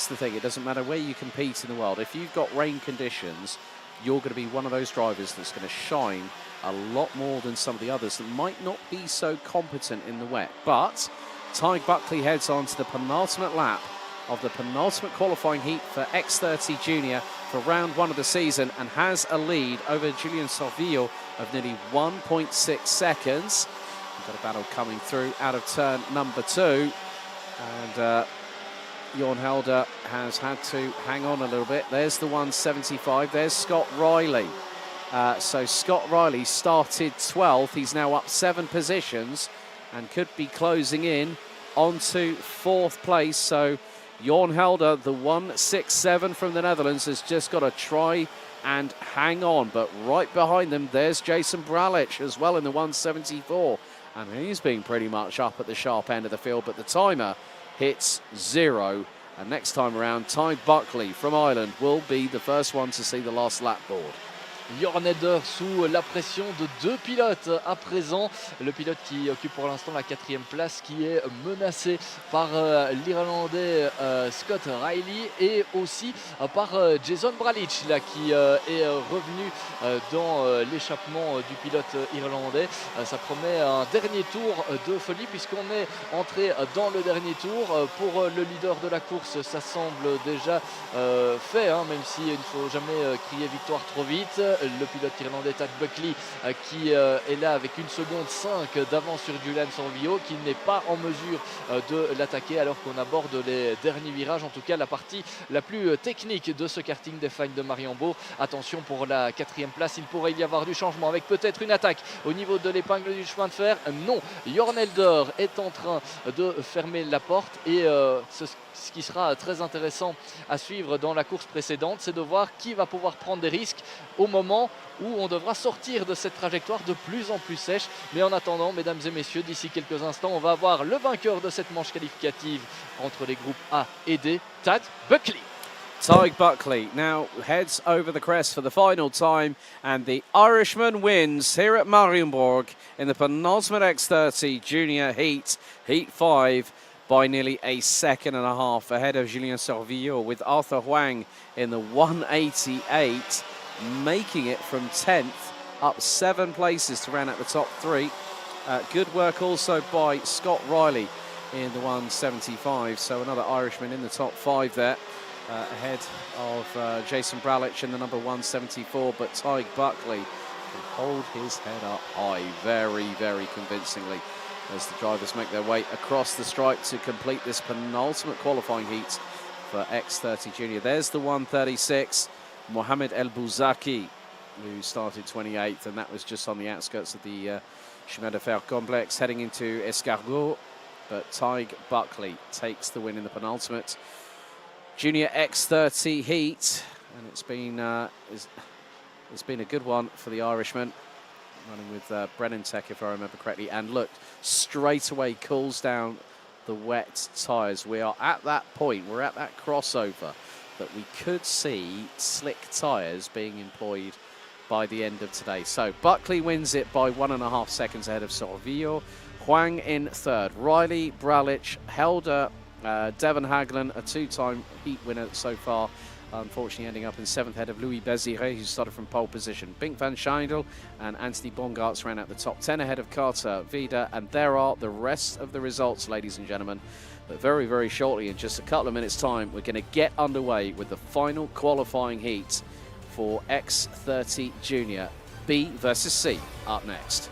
the thing. It doesn't matter where you compete in the world. If you've got rain conditions, you're going to be one of those drivers that's going to shine a lot more than some of the others that might not be so competent in the wet. But Ty Buckley heads on to the penultimate lap of the penultimate qualifying heat for X30 Junior for round 1 of the season and has a lead over Julian Salvillo of nearly 1.6 seconds. We've got a battle coming through out of turn number 2. And Jorn Helder has had to hang on a little bit. There's the 175. There's Scott Riley. So Scott Riley started 12th. He's now up 7 positions and could be closing in onto 4th place. So Jorn Helder, the 167 from the Netherlands, has just got to try and hang on. But right behind them, there's Jason Bralic as well in the 174. And he's been pretty much up at the sharp end of the field. But the timer hits 0, and next time around Ty Buckley from Ireland will be the first one to see the last lap board. Jorn Elde sous la pression de 2 pilotes à présent. Le pilote qui occupe pour l'instant la 4e place qui est menacé par l'Irlandais Scott Riley et aussi par Jason Bralic là, qui est revenu dans l'échappement du pilote irlandais. Ça promet un dernier tour de folie puisqu'on est entré dans le dernier tour. Pour le leader de la course, ça semble déjà fait, hein, même s'il ne faut jamais crier victoire trop vite. Le pilote irlandais Tad Buckley qui est là avec 1 seconde 5 d'avance sur Julian Salvillo qui n'est pas en mesure de l'attaquer alors qu'on aborde les derniers virages, en tout cas la partie la plus technique de ce karting des Fagnes de Mariembourg. Attention pour la 4e place, il pourrait y avoir du changement avec peut-être une attaque au niveau de l'épingle du chemin de fer. Non, Jorn Elde est en train de fermer la porte et ce qui sera très intéressant à suivre dans la course précédente, c'est de voir qui va pouvoir prendre des risques au moment où on devra sortir de cette trajectoire de plus en plus sèche. Mais en attendant, mesdames et messieurs, d'ici quelques instants, on va avoir le vainqueur de cette manche qualificative entre les groupes A et D, Tad Buckley. Ty Buckley now heads over the crest for the final time, and the Irishman wins here at Mariembourg in the penultimate X30 Junior Heat 5, by nearly a second and a half ahead of Julien Salvillo, with Arthur Wang in the 188, making it from 10th up 7 places to round out the top 3. Good work also by Scott Riley in the 175. So another Irishman in the top 5 there, ahead of Jason Bralich in the number 174. But Tig Buckley can hold his head up high very, very convincingly as the drivers make their way across the stripe to complete this penultimate qualifying heat for X30 Junior. There's the 136, Mohamed El Bouzaki, who started 28th, and that was just on the outskirts of the Chemin de Fer complex heading into Escargot. But Tig Buckley takes the win in the penultimate Junior X30 heat, and it's been a good one for the Irishman, running with Brennan Tech, if I remember correctly. And look, straight away cools down the wet tyres. We are at that point, we're at that crossover that we could see slick tyres being employed by the end of today. So Buckley wins it by 1.5 seconds ahead of Sorvillo. Huang in third. Riley, Bralich, Helder, Devon Haglen, a 2-time heat winner so far, unfortunately ending up in 7th ahead of Louis Béziré, who started from pole position. Bink van Scheindel and Anthony Bongartz ran out the top 10 ahead of Carter Vida, and there are the rest of the results, ladies and gentlemen. But very, very shortly, in just a couple of minutes' time, we're going to get underway with the final qualifying heat for X30 Junior. B versus C up next.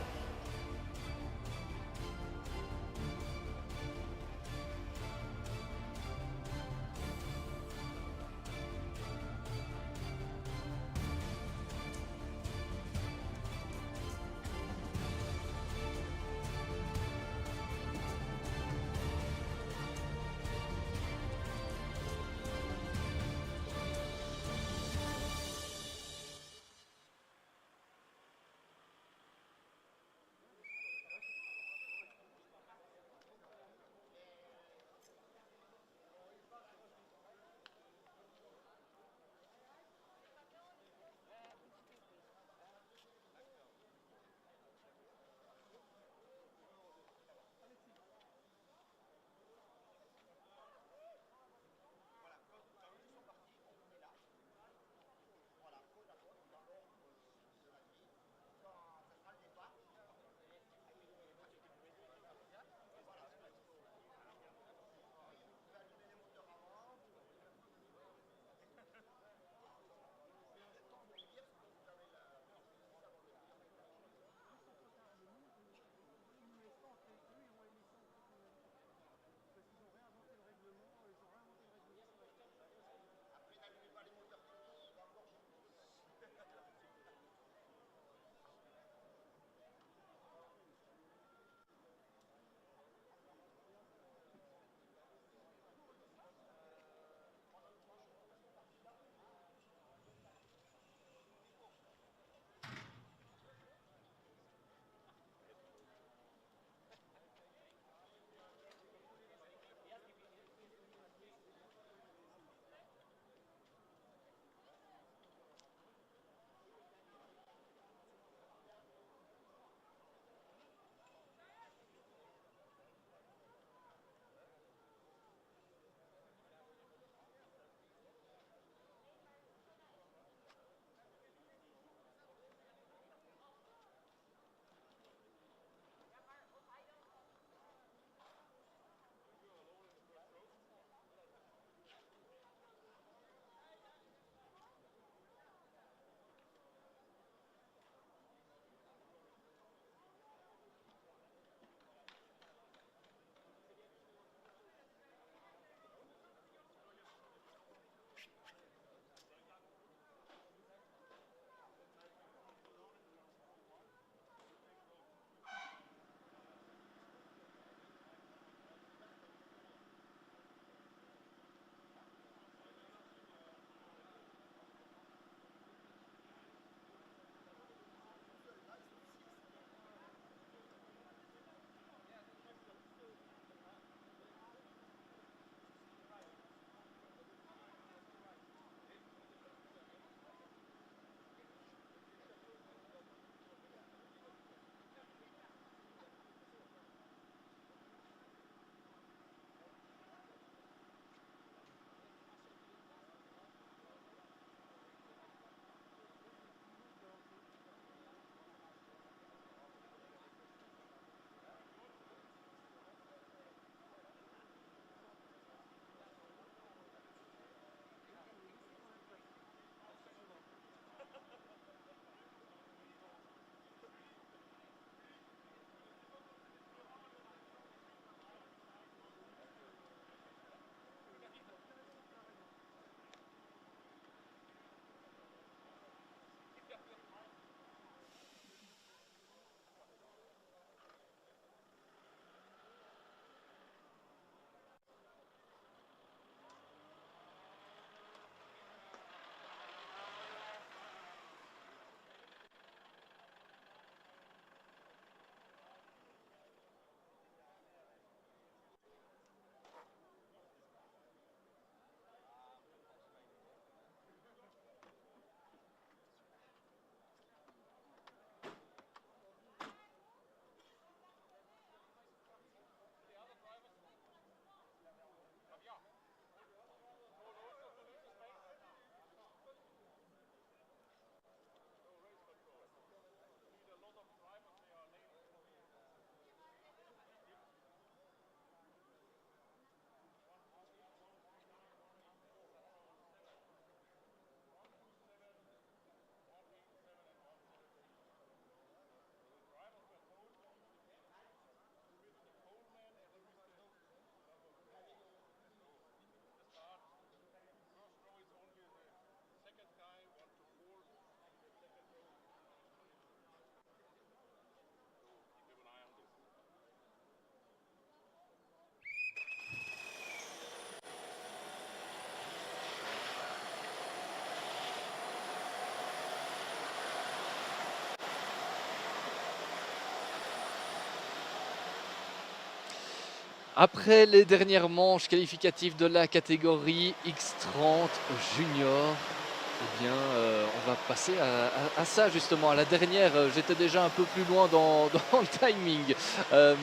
Après les dernières manches qualificatives de la catégorie X30 Junior, eh bien, on va passer à ça justement, à la dernière. J'étais déjà un peu plus loin dans le timing.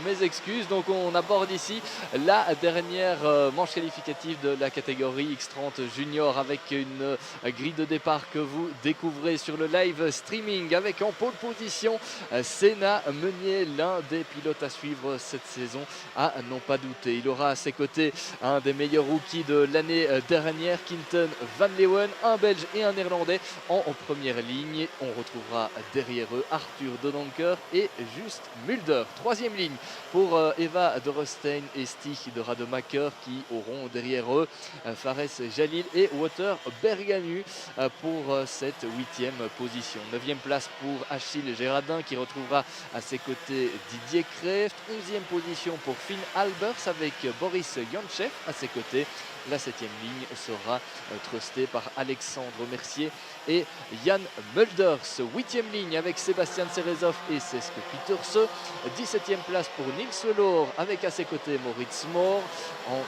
Mes excuses. Donc on aborde ici la dernière manche qualificative de la catégorie X30 Junior avec une grille de départ que vous découvrez sur le live streaming avec en pole position Senna Meunier, l'un des pilotes à suivre cette saison, à n'en pas douter. Il aura à ses côtés un des meilleurs rookies de l'année dernière, Quinten Van Leeuwen, un Belge et un Néerlandais en première ligne. On retrouvera derrière eux Arthur Dodonker et Just Mulder. Troisième ligne pour Eva de Rostein et Stig de Rademacher qui auront derrière eux Fares Jalil et Wouter Berganu pour cette 8e position. 9e place pour Achille Gérardin qui retrouvera à ses côtés Didier Kreft. 11e position pour Finn Albers avec Boris Yantchev à ses côtés. La 7e ligne sera trustée par Alexandre Mercier et Jan Mulders. 8e ligne avec Sébastien Serezov et Cesc Pieters. 17e place pour Nils Lohr avec à ses côtés Moritz Mohr en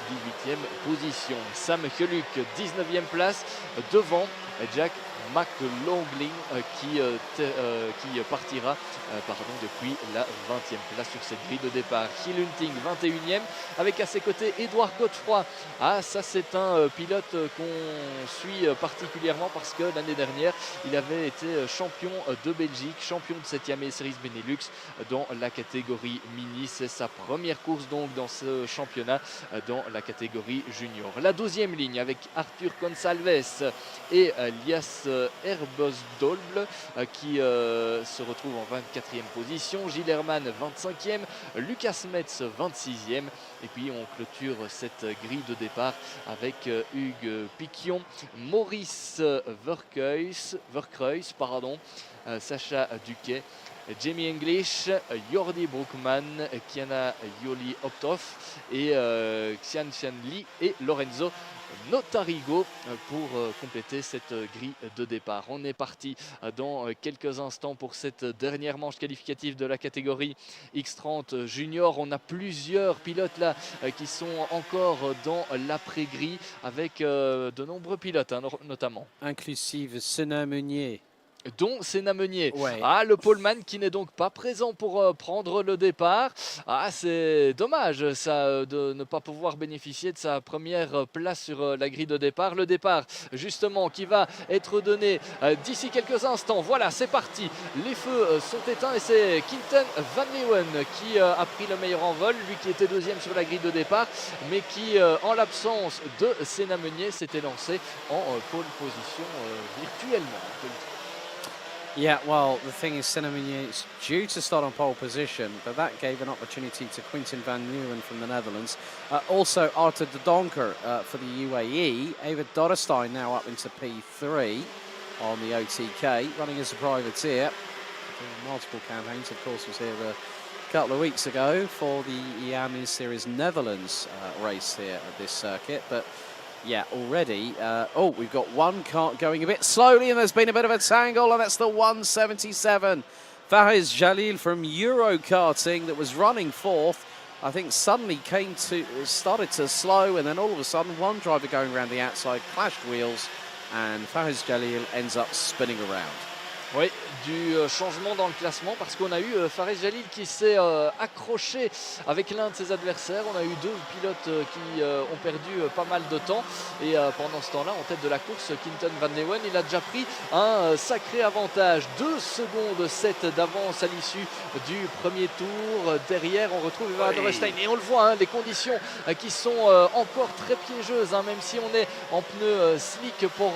18e position. Sam Kjelluk, 19e place devant Jack McLaughlin qui partira depuis la 20e place sur cette grille de départ. Hill Hunting 21e avec à ses côtés Édouard Godefroy. Ah, ça c'est un pilote qu'on suit particulièrement parce que l'année dernière il avait été champion de Belgique, champion de cette Iame Series Benelux dans la catégorie mini. C'est sa première course donc dans ce championnat dans la catégorie junior. La 12e ligne avec Arthur Gonçalves et Lias Herbosdolble qui se retrouve en 24e position. Gilles Herman 25e, Lucas Metz 26e. Et puis on clôture cette grille de départ avec Hugues Piquion, Maurice Verkreuz, Sacha Duquet, Jamie English, Jordi Broekman, Kiana Yoli Optoff et Xian Li et Lorenzo Notarigo pour compléter cette grille de départ. On est parti dans quelques instants pour cette dernière manche qualificative de la catégorie X30 Junior. On a plusieurs pilotes là qui sont encore dans l'après-grille avec de nombreux pilotes notamment. Inclusive Senna Meunier. Dont Senna Meunier. Ouais. Ah, le poleman qui n'est donc pas présent pour prendre le départ. Ah, c'est dommage ça de ne pas pouvoir bénéficier de sa première place sur la grille de départ. Le départ justement qui va être donné d'ici quelques instants. Voilà, c'est parti. Les feux sont éteints et c'est Quinten Van Leeuwen qui a pris le meilleur envol. Lui qui était deuxième sur la grille de départ mais qui en l'absence de Senna Meunier s'était lancé en pole position virtuellement. Yeah, well, the thing is, Senna Meunier is due to start on pole position, but that gave an opportunity to Quinten Van Leeuwen from the Netherlands. Also, Arthur de Donker for the UAE. Eva Dorrestein now up into P3 on the OTK, running as a privateer. Doing multiple campaigns, of course, was here a couple of weeks ago for the Iame Series Netherlands race here at this circuit, but yeah, already. We've got one car going a bit slowly, and there's been a bit of a tangle, and that's the 177. Fahez Jalil from Euro Karting that was running fourth. I think suddenly started to slow, and then all of a sudden, one driver going around the outside clashed wheels, and Fahez Jalil ends up spinning around. Oui, du changement dans le classement parce qu'on a eu Fares Jalil qui s'est accroché avec l'un de ses adversaires. On a eu deux pilotes qui ont perdu pas mal de temps et pendant ce temps-là, en tête de la course, Quinten Van Leeuwen, il a déjà pris un sacré avantage. 2 secondes 7 d'avance à l'issue du premier tour. Derrière, on retrouve Eva Dorrestein et on le voit, hein, les conditions qui sont encore très piégeuses, hein, même si on est en pneus slick pour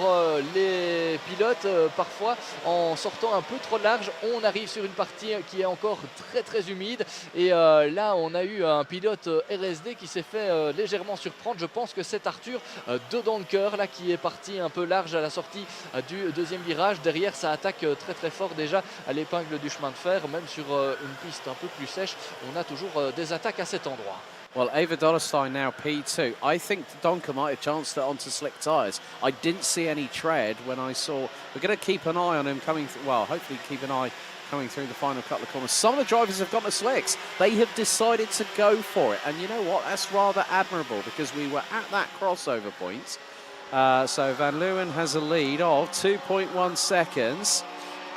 les pilotes, parfois en sortant un peu trop large, on arrive sur une partie qui est encore très humide et là on a eu un pilote RSD qui s'est fait légèrement surprendre. Je pense que c'est Arthur Dodonker là qui est parti un peu large à la sortie du deuxième virage. Derrière ça attaque très fort déjà à l'épingle du chemin de fer, même sur une piste un peu plus sèche on a toujours des attaques à cet endroit. Well, Ava Dollarstein now P2. I think Donker might have chanced it onto slick tyres. I didn't see any tread when I saw... We're going to keep an eye on him coming... Well, hopefully keep an eye coming through the final couple of corners. Some of the drivers have gone to slicks. They have decided to go for it. And you know what? That's rather admirable because we were at that crossover point. So Van Leeuwen has a lead of 2.1 seconds.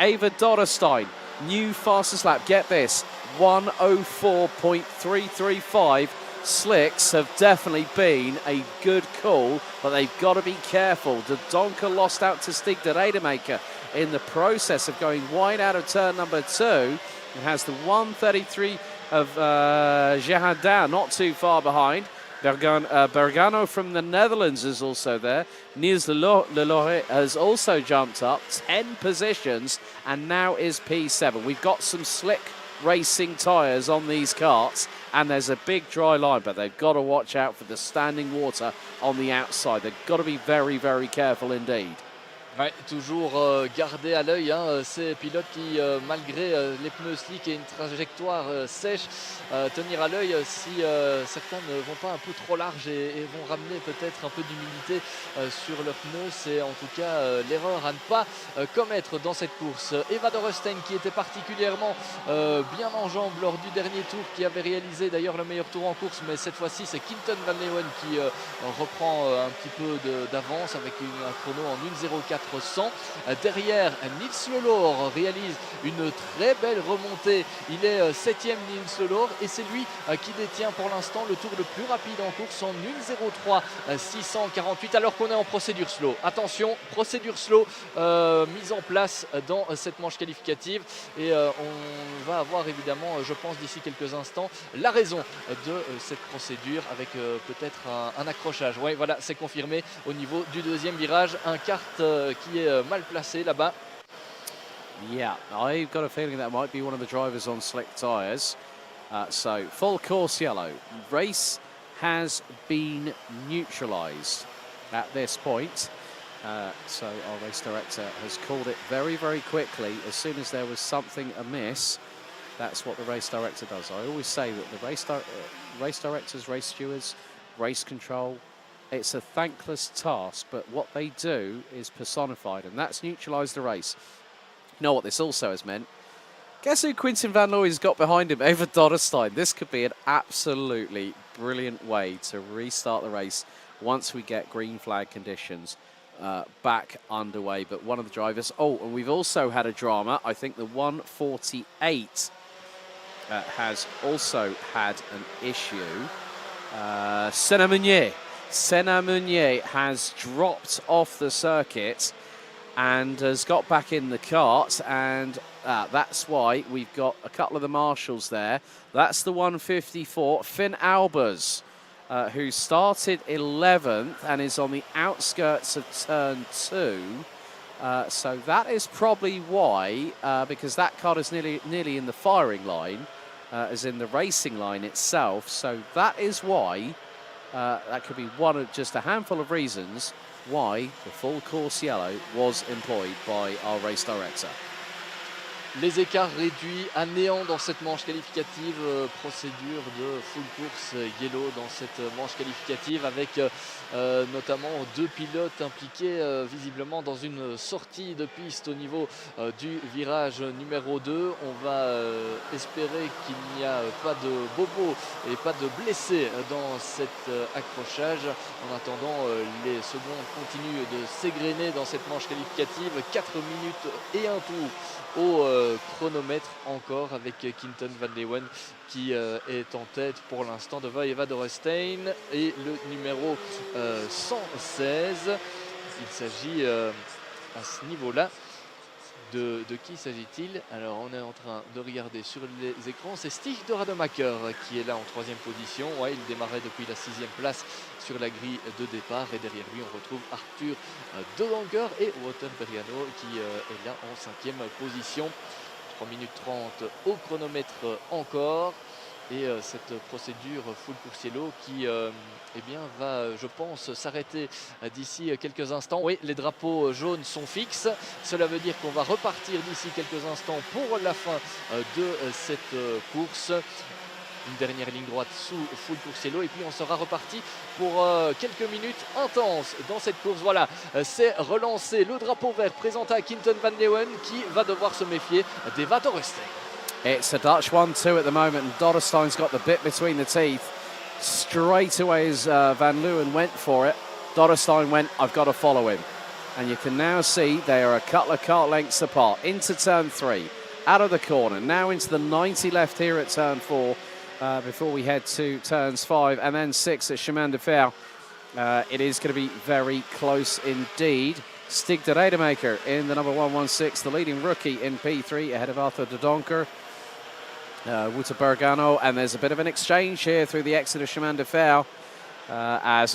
Ava Dollarstein, new fastest lap. Get this, 1:04.335. Slicks have definitely been a good call, but they've got to be careful. De Donker lost out to Stig de Rademaker in the process of going wide out of turn number 2. It has the 1:33 of Gerardin, not too far behind. Bergano from the Netherlands is also there. Niels Leloret has also jumped up 10 positions and now is P7. We've got some slick racing tyres on these karts and there's a big dry line, but they've got to watch out for the standing water on the outside. They've got to be very, very careful indeed. Ouais, toujours garder à l'œil ces pilotes qui, malgré les pneus slick et une trajectoire sèche, tenir à l'œil si certains ne vont pas un peu trop large et vont ramener peut-être un peu d'humidité sur leurs pneus. C'est en tout cas l'erreur à ne pas commettre dans cette course. Eva de Rusten qui était particulièrement bien en jambes lors du dernier tour, qui avait réalisé d'ailleurs le meilleur tour en course, mais cette fois-ci c'est Quinton Van Leeuwen qui reprend un petit peu d'avance avec un chrono en 1:04. Derrière, Niels Lelor réalise une très belle remontée. Il est 7e Niels Lelor et c'est lui qui détient pour l'instant le tour le plus rapide en course en 1:03.648 alors qu'on est en procédure slow. Attention, procédure slow mise en place dans cette manche qualificative et on va avoir évidemment, je pense d'ici quelques instants, la raison de cette procédure avec peut-être un accrochage. Oui, voilà, c'est confirmé au niveau du deuxième virage. Un kart qui est mal placé là-bas. Yeah, I've got a feeling that might be one of the drivers on slick tyres. So, full course yellow. Race has been neutralised at this point. So our race director has called it very, very quickly. As soon as there was something amiss, that's what the race director does. I always say that the race directors, race stewards, race control, it's a thankless task, but what they do is personified, and that's neutralised the race. You know what this also has meant? Guess who Quinton Van Leeuwen's got behind him? Eva Dollarstein. This could be an absolutely brilliant way to restart the race once we get green flag conditions back underway. But one of the drivers... Oh, and we've also had a drama. I think the 148 has also had an issue. Senna Meunier has dropped off the circuit and has got back in the kart, and that's why we've got a couple of the marshals there. That's the 154, Finn Albers, who started 11th and is on the outskirts of turn 2. So that is probably why, because that car is nearly in the firing line, as in the racing line itself. So that is why, that could be one of just a handful of reasons why the full course yellow was employed by our race director. Les écarts réduits à néant dans cette manche qualificative, procédure de full course yellow dans cette manche qualificative avec notamment deux pilotes impliqués visiblement dans une sortie de piste au niveau du virage numéro 2. On va espérer qu'il n'y a pas de bobos et pas de blessés dans cet accrochage. En attendant, les secondes continuent de s'égrener dans cette manche qualificative. 4 minutes et un tour au chronomètre encore avec Quinton Van Leeuwen qui est en tête pour l'instant devant Eva de Rusten et le numéro 116. Il s'agit à ce niveau-là de qui s'agit-il? Alors on est en train de regarder sur les écrans, c'est Stig de Rademacher qui est là en 3e position. Ouais, il démarrait depuis la 6e place sur la grille de départ et derrière lui on retrouve Arthur de Donker et Wouter Bergano qui est là en 5e position. 3 minutes 30 au chronomètre encore. Et cette procédure full course yellow qui eh bien, va, je pense, s'arrêter d'ici quelques instants. Oui, les drapeaux jaunes sont fixes. Cela veut dire qu'on va repartir d'ici quelques instants pour la fin de cette course. une dernière ligne droite sous full coursiello et puis on sera reparti pour quelques minutes intenses dans cette course. Voilà, c'est relancé le drapeau vert présenté à Quinten van Leeuwen qui va devoir se méfier d'Eva Dorrestein. It's a Dutch 1-2 at the moment, and Dorrestein's got the bit between the teeth. Straight away as Van Leeuwen went for it, Dorrestein went, I've got to follow him. And you can now see they are a couple of car lengths apart. Into turn 3, out of the corner, now into the 90 left here at turn 4, before we head to turns 5 and then 6 at Chemin de Fer. It is going to be very close indeed. Stig de Rademacher in the number 116, the leading rookie in P3 ahead of Arthur de Donker. Wouter Bergano, and there's a bit of an exchange here through the exit of Chemin de Fer. That's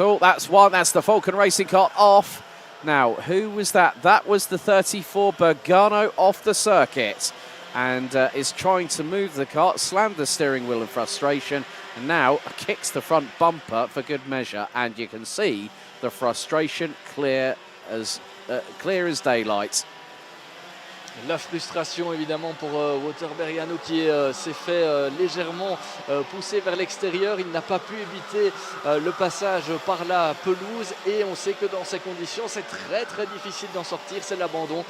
the Falcon Racing car off. Now, who was that? That was the 34 Bergano off the circuit and is trying to move the car, slammed the steering wheel in frustration, and now kicks the front bumper for good measure, and you can see the frustration clear as daylight. La frustration évidemment pour Wouter Bergano qui s'est fait légèrement pousser vers l'extérieur. Il n'a pas pu éviter le passage par la pelouse et on sait que dans ces conditions c'est très très difficile d'en sortir. C'est l'abandon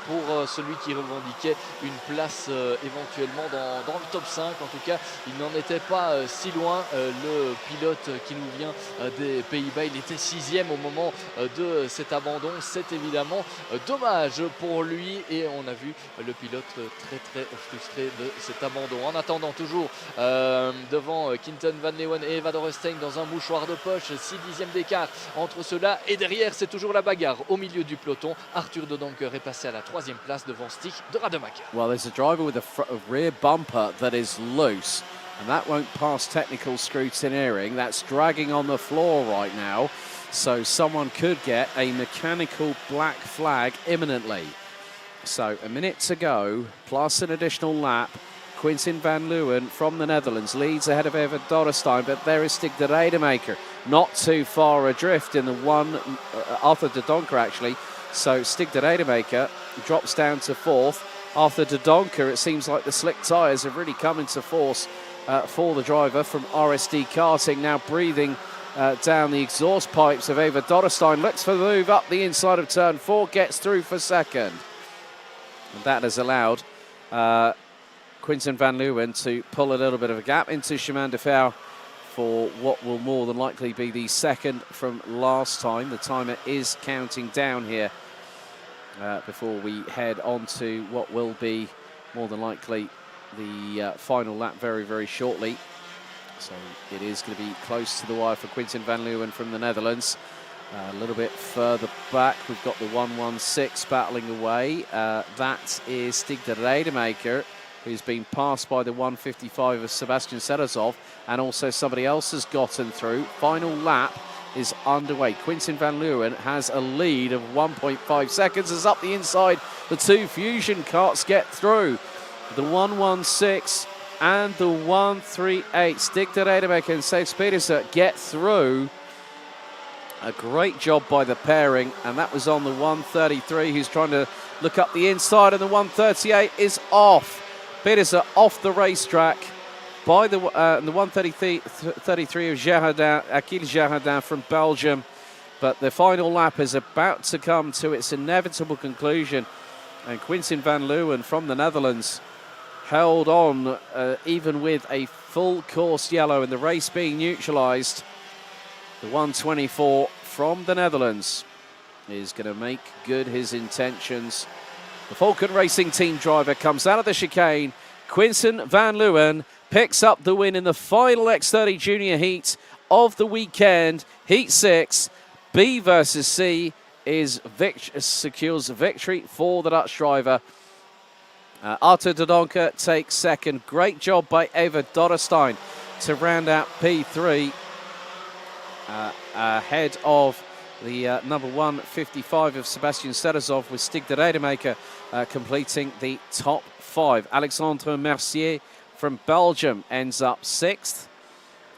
pour celui qui revendiquait une place éventuellement dans le top 5. En tout cas, il n'en était pas si loin. Le pilote qui nous vient des Pays-Bas, il était 6e au moment de cet abandon. C'est évidemment dommage pour lui et on a vu le pilote très très frustré de cet abandon. En attendant toujours devant Quinten van Leeuwen et Eva Dorrestein dans un mouchoir de poche, 6 dixièmes d'écart entre ceux-là et derrière c'est toujours la bagarre au milieu du peloton. Arthur de Donker est passé à la 3e place devant Stig de Rademacher. Well, there's a driver with a rear bumper that is loose and that won't pass technical scrutineering. That's dragging on the floor right now, so someone could get a mechanical black flag imminently. So a minute to go, plus an additional lap. Quinten van Leeuwen from the Netherlands leads ahead of Eva Dorrestein, but there is Stig de Rademacher, not too far adrift in the one, Arthur de Donker actually. So Stig de Rademacher drops down to 4th. Arthur de Donker, it seems like the slick tyres have really come into force for the driver from RSD Karting, now breathing down the exhaust pipes of Eva Dorrestein. Looks for the move up the inside of turn 4, gets through for second. And that has allowed Quinten van Leeuwen to pull a little bit of a gap into Chemin de Fer for what will more than likely be the second from last time. The timer is counting down here before we head on to what will be more than likely the final lap very, very shortly. So it is going to be close to the wire for Quinten van Leeuwen from the Netherlands. A little bit further back, we've got the 116 battling away. That is Stig de Rademacher, who's been passed by the 155 of Sebastian Serezov, and also somebody else has gotten through. Final lap is underway. Quinten van Leeuwen has a lead of 1.5 seconds as up the inside. The 2 Fusion carts get through. The 116 and the 138. Stig de Rademacher and Seif Pedersen get through. A great job by the pairing, and that was on the 133, who's trying to look up the inside, and the 138 is off. Pedersen off the racetrack by the 133 of Achille Gerardin from Belgium. But the final lap is about to come to its inevitable conclusion, and Quinten van Leeuwen from the Netherlands held on even with a full course yellow and the race being neutralised. The 124 from the Netherlands is going to make good his intentions. The Falcon Racing team driver comes out of the chicane. Quinten van Leeuwen picks up the win in the final X30 Junior heat of the weekend. Heat 6, B versus C, secures victory for the Dutch driver. Arthur de Donker takes second. Great job by Eva Dorrestein to round out P3. Ahead of the number 155 of Sebastian Serezov, with Stig de Rademacher completing the top 5. Alexandre Mercier from Belgium ends up 6th,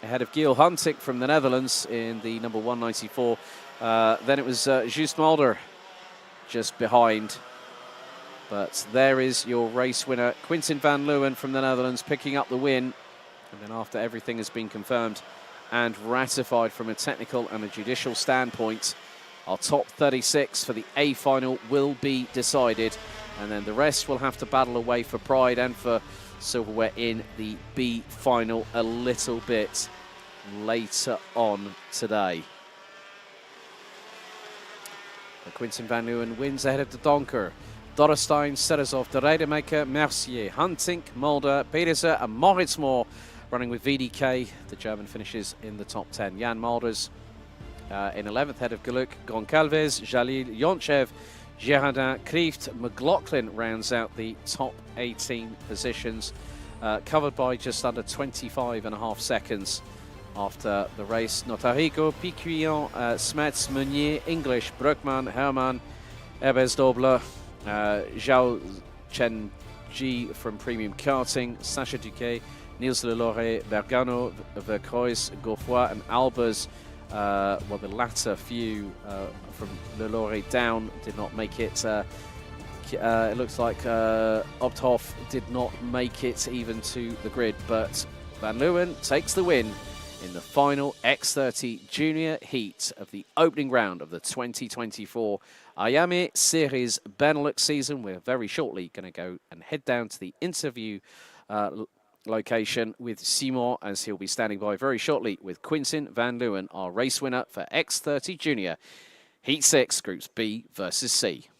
ahead of Giel Hunting from the Netherlands in the number 194. Then it was Joost Mulder just behind. But there is your race winner, Quinten van Leeuwen from the Netherlands, picking up the win And then after everything has been confirmed and ratified from a technical and a judicial standpoint, our top 36 for the A final will be decided. And then the rest will have to battle away for pride and for silverware in the B final a little bit later on today. Quinten van Leeuwen wins ahead of De Donker, Dorrestein, Serezov, De Rijdenmaker, Mercier, Huntink, Mulder, Pedersen and Moritsmoor running with VDK. The German finishes in the top 10. Jan Malders in 11th, head of Geluk, Goncalves, Jalil, Yonchev, Girardin, Krieft, McLaughlin rounds out the top 18 positions, covered by just under 25.5 seconds after the race. Notarigo, Piquillon, Smets, Meunier, English, Bruckmann, Hermann, Erbes Dobler, Zhao Chen-Ji from Premium Karting, Sacha Duquet, Niels Lelore, Bergano, Verkreuz, Gauffoy and Albers. Well, the latter few from Lelore down did not make it. It looks like Opthoff did not make it even to the grid, but Van Leeuwen takes the win in the final X30 Junior heat of the opening round of the 2024 Iame Series Benelux season. We're very shortly going to go and head down to the interview location with Simon, as he'll be standing by very shortly with Quinten van Leeuwen, our race winner for X30 Junior Heat 6, Groups B versus C.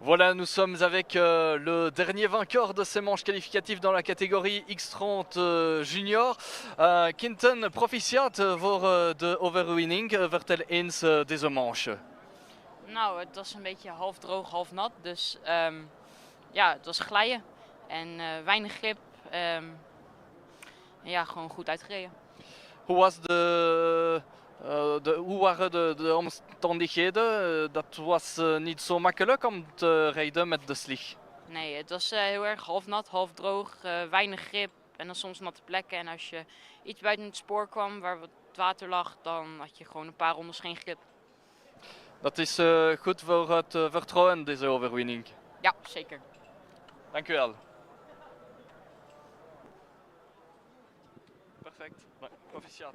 Voilà, nous sommes avec le dernier vainqueur de ces manches qualificatives dans la catégorie X30 Junior. Quinten, proficiat voor de overwinning. Vertel eens deze manche. Nou, het was een beetje half droog, half nat. Dus ja, het was glijden en weinig grip. Ja, gewoon goed uitgereden. Hoe waren de omstandigheden? Dat was niet zo makkelijk om te rijden met de slieg. Nee, het was heel erg half nat, half droog, weinig grip en dan soms natte plekken. En als je iets buiten het spoor kwam waar wat water lag, dan had je gewoon een paar rondes geen grip. Dat is goed voor het vertrouwen, deze overwinning. Ja, zeker. Dank u wel. Perfect, proficiat.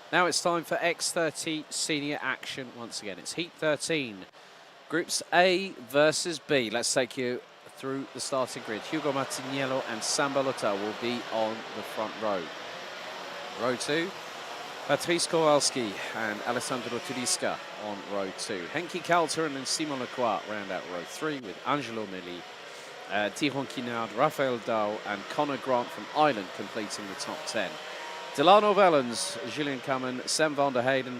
Now it's time for X30 Senior action once again. It's Heat 13. Groups A versus B. Let's take you through the starting grid. Hugo Martiniello and Sambalota will be on the front row. Row 2, Patrice Kowalski and Alessandro Tudiska on row 2. Henki Kalteren and Simon Lecroix round out row 3 with Angelo Meli, Tyrone Kinard, Raphael Dow and Connor Grant from Ireland completing the top 10. Delano Vellens, Julien Kamen, Sam van der Heyden,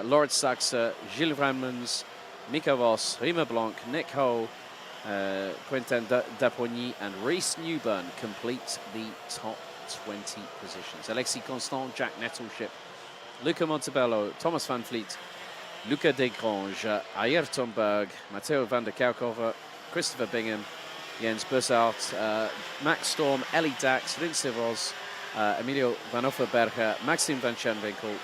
Laurent Saxe, Gilles Vremans, Mika Vos, Rima Blanc, Nick Ho, Quentin Dapoigny and Reece Newburn complete the top 20 positions. Alexis Constant, Jack Nettleship, Luca Montebello, Thomas Van Vliet, Luca Desgrange, Ayrton Berg, Matteo van der Kerkhoven, Christopher Bingham, Jens Bussart, Max Storm, Ellie Dax, Lindsay Vos, Emilio Van Offerberger, Maxime Van Schenwinkel,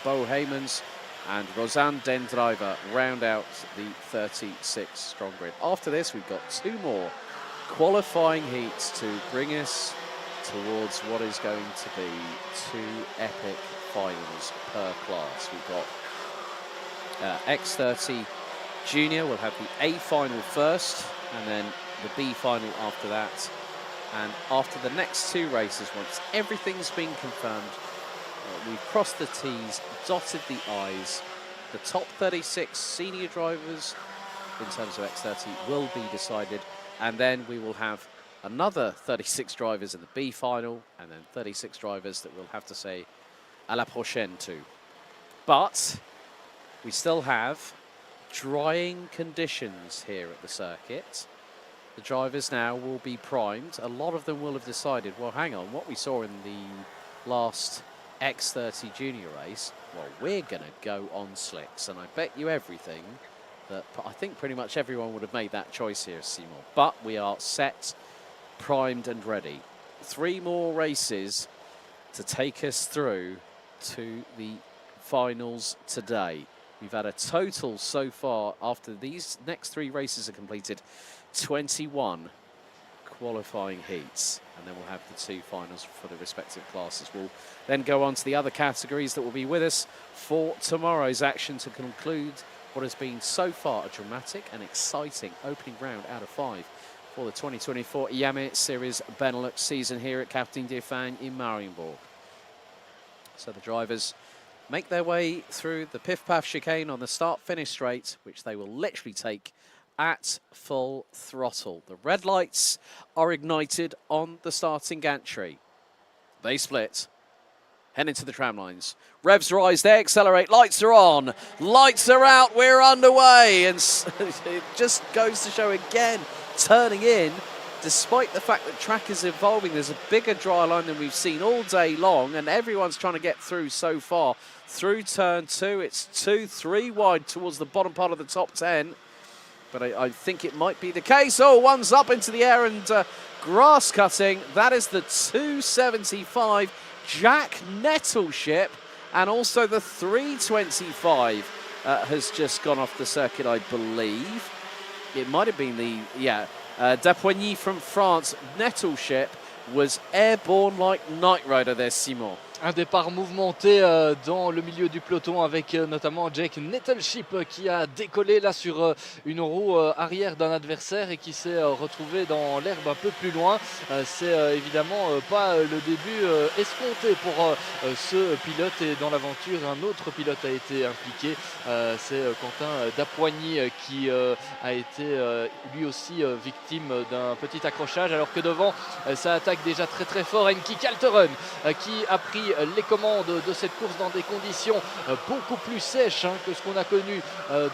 Bo Heymans and Rosanne Dendriver round out the 36 strong grid. After this, we've got 2 more qualifying heats to bring us towards what is going to be 2 epic finals per class. We've got X30 Junior will have the A final first and then the B final after that. And after the next 2 races, once everything's been confirmed, we've crossed the T's, dotted the I's. The top 36 senior drivers in terms of X30 will be decided. And then we will have another 36 drivers in the B final and then 36 drivers that we'll have to say à la prochaine to. But we still have drying conditions here at the circuit. The drivers now will be primed. A lot of them will have decided, well, hang on, what we saw in the last X30 Junior race, well, we're going to go on slicks. And I bet you everything that I think pretty much everyone would have made that choice here, Simon. But we are set, primed and ready. 3 more races to take us through to the finals today. We've had a total so far, after these next 3 races are completed, 21 qualifying heats, and then we'll have the 2 finals for the respective classes. We'll then go on to the other categories that will be with us for tomorrow's action to conclude what has been so far a dramatic and exciting opening round out of 5 for the 2024 Iame Series Benelux season here at Karting des Fagnes in Mariembourg. So the drivers make their way through the Piff-Paff chicane on the start-finish straight, which they will literally take at full throttle. The red lights are ignited on the starting gantry. They split, head into the tram lines. Revs rise, they accelerate, lights are on, lights are out, we're underway. And it just goes to show again, turning in, despite the fact that track is evolving, there's a bigger dry line than we've seen all day long, and everyone's trying to get through so far. Through turn 2, it's 2-3 wide towards the bottom part of the top 10. But I think it might be the case. Oh, one's up into the air and grass cutting. That is the 275 Jack Nettleship. And also the 325 has just gone off the circuit, I believe. It might have been the, Dapoigny from France. Nettleship was airborne like Knight Rider there, Simon. Un départ mouvementé dans le milieu du peloton avec notamment Jack Nettleship qui a décollé là sur une roue arrière d'un adversaire et qui s'est retrouvé dans l'herbe un peu plus loin. C'est évidemment pas le début escompté pour ce pilote, et dans l'aventure un autre pilote a été impliqué. C'est Quentin Dapoigny qui a été lui aussi victime d'un petit accrochage, alors que devant ça attaque déjà très fort. Henki Kalteren qui a pris les commandes de cette course dans des conditions beaucoup plus sèches que ce qu'on a connu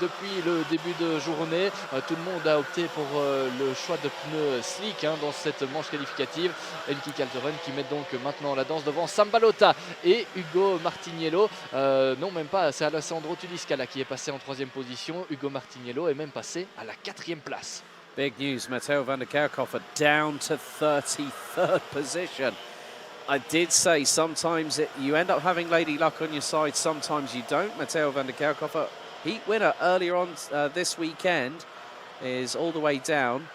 depuis le début de journée. Tout le monde a opté pour le choix de pneus slick dans cette manche qualificative. Henki Kalteren qui met donc maintenant la danse devant Sambalota et Hugo Martiniello. Non, même pas, c'est Alessandro Tudiska qui est passé en 3e position. Hugo Martiniello est même passé à la 4e place. Big news, Matteo van der Kerkhoven down to 33rd position. I did say sometimes you end up having lady luck on your side, sometimes you don't. Matteo van der Kerkhoven, heat winner earlier on this weekend, is all the way down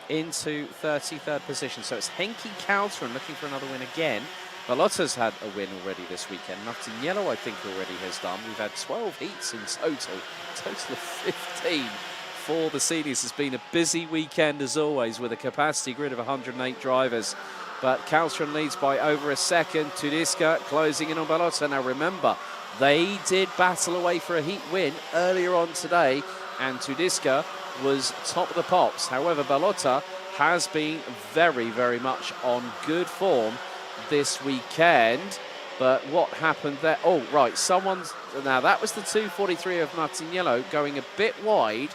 into 33rd position. So it's Henki Kalteren looking for another win again. Ballotta's had a win already this weekend. Martiniello, I think, already has done. We've had 12 heats in total of 15 for the seniors. Has been a busy weekend as always with a capacity grid of 108 drivers. But Caltron leads by over a second. Tudiska closing in on Ballotta. Now remember, they did battle away for a heat win earlier on today, and Tudiska was top of the pops. However, Ballotta has been very, very much on good form this weekend. But what happened there? Oh, right, now that was the 243 of Martiniello going a bit wide,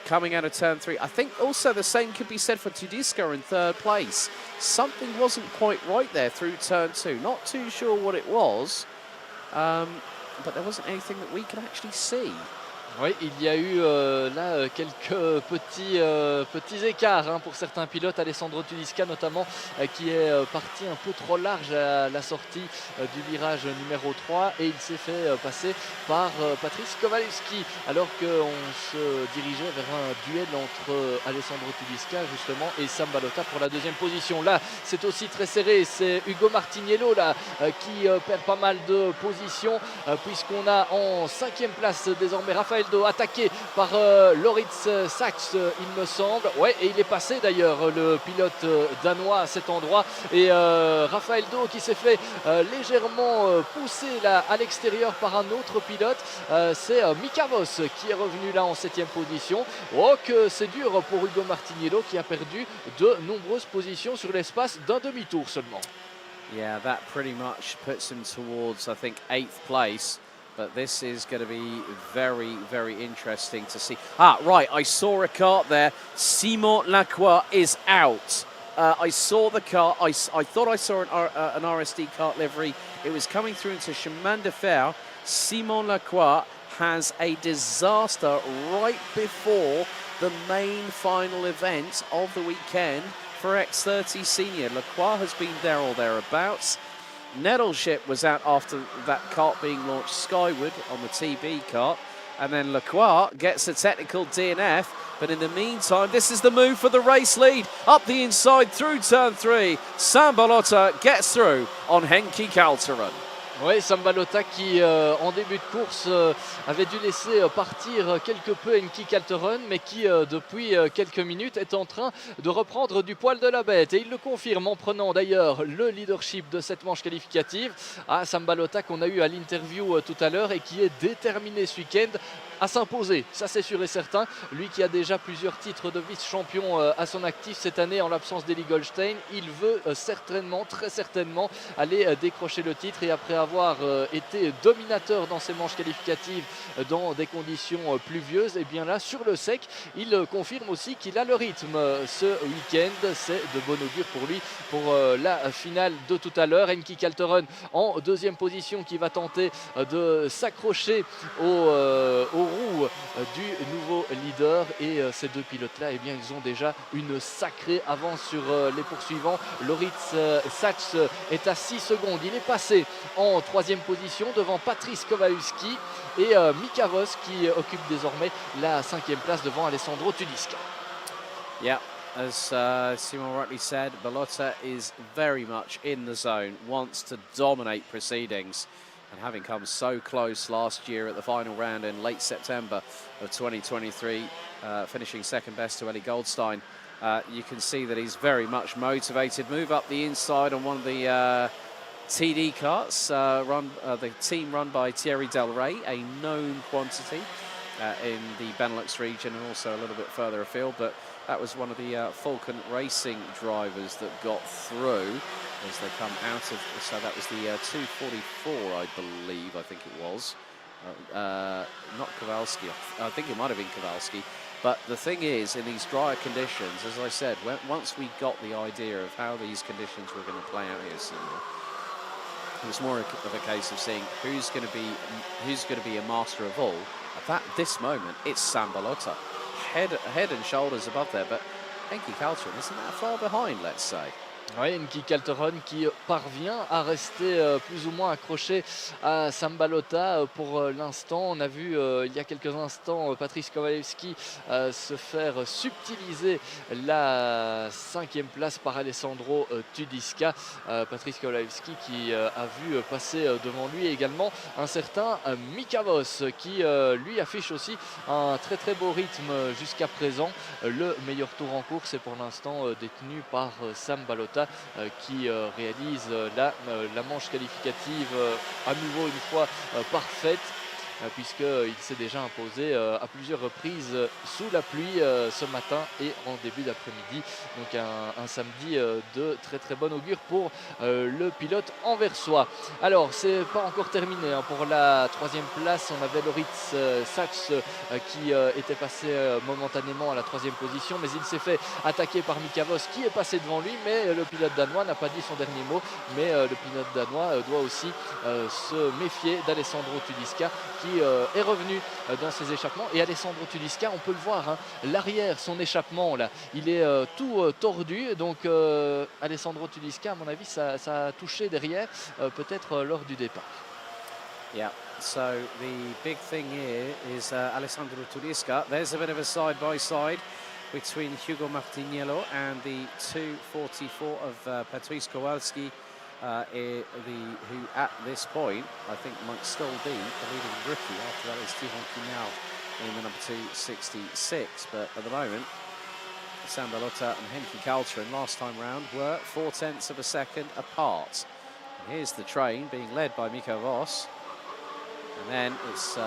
coming out of turn 3. I think also the same could be said for Tudiska in third place. Something wasn't quite right there through turn 2. Not too sure what it was, but there wasn't anything that we could actually see. Oui, il y a eu là quelques petits écarts hein, pour certains pilotes. Alessandro Tudiska notamment qui est parti un peu trop large à la sortie du virage numéro 3 et il s'est fait passer par Patrice Kowalski alors qu'on se dirigeait vers un duel entre Alessandro Tudiska justement et Sam Ballotta pour la deuxième position. Là c'est aussi très serré, c'est Ugo Martiniello là qui perd pas mal de positions puisqu'on a en 5e place désormais Rafael Do attaqué par Loritz Sachs il me semble. Ouais, et il est passé d'ailleurs le pilote danois à cet endroit et Rafael Do qui s'est fait légèrement pousser là à l'extérieur par un autre pilote. C'est Mika Voss qui est revenu là en 7e position. Oh que c'est dur pour Ugo Martiniello qui a perdu de nombreuses positions sur l'espace d'un demi-tour seulement. Yeah, that pretty much puts him towards, I think, 8th place. But this is going to be very, very interesting to see. Ah, right, I saw a kart there. Simon Lacroix is out. I saw the car. I thought I saw an RSD kart livery. It was coming through into Chemin de Fer. Simon Lacroix has a disaster right before the main final event of the weekend for X30 Senior. Lacroix has been there or thereabouts. Nettleship was out after that kart being launched skyward on the TB kart. And then Lacroix gets a technical DNF. But in the meantime, this is the move for the race lead. Up the inside through turn 3. Sam Ballotta gets through on Henki Kalteren. Oui, Sam Ballotta qui en début de course avait dû laisser partir quelque peu Henki Kalteren mais qui depuis quelques minutes est en train de reprendre du poil de la bête et il le confirme en prenant d'ailleurs le leadership de cette manche qualificative. Sam Ballotta qu'on a eu à l'interview tout à l'heure et qui est déterminé ce week-end à s'imposer, ça c'est sûr et certain. Lui qui a déjà plusieurs titres de vice-champion à son actif cette année en l'absence d'Eli Goldschmidt, il veut certainement, très certainement aller décrocher le titre et après avoir été dominateur dans ces manches qualificatives dans des conditions pluvieuses, et bien là sur le sec, il confirme aussi qu'il a le rythme ce week-end. C'est de bon augure pour lui pour la finale de tout à l'heure. Henki Kalteren en deuxième position qui va tenter de s'accrocher aux roues du nouveau leader et ces deux pilotes là, eh bien, ils ont déjà une sacrée avance sur les poursuivants. Loritz Sachs est à 6 secondes, il est passé en troisième position devant Patrice Kowalski et Mika Voss qui occupe désormais la 5e place devant Alessandro Tudiska. Yeah, as Simon rightly said, Ballotta is very much in the zone, wants to dominate proceedings. And having come so close last year at the final round in late September of 2023, finishing second best to Ellie Goldstein, you can see that he's very much motivated. Move up the inside on one of the TD karts, the team run by Thierry Del Rey, a known quantity in the Benelux region and also a little bit further afield. But that was one of the Falcon Racing drivers that got through as they come out of, so that was the 244, I think it was. Not Kowalski, I think it might have been Kowalski. But the thing is, in these drier conditions, as I said, once we got the idea of how these conditions were going to play out here, Seymour, it was more of a case of seeing who's going to be a master of all. At this moment, it's Sam Ballotta, head and shoulders above there, but Henki Kalteren isn't that far behind, let's say. Oui, Henki Calteron qui parvient à rester plus ou moins accroché à Sambalota pour l'instant. On a vu il y a quelques instants Patrice Kowalewski se faire subtiliser la 5e place par Alessandro Tudiska. Patrice Kowalewski qui a vu passer devant lui également un certain Mika Voss qui lui affiche aussi un très beau rythme jusqu'à présent. Le meilleur tour en course est pour l'instant détenu par Sambalota qui réalise la manche qualificative à nouveau une fois parfaite, puisqu'il s'est déjà imposé à plusieurs reprises sous la pluie ce matin et en début d'après-midi. Donc un samedi de très bon augure pour le pilote anversois. Alors c'est pas encore terminé hein. Pour la 3e place, on avait Loritz Sachs qui était passé momentanément à la 3e position, mais il s'est fait attaquer par Mika Voss qui est passé devant lui, mais le pilote danois n'a pas dit son dernier mot. Mais le pilote danois doit aussi se méfier d'Alessandro Tudiska qui est revenu dans ses échappements. Et Alessandro Tudiska, on peut le voir, hein, l'arrière, son échappement là, il est tout tordu. Donc Alessandro Tudiska, à mon avis, ça a touché derrière, peut-être lors du départ. Yeah, so the big thing here is Alessandro Tudiska. There's a bit of a side-by-side between Hugo Martiniello and the 2:44 of Patrice Kowalski. Who at this point I think might still be the leading rookie. After that is Tihon Kinal in the number 266, but at the moment Sambalota and Henki Calterin last time round were 0.4 of a second apart. And here's the train being led by Mika Voss, and then it's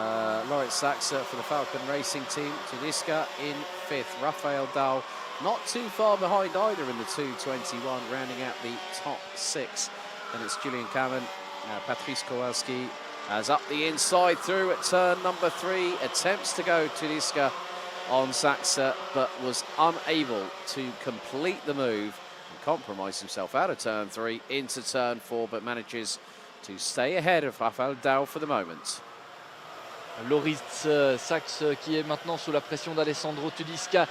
Loritz Sachs for the Falcon Racing team. Tudiska in 5th, Rafael Dahl not too far behind either in the 2:21, rounding out the top 6. And it's Julian Cameron, Patrice Kowalski as up the inside through at turn number 3. Attempts to go Tudiska on Saxa, but was unable to complete the move and compromise himself out of turn 3 into turn 4, but manages to stay ahead of Rafael Dahl for the moment. Loritz Sachs qui est maintenant sous la pression d'Alessandro Tudiska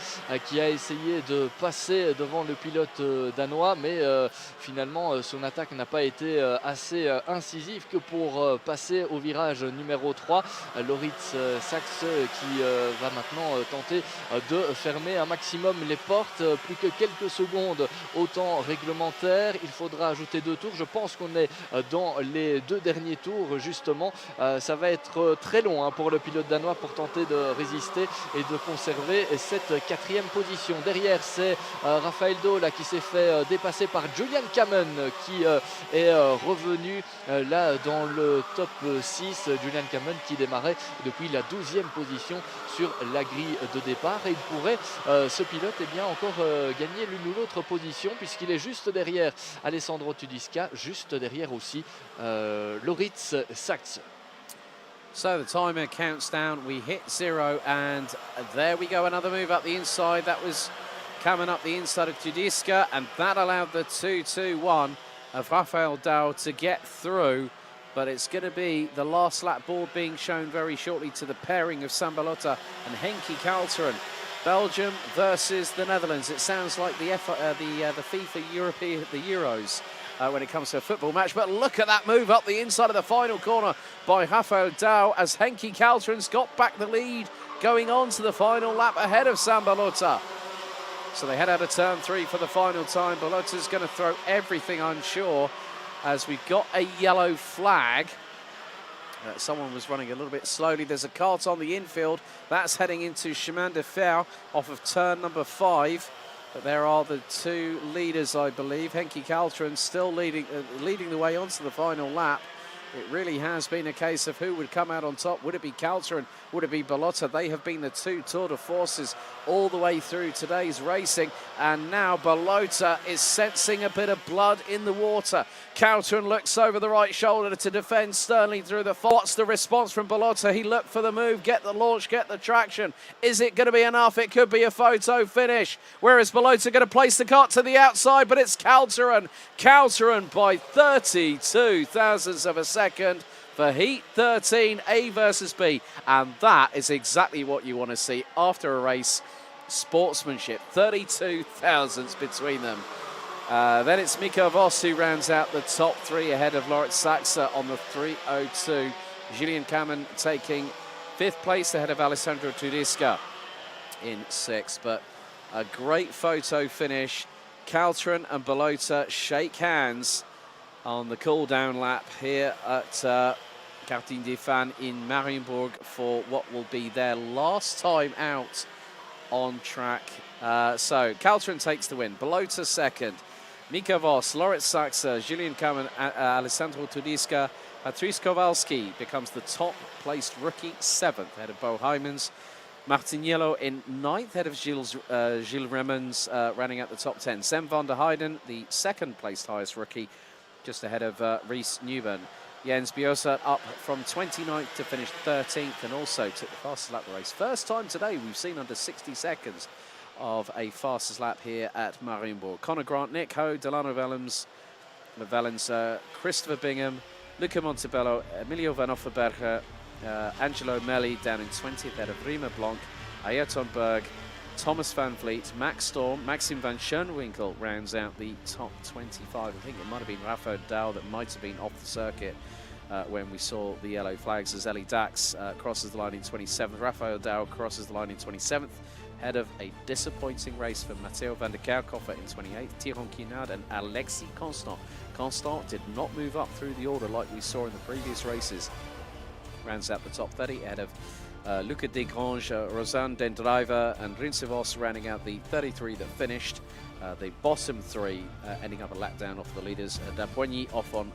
qui a essayé de passer devant le pilote danois, mais finalement son attaque n'a pas été assez incisive que pour passer au virage numéro 3. Loritz Sachs qui va maintenant tenter de fermer un maximum les portes. Plus que quelques secondes au temps réglementaire, il faudra ajouter 2 tours. Je pense qu'on est dans les 2 derniers tours justement. Ça va être très long hein, pour le pilote danois pour tenter de résister et de conserver cette 4e position. Derrière, c'est Rafael Dahl qui s'est fait dépasser par Julian Kamen qui est revenu là dans le top 6. Julian Kamen qui démarrait depuis la 12e position sur la grille de départ, et il pourrait, ce pilote, eh bien, encore gagner l'une ou l'autre position puisqu'il est juste derrière Alessandro Tudiska, juste derrière aussi Loritz Sachs. So the timer counts down, we hit 0, and there we go, another move up the inside. That was coming up the inside of Tudiska, and that allowed the 2-2-1 of Rafael Dahl to get through. But it's going to be the last lap board being shown very shortly to the pairing of Sambalota and Henki Calterin. Belgium versus the Netherlands. It sounds like the FIFA European, the Euros. When it comes to a football match, but look at that move up the inside of the final corner by Rafael Dahl as Henki Calterin's got back the lead going on to the final lap ahead of Sambalota. So they head out of turn 3 for the final time. Balota's going to throw everything, I'm sure, as we've got a yellow flag. Someone was running a little bit slowly. There's a cart on the infield. That's heading into Chemin de Fer off of turn number 5. But there are the 2 leaders, I believe. Henki Calterin still leading the way onto the final lap. It really has been a case of who would come out on top. Would it be Calterin? Would it be Balota? They have been the 2 tour de forces all the way through today's racing. And now Balota is sensing a bit of blood in the water. Calterin looks over the right shoulder to defend sternly through the fall. What's the response from Balota? He looked for the move, get the launch, get the traction. Is it going to be enough? It could be a photo finish. Where is Balota going to place the cart to the outside? But it's Calterin. Calterin by 32 thousandths of a second for Heat 13, A versus B. And that is exactly what you want to see after a race. Sportsmanship, 32 thousandths between them. Then it's Mika Voss who rounds out the top 3 ahead of Loritz Saxa on the 3:02. Julien Kamen taking 5th place ahead of Alessandro Tudisca in 6th. But a great photo finish. Caltron and Belota shake hands on the cool-down lap here at Karting des Fans in Mariembourg for what will be their last time out on track. So Caltron takes the win. Belota 2nd. Mika Voss, Loritz Saxa, Julien Kamen, Alessandro Tudisca. Patrice Kowalski becomes the top-placed rookie, 7th, ahead of Bo Heimans. Martiniello in 9th, ahead of Gilles Remons, running at the top 10. Sam van der Heijden, the 2nd-placed highest rookie, just ahead of Reese Newman. Jens Biosa up from 29th to finish 13th, and also took the fastest lap of the race. First time today we've seen under 60 seconds of a fastest lap here at Mariembourg. Connor Grant, Nick Ho, Delano Valens, Christopher Bingham, Luca Montebello, Emilio Van Offerberger, Angelo Melli down in 20th, ahead of Riemer Blanc, Ayrton Berg, Thomas Van Vliet, Max Storm, Maxim Van Schoenwinkel rounds out the top 25. I think it might have been Rafael Dow that might have been off the circuit when we saw the yellow flags, as Ellie Dax crosses the line in 27th. Rafael Dow crosses the line in 27th, ahead of a disappointing race for Matteo van der Kerkhofer in 28th, Thierry Quinard and Alexis Constant. Constant did not move up through the order like we saw in the previous races. Rounds out the top 30 ahead of Luca Desgrange, Rosanne Dendriver and Rinsevos rounding out the 33 that finished. The bottom 3 ending up a lap down off the leaders. Dapoigny off on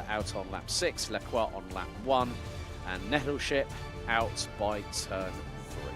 out on lap 6, Lacroix on lap 1, and Nettleship out by turn 3.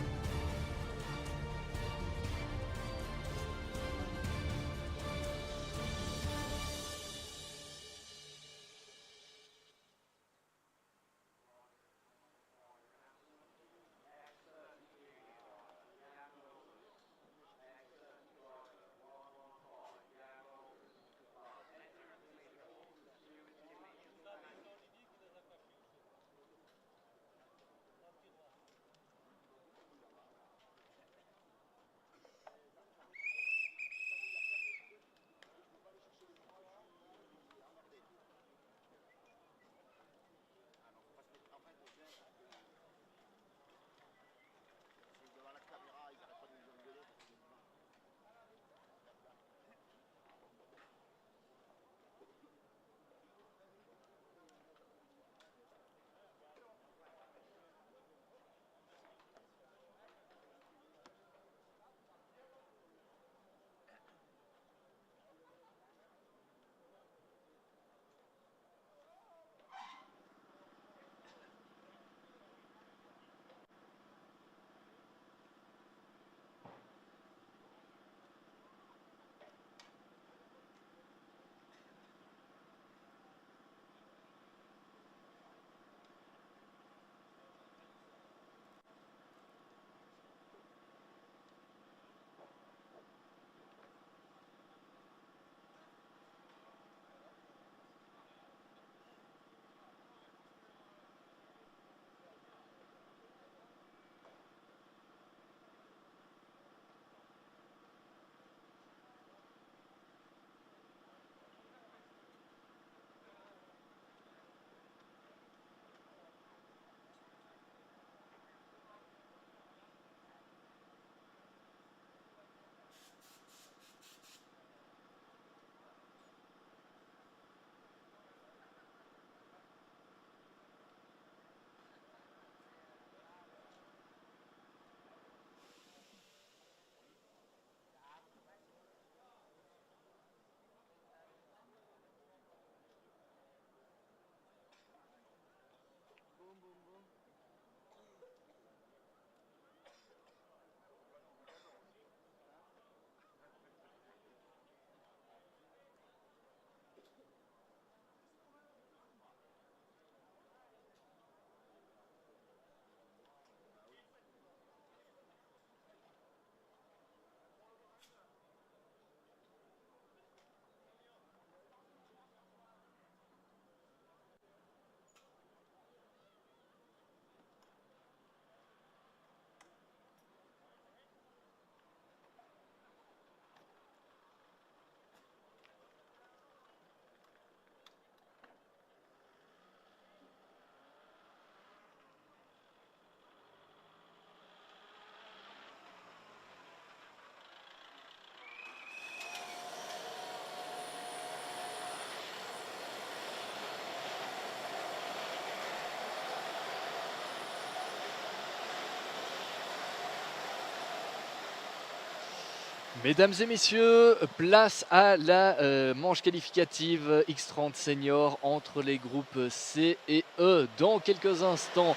Mesdames et messieurs, place à la manche qualificative X30 Senior entre les groupes C et E. Dans quelques instants,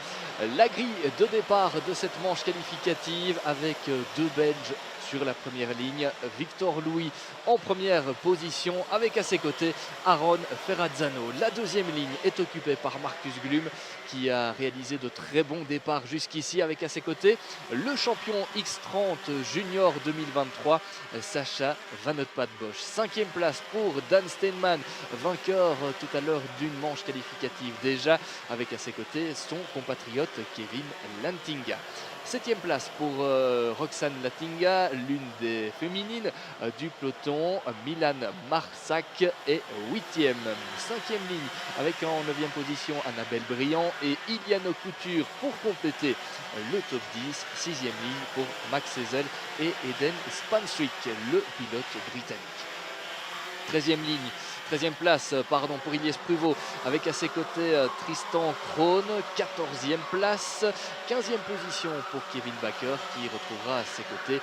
la grille de départ de cette manche qualificative avec deux Belges sur la première ligne. Victor Louis en première position avec à ses côtés Aaron Ferrazzano. La deuxième ligne est occupée par Marcus Glum qui a réalisé de très bons départs jusqu'ici avec à ses côtés le champion X30 Junior 2023 Sacha Van Bosch. Cinquième place pour Dan Steinman, vainqueur tout à l'heure d'une manche qualificative déjà avec à ses côtés son compatriote Kevin Lantinga. Septième place pour Roxane Latinga, l'une des féminines du peloton. Milan Marsac est huitième. Cinquième ligne avec en neuvième position Annabelle Briand et Iliano Couture pour compléter le top 10. Sixième ligne pour Max Ezel et Eden Spanswick, le pilote britannique. 13e place pour Ilyes Pruvot avec à ses côtés Tristan Krohn, 14e place, 15e position pour Kevin Baker qui retrouvera à ses côtés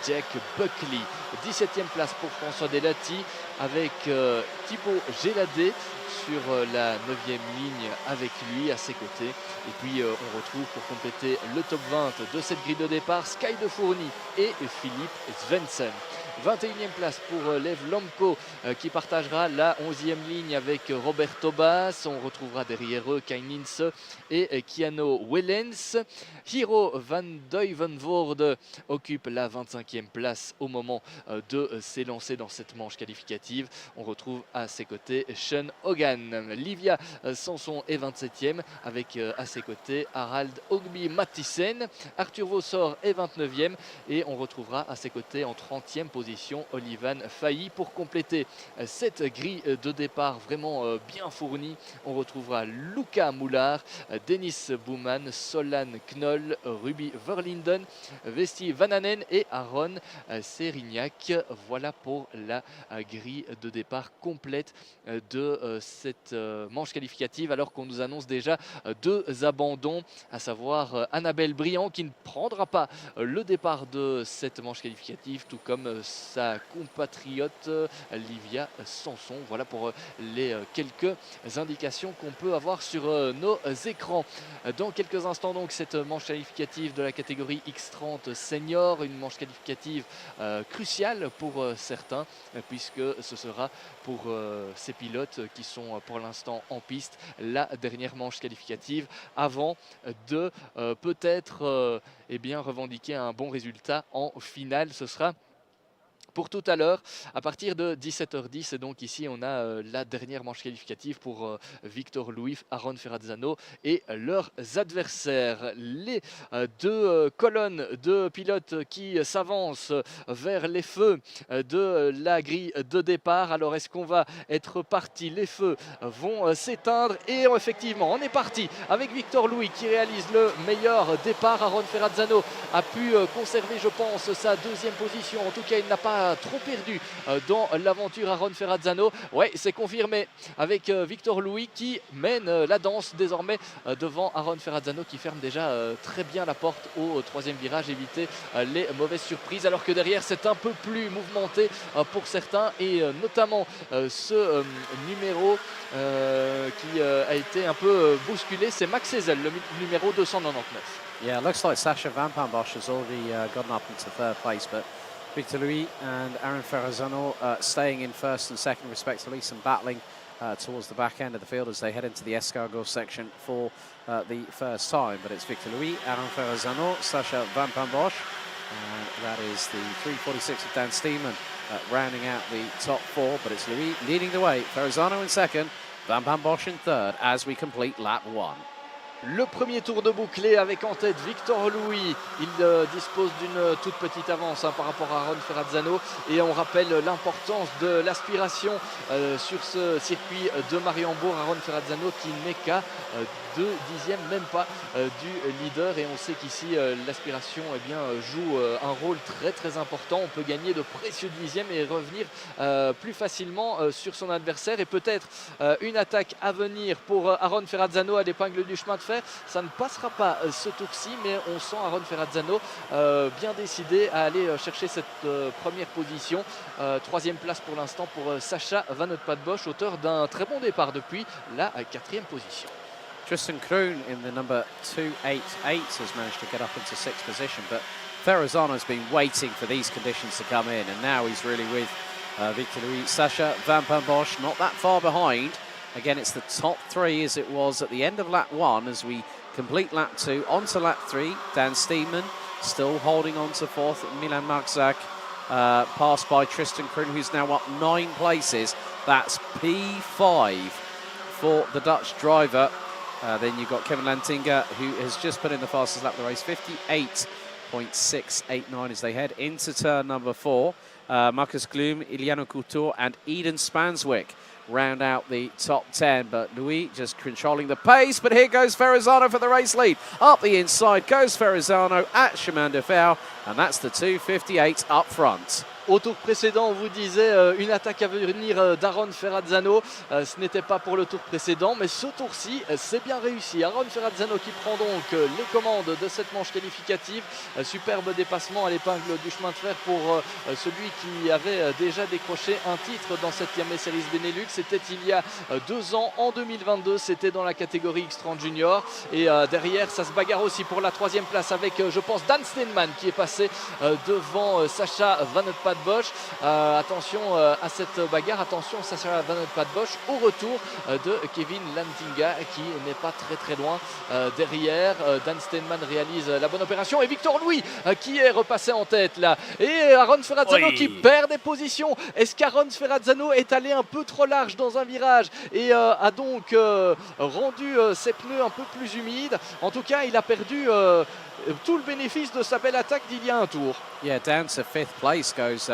Jack Buckley, 17e place pour François Delati avec Thibaut Géladé sur la 9e ligne avec lui à ses côtés. Et puis on retrouve pour compléter le top 20 de cette grille de départ Sky de Fourny et Philippe Svensson. 21e place pour Lev Lomko qui partagera la 11e ligne avec Robert Tobas. On retrouvera derrière eux Kainins et Keanu Wellens. Hiro van Duivenvoorde occupe la 25e place au moment de s'élancer dans cette manche qualificative. On retrouve à ses côtés Sean Hogan. Livia Sanson est 27e avec à ses côtés Harald Ogby Mathissen. Arthur Vossor est 29e et on retrouvera à ses côtés en 30e position Olivan Failly pour compléter cette grille de départ vraiment bien fournie. On retrouvera Luca Moulard, Denis Bouman, Solan Knoll, Ruby Verlinden, Vesti Vananen et Aaron Serignac. Voilà pour la grille de départ complète de cette manche qualificative, alors qu'on nous annonce déjà deux abandons, à savoir Annabelle Briand qui ne prendra pas le départ de cette manche qualificative, tout comme sa compatriote Livia Sanson. Voilà pour les quelques indications qu'on peut avoir sur nos écrans. Dans quelques instants donc cette manche qualificative de la catégorie X30 Senior, une manche qualificative cruciale pour certains puisque ce sera pour ces pilotes qui sont pour l'instant en piste la dernière manche qualificative avant de peut-être revendiquer un bon résultat en finale. Ce sera pour tout à l'heure, à partir de 17h10, et donc ici on a la dernière manche qualificative pour Victor Louis, Aaron Ferrazzano et leurs adversaires. Les deux colonnes de pilotes qui s'avancent vers les feux de la grille de départ. Alors est-ce qu'on va être parti? Les feux vont s'éteindre et effectivement on est parti avec Victor Louis qui réalise le meilleur départ. Aaron Ferrazzano a pu conserver, je pense, sa deuxième position. En tout cas, il n'a pas trop perdu dans l'aventure. Aaron Ferrazzano, ouais, c'est confirmé avec Victor Louis qui mène la danse désormais devant Aaron Ferrazzano qui ferme déjà très bien la porte au troisième virage, éviter les mauvaises surprises, alors que derrière c'est un peu plus mouvementé pour certains et notamment ce numéro qui a été un peu bousculé, c'est Max Ezel, le numéro 299. Yeah, looks like Sacha Van Bosch has already gotten up into third place, but Victor Louis and Aaron Ferrazzano staying in first and second respectively, some battling towards the back end of the field as they head into the escargot section for the first time. But it's Victor Louis, Aaron Ferrazzano, Sacha Van Bosch, and that is the 346 of Dan Steeman rounding out the top four. But it's Louis leading the way, Ferrazzano in second, Van Bosch in third as we complete lap one. Le premier tour de bouclé avec en tête Victor Louis. Il dispose d'une toute petite avance par rapport à Aaron Ferrazzano. Et on rappelle l'importance de l'aspiration sur ce circuit de Mariembourg. Aaron Ferrazzano qui n'est qu'à 2 dixièmes, même pas du leader. Et on sait qu'ici l'aspiration joue un rôle très très important. On peut gagner de précieux dixièmes et revenir plus facilement sur son adversaire. Et peut-être une attaque à venir pour Aaron Ferrazzano à l'épingle du chemin de faire. Ça ne passera pas ce tour-ci, mais on sent Aaron Ferrazzano bien décidé à aller chercher cette première position. Troisième place pour l'instant pour Sacha Van Bosch, auteur d'un très bon départ depuis la quatrième position. Tristan Kroon in the number 288 has managed to get up into 6th position, but Ferrazzano's been waiting for these conditions to come in, and now he's really with Victor Louis. Sacha Van Bosch not that far behind. Again, it's the top 3 as it was at the end of lap 1 as we complete lap 2. On to lap 3, Dan Steeman still holding on to 4th. Milan Marczak passed by Tristan Kroon, who's now up 9 places. That's P5 for the Dutch driver. Then you've got Kevin Lantinga, who has just put in the fastest lap of the race, 58.689 as they head into turn number 4. Marcus Gloom, Iliano Couture and Eden Spanswick round out the top 10, but Louis just controlling the pace. But here goes Ferrazzano for the race lead. Up the inside goes Ferrazzano at Chemin de Fer, and that's the 258 up front. Au tour précédent, on vous disait une attaque à venir d'Aaron Ferrazzano. Ce n'était pas pour le tour précédent, mais ce tour-ci, c'est bien réussi. Aaron Ferrazzano qui prend donc les commandes de cette manche qualificative. Superbe dépassement à l'épingle du chemin de fer pour celui qui avait déjà décroché un titre dans cette Iame Series Benelux. C'était il y a 2 ans, en 2022. C'était dans la catégorie X30 Junior. Et derrière, ça se bagarre aussi pour la 3e place avec, je pense, Dan Steinman qui est passé devant Sacha Van Bosch. Attention à cette bagarre, attention Sacha Van Bosch au retour de Kevin Lantinga qui n'est pas très loin derrière. Dan Steinman réalise la bonne opération et Victor Louis qui est repassé en tête là, et Aaron Ferrazzano qui perd des positions. Est-ce qu'Aaron Ferrazzano est allé un peu trop large dans un virage et a donc rendu ses pneus un peu plus humides? En tout cas, il a perdu tout le bénéfice de sa belle attaque d'il y a un tour. Yeah, down to 5th place goes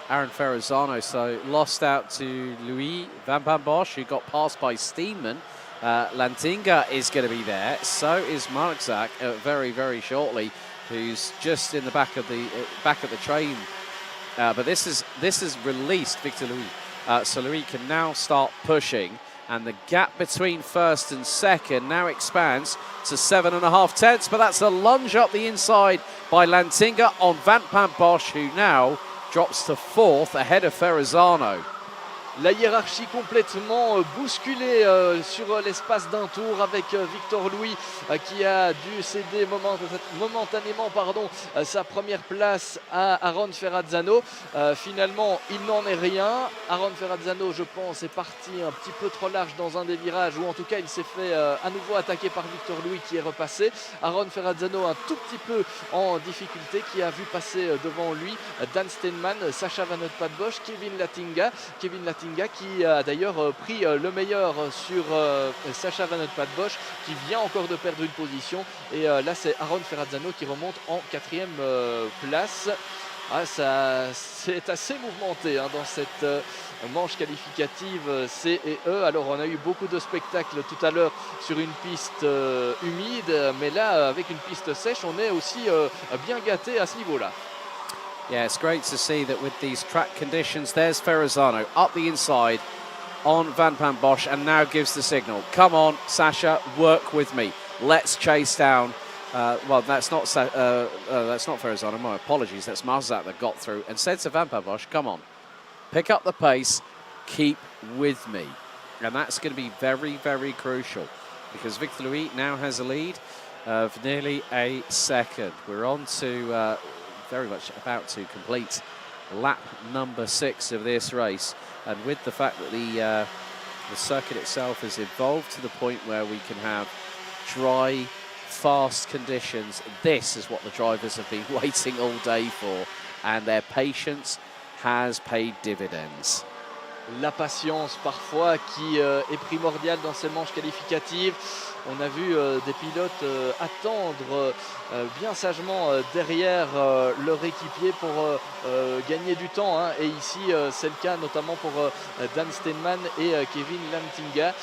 Aaron Ferrazzano, so lost out to Louis Van Bosch, who got passed by Steeman. Lantinga is going to be there, so is Marczak very shortly, who's just in the back of the train. But this is released Victor Louis, so Louis can now start pushing. And the gap between 1st and 2nd now expands to 7.5 tenths. But that's a lunge up the inside by Lantinga on Van Bosch, who now drops to 4th ahead of Ferrazzano. La hiérarchie complètement bousculée sur l'espace d'un tour avec Victor Louis qui a dû céder momentanément sa première place à Aaron Ferrazzano. Finalement, il n'en est rien. Aaron Ferrazzano, je pense, est parti un petit peu trop large dans un des virages, ou en tout cas, il s'est fait à nouveau attaquer par Victor Louis qui est repassé. Aaron Ferrazzano un tout petit peu en difficulté, qui a vu passer devant lui Dan Steinman, Sacha Van Bosch, Kevin Lantinga qui a d'ailleurs pris le meilleur sur Sacha Van Bosch, qui vient encore de perdre une position. Et là, c'est Aaron Ferrazzano qui remonte en 4e place. C'est assez mouvementé dans cette manche qualificative C et E. Alors, on a eu beaucoup de spectacles tout à l'heure sur une piste humide, mais là, avec une piste sèche, on est aussi bien gâté à ce niveau-là. Yeah, it's great to see that with these track conditions, there's Ferrazzano up the inside on Van Bosch, and now gives the signal. Come on, Sacha, work with me. Let's chase down. Well, that's not Ferrazzano. My apologies. That's Marczak that got through and said to Van Bosch, "Come on, pick up the pace, keep with me," and that's going to be very crucial because Victor Louis now has a lead of nearly a second. We're on to. Very much about to complete lap number 6 of this race, and with the fact that the circuit itself has evolved to the point where we can have dry, fast conditions, this is what the drivers have been waiting all day for, and their patience has paid dividends. La patience parfois qui est primordiale dans ces manches qualificatives. On a vu des pilotes attendre bien sagement derrière leur équipier pour gagner du temps. Et ici, c'est le cas notamment pour Dan Steinman et Kevin Lantinga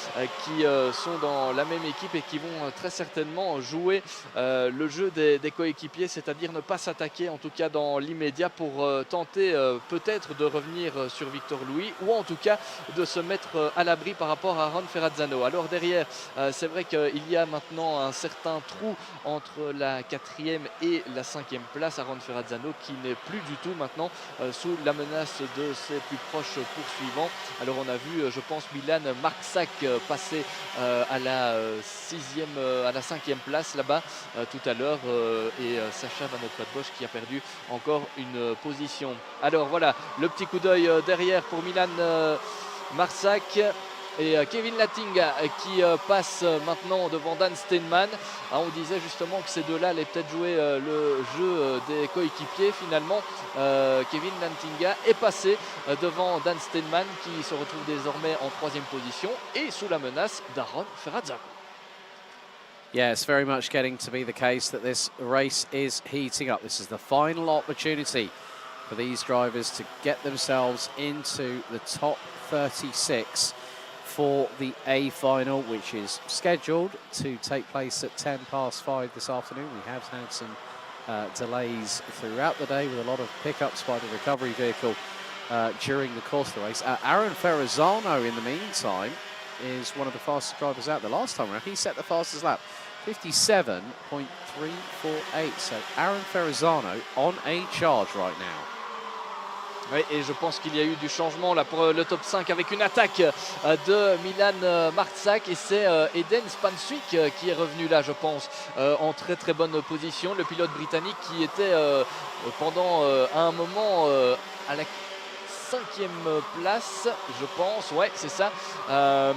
qui sont dans la même équipe et qui vont très certainement jouer le jeu des coéquipiers, c'est-à-dire ne pas s'attaquer, en tout cas dans l'immédiat, pour tenter peut-être de revenir sur Victor Louis, ou en tout tout cas de se mettre à l'abri par rapport à Aaron Ferrazzano. Alors derrière, c'est vrai qu'il y a maintenant un certain trou entre la 4e et la 5e place. Aaron Ferrazzano qui n'est plus du tout maintenant sous la menace de ses plus proches poursuivants. Alors on a vu, je pense, Milan Marczak passer à la 5e place là-bas tout à l'heure et Sacha Van Bosch qui a perdu encore une position. Alors voilà, le petit coup d'œil derrière pour Milan Marczak et Kevin Lattinga qui passe maintenant devant Dan Steinman. On disait justement que ces deux-là allaient peut-être jouer le jeu des coéquipiers. Finalement, Kevin Lattinga est passé devant Dan Steinman qui se retrouve désormais en 3e position et sous la menace d'Aaron Ferrazzano. Yeah, it's very much getting to be the case that this race is heating up. This is the final opportunity for these drivers to get themselves into the top 36 for the A final, which is scheduled to take place at 5:10 this afternoon. We have had some delays throughout the day with a lot of pickups by the recovery vehicle during the course of the race. Aaron Ferrazzano, in the meantime, is one of the fastest drivers out. The last time around, he set the fastest lap, 57.348. So Aaron Ferrazzano on a charge right now. Oui, et je pense qu'il y a eu du changement là pour le top 5 avec une attaque de Milan Marczak et c'est Eden Spanswick qui est revenu là, je pense, en très très bonne position. Le pilote britannique qui était pendant un moment à la 5e place, je pense, ouais c'est ça,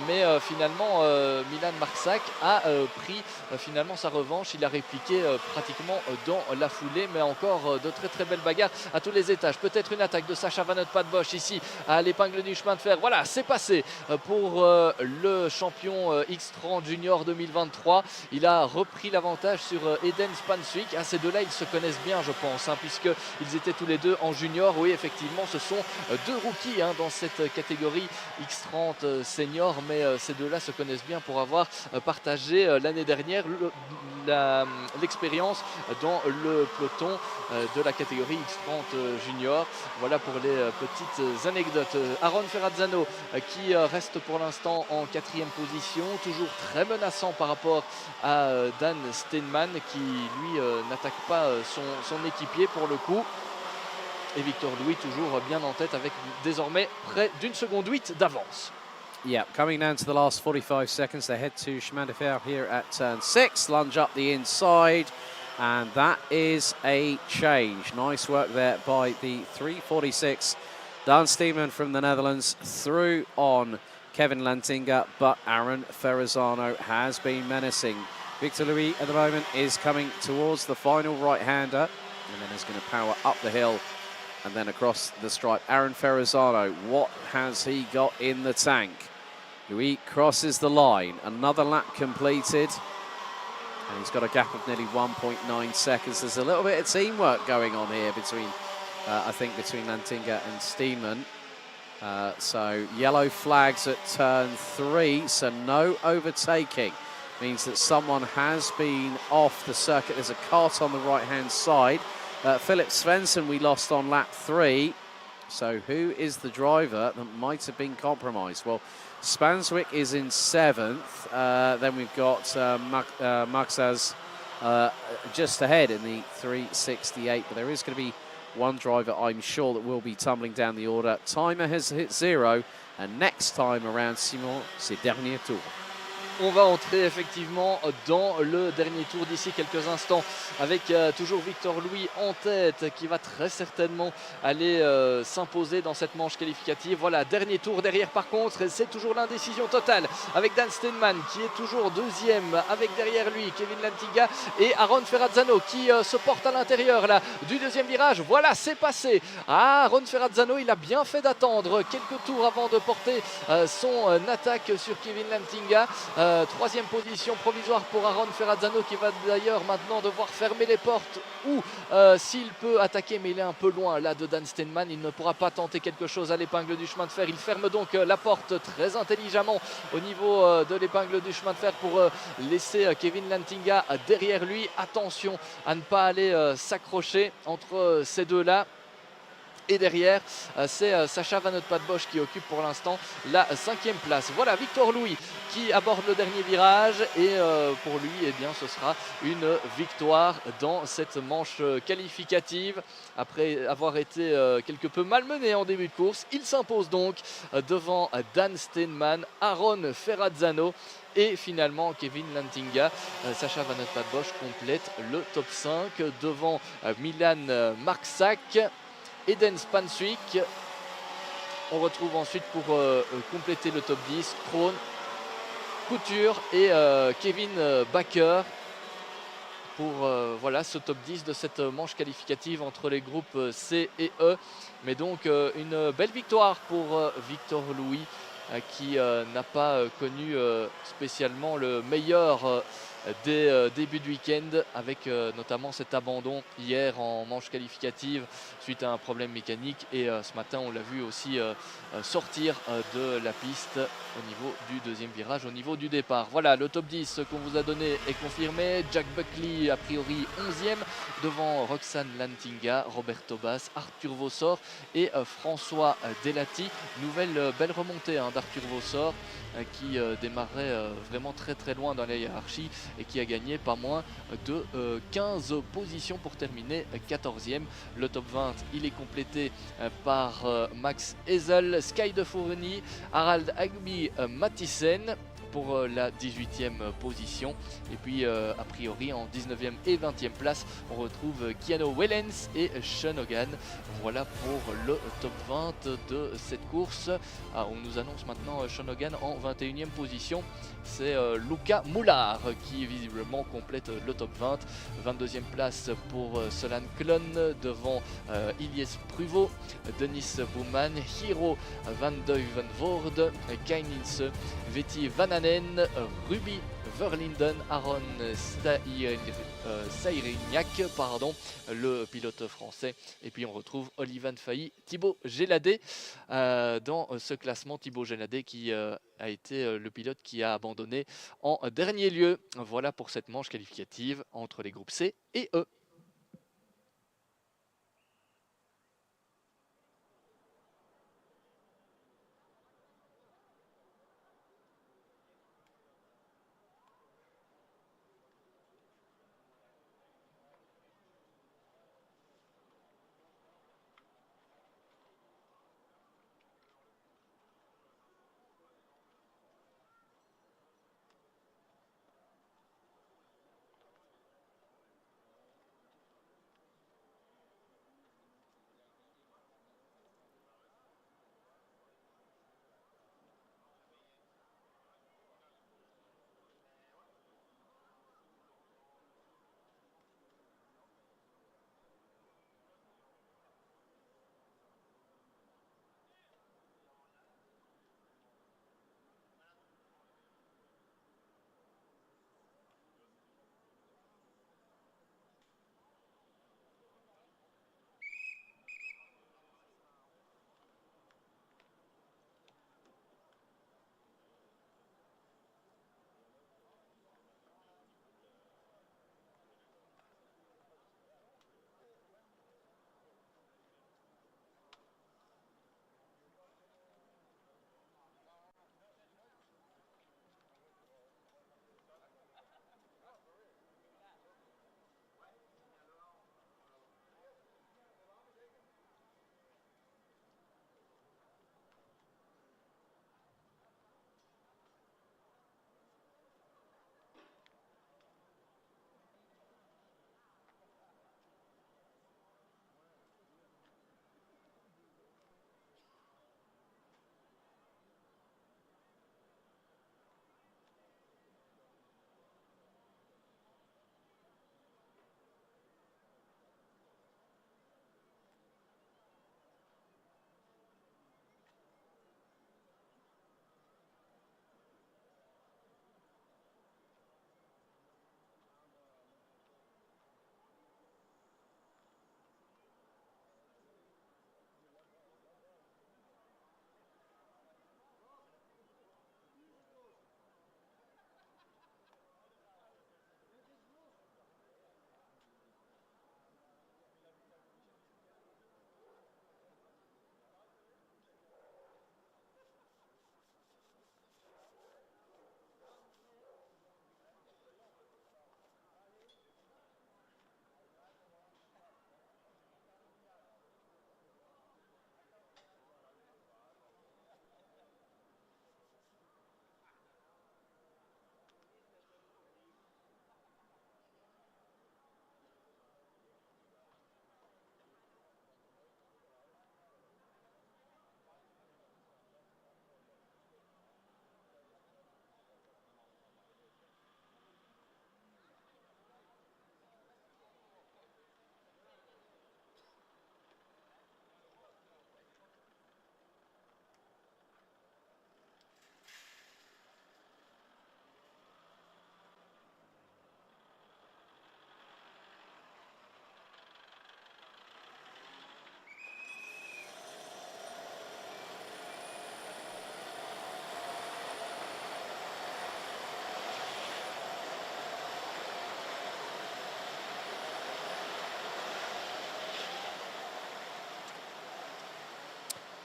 mais finalement Milan Marczak a pris finalement sa revanche. Il a répliqué pratiquement dans la foulée, mais encore de très très belles bagarres à tous les étages. Peut-être une attaque de Sacha Van Bosch ici à l'épingle du chemin de fer. Voilà, c'est passé pour le champion X30 Junior 2023. Il a repris l'avantage sur Eden Spanswick. Ces deux-là, ils se connaissent bien, je pense, puisqu'ils étaient tous les deux en junior. Oui, effectivement, ce sont deux rookies dans cette catégorie X30 senior, mais ces deux-là se connaissent bien pour avoir partagé l'année dernière l'expérience dans le peloton de la catégorie X30 junior. Voilà pour les petites anecdotes. Aaron Ferrazzano qui reste pour l'instant en 4e position, toujours très menaçant par rapport à Dan Steinman qui lui n'attaque pas son équipier pour le coup. Et Victor Louis toujours bien en tête avec désormais près d'1 seconde 8 d'avance. Yeah, coming down to the last 45 seconds, they head to chemin de fer here at turn 6, lunge up the inside, and that is a change. Nice work there by the 346 Dan Steinman from the Netherlands through on Kevin Lattinga, but Aaron Ferrazzano has been menacing. Victor Louis at the moment is coming towards the final right-hander, and then is going to power up the hill and then across the stripe. Aaron Ferrazzano, what has he got in the tank? Louis crosses the line, another lap completed, and he's got a gap of nearly 1.9 seconds. There's a little bit of teamwork going on here between, I think, between Lattinga and Steinman. So yellow flags at turn 3, so no overtaking. Means that someone has been off the circuit. There's a cart on the right-hand side. Philip Svensson we lost on lap 3. So who is the driver that might have been compromised? Well, Spanswick is in 7th. Then we've got Maxaz just ahead in the 368. But there is going to be one driver, I'm sure, that will be tumbling down the order. Timer has hit 0. And next time around, Simon, c'est dernier tour. On va entrer effectivement dans le dernier tour d'ici quelques instants avec toujours Victor Louis en tête qui va très certainement aller s'imposer dans cette manche qualificative. Voilà, dernier tour derrière par contre, c'est toujours l'indécision totale avec Dan Steinman qui est toujours 2e avec derrière lui Kevin Lattinga et Aaron Ferrazzano qui se porte à l'intérieur là du deuxième virage. Voilà, c'est passé. Aaron Ferrazzano, il a bien fait d'attendre quelques tours avant de porter son attaque sur Kevin Lattinga. 3e position provisoire pour Aaron Ferrazzano qui va d'ailleurs maintenant devoir fermer les portes ou s'il peut attaquer, mais il est un peu loin là de Dan Steinman, il ne pourra pas tenter quelque chose à l'épingle du chemin de fer. Il ferme donc la porte très intelligemment au niveau de l'épingle du chemin de fer pour laisser Kevin Lattinga derrière lui. Attention à ne pas aller s'accrocher entre ces deux-là. Et derrière, c'est Sacha Van Bosch qui occupe pour l'instant la 5e place. Voilà Victor Louis qui aborde le dernier virage et pour lui, eh bien, ce sera une victoire dans cette manche qualificative. Après avoir été quelque peu malmené en début de course, il s'impose donc devant Dan Steinman, Aaron Ferrazzano et finalement Kevin Lantinga. Sacha Van Bosch complète le top 5 devant Milan Marksak, Eden Spanswick. On retrouve ensuite pour compléter le top 10 Krohn, Couture et Kevin Baker pour voilà, ce top 10 de cette manche qualificative entre les groupes C et E. Mais donc une belle victoire pour Victor Louis qui n'a pas connu spécialement le meilleur des débuts de week-end avec notamment cet abandon hier en manche qualificative suite à un problème mécanique et ce matin on l'a vu aussi sortir de la piste au niveau du deuxième virage, au niveau du départ. Voilà, le top 10 qu'on vous a donné est confirmé. Jack Buckley a priori 11e devant Roxane Lantinga, Roberto Bass, Arthur Vossor et François Delati. Nouvelle belle remontée d'Arthur Vossor qui démarrait vraiment très loin dans la hiérarchie et qui a gagné pas moins de 15 positions pour terminer 14e. Le top 20 il est complété par Max Ezel, Sky de Fourny, Harald Agby Mathissen pour la 18e position. Et puis a priori en 19e et 20e place on retrouve Keanu Wellens et Sean Hogan. Voilà pour le top 20 de cette course. On nous annonce maintenant Sean Hogan en 21e position. C'est Luca Moulard qui visiblement complète le top 20. 22e place pour Solan Klon devant Ilyes Pruvot, Denis Bouman, Hiro Van Duivenvoorde, Keinins, Veti Vananen, Ruby Verlinden, Aaron Sairignac, le pilote français. Et puis on retrouve Olivan Fahy, Thibaut Géladé dans ce classement. Thibaut Géladé qui a été le pilote qui a abandonné en dernier lieu. Voilà pour cette manche qualificative entre les groupes C et E.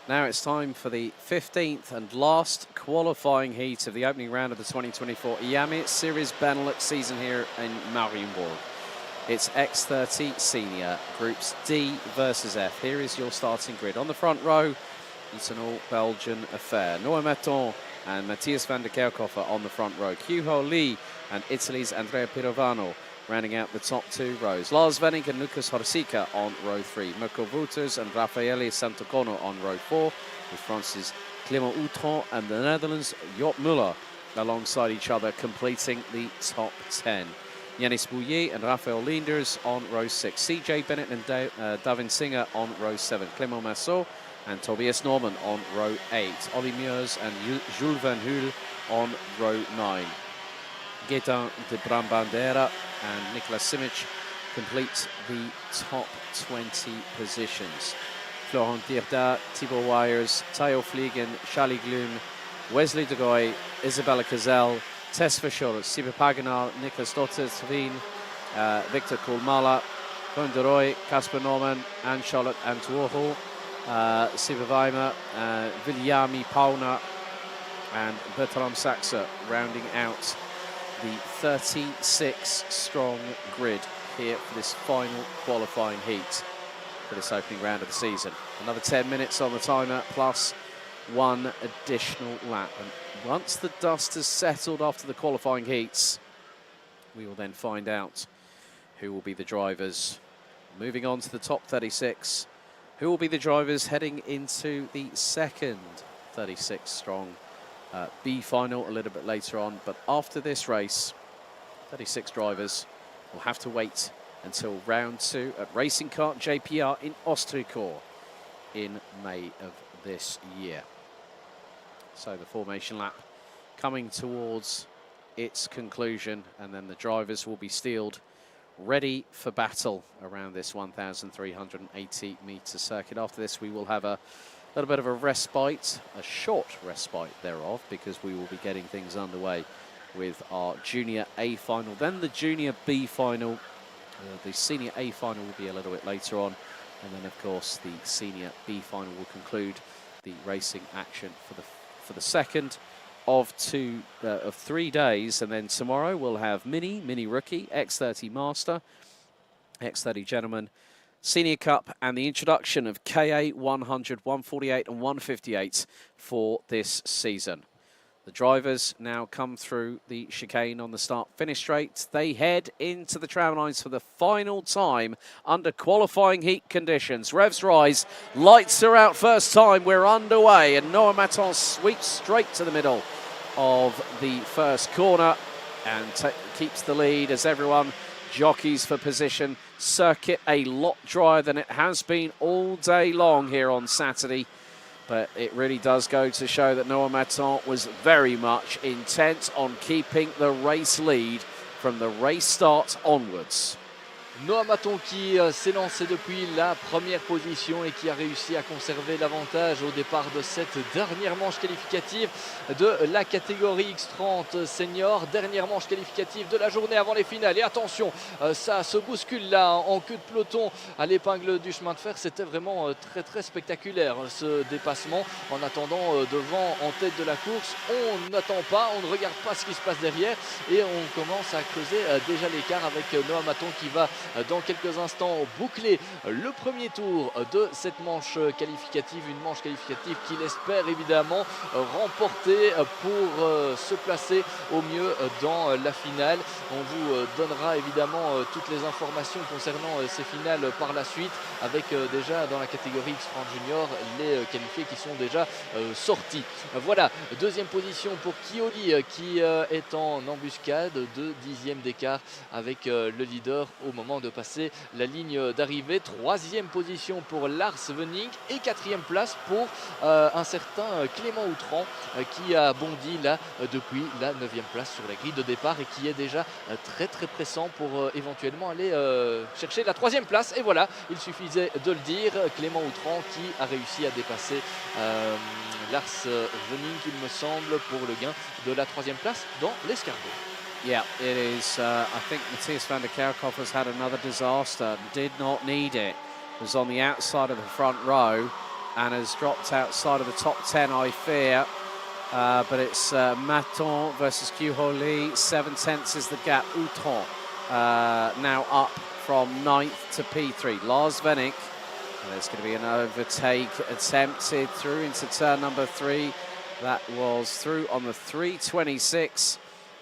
Now it's time for the 15th and last qualifying heat of the opening round of the 2024 Iame Series Benelux season here in Mariembourg. It's X30 Senior, Groups D versus F. Here is your starting grid. On the front row, it's an all-Belgian affair. Noah Maton and Matthias van der Kerkhoff on the front row. Kyuho Lee and Italy's Andrea Pirovano rounding out the top two rows. Lars Venning and Lucas Horsika on row 3. Mirko Wouters and Raffaele Santocono on row 4, with France's Clément Outron and the Netherlands' Joop Muller alongside each other, completing the top 10. Yanis Bouillet and Raphael Leenders on row 6. CJ Bennett and Davin Singer on row 7. Clément Massot and Tobias Norman on row 8. Olly Meurs and Jules Van Hul on row 9. Gaetan de Brambandera and Nicolas Simic complete the top 20 positions. Florent Dierda, Thibaut Weyers, Tayo Fliegen, Charlie Gloom, Wesley de Goy, Isabella Cazelle, Tess Fischer, Sibe Paganal, Niklas Dottersveen, Victor Kulmala, Koen de Roy, Casper Norman, and Charlotte Antuoho, Sibe Weimer, Viljami Pauna, and Bertram Saxa rounding out the 36-strong grid here for this final qualifying heat for this opening round of the season. Another 10 minutes on the timer, plus one additional lap. And once the dust has settled after the qualifying heats, we will then find out who will be the drivers moving on to the top 36, who will be the drivers heading into the second 36-strong B final a little bit later on. But after this race, 36 drivers will have to wait until round 2 at Racing Kart JPR in Oosterkor in May of this year. So the formation lap coming towards its conclusion, and then the drivers will be steeled ready for battle around this 1,380 metre circuit. After this, we will have a little bit of a respite, a short respite thereof, because we will be getting things underway with our Junior A final, then the Junior B final. The Senior A final will be a little bit later on, and then of course the Senior B final will conclude the racing action for the second of 3 days. And then tomorrow we'll have Mini Rookie, X30 Master, X30 Gentleman, Senior Cup, and the introduction of KA 100, 148 and 158 for this season. The drivers now come through the chicane on the start-finish straight. They head into the tram lines for the final time under qualifying heat conditions. Revs rise, lights are out first time, we're underway, and Noah Maton sweeps straight to the middle of the first corner and keeps the lead as everyone jockeys for position. Circuit a lot drier than it has been all day long here on Saturday, but it really does go to show that Noah Maton was very much intent on keeping the race lead from the race start onwards. Noah Maton qui s'est lancé depuis la première position et qui a réussi à conserver l'avantage au départ de cette dernière manche qualificative de la catégorie X30 Senior. Dernière manche qualificative de la journée avant les finales. Et attention, ça se bouscule là en queue de peloton à l'épingle du chemin de fer. C'était vraiment très spectaculaire ce dépassement. En attendant devant en tête de la course, on n'attend pas, on ne regarde pas ce qui se passe derrière et on commence à creuser déjà l'écart avec Noah Maton qui va dans quelques instants boucler le premier tour de cette manche qualificative, une manche qualificative qu'il espère évidemment remporter pour se placer au mieux dans la finale. On vous donnera évidemment toutes les informations concernant ces finales par la suite, avec déjà dans la catégorie X30 Junior les qualifiés qui sont déjà sortis. Voilà, deuxième position pour Kioli qui est en embuscade de 10e d'écart avec le leader au moment de passer la ligne d'arrivée. Troisième position pour Lars Venning et 4e place pour un certain Clément Outran qui a bondi là depuis la 9e place sur la grille de départ et qui est déjà très pressant pour éventuellement aller chercher la 3e place. Et voilà, il suffisait de le dire, Clément Outran qui a réussi à dépasser Lars Venning, il me semble, pour le gain de la 3e place dans l'escargot. Yeah, it is. I think Matthias van der Kerkhoff has had another disaster. Did not need it. Was on the outside of the front row and has dropped outside of the top 10, I fear. But it's Maton versus Kyuho Lee. 7 tenths is the gap. Outron now up from 9th to P3. Lars Venink. There's going to be an overtake attempted through into turn number 3. That was through on the 326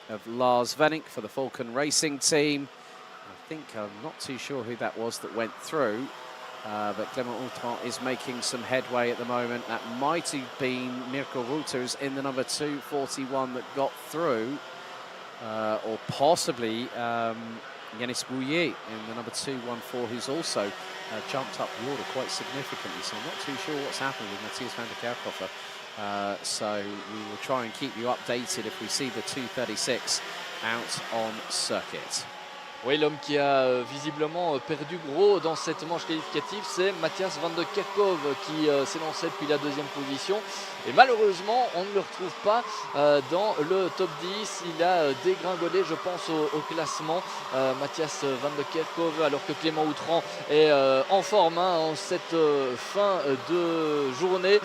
of Lars Venink for the Falcon Racing team. I think I'm not too sure who that was that went through. But Clément Outron is making some headway at the moment. That might have been Mirko Ruuters in the number 241 that got through. Or possibly Yanis Bouillet in the number 214, who's also jumped up the order quite significantly. So I'm not too sure what's happened with Matthias van der Kerkhofer. So we will try and keep you updated if we see the 236 out on circuit. Oui, l'homme qui a visiblement perdu gros dans cette manche qualificative, c'est Matthias van der Kerkhoff qui s'est lancé depuis la 2e position. Et malheureusement, on ne le retrouve pas dans le top 10. Il a dégringolé, je pense, au classement. Matthias van der Kerkhoff, alors que Clément Outran est en forme en cette fin de journée.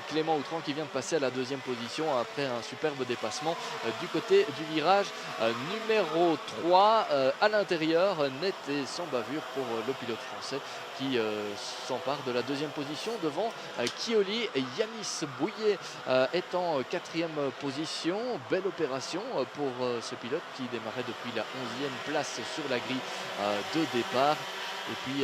Clément Outran qui vient de passer à la 2e position après un superbe dépassement du côté du virage numéro 3. À l'intérieur, net et sans bavure pour le pilote français qui s'empare de la 2e position devant Kioli. Et Yanis Bouillet est en 4e position. Belle opération pour ce pilote qui démarrait depuis la 11e place sur la grille de départ. Et puis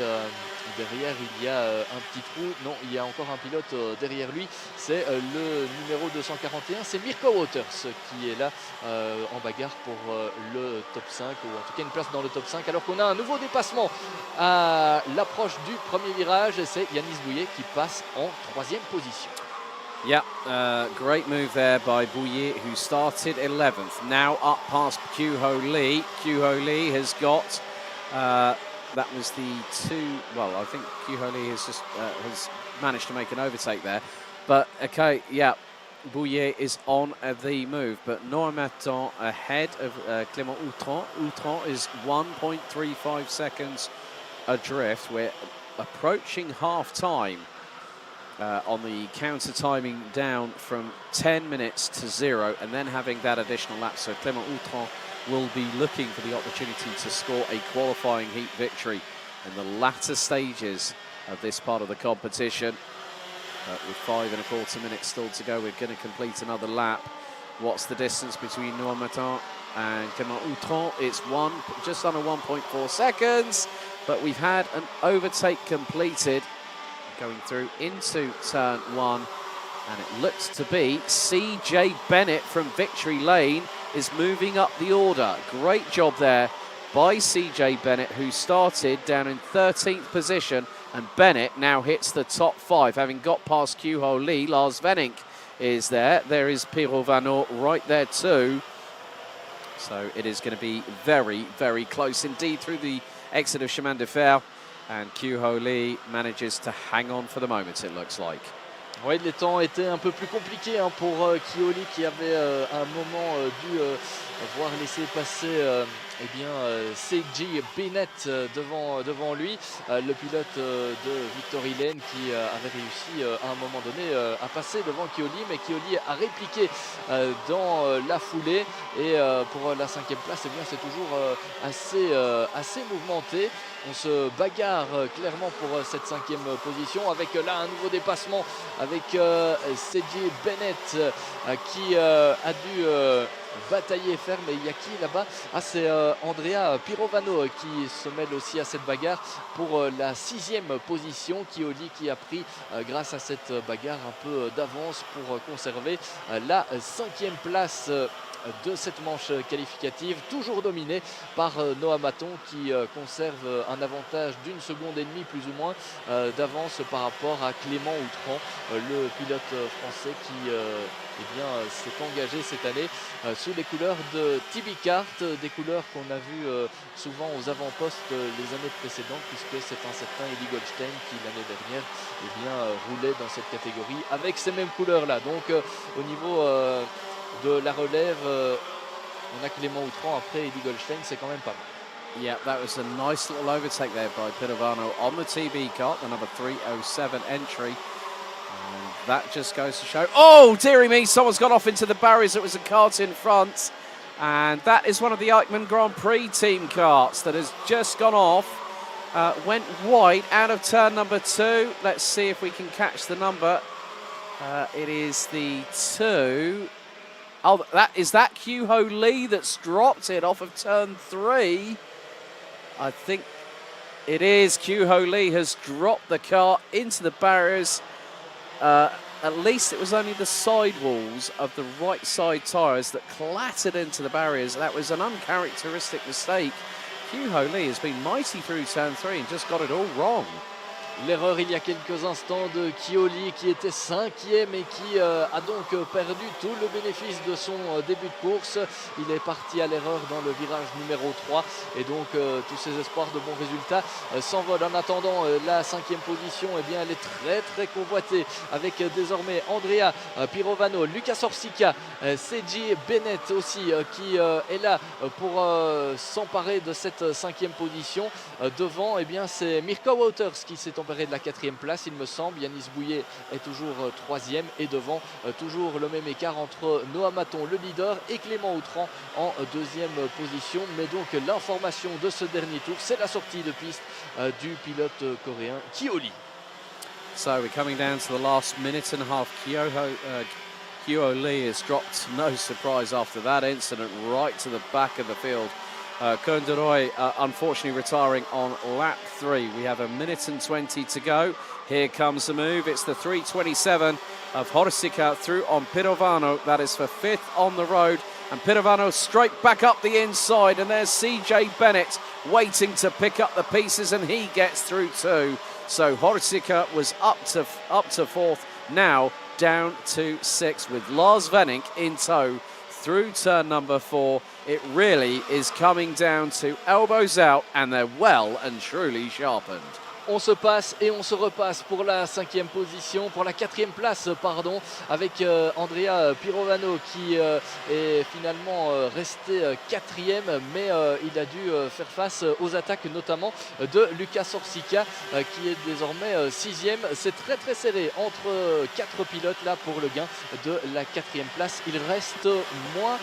derrière il y a un petit trou, non il y a encore un pilote derrière lui, c'est le numéro 241, c'est Mirko Wouters qui est là en bagarre pour le top 5, ou en tout cas une place dans le top 5, alors qu'on a un nouveau dépassement à l'approche du premier virage, et c'est Yanis Bouillet qui passe en 3e position. Yeah, great move there by Bouillet, who started 11th, now up past Kyuho Lee. Kyuho Lee has got that was the 2. Well, I think Kyuho Lee has just has managed to make an overtake there. But okay, yeah, Bouillet is on the move. But Noah Maton ahead of Clément Outran. Outran is 1.35 seconds adrift. We're approaching half time on the counter timing down from 10 minutes to 0, and then having that additional lap. So Clément Outran will be looking for the opportunity to score a qualifying heat victory in the latter stages of this part of the competition. With 5.25 minutes still to go, we're going to complete another lap. What's the distance between Noah Maton and Clément Outran? It's just under 1.4 seconds, but we've had an overtake completed going through into turn 1, and it looks to be CJ Bennett from Victory Lane is moving up the order. Great job there by CJ Bennett, who started down in 13th position, and Bennett now hits the top 5, having got past Kyuho Lee. Lars Venink is there. There is Piro Vanot right there too. So it is going to be very, very close indeed through the exit of Chemin de Fer, and Kyuho Lee manages to hang on for the moment, it looks like. Oui, les temps étaient un peu plus compliqués pour Kyoli, qui avait à un moment dû voir laisser passer CJ Bennett devant lui, le pilote de Victory Lane qui avait réussi à un moment donné à passer devant Kyoli, mais Kyoli a répliqué dans la foulée, et pour la 5e place, eh bien, c'est toujours assez mouvementé. On se bagarre clairement pour cette 5e position, avec là un nouveau dépassement avec CJ Bennett qui a dû batailler ferme. Et il y a qui là-bas? Ah, c'est Andrea Pirovano qui se mêle aussi à cette bagarre pour la 6e position. Kyoli qui a pris grâce à cette bagarre un peu d'avance pour conserver la 5e place de cette manche qualificative, toujours dominée par Noah Maton, qui conserve un avantage d'1,5 seconde plus ou moins d'avance par rapport à Clément Outran, le pilote français qui s'est engagé cette année sous les couleurs de TB Kart, des couleurs qu'on a vues souvent aux avant-postes les années précédentes, puisque c'est un certain Eli Goldschmidt qui l'année dernière roulait dans cette catégorie avec ces mêmes couleurs là. Donc au niveau de la relève, on a Clément Outran, après Eli Goldschmidt, c'est quand même pas mal. Yeah, that was a nice little overtake there by Pirovano on the TB kart, the number 307 entry. that just goes to show. Oh, dearie me, someone's gone off into the barriers. It was a kart in front. And that is one of the Iame Grand Prix team karts that has just gone off. Went wide out of turn number 2. Let's see if we can catch the number. It is the 2. Oh, is that Q-Ho Lee that's dropped it off of turn 3? I think it is. Q-Ho Lee has dropped the car into the barriers. At least it was only the sidewalls of the right side tyres that clattered into the barriers. That was an uncharacteristic mistake. Q-Ho Lee has been mighty through turn 3 and just got it all wrong. L'erreur il y a quelques instants de Kioli qui était 5e et qui a donc perdu tout le bénéfice de son début de course. Il est parti à l'erreur dans le virage numéro 3 et donc tous ses espoirs de bons résultats s'envolent. En attendant la 5e position, eh bien, elle est très convoitée avec désormais Andrea Pirovano, Lucas Orsica, Seiji Bennett aussi qui est là pour s'emparer de cette 5e position. Devant, eh bien, c'est Mirko Wouters qui s'est emparé de la 4e place, il me semble. Yanis Bouillet est toujours 3e et devant toujours le même écart entre Noah Maton, le leader, et Clément Outran en 2e position. Mais donc l'information de ce dernier tour, c'est la sortie de piste du pilote coréen Kioli. So we're coming down to the last minute and a half. Q-Ho Lee has dropped, no surprise after that incident, right to the back of the field. Kunderoy unfortunately retiring on lap 3. We have a minute and 20 to go. Here comes the move. It's the 327 of Horsica through on Pirovano. That is for 5th on the road. And Pirovano straight back up the inside. And there's CJ Bennett waiting to pick up the pieces, and he gets through too. So Horsica was up to 4th, now down to 6th with Lars Venink in tow through turn number 4. It really is coming down to elbows out, and they're well and truly sharpened. On se passe et on se repasse pour la 5e position, pour la 4e place, pardon, avec Andrea Pirovano qui est finalement resté 4e, mais il a dû faire face aux attaques notamment de Lucas Orsica qui est désormais 6e. C'est très serré entre 4 pilotes là pour le gain de la 4e place. Il reste moins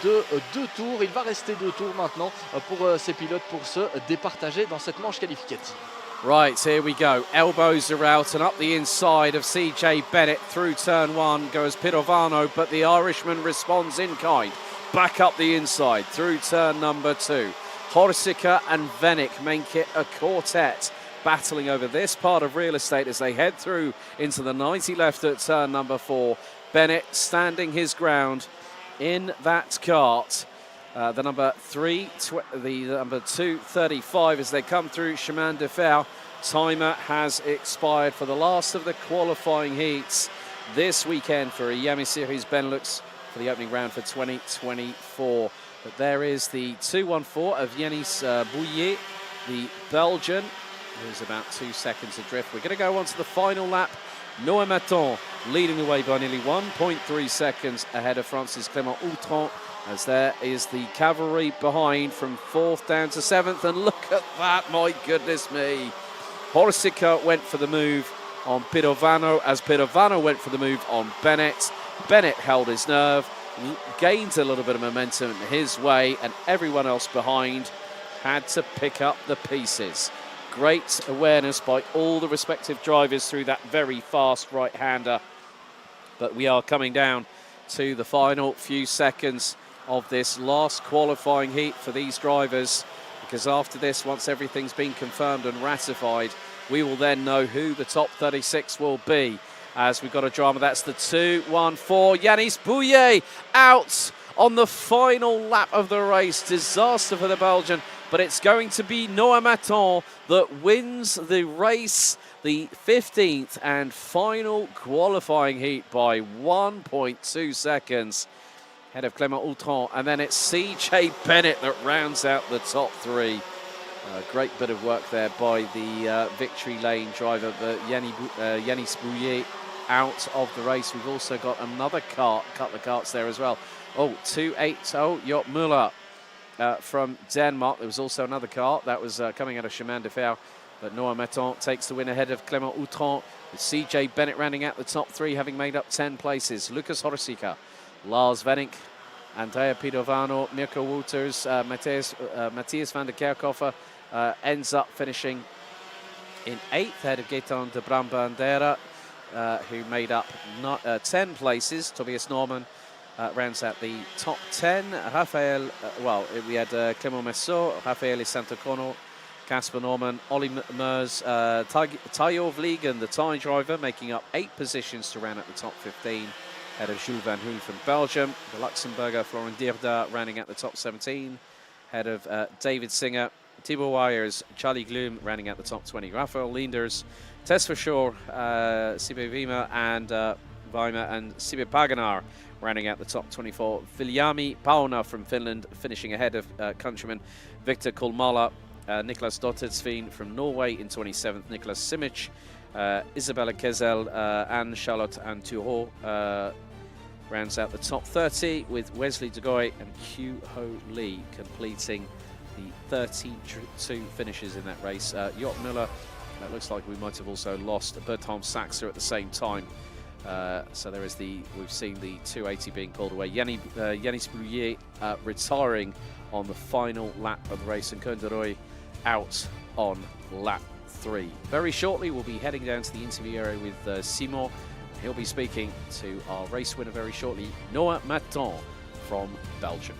de 2 tours, il va rester 2 tours maintenant pour ces pilotes pour se départager dans cette manche qualificative. Right, here we go. Elbows are out and up the inside of CJ Bennett through turn 1 goes Pirovano, but the Irishman responds in kind. Back up the inside through turn number 2. Horsica and Venink make it a quartet, battling over this part of real estate as they head through into the 90 left at turn number 4. Bennett standing his ground in that kart. The number 235 as they come through Chemin de Fer. Timer has expired for the last of the qualifying heats this weekend for Iame Series Benelux for the opening round for 2024. But there is the 214 of Yanis Bouillet, the Belgian, who's about 2 seconds adrift. We're going to go on to the final lap. Noah Maton leading the way by nearly 1.3 seconds ahead of Francis Clément Outran, as there is the cavalry behind from 4th down to 7th. And look at that, my goodness me. Horsica went for the move on Pirovano as Pirovano went for the move on Bennett. Bennett held his nerve, gained a little bit of momentum his way, and everyone else behind had to pick up the pieces. Great awareness by all the respective drivers through that very fast right-hander. But we are coming down to the final few seconds of this last qualifying heat for these drivers, because after this, once everything's been confirmed and ratified, we will then know who the top 36 will be. As we've got a drama, that's the 214. Yanis Bouillet out on the final lap of the race. Disaster for the Belgian, but it's going to be Noah Maton that wins the race, the 15th and final qualifying heat by 1.2 seconds. Ahead of Clément Outran, and then it's CJ Bennett that rounds out the top 3. Great bit of work there by the victory lane driver, Yanis Bouillet, out of the race. We've also got another couple of karts there as well. Oh, 280 Jort Müller from Denmark. There was also another kart that was coming out of Chemin de Fer But Noah Metton takes the win ahead of Clément Outran, with CJ Bennett rounding out the top 3, having made up 10 places. Lucas Horsika, Lars Venink, Andrea Pidovano, Mirko Wouters, Matthias van der Kerkhofer ends up finishing in 8th, ahead of Gaetan de Brambandera, who made up 10 places. Tobias Norman rounds out the top 10. Raphael, we had Clément Messot, Raphael Santocono, Casper Norman, Ollie Mers, Tayo Vliegen, the Thai driver, making up 8 positions to round out the top 15. Ahead of Jules Van Hoel from Belgium, the Luxembourger Florent Dierda rounding out the top 17. Ahead of David Singer, Thibaut Weyers, Charlie Gloom rounding out the top 20. Raphael Linders, Tess Verschoor, Sibe Vima and Weimar and Sibe Paganar rounding out the top 24. Viljami Pauna from Finland finishing ahead of countryman Victor Kulmala. Niklas Dottersveen from Norway in 27th. Niklas Simic, Isabella Kezel, Anne Charlotte and Tuho rounds out the top 30, with Wesley De Goey and Hugh Ho Lee completing the 32 finishes in that race. Jort Müller, it looks like we might have also lost Bertram Saxer at the same time. So there is we've seen the 280 being pulled away. Yanis Bouillet retiring on the final lap of the race, and Koen de Roy out on lap 3. Very shortly, we'll be heading down to the interview area with Simon. He'll be speaking to our race winner very shortly, Noah Metton from Belgium.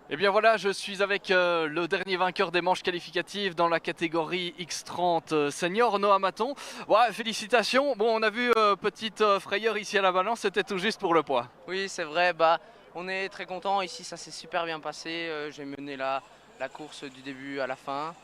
Et bien voilà, je suis avec le dernier vainqueur des manches qualificatives dans la catégorie X30 Senior, Noah Metton. Ouais, félicitations. Bon, on a vu petite frayeur ici à la balance, c'était tout juste pour le poids. Oui, c'est vrai. On est très content ici, ça s'est super bien passé. J'ai mené la course du début à la fin.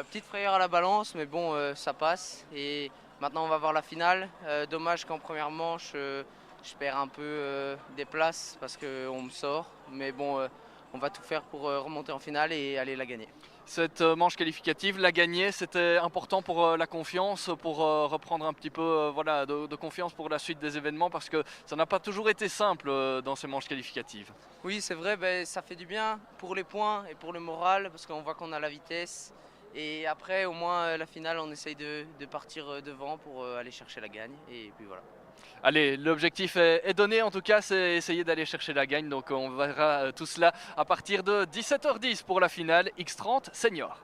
Petite frayeur à la balance, mais bon, ça passe. Et maintenant, on va voir la finale. Dommage qu'en première manche, je perds un peu des places parce qu'on me sort. Mais bon, on va tout faire pour remonter en finale et aller la gagner. Cette manche qualificative, la gagner, c'était important pour la confiance, pour reprendre un petit peu de confiance pour la suite des événements, parce que ça n'a pas toujours été simple dans ces manches qualificatives. Oui, c'est vrai, ça fait du bien pour les points et pour le moral, parce qu'on voit qu'on a la vitesse. Et après, au moins, la finale, on essaye de partir devant pour aller chercher la gagne. Et puis voilà. Allez, l'objectif est donné, en tout cas, c'est essayer d'aller chercher la gagne. Donc on verra tout cela à partir de 17h10 pour la finale X30 Senior.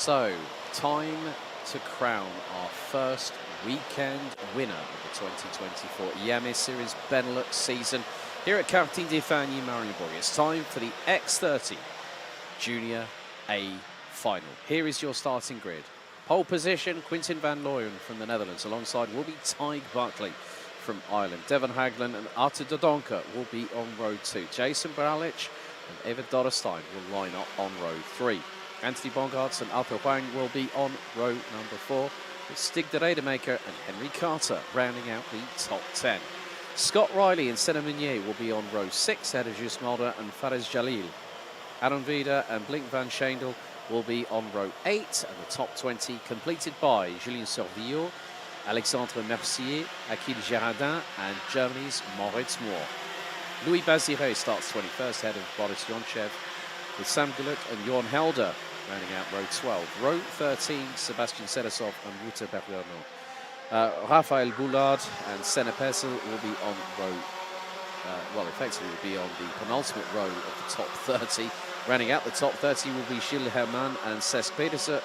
So, time to crown our first weekend winner of the 2024 Iame Series Benelux season here at Karting de Fagnes, Mariembourg. It's time for the X30 Junior A final. Here is your starting grid. Pole position, Quinten van Looyen from the Netherlands. Alongside will be Tig Buckley from Ireland. Devon Hagland and Arthur de Donker will be on row 2. Jason Bralic and Evert Dodderstein will line up on row 3. Anthony Bongarts and Arthur Huang will be on row number 4, with Stig de Rademaker and Henry Carter rounding out the top 10. Scott Riley and Senna Meunier will be on row 6, ahead of Jus Mulder and Fares Jalil. Aaron Vida and Blink van Schendel will be on row 8, and the top 20 completed by Julien Sorvillot, Alexandre Mercier, Akil Girardin and Germany's Moritz Moore. Louis Bazire starts 21st, ahead of Boris Yonchev, with Sam Gulut and Jorn Helder rounding out row 12. Row 13, Sebastian Sedesov and Wouter Bergerno. Raphael Boulard and Senna Pessel will be on row, well, effectively will be on the penultimate row of the top 30. Rounding out the top 30 will be Gilles Herman and Cesc Pedersen,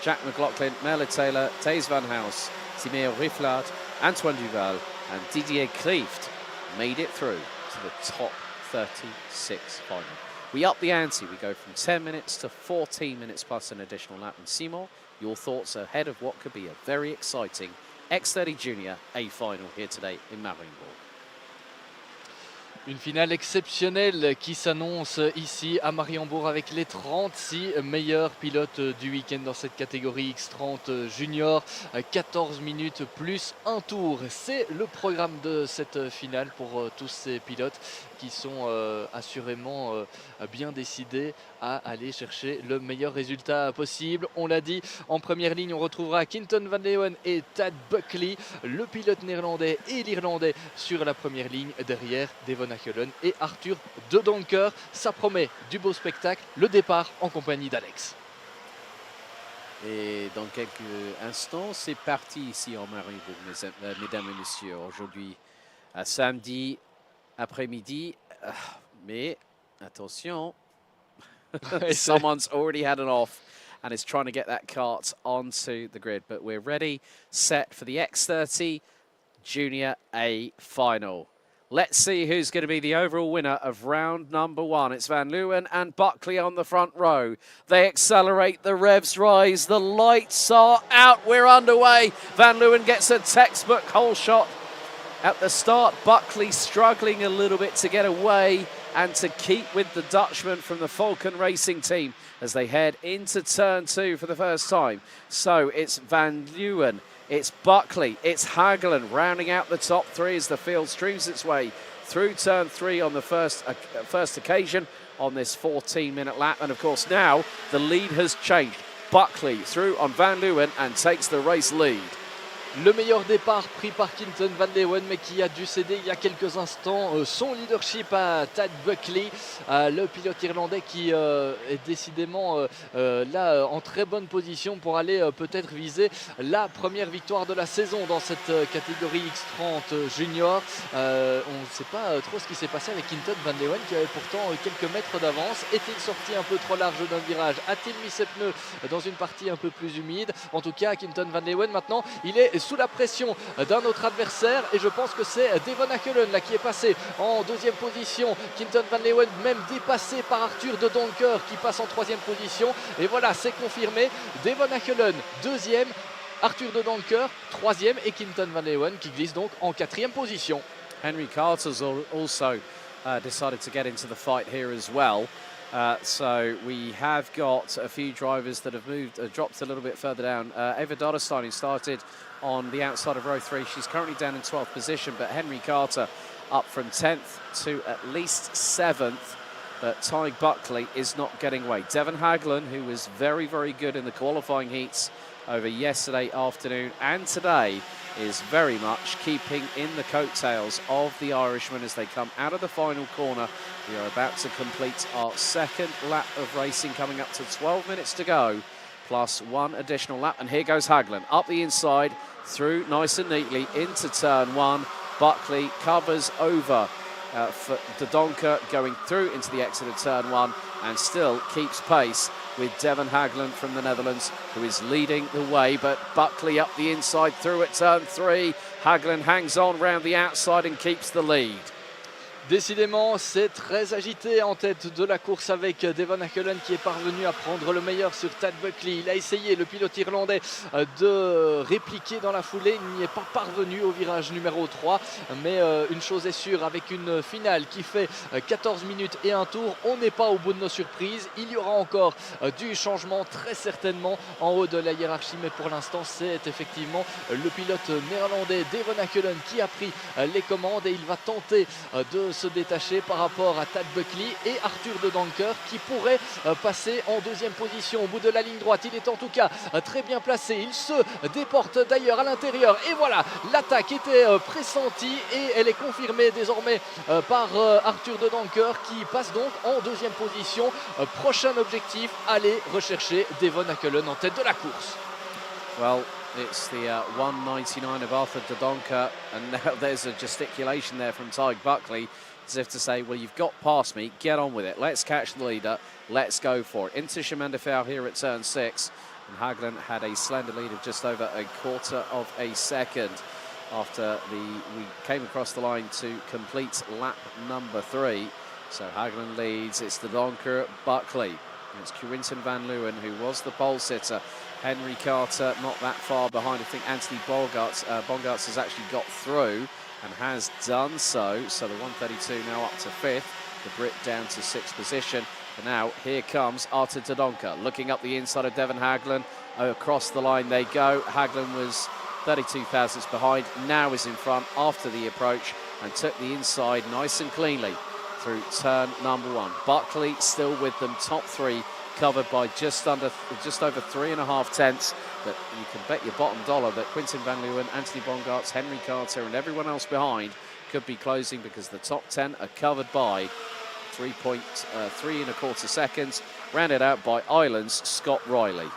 Jack McLaughlin, Merle Taylor, Thijs van Haus, Timeo Riflaert, Antoine Duval and Didier Klieft made it through to the top 36 final. We up the ante. We go from 10 minutes to 14 minutes plus an additional lap. And Seymour, your thoughts ahead of what could be a very exciting X30 Junior A final here today in Mariembourg. Une finale exceptionnelle qui s'annonce ici à Mariembourg avec les 36 meilleurs pilotes du week-end dans cette catégorie X30 Junior. 14 minutes plus un tour. C'est le programme de cette finale pour tous ces pilotes qui sont assurément bien décidés à aller chercher le meilleur résultat possible. On l'a dit, en première ligne, on retrouvera Quinten van Leeuwen et Tad Buckley, le pilote néerlandais et l'irlandais sur la première ligne. Derrière, Devon Hagelen et Arthur de Donker. Ça promet du beau spectacle. Le départ en compagnie d'Alex. Et dans quelques instants, c'est parti ici en Mariembourg, mesdames et messieurs. Aujourd'hui, à samedi après-midi, mais attention, someone's already had an off and is trying to get that kart onto the grid. But we're ready, set for the X30 Junior A final. Let's see who's going to be the overall winner of round number 1. It's Van Leeuwen and Buckley on the front row. They accelerate, the revs rise, the lights are out, we're underway. Van Leeuwen gets a textbook hole shot at the start. Buckley struggling a little bit to get away and to keep with the Dutchman from the Falcon Racing team as they head into turn 2 for the first time. So it's Van Leeuwen, it's Buckley, it's Hagelen rounding out the top 3 as the field streams its way through turn 3 on the first occasion on this 14-minute lap. And of course now the lead has changed. Buckley through on Van Leeuwen and takes the race lead. Le meilleur départ pris par Quinten van Leeuwen, mais qui a dû céder il y a quelques instants son leadership à Tad Buckley, le pilote irlandais qui est décidément là en très bonne position pour aller peut-être viser la première victoire de la saison dans cette catégorie X30 Junior. On ne sait pas trop ce qui s'est passé avec Quinten van Leeuwen qui avait pourtant quelques mètres d'avance. Est-il sorti un peu trop large d'un virage? A-t-il mis ses pneus dans une partie un peu plus humide? En tout cas, Quinten van Leeuwen maintenant, il est sous la pression d'un autre adversaire et je pense que c'est Devon Hagelen là qui est passé en 2e position. Quinten van Leeuwen même dépassé par Arthur de Donker qui passe en 3e position et voilà, c'est confirmé. Devon Hagelen 2e, Arthur de Donker 3e et Quinten van Leeuwen qui glisse donc en 4e position. Henry Carter's also decided to get into the fight here as well. So we have got a few drivers that have moved, dropped a little bit further down. Eva Dodderstein, who started on the outside of row 3, she's currently down in 12th position, but Henry Carter up from 10th to at least 7th. But Tig Buckley is not getting away. Devon Hagelen, who was very, very good in the qualifying heats over yesterday afternoon and today, is very much keeping in the coattails of the Irishman as they come out of the final corner. We are about to complete our second lap of racing, coming up to 12 minutes to go, plus one additional lap. And here goes Hagelen up the inside, through nice and neatly into turn 1. Buckley covers over for De Donker going through into the exit of turn 1 and still keeps pace with Devon Hagland from the Netherlands, who is leading the way, but Buckley up the inside through at turn 3. Hagland hangs on round the outside and keeps the lead. Décidément, c'est très agité en tête de la course avec Devon Hagland qui est parvenu à prendre le meilleur sur Tad Buckley. Il a essayé, le pilote irlandais, de répliquer dans la foulée. Il n'y est pas parvenu au virage numéro 3. Mais une chose est sûre, avec une finale qui fait 14 minutes et un tour, on n'est pas au bout de nos surprises. Il y aura encore du changement très certainement en haut de la hiérarchie. Mais pour l'instant, c'est effectivement le pilote néerlandais Devon Hagland qui a pris les commandes et il va tenter de se détacher par rapport à Tad Buckley et Arthur De Donker qui pourrait passer en deuxième position au bout de la ligne droite. Il est en tout cas très bien placé. Il se déporte d'ailleurs à l'intérieur. Et voilà, l'attaque était pressentie et elle est confirmée désormais par Arthur De Donker qui passe donc en deuxième position. Prochain objectif, aller rechercher Devon Hagland en tête de la course. Well, it's the 199 of Arthur De Donker, and now there's a gesticulation there from Tyg Buckley, as if to say, well, you've got past me, get on with it. Let's catch the leader, let's go for it. Into Chemin here at turn 6, and Hagland had a slender lead of just over a quarter of a second after we came across the line to complete lap number 3. So Hagland leads, it's De Donker, Buckley. And it's Quinten van Leeuwen, who was the pole sitter. Henry Carter not that far behind. I think Anthony Bongarts has actually got through and has done so. So the 132 now up to 5th. The Brit down to 6th position. And now here comes Arthur De Donker looking up the inside of Devon Hagland. Across the line they go. Hagland was 32 thousandths behind. Now is in front after the approach and took the inside nice and cleanly through turn number 1. Buckley still with them, top 3, covered by just over 3.5 tenths. But you can bet your bottom dollar that Quinten van Leeuwen, Anthony Bongarts, Henry Carter and everyone else behind could be closing, because the top 10 are covered by 3.3 seconds, rounded out by Ireland's Scott Riley.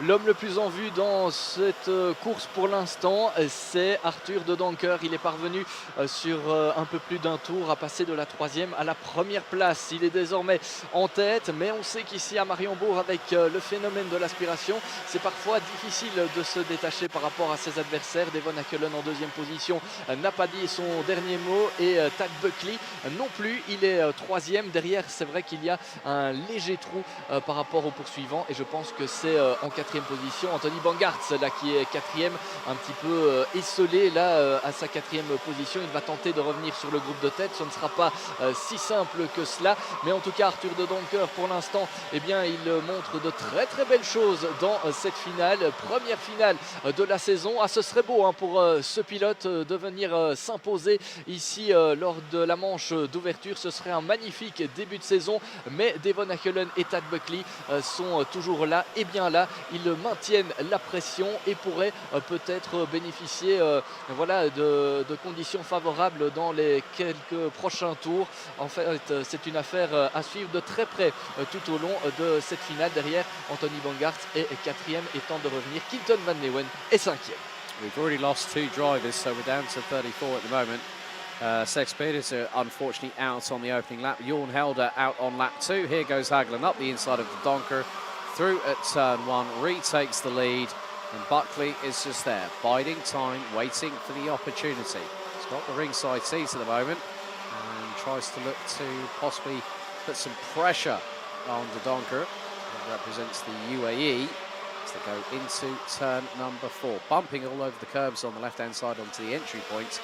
L'homme le plus en vue dans cette course pour l'instant, c'est Arthur De Donker. Il est parvenu sur un peu plus d'un tour à passer de la 3e à la 1re place. Il est désormais en tête, mais on sait qu'ici à Mariembourg, avec le phénomène de l'aspiration, c'est parfois difficile de se détacher par rapport à ses adversaires. Devon Hagland en 2e position n'a pas dit son dernier mot, et Tad Buckley non plus. Il est 3e. Derrière, c'est vrai qu'il y a un léger trou par rapport au poursuivant, et je pense que c'est en 4e position Anthony Bongarts là qui est 4e, un petit peu esselé là à sa 4e position. Il va tenter de revenir sur le groupe de tête, ce ne sera pas si simple que cela, mais en tout cas Arthur De Donker pour l'instant, eh bien il montre de très belles choses dans cette finale, première finale de la saison. Ce serait beau hein, pour ce pilote de venir s'imposer ici lors de la manche d'ouverture. Ce serait un magnifique début de saison, mais Devon Hagland et Tad Buckley sont toujours là, et bien là ils maintiennent la pression et pourraient peut-être bénéficier voilà, de conditions favorables dans les quelques prochains tours. En fait, c'est une affaire à suivre de très près tout au long de cette finale. Derrière, Anthony Bongarts est 4e et tente de revenir. Quinten van Leeuwen est 5e. We've already lost 2 drivers, so we're down to 34 at the moment. Sex Peters are unfortunately out on the opening lap. Jorn Helder out on lap 2. Here goes Hagland up the inside of the Donker. Through at turn 1, retakes the lead, and Buckley is just there, biding time, waiting for the opportunity. He's got the ringside seat at the moment and tries to look to possibly put some pressure on De Donker, that represents the UAE, as they go into turn number 4. Bumping all over the curbs on the left-hand side onto the entry point.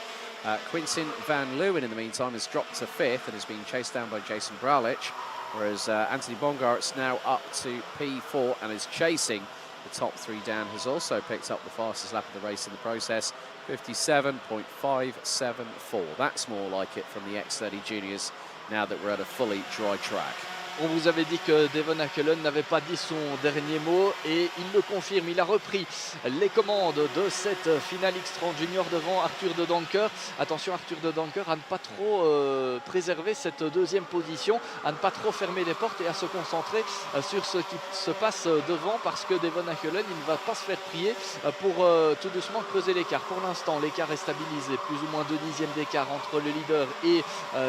Quinten van Leeuwen, in the meantime, has dropped to 5th and is being chased down by Jason Braulich. Whereas Anthony Bongarts now up to P4 and is chasing the top 3 down. Has also picked up the fastest lap of the race in the process, 57.574. That's more like it from the X30 Juniors now that we're at a fully dry track. On vous avait dit que Devon Hackelen n'avait pas dit son dernier mot et il le confirme. Il a repris les commandes de cette finale X30 Junior devant Arthur de Donker. Attention, Arthur de Donker à ne pas trop préserver cette deuxième position, à ne pas trop fermer les portes et à se concentrer sur ce qui se passe devant, parce que Devon Hackelen, il ne va pas se faire prier pour tout doucement creuser l'écart. Pour l'instant, l'écart est stabilisé, plus ou moins 2 dixièmes d'écart entre le leader et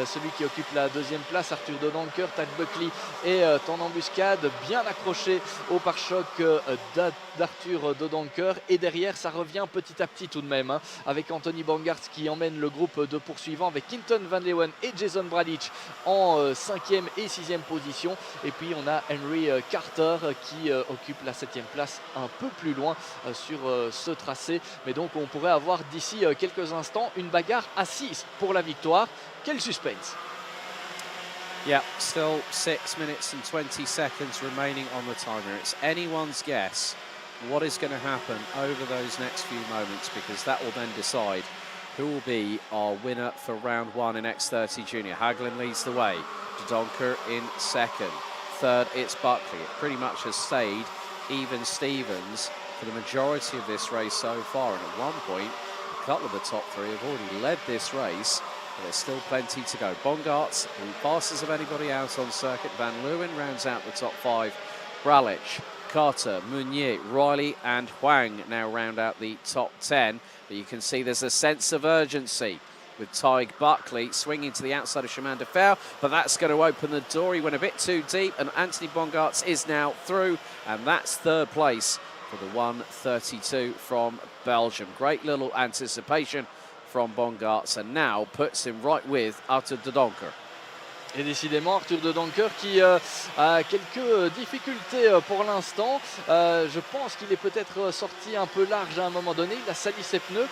celui qui occupe la deuxième place, Arthur de Donker. Tad Buckley est en embuscade, bien accroché au pare-choc d'Arthur de Donker, et derrière ça revient petit à petit tout de même, hein, avec Anthony Bangarts qui emmène le groupe de poursuivants avec Quinton Van Leeuwen et Jason Bradic en 5e et 6e position, et puis on a Henry Carter qui occupe la 7e place un peu plus loin sur ce tracé, mais donc on pourrait avoir d'ici quelques instants une bagarre à 6 pour la victoire. Quel suspense! Yeah, still 6 minutes and 20 seconds remaining on the timer. It's anyone's guess what is going to happen over those next few moments, because that will then decide who will be our winner for round 1 in X30 Junior. Hagelin leads the way, De Donker in second. Third, it's Buckley. It pretty much has stayed even Stevens for the majority of this race so far, and at one point a couple of the top three have already led this race. But there's still plenty to go. Bongarts, the fastest of anybody out on circuit. Van Leeuwen rounds out the top 5. Bralic, Carter, Meunier, Riley and Huang now round out the top 10. But you can see there's a sense of urgency with Tig Buckley swinging to the outside of Chemin de Fer, but that's going to open the door. He went a bit too deep, and Anthony Bongarts is now through, and that's third place for the 1:32 from Belgium. Great little anticipation from Bongarts, and now puts him right with Arthur de Donker. Et décidément, Arthur de Donker qui a quelques difficultés pour l'instant. Je pense qu'il est peut-être sorti un peu large à un moment donné. Il a sali ses pneus,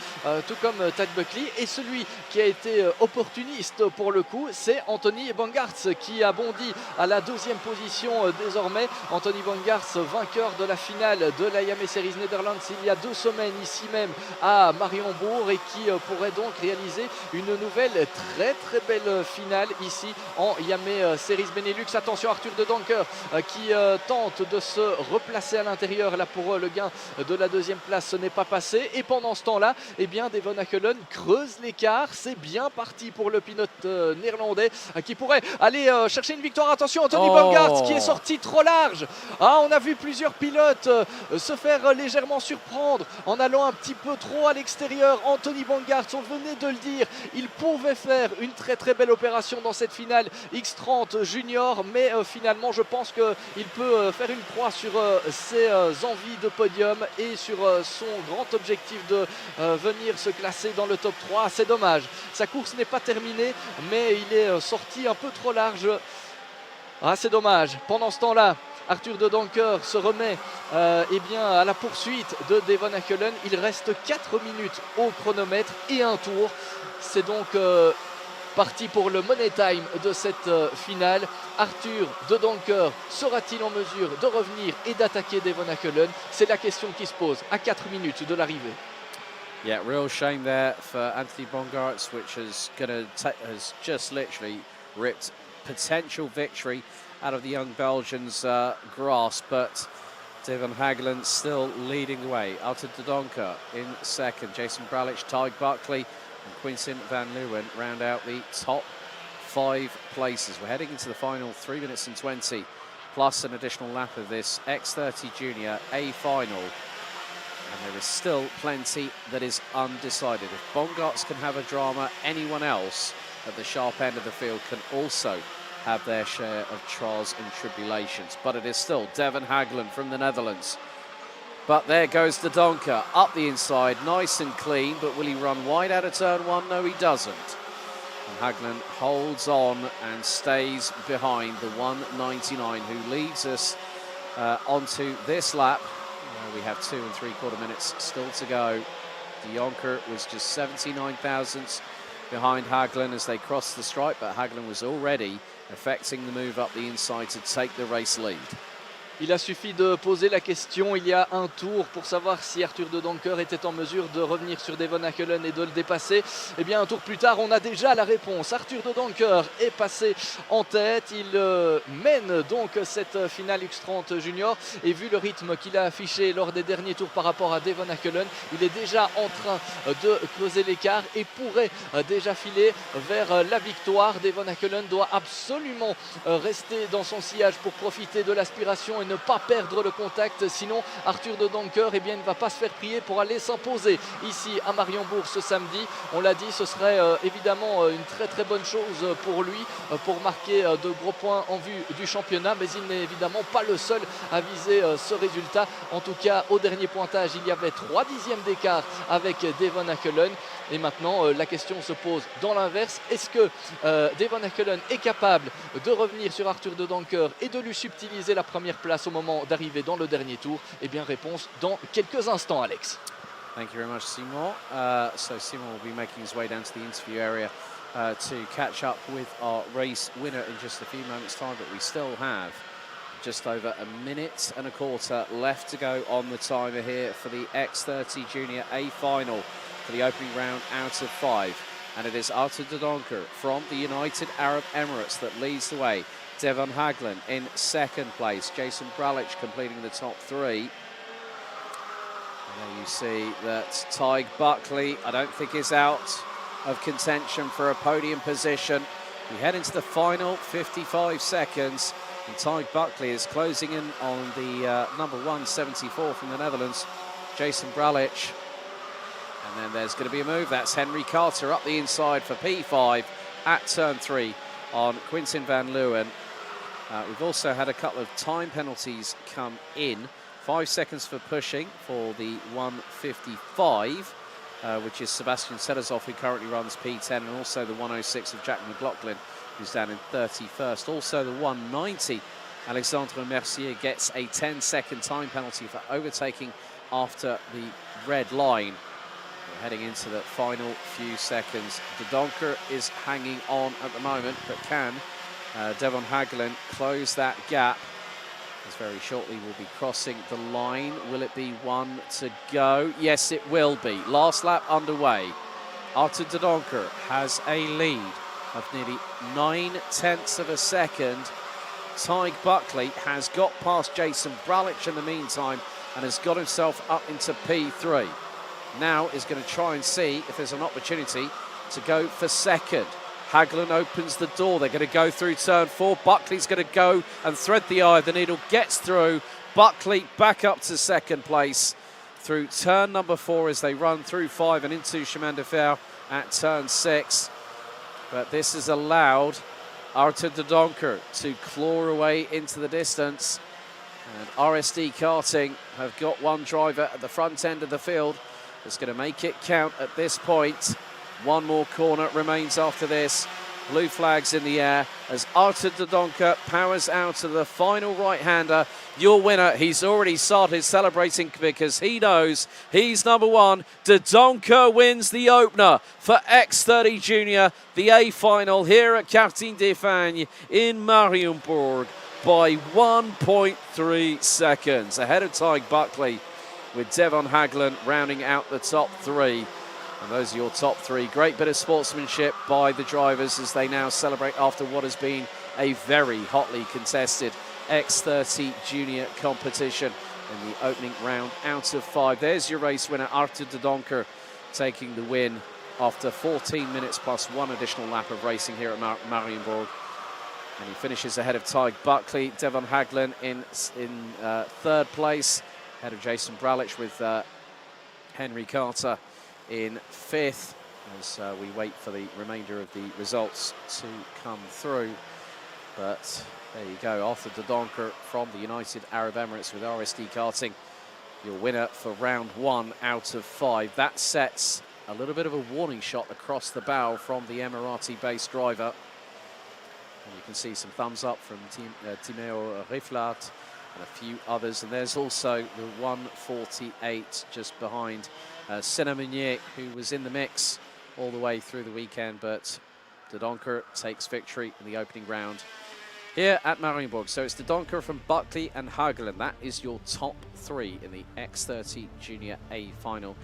tout comme Tad Buckley. Et celui qui a été opportuniste pour le coup, c'est Anthony Bongarts qui a bondi à la 2e position désormais. Anthony Bongarts, vainqueur de la finale de la Iame Series Netherlands il y a 2 semaines, ici même à Mariembourg, et qui pourrait donc réaliser une nouvelle très belle finale ici en Iame Series Benelux. Attention, Arthur de Donker qui tente de se replacer à l'intérieur là pour le gain de la 2e place. Ce n'est pas passé, et pendant ce temps-là, eh bien, Devon Hackelen creuse l'écart. C'est bien parti pour le pilote néerlandais qui pourrait aller chercher une victoire. Attention, Anthony Bongarts qui est sorti trop large. On a vu plusieurs pilotes se faire légèrement surprendre en allant un petit peu trop à l'extérieur. Anthony Bongarts, on venait de le dire, il pouvait faire une très belle opération dans cette finale X30 Junior, mais finalement je pense qu'il peut faire une croix sur ses envies de podium et sur son grand objectif de venir se classer dans le top 3. C'est dommage, sa course n'est pas terminée, mais il est sorti un peu trop large. C'est dommage. Pendant ce temps-là, Arthur de Donker se remet eh bien, à la poursuite de Devon Hackelen. Il reste 4 minutes au chronomètre et un tour. C'est donc parti pour le money time de cette finale. Arthur de Donker sera-t-il en mesure de revenir et d'attaquer Devon Hackelen? C'est la question qui se pose à 4 minutes de l'arrivée. Yeah, real shame there for Anthony Bongarts, which has just literally ripped potential victory out of the young Belgians' grasp, but Devon Hagelin still leading the way. Arthur de Donker in second. Jason Bralic, Tig Buckley and Quinton Van Leeuwen round out the top 5 places. We're heading into the final 3 minutes and 20 plus an additional lap of this X30 Junior A final, and there is still plenty that is undecided. If Bongarts can have a drama, anyone else at the sharp end of the field can also have their share of trials and tribulations. But it is still Devon Hagelin from the Netherlands. But there goes the Donker up the inside, nice and clean, but will he run wide out of turn 1? No, he doesn't. And Hagelin holds on and stays behind the 199, who leads us onto this lap. We have 2 3/4 minutes still to go. De Jonker was just 79 thousandths behind Hagelin as they crossed the stripe, but Hagelin was already effecting the move up the inside to take the race lead. Il a suffi de poser la question il y a un tour pour savoir si Arthur de Doncker était en mesure de revenir sur Devon Hackelen et de le dépasser. Et bien un tour plus tard, on a déjà la réponse. Arthur de Doncker est passé en tête. Il mène donc cette finale X30 Junior. Et vu le rythme qu'il a affiché lors des derniers tours par rapport à Devon Hackelen, il est déjà en train de creuser l'écart et pourrait déjà filer vers la victoire. Devon Hackelen doit absolument rester dans son sillage pour profiter de l'aspiration et ne pas perdre le contact. Sinon, Arthur de Doncker, eh bien, ne va pas se faire prier pour aller s'imposer ici à Mariembourg ce samedi. On l'a dit, ce serait évidemment une très bonne chose pour lui, pour marquer de gros points en vue du championnat, mais il n'est évidemment pas le seul à viser ce résultat. En tout cas, au dernier pointage, il y avait 3 dixièmes d'écart avec Devon Hackelen. Et maintenant, la question se pose dans l'inverse. Est-ce que Devon Hackelen est capable de revenir sur Arthur de Doncker et de lui subtiliser la première place au moment d'arriver dans le dernier tour? Eh bien, réponse dans quelques instants, Alex. Thank you very much, Seymour. So Seymour will be making his way down to the interview area to catch up with our race winner in just a few moments' time, but we still have just over a minute and a quarter left to go on the timer here for the X30 Junior A final for the opening round out of 5. And it is Arthur de Doncker from the United Arab Emirates that leads the way. Devon Hackelen in second place. Jason Bralich completing the top 3. And there you see that Tig Buckley, I don't think, is out of contention for a podium position. We head into the final 55 seconds, and Tig Buckley is closing in on the number 174 from the Netherlands, Jason Bralich. And then there's going to be a move. That's Henry Carter up the inside for P5 at turn 3 on Quintin van Leeuwen. We've also had a couple of time penalties come in. 5 seconds for pushing for the 155, which is Sebastian Selezov, who currently runs P10, and also the 106 of Jack McLaughlin, who's down in 31st. Also the 190, Alexandre Mercier gets a 10-second time penalty for overtaking after the red line. We're heading into the final few seconds. De Doncker is hanging on at the moment, but can Devon Hackelen close that gap? As very shortly we'll be crossing the line. Will it be 1 to go? Yes, it will be. Last lap underway. Arthur de Doncker has a lead of nearly 9/10 of a second. Tig Buckley has got past Jason Bralich in the meantime and has got himself up into P3. Now is going to try and see if there's an opportunity to go for second. Hackelen opens the door. They're going to go through turn 4. Buckley's going to go and thread the eye of the needle. Gets through. Buckley back up to second place through turn number 4 as they run through 5 and into Chemin de Fer at turn 6. But this has allowed Arthur de Doncker to claw away into the distance. And RSD Karting have got one driver at the front end of the field that's going to make it count at this point. One more corner remains after this. Blue flags in the air as Arthur de Doncker powers out to the final right-hander. Your winner, he's already started celebrating because he knows he's number 1. De Doncker wins the opener for X30 Junior, the A final here at Karting de Fagnes in Mariembourg by 1.3 seconds. Ahead of Tig Buckley with Devon Hackelen rounding out the top 3. And those are your top 3. Great bit of sportsmanship by the drivers as they now celebrate after what has been a very hotly contested X30 Junior competition in the opening round out of 5. There's your race winner, Arthur de Doncker, taking the win after 14 minutes plus 1 additional lap of racing here at Mariembourg. And he finishes ahead of Tig Buckley. Devon Hackelen in 3rd place, ahead of Jason Bralich with Henry Carter in 5th as we wait for the remainder of the results to come through. But there you go, Arthur de Doncker from the United Arab Emirates with RSD Karting, your winner for round 1 out of 5. That sets a little bit of a warning shot across the bow from the Emirati-based driver. And you can see some thumbs up from Timeo Riflat and a few others. And there's also the 148 just behind Senna Meunier, who was in the mix all the way through the weekend, but de Doncker takes victory in the opening round here at Mariembourg. So it's the Donker from Buckley and Hagelin. That is your top 3 in the X30 Junior A final.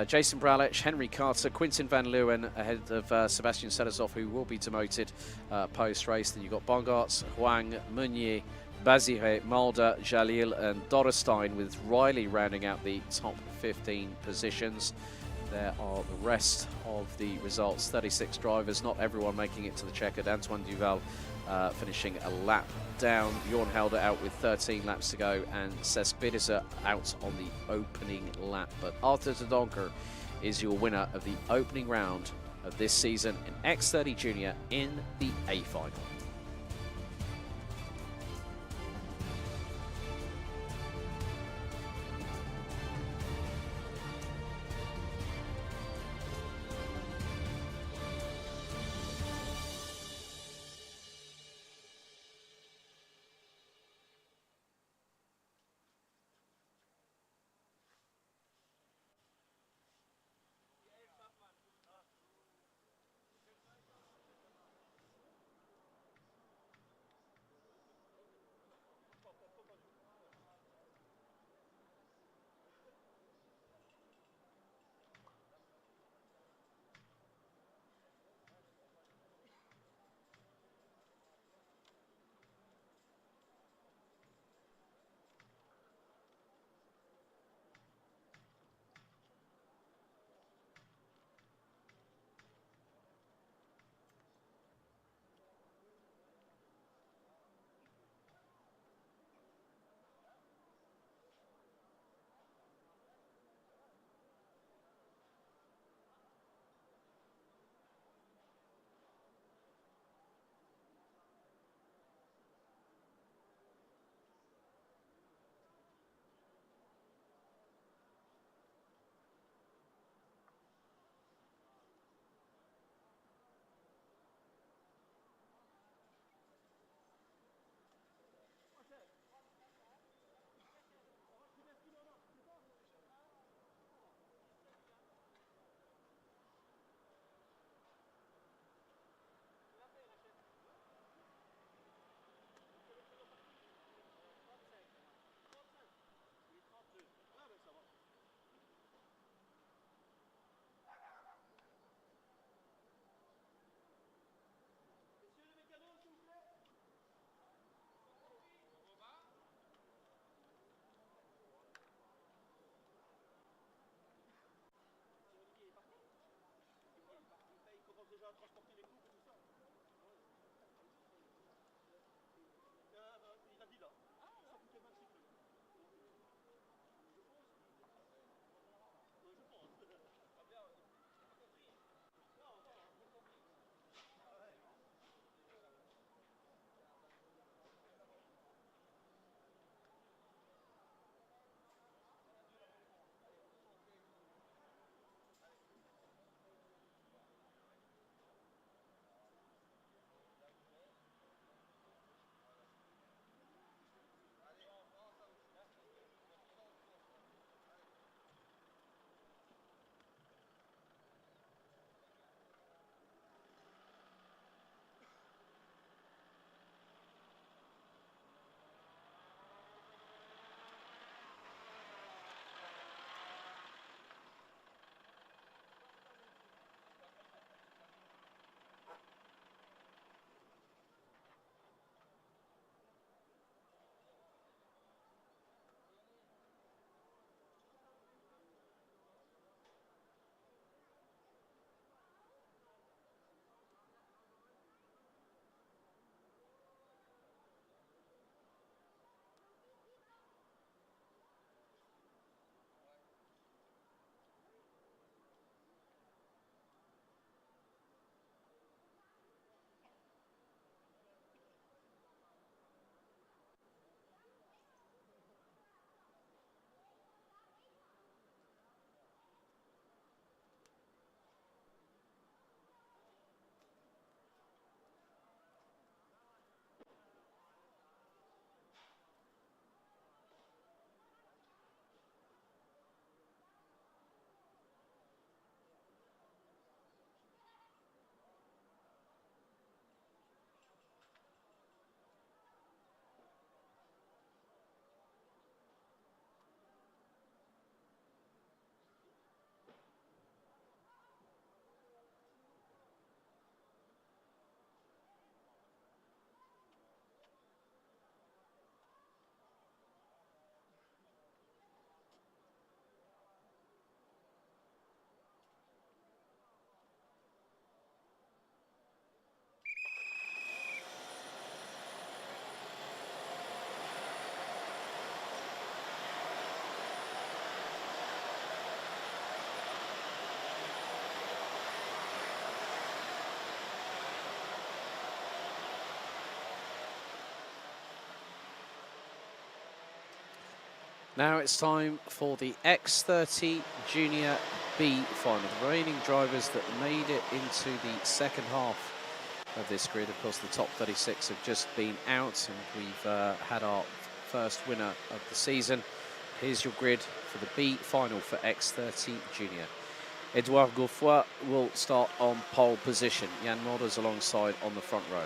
Jason Bralich, Henry Carter, Quintin van Leeuwen ahead of Sebastian Selezov, who will be demoted post-race. Then you've got Bongarts, Huang, Meunier, Bazire, Mulder, Jalil and Dorrestein, with Riley rounding out the top 15 positions. There are the rest of the results. 36 drivers, not everyone making it to the checkered. Antoine Duval finishing a lap down. Jorn Helder out with 13 laps to go, and Cesc Bidiser out on the opening lap. But Arthur de Donker is your winner of the opening round of this season in X30 Junior in the A final. Now it's time for the X30 Junior B final. The remaining drivers that made it into the second half of this grid. Of course, the top 36 have just been out, and we've had our first winner of the season. Here's your grid for the B final for X30 Junior. Edouard Gauffoy will start on pole position. Jan Modders alongside on the front row.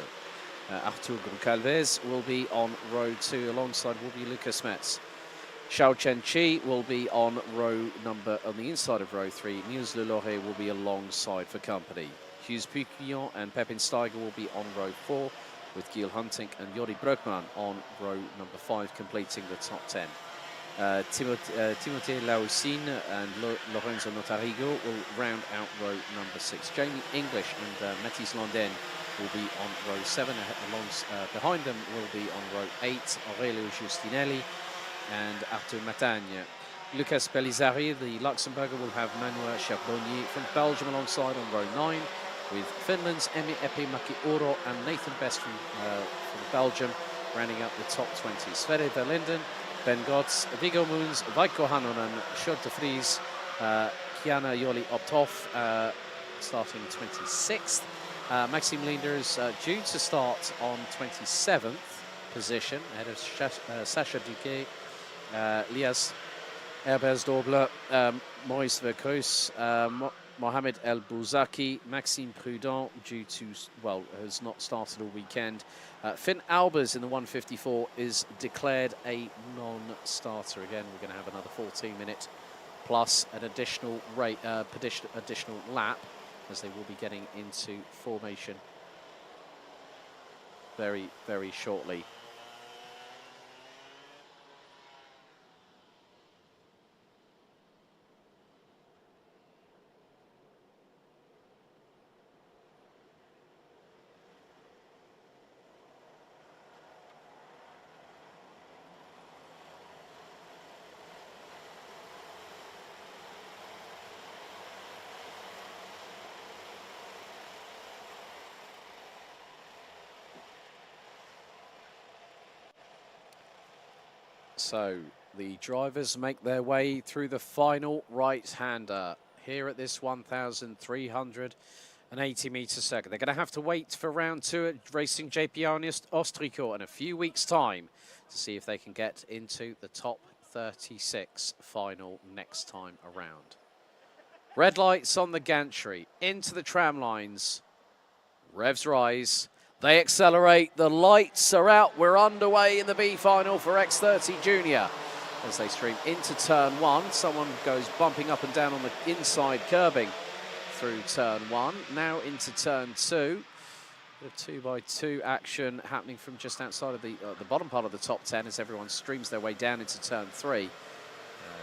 Arthur Goncalves will be on row 2. Alongside will be Lucas Metz. Xiao Chen-Chi will be on the inside of row 3. Niels Leloret will be alongside for company. Hughes Puquillon and Pepin Steiger will be on row 4, with Giel Hunting and Jori Brugman on row number 5, completing the top 10. Timothée Laoussine and Lorenzo Notarigo will round out row number 6. Jamie English and Mathis Landin will be on row 7. Behind them will be on row 8, Aurelio Giustinelli and Arthur Matagne. Lucas Pellizzari, the Luxembourger, will have Manuel Charbonnier from Belgium alongside on row 9, with Finland's Emi Epi-Makioro and Nathan Best from Belgium rounding up the top 20. Sverre Verlinden, Ben Gotts, Viggo Moons, Veikko Hanonen, Sjod de Vries, Kiana Joli Opthoff starting 26th. Maxime Linders due to start on 27th position ahead of Sacha Duquet, Lias Herbers-Doble, Maurice Vercreus, Mohamed El Bouzaki, Maxime Prudent has not started all weekend. Finn Albers in the 154 is declared a non-starter. Again, we're going to have another 14-minute plus an additional lap, as they will be getting into formation very, very shortly. So the drivers make their way through the final right-hander here at this 1,380 metre second. They're going to have to wait for round 2 at Racing JPR Ostrico in a few weeks' time to see if they can get into the top 36 final next time around. Red lights on the gantry, into the tram lines. Revs rise. They accelerate, the lights are out, we're underway in the B final for X30 Junior. As they stream into turn 1, someone goes bumping up and down on the inside curbing through turn 1. Now into turn 2. Bit of 2x2 action happening from just outside of the bottom part of the top 10 as everyone streams their way down into turn 3.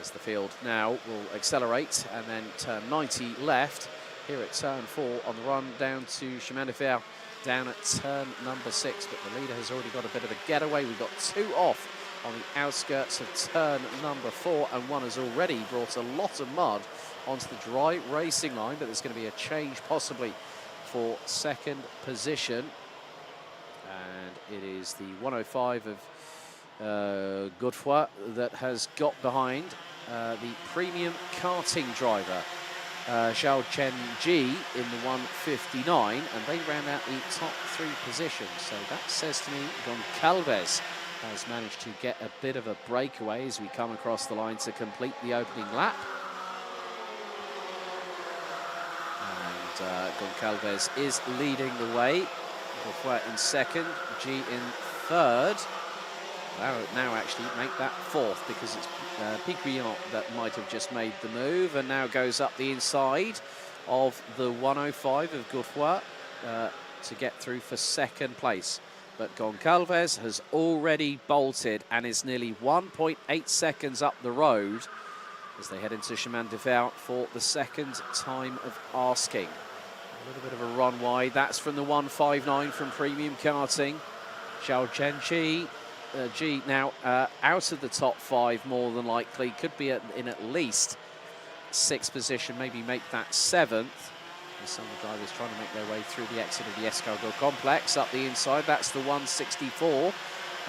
As the field now will accelerate and then turn 90 left. Here at turn 4 on the run down to Chemin de Fer. Down at turn number 6, but the leader has already got a bit of a getaway. We've got 2 off on the outskirts of turn number 4, and one has already brought a lot of mud onto the dry racing line, but there's going to be a change possibly for second position. And it is the 105 of Godefroy that has got behind the premium karting driver. Xiao Chen-Ji in the 159, and they ran out the top 3 positions. So that says to me Goncalves has managed to get a bit of a breakaway as we come across the line to complete the opening lap. And Goncalves is leading the way. Godefroy in second, G in third. Now actually make that 4th, because it's Puquillon that might have just made the move and now goes up the inside of the 105 of Godefroy to get through for second place. But Goncalves has already bolted and is nearly 1.8 seconds up the road as they head into Chemin de Fer for the second time of asking. A little bit of a run wide. That's from the 159 from Premium Karting. Xiao Chen-Chi. G now out of the top 5 more than likely, could be in at least 6th position, maybe make that 7th. As some of the drivers trying to make their way through the exit of the Escargot complex up the inside. That's the 164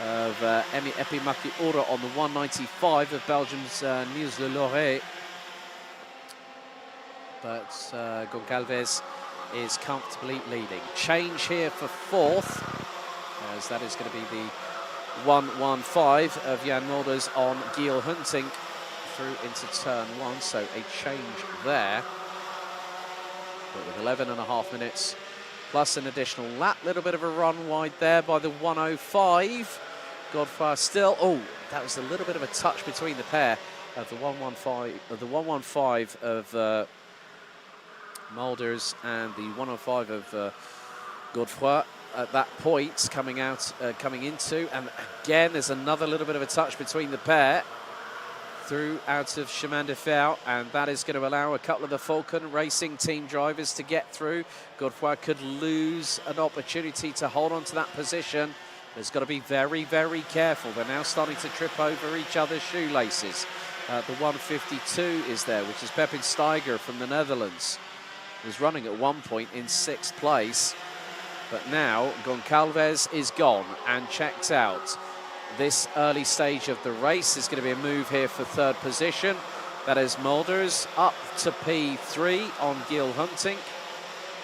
of Emi Epimaki Ora on the 195 of Belgium's Niels Le Loret. But Goncalves is comfortably leading. Change here for fourth, as that is going to be the 115 of Jan Mulders on Giel Hunting through into turn one, so a change there. But with 11.5 minutes plus an additional lap, little bit of a run wide there by the 105. Godfrey still, oh, that was a little bit of a touch between the pair of the 115 of Mulders and the 105 of Godfrey at that point coming into, and again there's another little bit of a touch between the pair through out of Chemin de Fer, and that is going to allow a couple of the Falcon Racing team drivers to get through. Godfrey could lose an opportunity to hold on to that position. There's got to be very, very careful. They're now starting to trip over each other's shoelaces. The 152 is there, which is Pepin Steiger from the Netherlands. Was running at one point in 6th place, but now Goncalves is gone and checked out. This early stage of the race is going to be a move here for 3rd position. That is Mulders up to P3 on Giel Hunting.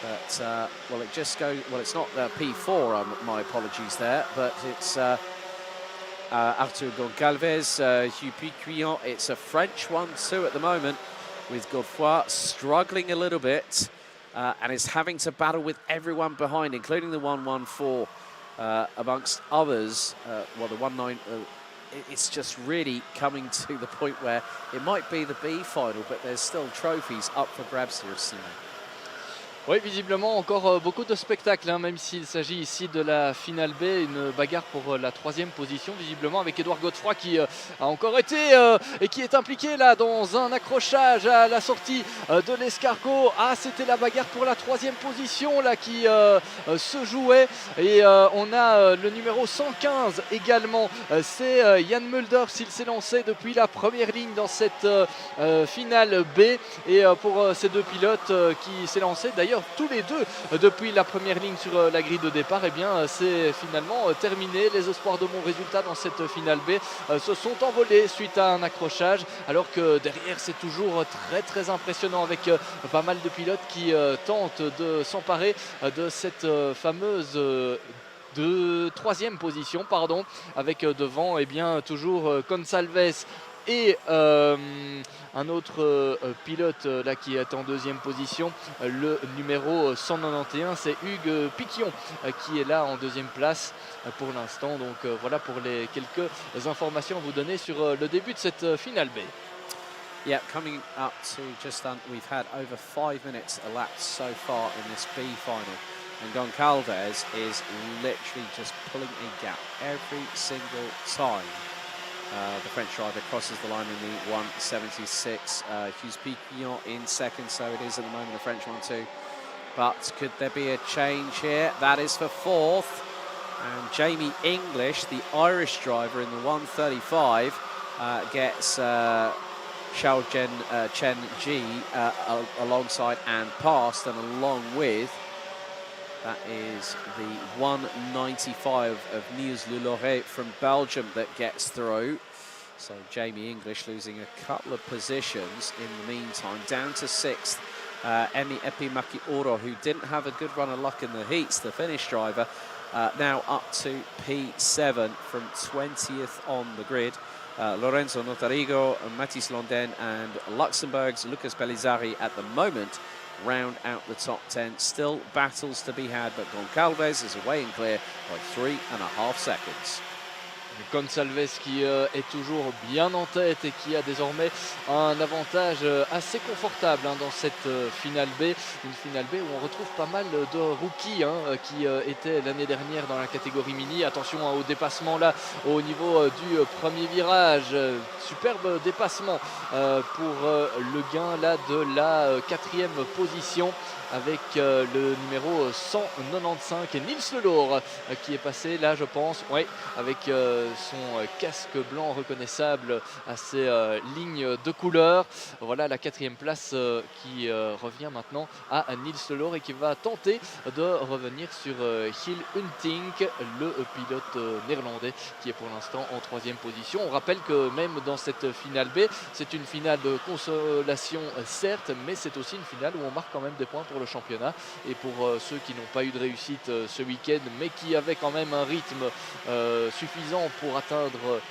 But, well, it just goes, well, it's not P4, my apologies there, but it's Arthur Goncalves, Hugh Piquillon. It's a French 1-2 at the moment, with Godfrey struggling a little bit and is having to battle with everyone behind, including the 114, amongst others. Well, the 19, it's just really coming to the point where it might be the B final, but there's still trophies up for grabs here, Simon. Oui, visiblement encore beaucoup de spectacles, hein, même s'il s'agit ici de la finale B, une bagarre pour la 3e position, visiblement avec Edouard Godefroy qui a encore été et qui est impliqué là dans un accrochage à la sortie de l'escargot. Ah, c'était la bagarre pour la 3e position là qui se jouait, et on a le numéro 115 également, c'est Jan Mulders. Il s'est lancé depuis la première ligne dans cette finale B, et pour ces deux pilotes qui s'est lancé d'ailleurs tous les deux depuis la première ligne sur la grille de départ, et eh bien c'est finalement terminé. Les espoirs de bons résultats dans cette finale B se sont envolés suite à un accrochage, alors que derrière c'est toujours très très impressionnant avec pas mal de pilotes qui tentent de s'emparer de cette fameuse de 3e position, pardon, avec devant eh bien toujours Goncalves et un autre pilote là qui est en 2e position, le numéro 191, c'est Hugues Piquillon qui est là en 2e place pour l'instant. Donc voilà pour les quelques informations à vous donner sur le début de cette finale B. Yeah, coming up to just we've had over 5 minutes elapsed so far in this B final, and Goncalves is literally just pulling a gap every single time. The French driver crosses the line in the 176. Hughes Piquillon in 2nd, so it is at the moment a French 1-2. But could there be a change here? That is for 4th. And Jamie English, the Irish driver in the 135, gets Xiao Chen Ji alongside and past, and along with, that is the 195 of Niels Le Loret from Belgium that gets through. So Jamie English losing a couple of positions in the meantime, down to 6th. Emi Epimaki Oro, who didn't have a good run of luck in the heats, the Finnish driver, now up to P7 from 20th on the grid. Lorenzo Notarigo, Mathis Londen and Luxembourg's Lucas Belizzari at the moment round out the top 10. Still battles to be had, but Goncalves is away and clear by 3.5 seconds. Goncalves qui est toujours bien en tête et qui a désormais un avantage assez confortable dans cette finale B. Une finale B où on retrouve pas mal de rookies qui étaient l'année dernière dans la catégorie mini. Attention au dépassement là au niveau du premier virage. Superbe dépassement pour le gain là de la 4e position, avec le numéro 195 et Niels Le Loret qui est passé là, je pense, oui, avec son casque blanc reconnaissable à ses lignes de couleur. Voilà la 4e place qui revient maintenant à Niels Lelor et qui va tenter de revenir sur Hill Huntink, le pilote néerlandais qui est pour l'instant en 3e position. On rappelle que même dans cette finale B, c'est une finale de consolation certes, mais c'est aussi une finale où on marque quand même des points pour le championnat. Et pour ceux qui n'ont pas eu de réussite ce week-end, mais qui avaient quand même un rythme suffisant pour atteindre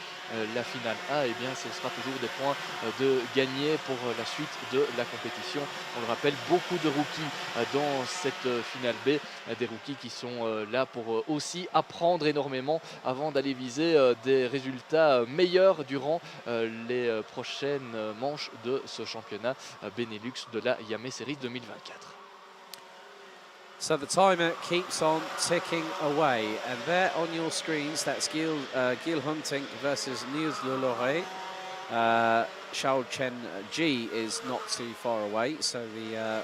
la finale A, et bien ce sera toujours des points de gagner pour la suite de la compétition. On le rappelle, beaucoup de rookies dans cette finale B, des rookies qui sont là pour aussi apprendre énormément avant d'aller viser des résultats meilleurs durant les prochaines manches de ce championnat Benelux de la Iame Series 2024. So the timer keeps on ticking away, and there on your screens, that's Gil Huntink versus Niels Lelor. Shao Chen Ji is not too far away, so the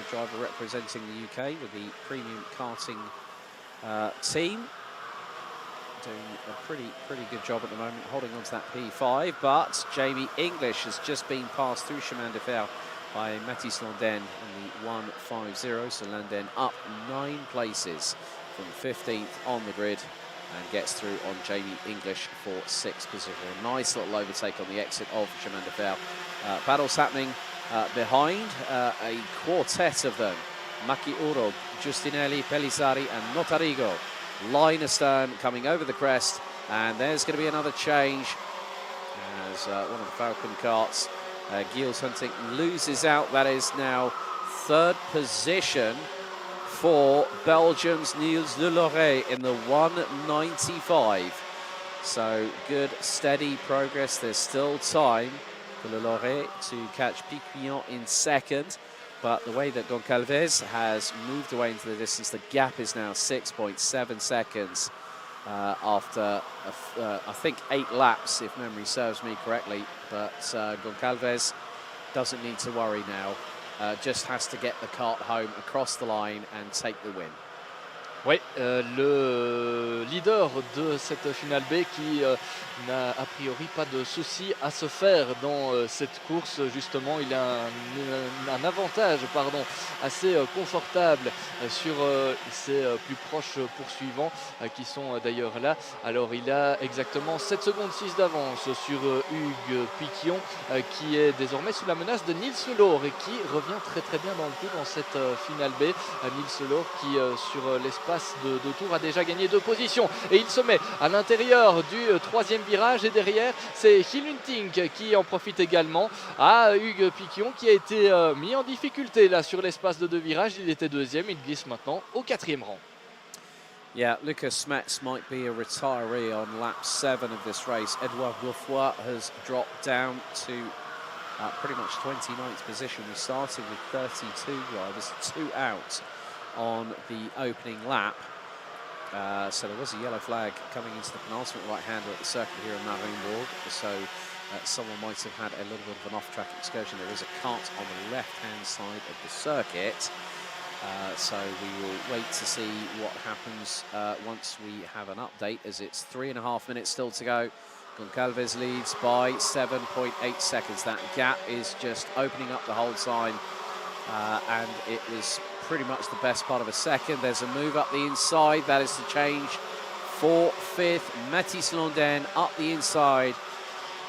driver representing the UK with the premium karting team doing a pretty good job at the moment, holding on to that P5. But Jamie English has just been passed through Chemin de Fer by Mathis Landen in the 1.50, so Landen up 9 places from 15th on the grid and gets through on Jamie English for 6th position. A nice little overtake on the exit of Chemin de Fer. Battles happening behind, a quartet of them. Maki Uro, Giustinelli, Pellizzari and Notarigo. Line astern coming over the crest, and there's going to be another change as one of the Falcon karts, Gilles Hunting, loses out. That is now 3rd position for Belgium's Niels Lelor in the 195. So good, steady progress. There's still time for Lelor to catch Piquillon in 2nd. But the way that Goncalves has moved away into the distance, the gap is now 6.7 seconds after, I think, 8 laps, if memory serves me correctly. But Goncalves doesn't need to worry now, just has to get the kart home across the line and take the win. Oui, le leader de cette finale B qui n'a a priori pas de souci à se faire dans cette course. Justement, il a un avantage assez confortable sur ses plus proches poursuivants qui sont d'ailleurs là. Alors il a exactement 7 secondes 6 d'avance sur Hugues Piquillon qui est désormais sous la menace de Niels Lelor et qui revient très bien dans le coup dans cette finale B. Niels Lelor qui sur l'espace de 2 tours a déjà gagné 2 positions et il se met à l'intérieur du 3e virage et derrière c'est Hilunting qui en profite également à Hugues Piquillon qui a été mis en difficulté là sur l'espace de 2 virages. Il était 2e, il glisse maintenant au 4e rang. Yeah, Lucas Smets might be a retiree on lap 7 of this race. Edouard Gouffoy has dropped down to pretty much 29th position. We started with 32 drivers, 2 out on the opening lap. So there was a yellow flag coming into the penultimate right-hander at the circuit here in Mariembourg. So someone might have had a little bit of an off-track excursion. There is a kart on the left-hand side of the circuit. So we will wait to see what happens once we have an update, as it's 3.5 minutes still to go. Goncalves leads by 7.8 seconds. That gap is just opening up the whole time, and it was pretty much the best part of a second. There's a move up the inside. That is the change for 5th. Mathis Landen up the inside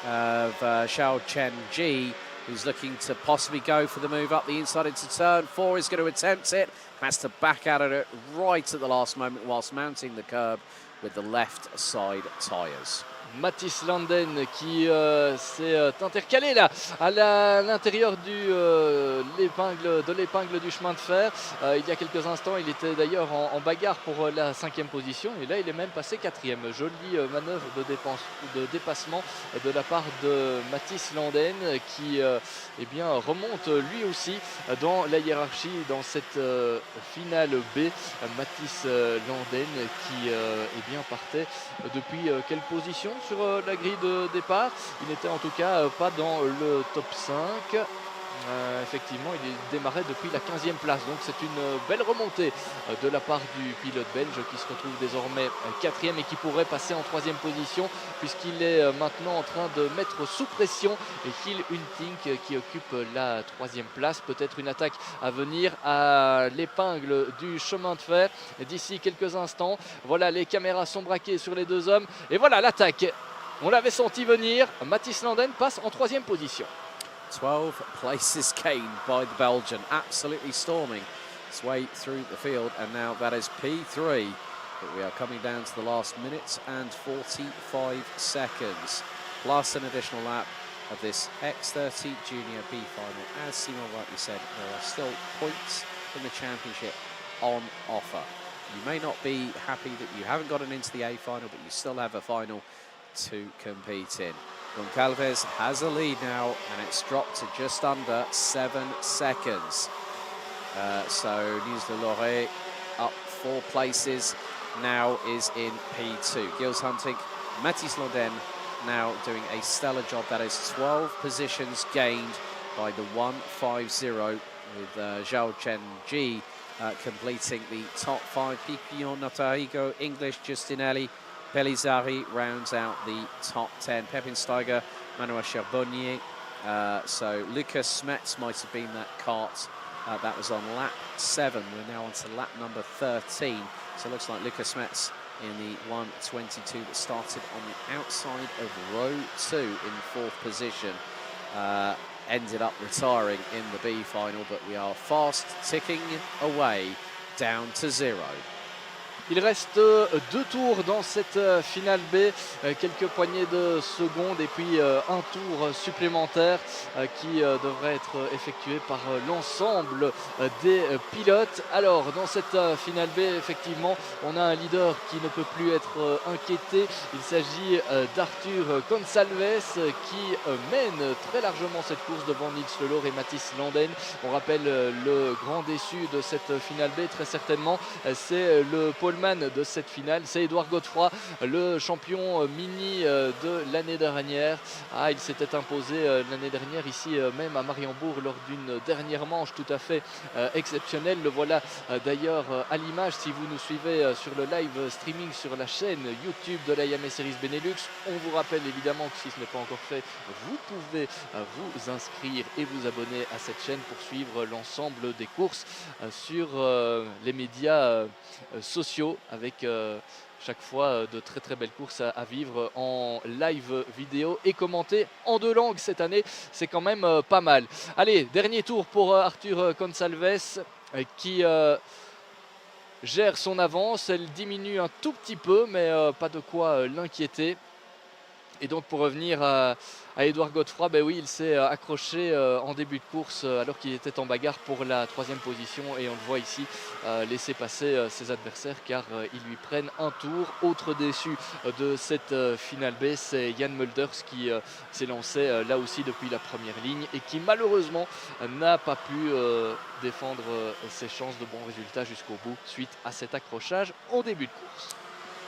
of Xiao Chen Ji, who's looking to possibly go for the move up the inside into turn 4. Is going to attempt it. Has to back out of it right at the last moment whilst mounting the curb with the left side tyres. Mathis Landen qui s'est intercalé là à l'intérieur de l'épingle du chemin de fer. Il y a quelques instants, il était d'ailleurs en bagarre pour la 5e position et là il est même passé 4e. Jolie manœuvre de dépassement de la part de Mathis Landen qui eh bien, remonte lui aussi dans la hiérarchie dans cette finale B. Mathis Landen qui eh bien, partait depuis quelle position sur la grille de départ? Il n'était en tout cas pas dans le top 5. Effectivement, il démarrait depuis la 15e place. Donc c'est une belle remontée de la part du pilote belge qui se retrouve désormais 4e et qui pourrait passer en 3e position puisqu'il est maintenant en train de mettre sous pression Hill Hunting qui occupe la 3e place. Peut-être une attaque à venir à l'épingle du chemin de fer d'ici quelques instants. Voilà, les caméras sont braquées sur les deux hommes et voilà l'attaque. On l'avait senti venir. Mathis Landen passe en 3e position. 12 places gained by the Belgian, absolutely storming its way through the field, and now that is P3. But we are coming down to the last minute and 45 seconds, plus an additional lap of this X30 Junior B final. As Simon rightly said, there are still points in the championship on offer. You may not be happy that you haven't gotten into the A final, but you still have a final to compete in. Goncalves has a lead now, and it's dropped to just under 7 seconds. So News de Loré up 4 places, now is in P2. Gilles Hunting, Mathis Landen now doing a stellar job. That is 12 positions gained by the 150 with Zhao Chen-Ji completing the top 5. Pipion, Notarigo, English, Giustinelli, Pelizari rounds out the top 10. Pepin Steiger, Manuel Charbonnier. So Lucas Smets might have been that cart. That was on lap 7. We're now on to lap number 13. So it looks like Lucas Smets in the 122 that started on the outside of row 2 in 4th position. Ended up retiring in the B final, but we are fast ticking away down to 0. Il reste 2 tours dans cette finale B, quelques poignées de secondes et puis un tour supplémentaire qui devrait être effectué par l'ensemble des pilotes. Alors dans cette finale B, effectivement, on a un leader qui ne peut plus être inquiété. Il s'agit d'Arthur Gonçalves qui mène très largement cette course devant Nils Lelor et Mathis Landen. On rappelle le grand déçu de cette finale B, très certainement, c'est le poleman de cette finale, c'est Edouard Godefroy, le champion mini de l'année dernière. Il s'était imposé l'année dernière ici même à Mariembourg lors d'une dernière manche tout à fait exceptionnelle. Le voilà d'ailleurs à l'image si vous nous suivez sur le live streaming sur la chaîne YouTube de la Iame Series Benelux. On vous rappelle évidemment que si ce n'est pas encore fait, vous pouvez vous inscrire et vous abonner à cette chaîne pour suivre l'ensemble des courses sur les médias sociaux, avec chaque fois de très très belles courses à vivre en live vidéo et commenter en 2 langues cette année, c'est quand même pas mal. Allez, dernier tour pour Arthur Gonçalves qui gère son avance, elle diminue un tout petit peu mais pas de quoi l'inquiéter. Et donc pour revenir à Edouard Godefroy, ben oui, il s'est accroché en début de course alors qu'il était en bagarre pour la 3e position et on le voit ici laisser passer ses adversaires car ils lui prennent un tour. Autre déçu de cette finale B, c'est Jan Mulders qui s'est lancé là aussi depuis la première ligne et qui malheureusement n'a pas pu défendre ses chances de bons résultats jusqu'au bout suite à cet accrochage en début de course.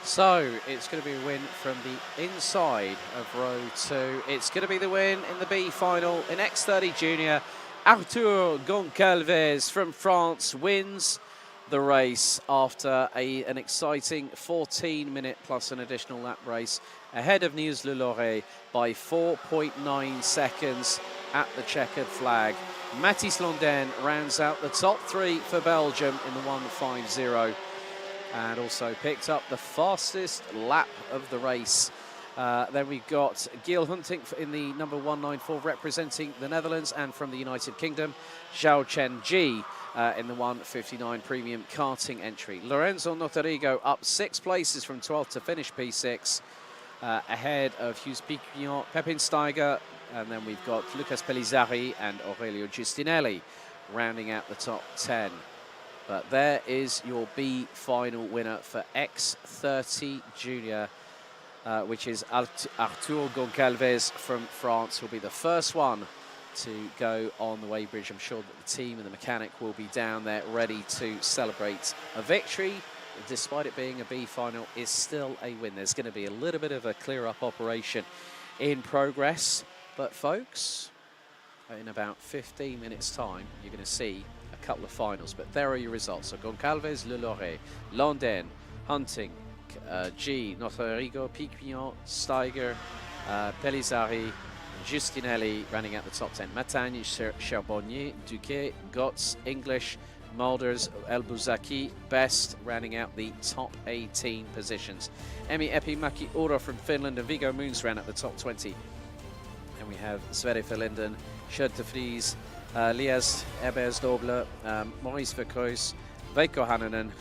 So it's going to be a win from the inside of row 2. It's going to be the win in the B final in X30 Junior. Arthur Goncalves from France wins the race after an exciting 14-minute plus an additional lap race ahead of News Le Loré by 4.9 seconds at the checkered flag. Mathis Landen rounds out the top 3 for Belgium in the 150. And also picked up the fastest lap of the race. Then we've got Gilles Hunting in the number 194 representing the Netherlands, and from the United Kingdom, Zhao Chen-Ji in the 159 premium karting entry. Lorenzo Notarigo up 6 places from 12th to finish P6, ahead of Hughes Piquignon, Pepin Steiger, and then we've got Lucas Pelizari and Aurelio Giustinelli rounding out the top 10. But there is your B final winner for X30 Junior, which is Arthur Goncalves from France, who will be the first one to go on the weighbridge. I'm sure that the team and the mechanic will be down there ready to celebrate a victory. Despite it being a B final, is still a win. There's going to be a little bit of a clear-up operation in progress. But folks, in about 15 minutes' time, you're going to see a couple of finals. But there are your results. So Goncalves, Le Loret, London, Hunting, G, Notherigo, Piquillon, Steiger, Pellizzari, Giustinelli running out the top 10. Matagne, Charbonnier, Duquet, Gotts, English, Mulders, El Bouzaki, Best rounding out the top 18 positions. Emi Epimaki Oro from Finland and Viggo Moons ran at the top 20. And we have Sverre Verlinden, Sjød de Vries, Lias Ebersdogle, Maurice Verkreuz, Veikko Hannanen,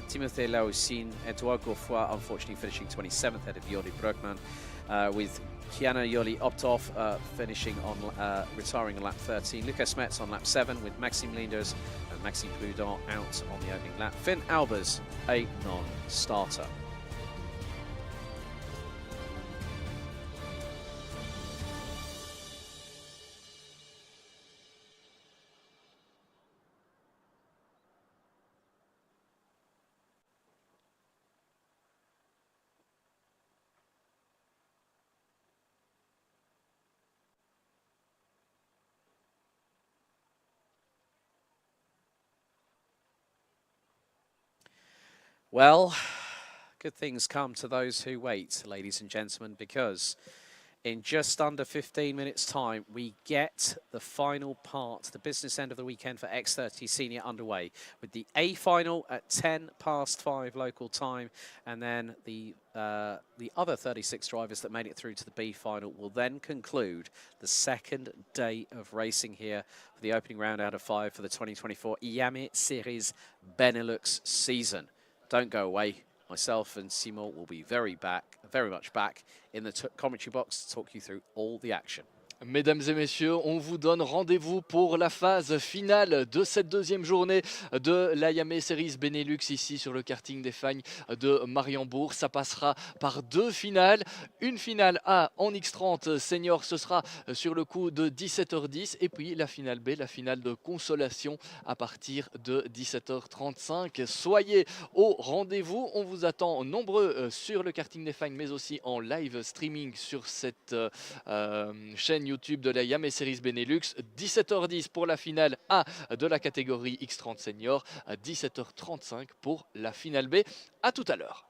Timothée Laoussine, Edouard Gourfoy, unfortunately finishing 27th ahead of Jori Brugman, with Kiana Yoli Optov finishing on retiring on lap 13. Lucas Metz on lap 7 with Maxime Linders and Maxime Prudent out on the opening lap. Finn Albers, a non-starter. Well, good things come to those who wait, ladies and gentlemen, because in just under 15 minutes' time, we get the final part, the business end of the weekend for X30 Senior underway, with the A final at 5:10 local time, and then the other 36 drivers that made it through to the B final will then conclude the second day of racing here for the opening round out of 5 for the 2024 Iame Series Benelux season. Don't go away. Myself and Simon will be very much back in the commentary box to talk you through all the action. Mesdames et messieurs, on vous donne rendez-vous pour la phase finale de cette deuxième journée de l'Iame Series Benelux ici sur le karting des Fagnes de Mariembourg. Ça passera par deux finales. Une finale A en X30 Senior, ce sera sur le coup de 17h10. Et puis la finale B, la finale de consolation à partir de 17h35. Soyez au rendez-vous. On vous attend nombreux sur le karting des Fagnes, mais aussi en live streaming sur cette chaîne YouTube de la Iame Series Benelux. 17h10 pour la finale A de la catégorie X30 Senior, 17h35 pour la finale B. À tout à l'heure.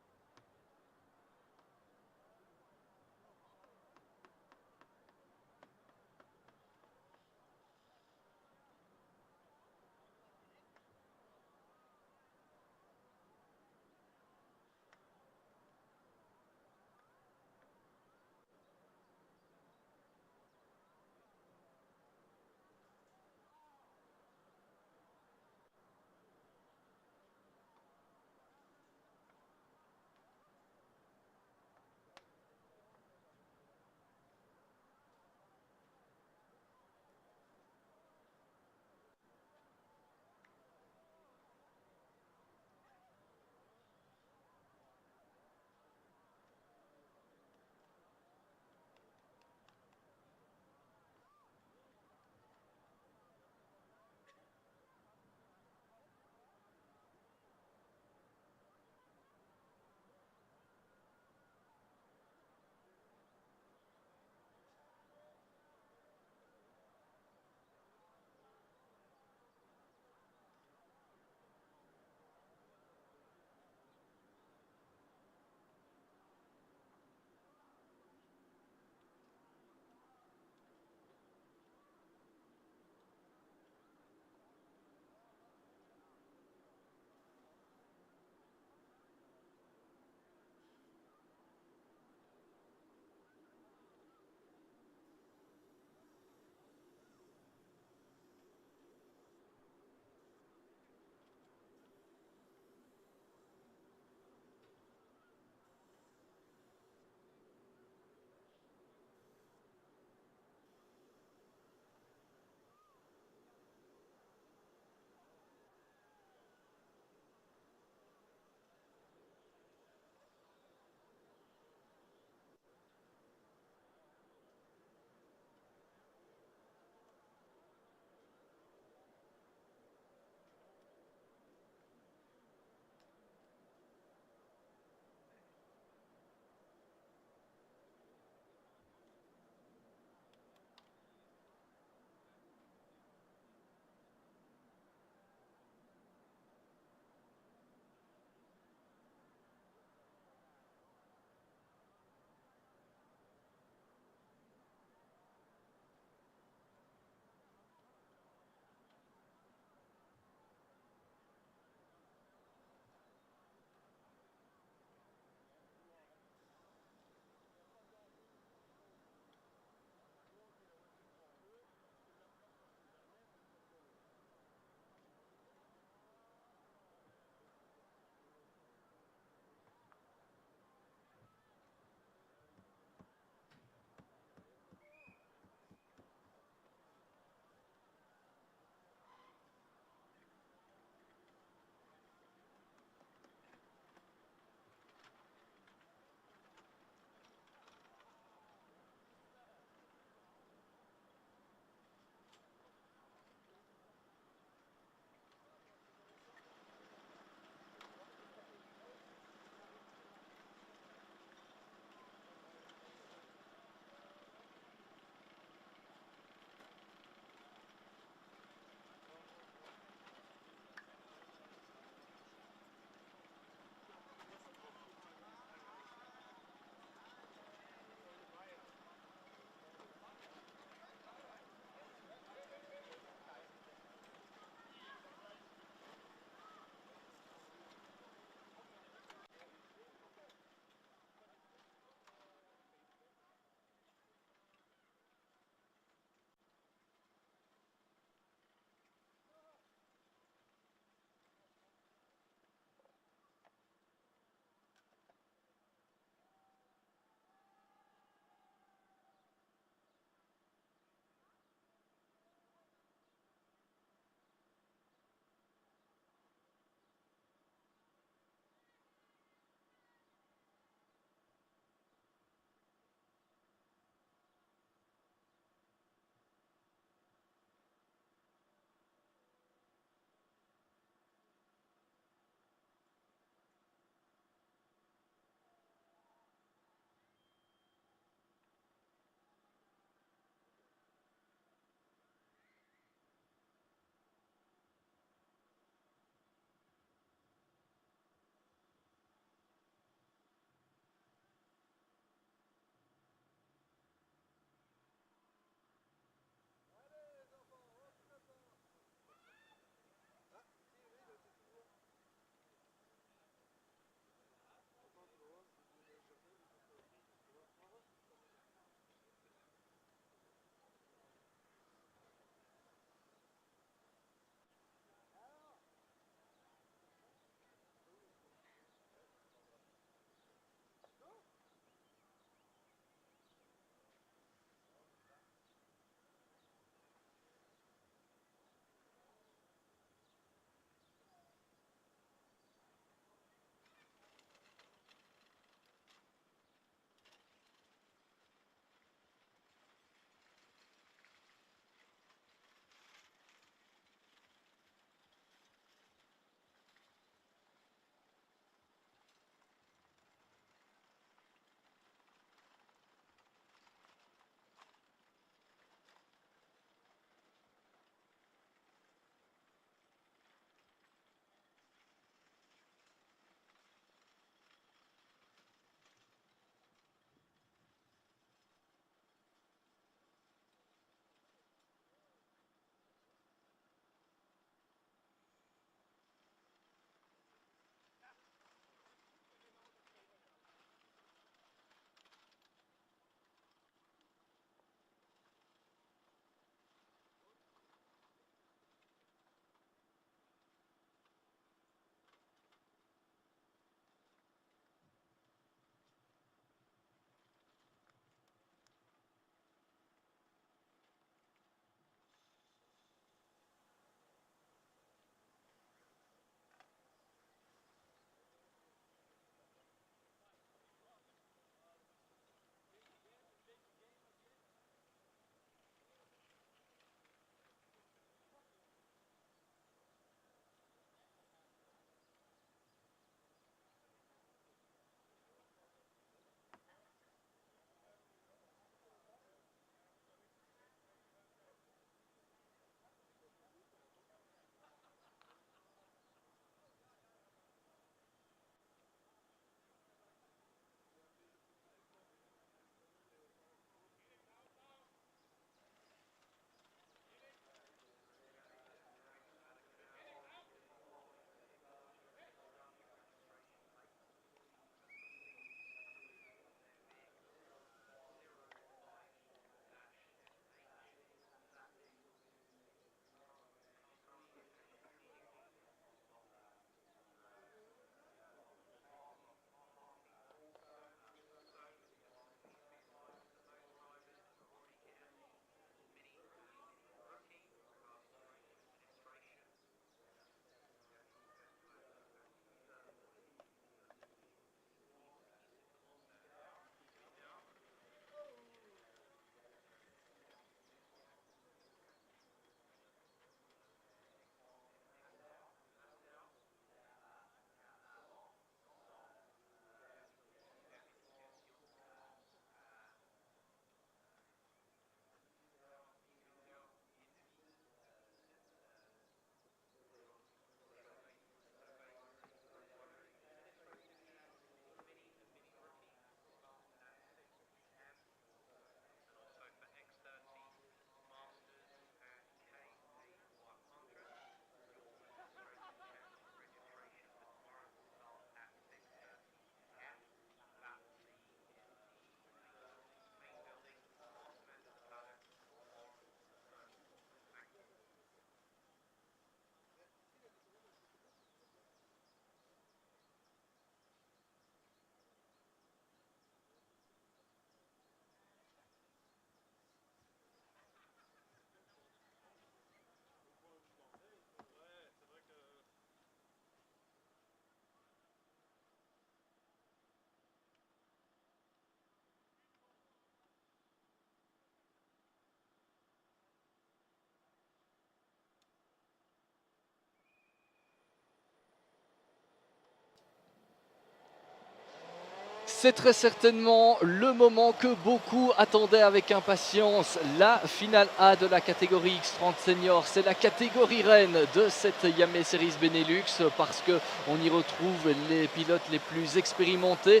C'est très certainement le moment que beaucoup attendaient avec impatience. La finale A de la catégorie X30 Senior, c'est la catégorie reine de cette Iame Series Benelux parce qu'on y retrouve les pilotes les plus expérimentés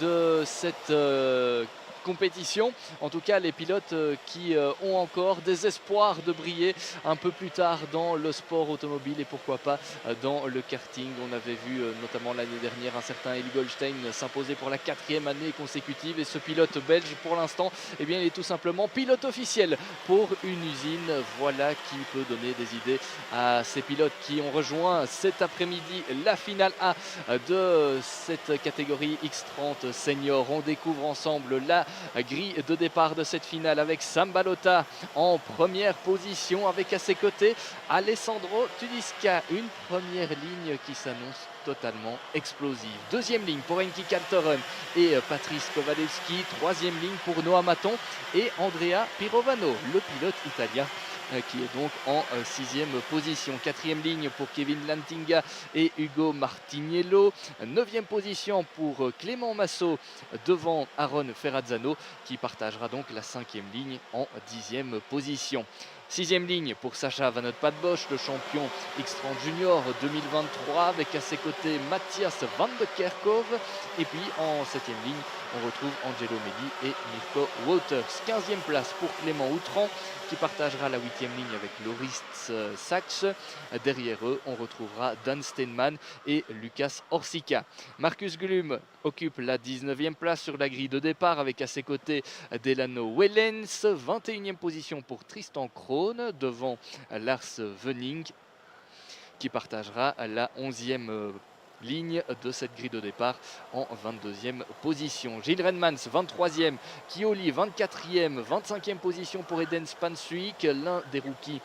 de cette compétition, en tout cas les pilotes qui ont encore des espoirs de briller un peu plus tard dans le sport automobile et pourquoi pas dans le karting. On avait vu notamment l'année dernière un certain Eli Goldschmidt s'imposer pour la 4e année consécutive et ce pilote belge pour l'instant eh bien, il est tout simplement pilote officiel pour une usine. Voilà qui peut donner des idées à ces pilotes qui ont rejoint cet après-midi la finale A de cette catégorie X30 Senior. On découvre ensemble la grille de départ de cette finale avec Sam Balota en première position avec à ses côtés Alessandro Tudisca. Une première ligne qui s'annonce totalement explosive. Deuxième ligne pour Enki Kaltoren et Patrice Kowalewski. Troisième ligne pour Noah Maton et Andrea Pirovano, le pilote italien qui est donc en 6e position. 4e ligne pour Kevin Lantinga et Hugo Martiniello. 9e position pour Clément Massot devant Aaron Ferrazzano qui partagera donc la 5e ligne en 10e position. 6e ligne pour Sacha Van Padbosch, le champion X30 Junior 2023 avec à ses côtés Mathias Van de Kerkhove. Et puis en 7e ligne, on retrouve Angelo Medi et Mirko Wouters. 15e place pour Clément Outran qui partagera la 8e ligne avec Loris Sachs. Derrière eux, on retrouvera Dan Steinman et Lucas Orsica. Marcus Glum occupe la 19e place sur la grille de départ avec à ses côtés Delano Wellens. 21e position pour Tristan Krohn devant Lars Venning qui partagera la 11e ligne de cette grille de départ en 22e position. Gilles Renmans 23e, Kioli 24e, 25e position pour Eden Spanswick, l'un des rookies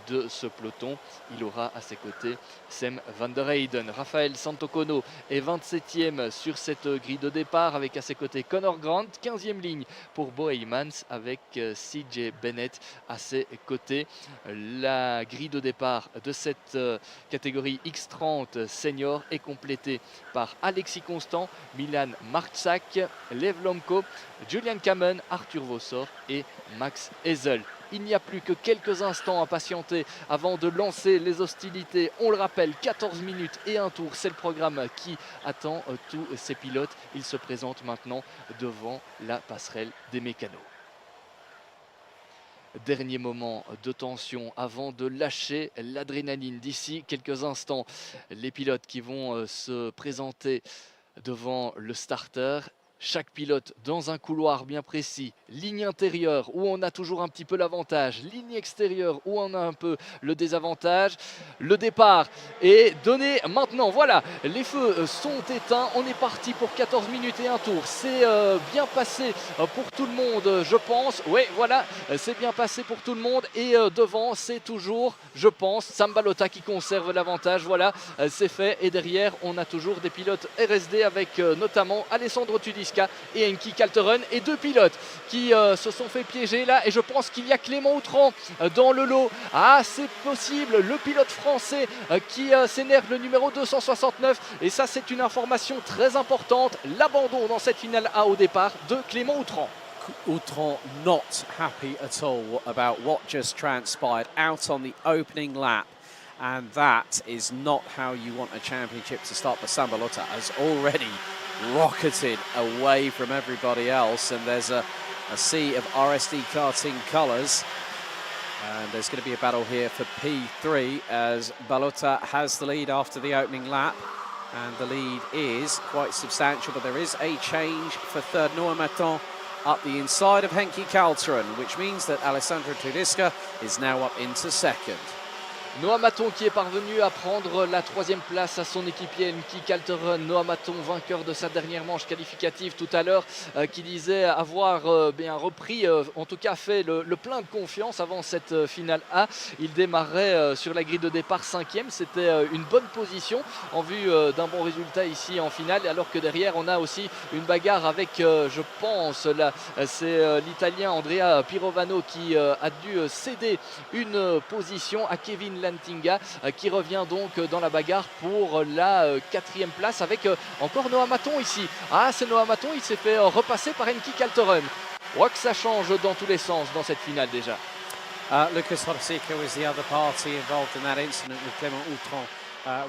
de ce peloton. Il aura à ses côtés Sem van der Heyden. Raphaël Santocono est 27e sur cette grille de départ avec à ses côtés Connor Grant. 15e ligne pour Bo Heymans avec CJ Bennett à ses côtés. La grille de départ de cette catégorie X30 Senior est complétée par Alexis Constant, Milan Marczak, Lev Lomko, Julian Kamen, Arthur Vossor et Max Ezel. Il n'y a plus que quelques instants à patienter avant de lancer les hostilités. On le rappelle, 14 minutes et un tour, c'est le programme qui attend tous ces pilotes. Ils se présentent maintenant devant la passerelle des mécanos. Dernier moment de tension avant de lâcher l'adrénaline. D'ici quelques instants, les pilotes qui vont se présenter devant le starter. Chaque pilote dans un couloir bien précis, ligne intérieure où on a toujours un petit peu l'avantage, ligne extérieure où on a un peu le désavantage. Le départ est donné maintenant, voilà, les feux sont éteints, on est parti pour 14 minutes et un tour. C'est bien passé pour tout le monde, je pense. Oui, voilà, c'est bien passé pour tout le monde et devant, c'est toujours, je pense, Sam Balota qui conserve l'avantage. Voilà, c'est fait et derrière, on a toujours des pilotes RSD avec notamment Alessandro Tudisca et Enki Kaltoren et deux pilotes qui se sont fait piéger là et je pense qu'il y a Clément Outran dans le lot. Ah, c'est possible, le pilote français qui s'énerve, le numéro 269 et ça c'est une information très importante, l'abandon dans cette finale A au départ de Clément Outran. Outran not happy at all about what just transpired out on the opening lap. And that is not how you want a championship to start. But Sam Balota has already rocketed away from everybody else. And there's a sea of RSD karting colours. And there's going to be a battle here for P3 as Balota has the lead after the opening lap. And the lead is quite substantial, but there is a change for third. Noah Maton up the inside of Henki Kaltoren, which means that Alessandro Tudisca is now up into second. Noah Maton qui est parvenu à prendre la 3e place à son équipier Enki Kaltoren. Noah Maton, vainqueur de sa dernière manche qualificative tout à l'heure, qui disait avoir bien repris, en tout cas fait le plein de confiance avant cette finale A. Il démarrait sur la grille de départ 5e, c'était une bonne position en vue d'un bon résultat ici en finale, alors que derrière on a aussi une bagarre avec, je pense, là, c'est l'Italien Andrea Pirovano qui a dû céder une position à Kevin Lantinga qui revient donc dans la bagarre pour la 4e place avec encore Noah Maton ici. Ah, c'est Noah Maton, il s'est fait repasser par Enki Kalteren. On voit que ça change dans tous les sens dans cette finale déjà. Lucas Hodosico was the other party involved in that incident with Clément Outron,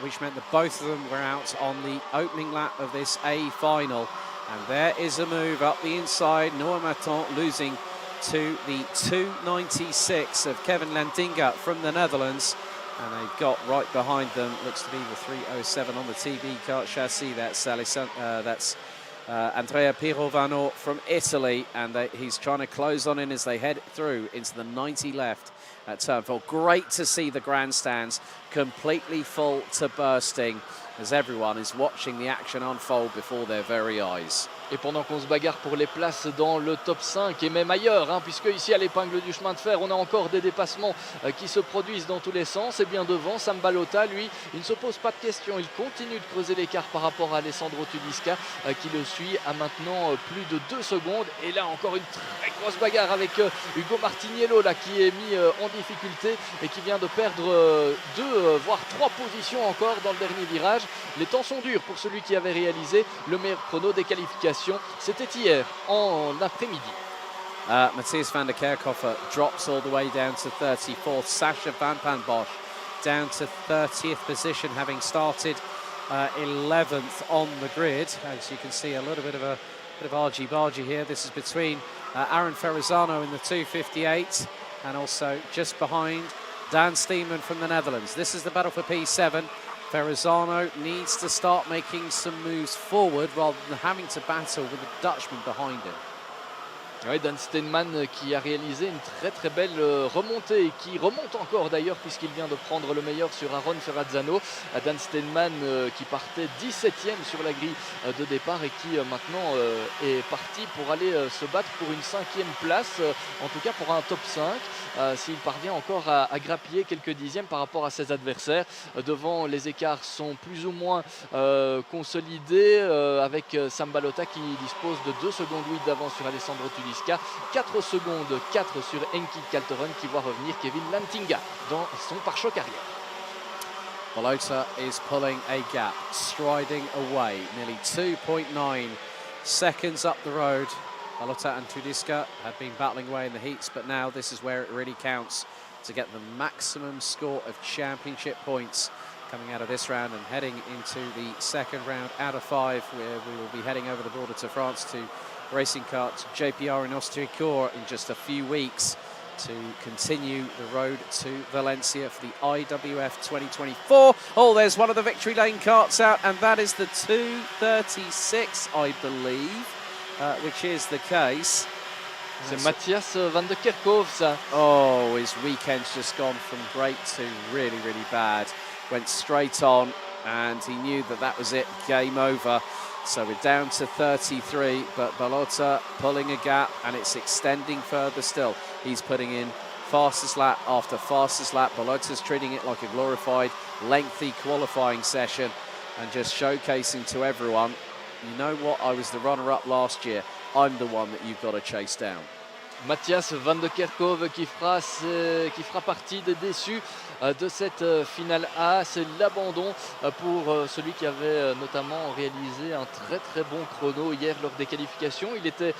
which meant that both of them were out on the opening lap of this A final. And there is a move up the inside. Noah Maton losing to the 296 of Kevin Lantinga from the Netherlands. And they've got right behind them, looks to be the 307 on the TB kart chassis. That's Andrea Pirovano from Italy, and he's trying to close on in as they head through into the 90 left at turn 4. Great to see the grandstands completely full to bursting as everyone is watching the action unfold before their very eyes. Et pendant qu'on se bagarre pour les places dans le top 5 et même ailleurs, hein, puisque ici à l'épingle du chemin de fer, on a encore des dépassements qui se produisent dans tous les sens. Et bien devant, Sam Balota, lui, il ne se pose pas de questions. Il continue de creuser l'écart par rapport à Alessandro Tudisca qui le suit à maintenant plus de 2 secondes. Et là, encore une très grosse bagarre avec Hugo Martiniello là, qui est mis en difficulté et qui vient de perdre 2, voire 3 positions encore dans le dernier virage. Les temps sont durs pour celui qui avait réalisé le meilleur chrono des qualifications. C'était hier en après-midi. Matthias van der Kerkhofer drops all the way down to 34th. Sasha Van Panbosch down to 30th position, having started 11th on the grid. As you can see, a little bit of argy-bargy here. This is between Aaron Ferrazzano in the 258 and also just behind Dan Steeman from the Netherlands. This is the battle for P7. Ferrazzano needs to start making some moves forward rather than having to battle with the Dutchman behind him. Oui, Dan Steinman qui a réalisé une très belle remontée et qui remonte encore d'ailleurs puisqu'il vient de prendre le meilleur sur Aaron Ferrazzano. Dan Steinman qui partait 17e sur la grille de départ et qui maintenant est parti pour aller se battre pour une 5e place, en tout cas pour un top 5, s'il parvient encore à grappiller quelques dixièmes par rapport à ses adversaires. Devant, les écarts sont plus ou moins consolidés avec Sam Balota qui dispose de 2 secondes 8 d'avance sur Alessandro Tudisca. 4 secondes 4 sur Enki Kalteren qui voit revenir Kevin Lantinga dans son pare-choc arrière. Balota is pulling a gap, striding away, nearly 2.9 seconds up the road. Balota and Tudisca had been battling away in the heats, but now this is where it really counts to get the maximum score of championship points coming out of this round and heading into the second round out of 5, where we will be heading over the border to France to Racing Kart JPR in Austriacourt in just a few weeks to continue the road to Valencia for the IWF 2024. Oh, there's one of the victory lane karts out, and that is the 236, I believe, which is the case. C'est Matthias van der Kerkhoff, ça. Oh, his weekend's just gone from great to really bad. Went straight on, and he knew that was it, game over. So we're down to 33, but Balota pulling a gap, and it's extending further still. He's putting in fastest lap after fastest lap. Balota's treating it like a glorified, lengthy qualifying session and just showcasing to everyone, you know what, I was the runner-up last year. I'm the one that you've got to chase down. Matthias van der Kerkhoff qui fera partie des déçus de cette finale A. C'est l'abandon pour celui qui avait notamment réalisé un très bon chrono hier lors des qualifications. Il était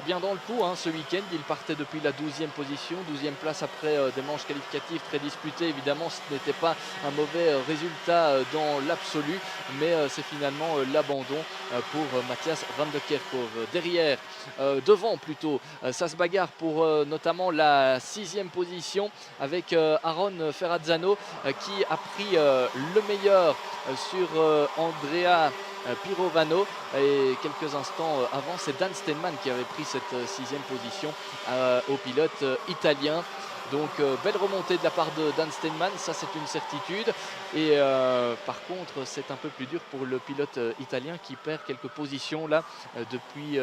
bien dans le coup ce week-end. Il partait depuis la 12e position, 12e place après des manches qualificatives très disputées. Évidemment, ce n'était pas un mauvais résultat dans l'absolu, mais c'est finalement l'abandon pour Matthias van der Kerkhoff. Derrière, devant plutôt, ça se bagarre pour notamment la 6e position avec Aaron Ferrazzano qui a pris le meilleur sur Andrea Pirovano, et quelques instants avant, c'est Dan Steinman qui avait pris cette 6e position au pilote italien. Donc belle remontée de la part de Dan Steinman, ça c'est une certitude. Et par contre c'est un peu plus dur pour le pilote italien qui perd quelques positions là depuis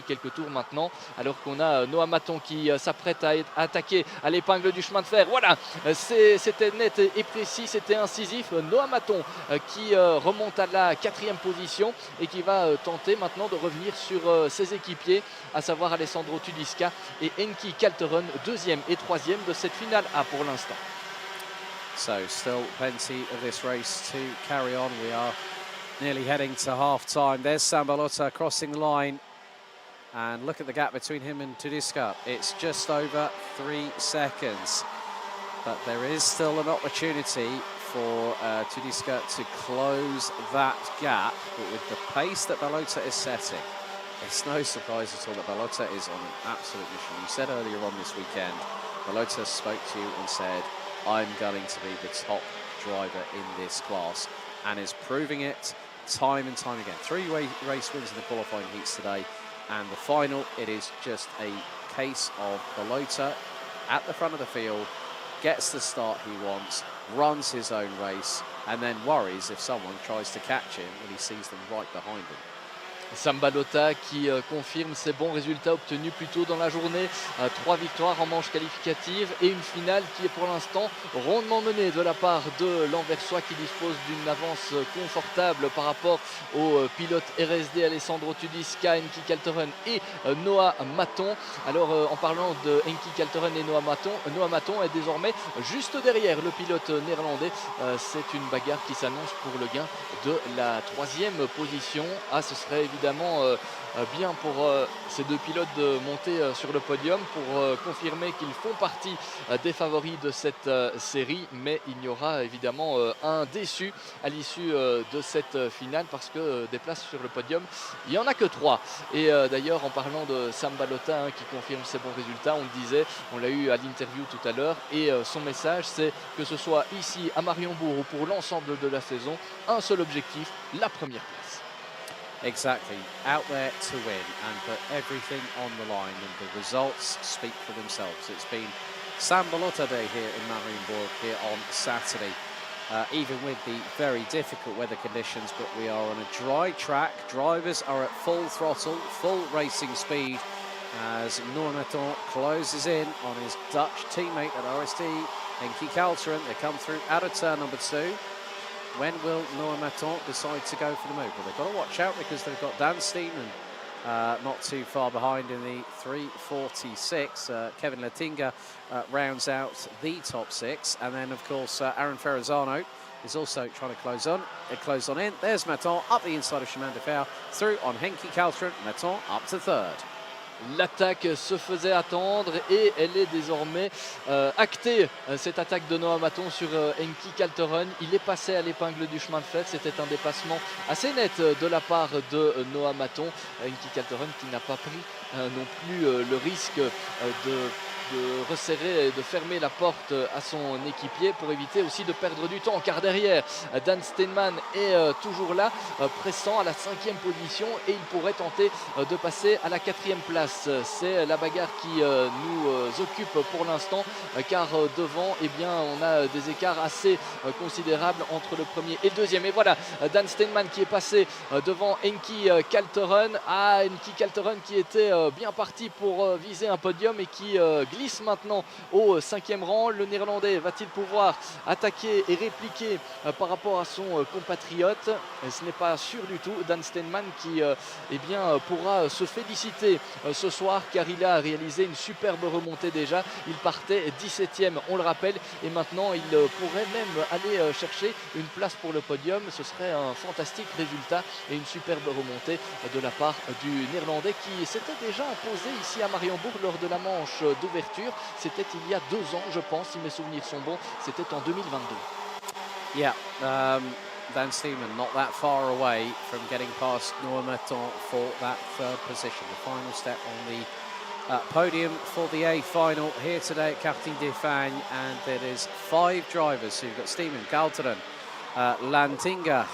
quelques tours maintenant. Alors qu'on a Noah Maton qui s'apprête à attaquer à l'épingle du chemin de fer. Voilà, c'était net et précis, c'était incisif. Noah Maton qui remonte à la 4e position et qui va tenter maintenant de revenir sur ses équipiers, à savoir Alessandro Tudisca et Enki Kalteren, 2e et 3e de cette finale A pour l'instant. So still plenty of this race to carry on. We are nearly heading to half-time. There's Sambalota crossing the line. And look at the gap between him and Tudiska. It's just over 3 seconds. But there is still an opportunity for Tudiska to close that gap. But with the pace that Balota is setting, it's no surprise at all that Balota is on an absolute mission. You said earlier on this weekend, Balota spoke to you and said, I'm going to be the top driver in this class, and is proving it time and time again. 3 race wins in the qualifying heats today, and the final, it is just a case of Balota at the front of the field, gets the start he wants, runs his own race, and then worries if someone tries to catch him when he sees them right behind him. Sambalota qui confirme ses bons résultats obtenus plus tôt dans la journée. 3 victoires en manche qualificative et une finale qui est pour l'instant rondement menée de la part de l'Anversois qui dispose d'une avance confortable par rapport aux pilotes RSD Alessandro Tudiska, Enki Kalteren et Noah Maton. Alors en parlant de Enki Kalteren et Noah Maton est désormais juste derrière le pilote néerlandais. C'est une bagarre qui s'annonce pour le gain de la 3e position. Ce serait évidemment bien pour ces 2 pilotes de monter sur le podium pour confirmer qu'ils font partie des favoris de cette série, mais il y aura évidemment un déçu à l'issue de cette finale parce que des places sur le podium, il n'y en a que 3. Et d'ailleurs en parlant de Sambalota qui confirme ses bons résultats, on le disait, on l'a eu à l'interview tout à l'heure, et son message c'est que ce soit ici à Mariembourg ou pour l'ensemble de la saison, un seul objectif, la première place. Exactly, out there to win and put everything on the line, and the results speak for themselves. It's been Sambalota Day here in Mariembourg here on Saturday, even with the very difficult weather conditions, but we are on a dry track. Drivers are at full throttle, full racing speed as Normaton closes in on his Dutch teammate at RSD, Enki Kalteren. They come through out of turn number 2. When will Noah Maton decide to go for the move? Well, they've got to watch out because they've got Dan Steeman not too far behind in the 3:46. Kevin Latinga rounds out the top 6. And then, of course, Aaron Ferrazzano is also trying to close on in. There's Maton up the inside of Chemin de Fer, through on Henki Kalteren. Maton up to 3rd. L'attaque se faisait attendre et elle est désormais actée, cette attaque de Noah Maton sur Enki Kalteren. Il est passé à l'épingle du chemin de fer, c'était un dépassement assez net de la part de Noah Maton. Enki Kalteren qui n'a pas pris non plus le risque de resserrer et de fermer la porte à son équipier pour éviter aussi de perdre du temps, car derrière Dan Steinman est toujours là, pressant à la 5e position, et il pourrait tenter de passer à la 4e place. C'est la bagarre qui nous occupe pour l'instant, car devant eh bien, on a des écarts assez considérables entre le premier et le 2e. Et voilà Dan Steinman qui est passé devant Enki Kalteren. Enki Kalteren qui était bien parti pour viser un podium et qui glisse maintenant au 5e rang. Le Néerlandais va-t-il pouvoir attaquer et répliquer par rapport à son compatriote? Ce n'est pas sûr du tout. Dan Steinman qui eh bien, pourra se féliciter ce soir, car il a réalisé une superbe remontée déjà. Il partait 17e, on le rappelle, et maintenant il pourrait même aller chercher une place pour le podium. Ce serait un fantastique résultat et une superbe remontée de la part du Néerlandais qui s'était déjà imposé ici à Mariembourg lors de la manche d'ouverture. C'était il y a 2 ans, je pense, si mes souvenirs sont bons. C'était en 2022. Yeah, Dan Steeman not that far away from getting past Noah Maton for that 3rd position. The final step on the podium for the A final here today at Karting de Fagnes, and it is 5 drivers. So you've got Steeman, Kalteren, Lantinga,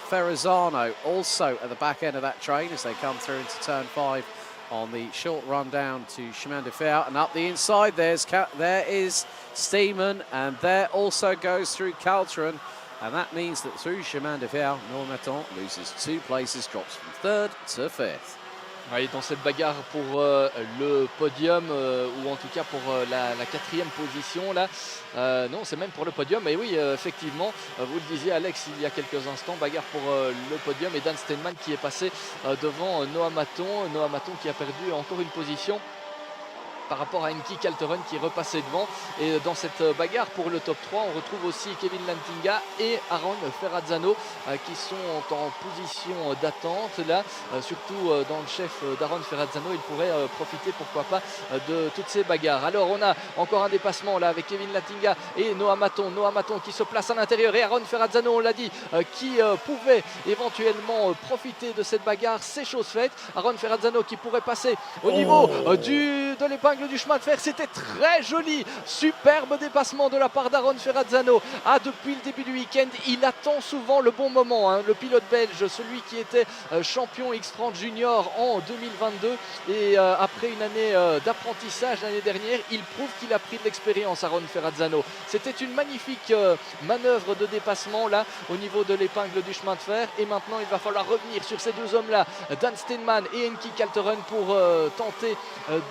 Ferrazzano also at the back end of that train as they come through into turn 5 on the short run down to Chemin de Fer, and up the inside there is Steeman, and there also goes through Kalteren, and that means that through Chemin de Fer, Noah Maton loses 2 places, drops from 3rd to 5th. Oui, dans cette bagarre pour le podium, ou en tout cas pour la 4e position là. Non, c'est même pour le podium. Et oui, effectivement, vous le disiez Alex il y a quelques instants, bagarre pour le podium, et Dan Steinman qui est passé devant Noah Maton. Noah Maton qui a perdu encore une position. par rapport à Enki Kalteren qui est repassé devant. Et dans cette bagarre pour le top 3, on retrouve aussi Kevin Lantinga et Aaron Ferrazzano qui sont en position d'attente. Là, surtout dans le chef d'Aaron Ferrazzano, il pourrait profiter, pourquoi pas, de toutes ces bagarres. Alors, on a encore un dépassement là avec Kevin Lantinga et Noah Maton. Noah Maton qui se place à l'intérieur et Aaron Ferrazzano, on l'a dit, qui pouvait éventuellement profiter de cette bagarre. C'est chose faite. Aaron Ferrazzano qui pourrait passer au niveau de l'épingle du chemin de fer. C'était très joli. Superbe dépassement de la part d'Aaron Ferrazzano. Depuis le début du week-end, il attend souvent le bon moment. Le pilote belge, celui qui était champion X30 Junior en 2022. Et après une année d'apprentissage l'année dernière, il prouve qu'il a pris de l'expérience, Aaron Ferrazzano. C'était une magnifique manœuvre de dépassement là au niveau de l'épingle du chemin de fer. Et maintenant, il va falloir revenir sur ces deux hommes-là, Dan Steinman et Enki Kalteren, pour tenter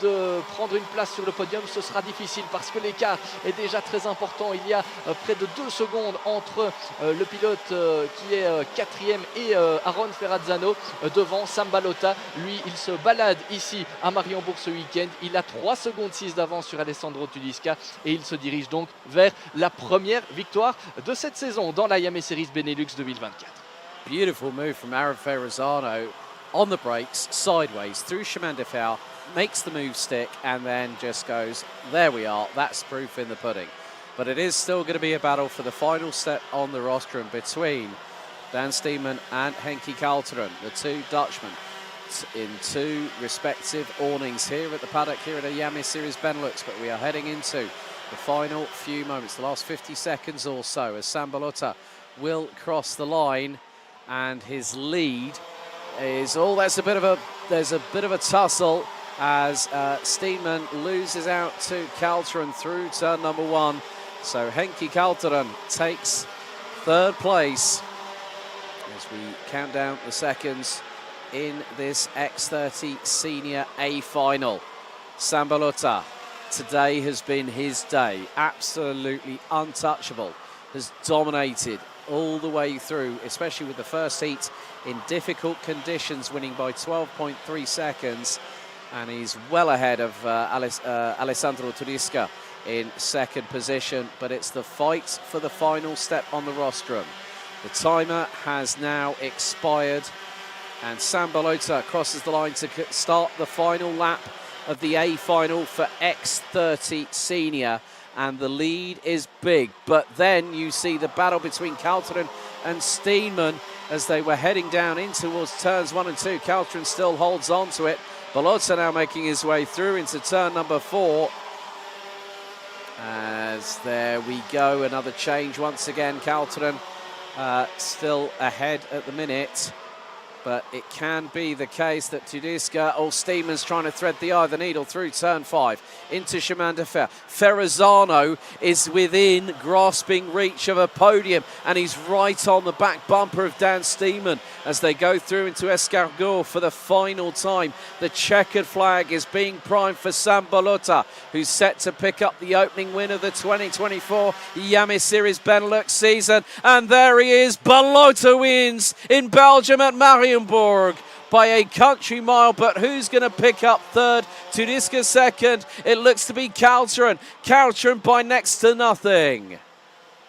de prendre une place sur le podium. Ce sera difficile parce que l'écart est déjà très important. Il y a près de 2 secondes entre le pilote qui est 4e et Aaron Ferrazzano devant Sam Balota. Lui, il se balade ici à Mariembourg ce week-end. Il a 3 secondes 6 d'avance sur Alessandro Tudisca et il se dirige donc vers la première victoire de cette saison dans la Iame Series Benelux 2024. Beautiful move from Aaron Ferrazzano on the brakes, sideways, through Chemin de Fer, makes the move stick, and then just goes, there we are, that's proof in the pudding. But it is still going to be a battle for the final step on the rostrum between Dan Steinman and Henki Kalteren, the two Dutchmen, in 2 respective awnings here at the paddock here at the Iame Series Benelux. But we are heading into the final few moments, the last 50 seconds or so, as Sam Balota will cross the line, and his lead is there's a bit of a tussle as Steinman loses out to Kalteren through turn number 1. So Henki Kalteren takes 3rd place as we count down the seconds in this X30 Senior A final. Sam Balota, today has been his day. Absolutely untouchable. Has dominated all the way through, especially with the first heat in difficult conditions, winning by 12.3 seconds. And he's well ahead of Alessandro Tudisca in 2nd position. But it's the fight for the final step on the rostrum. The timer has now expired, and Sam Balota crosses the line to start the final lap of the A final for X30 Senior. And the lead is big, but then you see the battle between Kalteren and Steinman as they were heading down in towards turns 1 and 2. Kalteren still holds on to it. Balota now making his way through into turn number 4. As there we go, another change once again. Kalteren still ahead at the minute. But it can be the case that Tudisca or Steinman's trying to thread the eye of the needle through turn 5 into Chemin de Fer. Ferrazzano is within grasping reach of a podium, and he's right on the back bumper of Dan Steinman as they go through into Escargot for the final time. The checkered flag is being primed for Sam Balota, who's set to pick up the opening win of the 2024 Iame Series Benelux season. And there he is. Balota wins in Belgium at Mariembourg by a country mile, but who's going to pick up 3rd? Tudisca 2nd. It looks to be Kalteren. Kalteren by next to nothing.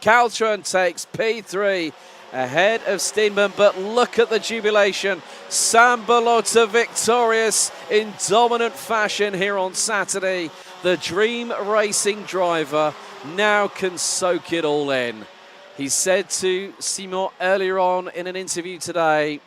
Kalteren takes P3 ahead of Steinman, but look at the jubilation. Sam Balota victorious in dominant fashion here on Saturday. The dream racing driver now can soak it all in. He said to Simon earlier on in an interview today,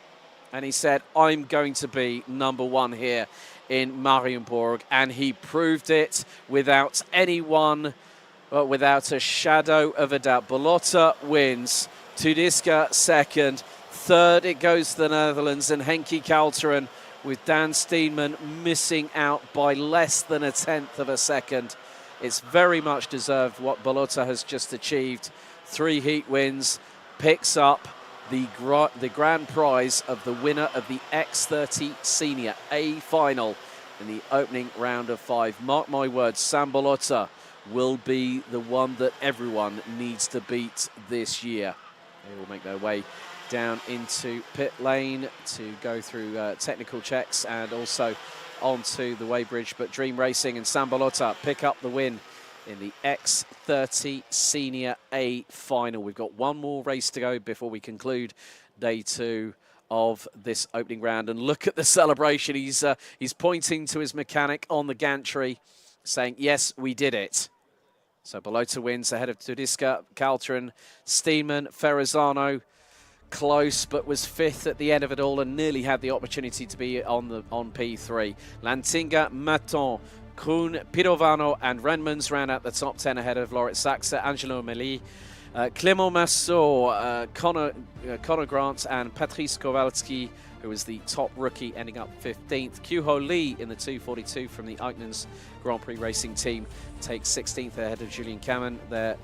and he said, I'm going to be number 1 here in Mariembourg. And he proved it without without a shadow of a doubt. Balota wins, Tudisca 2nd, 3rd it goes to the Netherlands, and Henki Kalteren with Dan Steinman missing out by less than a 1/10 of a second. It's very much deserved what Balota has just achieved. 3 heat wins, picks up the grand prize of the winner of the X30 Senior A final in the opening round of 5. Mark my words, Sam Balota will be the one that everyone needs to beat this year. They will make their way down into pit lane to go through technical checks and also onto the weighbridge, but Dream Racing and Sambalota pick up the win in the X30 Senior A final. We've got one more race to go before we conclude day 2 of this opening round. And look at the celebration. He's pointing to his mechanic on the gantry, saying, yes, we did it. So Balota wins ahead of Tudiska, Caltran, Steenman, Ferrazano. Close, but was 5th at the end of it all and nearly had the opportunity to be on P3. Lantinga, Maton, Kroon, Pirovano and Renmans ran out the top 10 ahead of Laurit Saxe, Angelo Meli, Clément Massot, Connor Grant and Patrice Kowalski, who was the top rookie, ending up 15th. Kyuho Lee in the 242 from the Eichmanns Grand Prix Racing team takes 16th ahead of Julian Kamen. There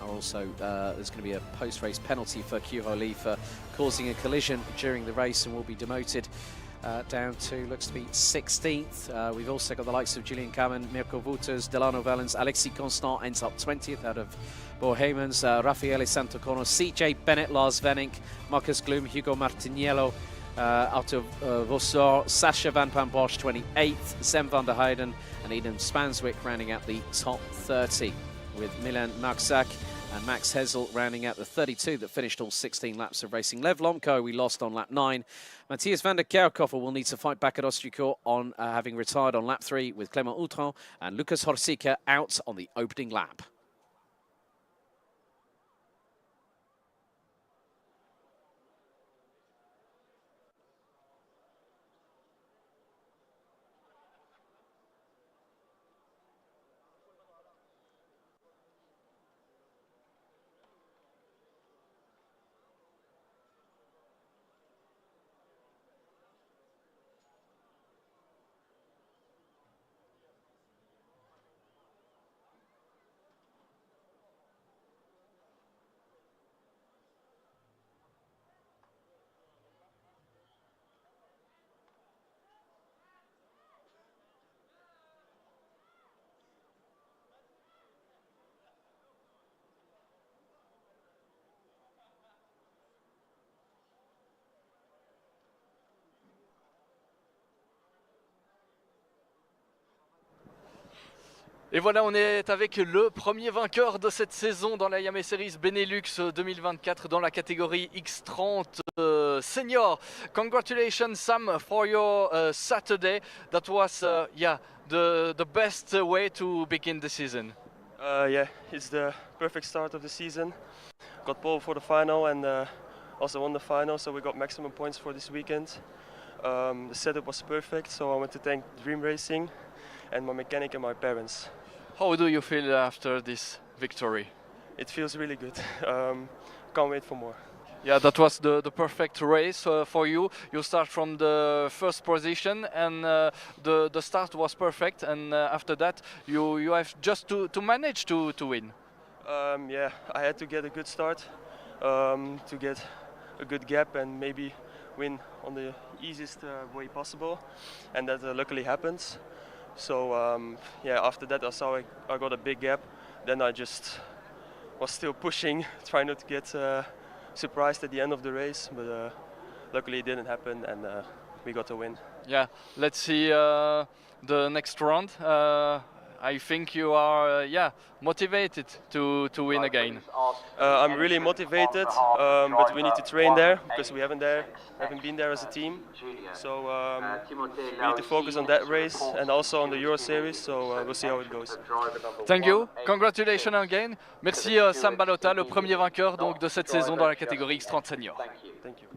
are also, there's going to be a post-race penalty for Kyuho Lee for causing a collision during the race and will be demoted down to, looks to be 16th. We've also got the likes of Julian Kamen, Mirko Wouters, Delano Valens, Alexis Constant ends up 20th out of Bohemans, Raffaele Santocorno, CJ Bennett, Lars Venink, Marcus Gloom, Hugo Martiniello, Arthur Vossor, Sasha Van Pan Bosch 28th, Sem van der Heijden and Eden Spanswick rounding out the top 30, with Milan Markzak and Max Hessel rounding out the 32 that finished all 16 laps of racing. Lev Lomko we lost on lap 9. Matthias van der Kerkhofer will need to fight back at Austricourt on having retired on lap 3, with Clément Outran and Lucas Horsika out on the opening lap. Et voilà, on est avec le premier vainqueur de cette saison dans la Iame Series Benelux 2024 dans la catégorie X30 Senior. Congratulations, Sam, for your Saturday. That was the best way to begin the season. Yeah, it's the perfect start of the season. Got pole for the final and also won the final, so we got maximum points for this weekend. The setup was perfect, so I want to thank Dream Racing and my mechanic and my parents. How do you feel after this victory? It feels really good. Can't wait for more. Yeah, that was the perfect race for you. You start from the first position and the start was perfect, and after that you have just to manage to win. Yeah, I had to get a good start to get a good gap and maybe win on the easiest way possible, and that luckily happens. So yeah, after that I saw I got a big gap. Then I just was still pushing, trying not to get surprised at the end of the race, but luckily it didn't happen and we got a win. Yeah, let's see the next round. I think you are motivated to win again. I'm really motivated, but we need to train there because we haven't been there as a team. So we need to focus on that race and also on the Euro Series. So we'll see how it goes. Thank you. Congratulations again. Merci Sam Balota, le premier vainqueur donc de cette saison dans la catégorie X30 Senior. Thank you.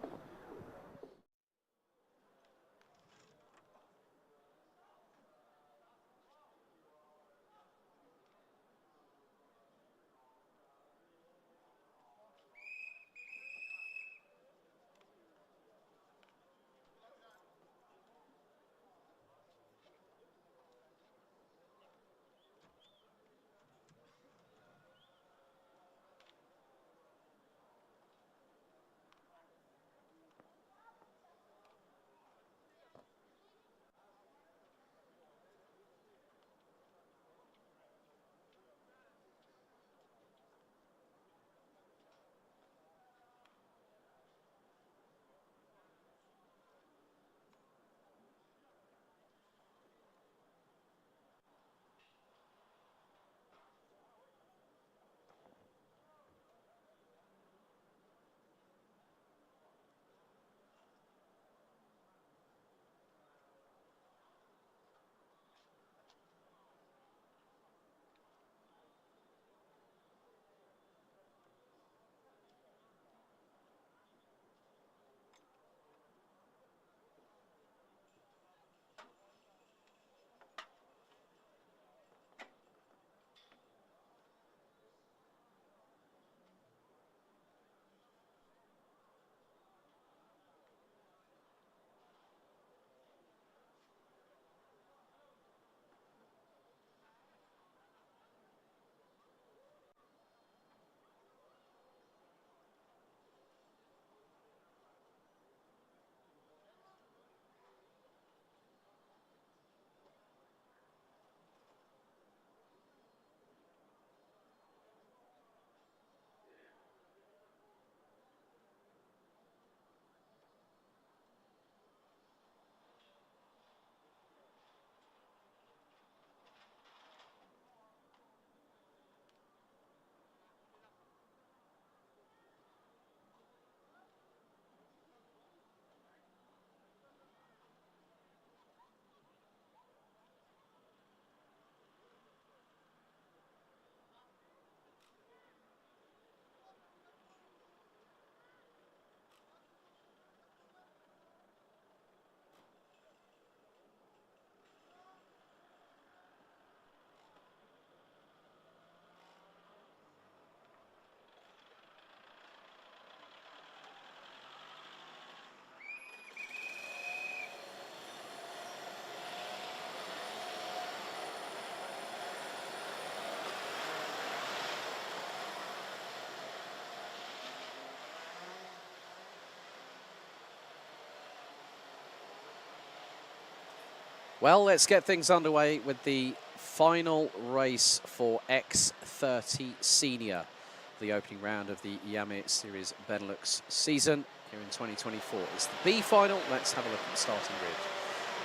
Well, let's get things underway with the final race for X30 Senior, the opening round of the Iame Series Benelux season here in 2024. It's the B final. Let's have a look at the starting grid.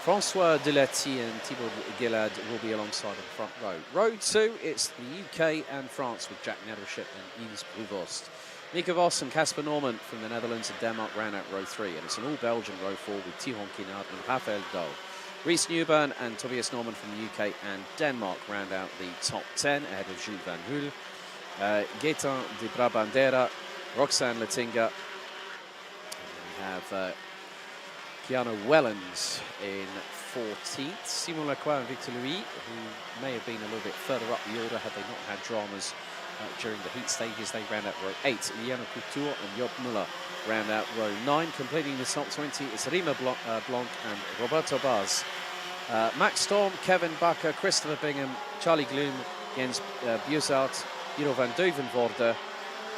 François Delati and Thibaut Gillard will be alongside on the front row. Row 2, it's the UK and France with Jack Nettleship and Yves Prouvost. Nico Vos and Casper Norman from the Netherlands and Denmark round out row 3, and it's an all-Belgian row 4 with Tyrone Kinard and Raphael Dahl. Rhys Newburn and Tobias Norman from the UK and Denmark round out the top 10 ahead of Jules Van Hul. Gaetan de Brabandera, Roxanne Lettinger. We have Keanu Wellens in 14th. Simon Lacroix and Victor Louis, who may have been a little bit further up the order had they not had dramas during the heat stages. They round out row 8. Liana Couture and Job Muller round out row 9. Completing the top 20 is Rima Blanc and Roberto Baz. Max Storm, Kevin Bakker, Christopher Bingham, Charlie Gloom, Jens Buesart, Hiro van Duivenvoorde.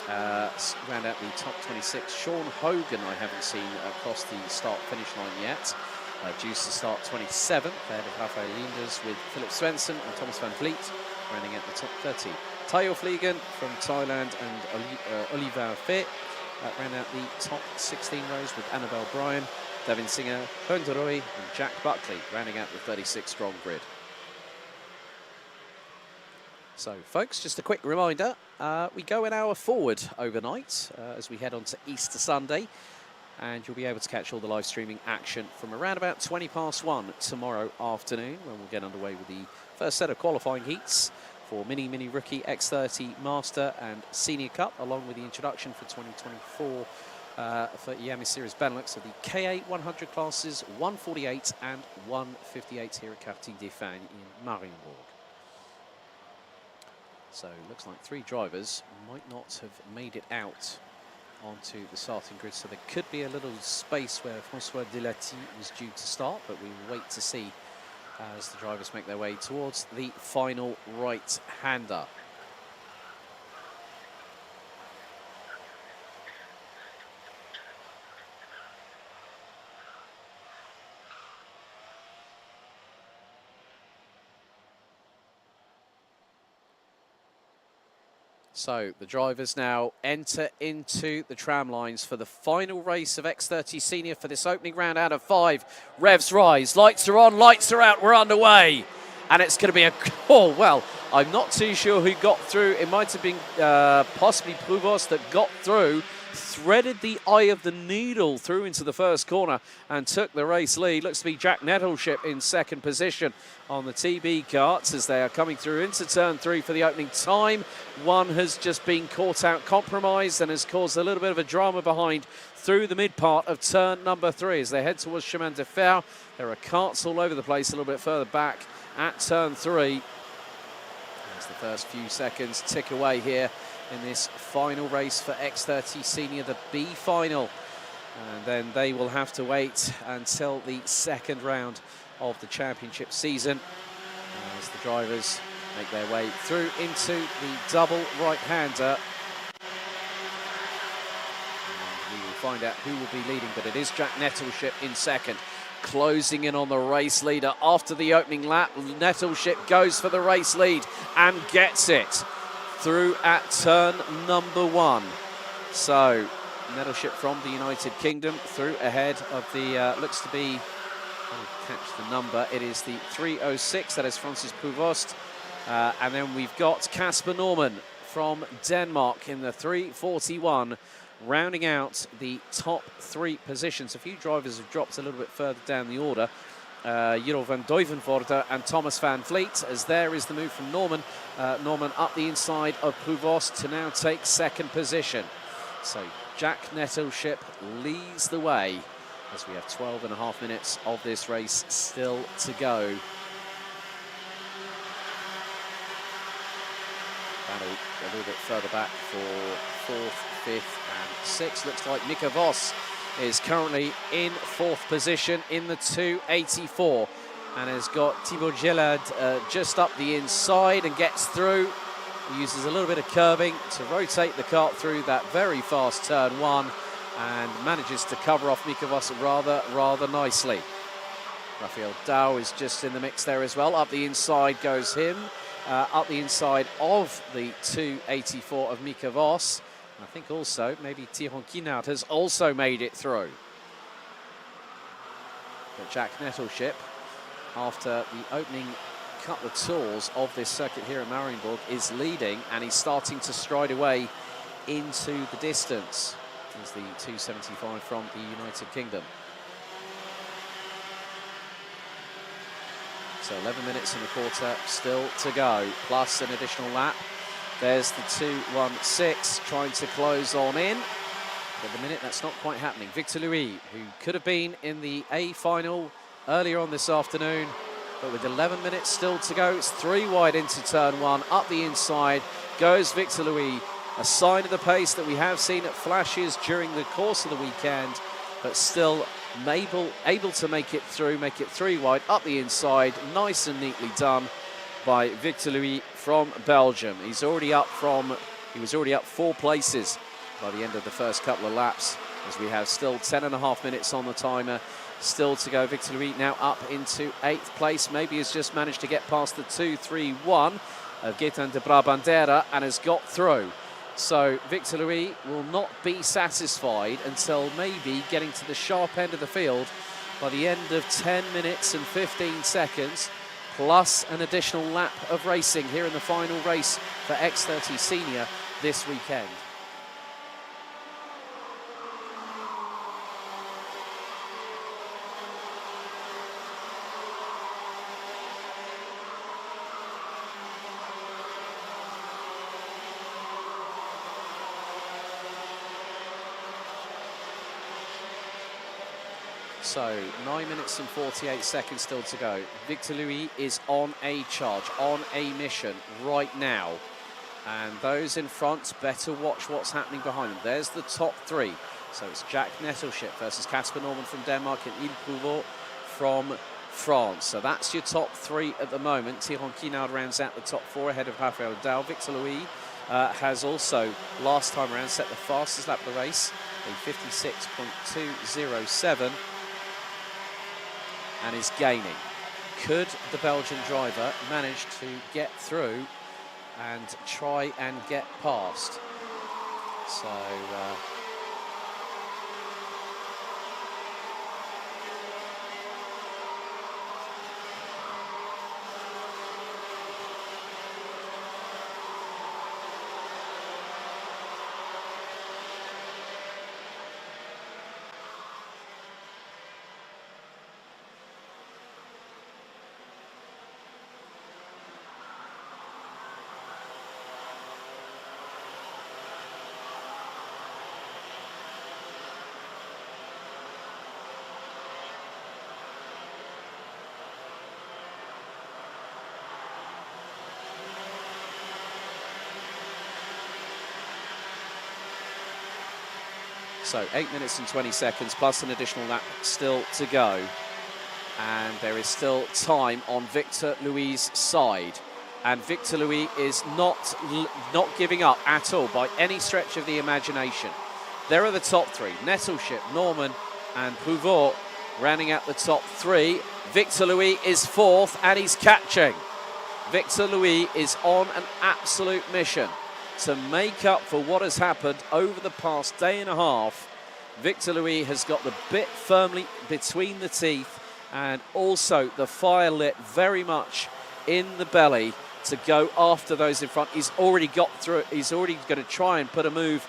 Round out the top 26. Sean Hogan I haven't seen across the start-finish line yet. Due to start 27th ahead of Rafael Linders with Philip Svensson and Thomas van Vliet rounding out the top 30. Tayo Fliegen from Thailand and Oliver Fe round out the top 16 rows with Annabelle Bryan, Davin Singer, Hön de Roy and Jack Buckley rounding out the 36-strong grid. So, folks, just a quick reminder, we go an hour forward overnight as we head on to Easter Sunday, and you'll be able to catch all the live streaming action from around about 1 tomorrow afternoon, when we'll get underway with the first set of qualifying heats for Mini Rookie X30 Master and Senior Cup, along with the introduction for 2024 for Iame Series Benelux of the KA 100 classes, 148 and 158 here at Karting des Fagnes in Mariembourg. So looks like 3 drivers might not have made it out onto the starting grid, so there could be a little space where François Delati was due to start, but we will wait to see as the drivers make their way towards the final right-hander. So the drivers now enter into the tram lines for the final race of X30 Senior for this opening round out of 5. Revs rise, lights are on, lights are out, we're underway. And it's going to be a call. Well, I'm not too sure who got through. It might have been possibly Prouvost that got through, threaded the eye of the needle through into the first corner and took the race lead. Looks to be Jack Nettleship in second position on the TB carts as they are coming through into turn 3 for the opening time. One has just been caught out compromised and has caused a little bit of a drama behind through the mid part of turn number 3 as they head towards Chemin de Fer. There are carts all over the place a little bit further back at turn 3. As the first few seconds tick away here in this final race for X30 Senior, the B final. And then they will have to wait until the second round of the championship season as the drivers make their way through into the double right-hander. We will find out who will be leading, but it is Jack Nettleship in second, closing in on the race leader after the opening lap. Nettleship goes for the race lead and gets it through at turn number 1. So Nettleship from the United Kingdom through ahead of the, looks to be, I'll catch the number, it is the 306, that is Francis Prouvost. And then we've got Casper Norman from Denmark in the 341, rounding out the top 3 positions. A few drivers have dropped a little bit further down the order. Hiro van Duivenvoorde and Thomas van Vliet, as there is the move from Norman. Norman up the inside of Prouvost to now take second position. So Jack Nettleship leads the way as we have 12.5 minutes of this race still to go. Battle a little bit further back for 4th, 5th and 6th. Looks like Mika Vos is currently in 4th position in the 284 and has got Thibaut Gillard just up the inside and gets through. He uses a little bit of curbing to rotate the kart through that very fast turn 1 and manages to cover off Mika Vos rather nicely. Rafael Dow is just in the mix there as well. Up the inside goes him. Up the inside of the 284 of Mika Vos. I think also maybe Tyrone Kinaert has also made it through. But Jack Nettleship, after the opening couple of tours of this circuit here at Mariembourg, is leading, and he's starting to stride away into the distance. Is the 275 from the United Kingdom. So 11 minutes and a quarter still to go, plus an additional lap. There's the 2:16 trying to close on in. But at the minute, that's not quite happening. Victor Louis, who could have been in the A final earlier on this afternoon, but with 11 minutes still to go, it's 3 wide into turn 1. Up the inside goes Victor Louis. A sign of the pace that we have seen at flashes during the course of the weekend, but still able to make it through, make it 3 wide. Up the inside, nice and neatly done by Victor Louis from Belgium. He was already up 4 places by the end of the first couple of laps, as we have still 10.5 minutes on the timer still to go. Victor Louis now up into 8th place. Maybe has just managed to get past the 2:31 of Gaetan de Brabandera and has got through. So Victor Louis will not be satisfied until maybe getting to the sharp end of the field by the end of 10 minutes and 15 seconds, plus an additional lap of racing here in the final race for X30 Senior this weekend. So 9 minutes and 48 seconds still to go. Victor Louis is on a charge, on a mission right now. And those in front better watch what's happening behind them. There's the top 3. So it's Jack Nettleship versus Casper Norman from Denmark and Ile Prouveau from France. So that's your top 3 at the moment. Tyrone Kinaert rounds out the top 4 ahead of Rafael Dow. Victor Louis has also, last time around, set the fastest lap of the race, a 56.207. And is gaining. Could the Belgian driver manage to get through and try and get past? So So 8 minutes and 20 seconds plus an additional lap still to go. And there is still time on Victor Louis' side. And Victor Louis is not giving up at all by any stretch of the imagination. There are the top 3, Nettleship, Norman and Prouveau rounding out the top 3. Victor Louis is 4th and he's catching. Victor Louis is on an absolute mission to make up for what has happened over the past day and a half. Victor Louis has got the bit firmly between the teeth and also the fire lit very much in the belly to go after those in front. He's already got through it. He's already going to try and put a move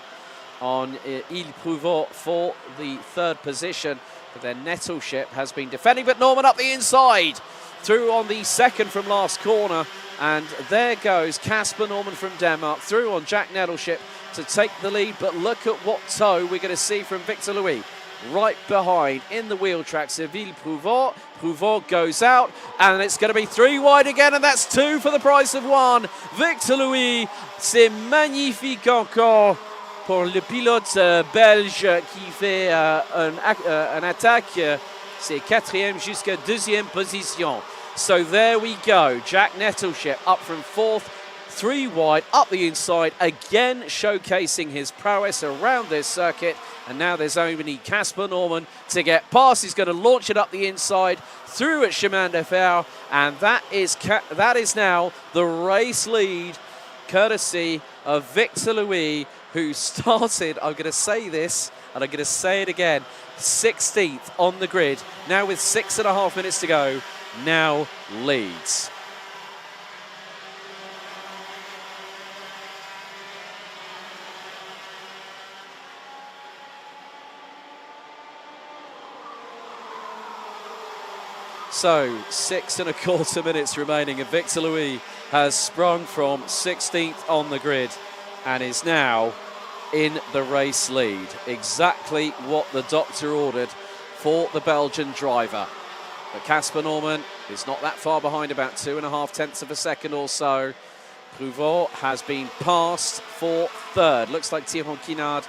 on Ile Prouveau for the 3rd position. But then Nettleship has been defending, but Norman up the inside through on the 2nd from last corner. And there goes Casper Norman from Denmark through on Jack Nettleship to take the lead. But look at what toe we're going to see from Victor Louis. Right behind in the wheel tracks of Ile Prouveau. Prouveau goes out and it's going to be 3 wide again, and that's 2 for the price of 1. Victor Louis, c'est magnifique encore pour le pilote belge qui fait une attaque. C'est 4e jusqu'à 2e position. So there we go. Jack Nettleship up from 4th 3 wide, up the inside, again showcasing his prowess around this circuit. And now there's only Casper Norman to get past. He's going to launch it up the inside, through at Chemin de Fer, and that is now the race lead, courtesy of Victor Louis, who started, I'm going to say this, and I'm going to say it again, 16th on the grid. Now with 6.5 minutes to go, now leads. So 6.25 minutes remaining, and Victor Louis has sprung from 16th on the grid and is now in the race lead. Exactly what the doctor ordered for the Belgian driver. But Casper Norman is not that far behind, about 2.5 tenths of a second or so. Prouveau has been passed for third. Looks like Thierry Quinard,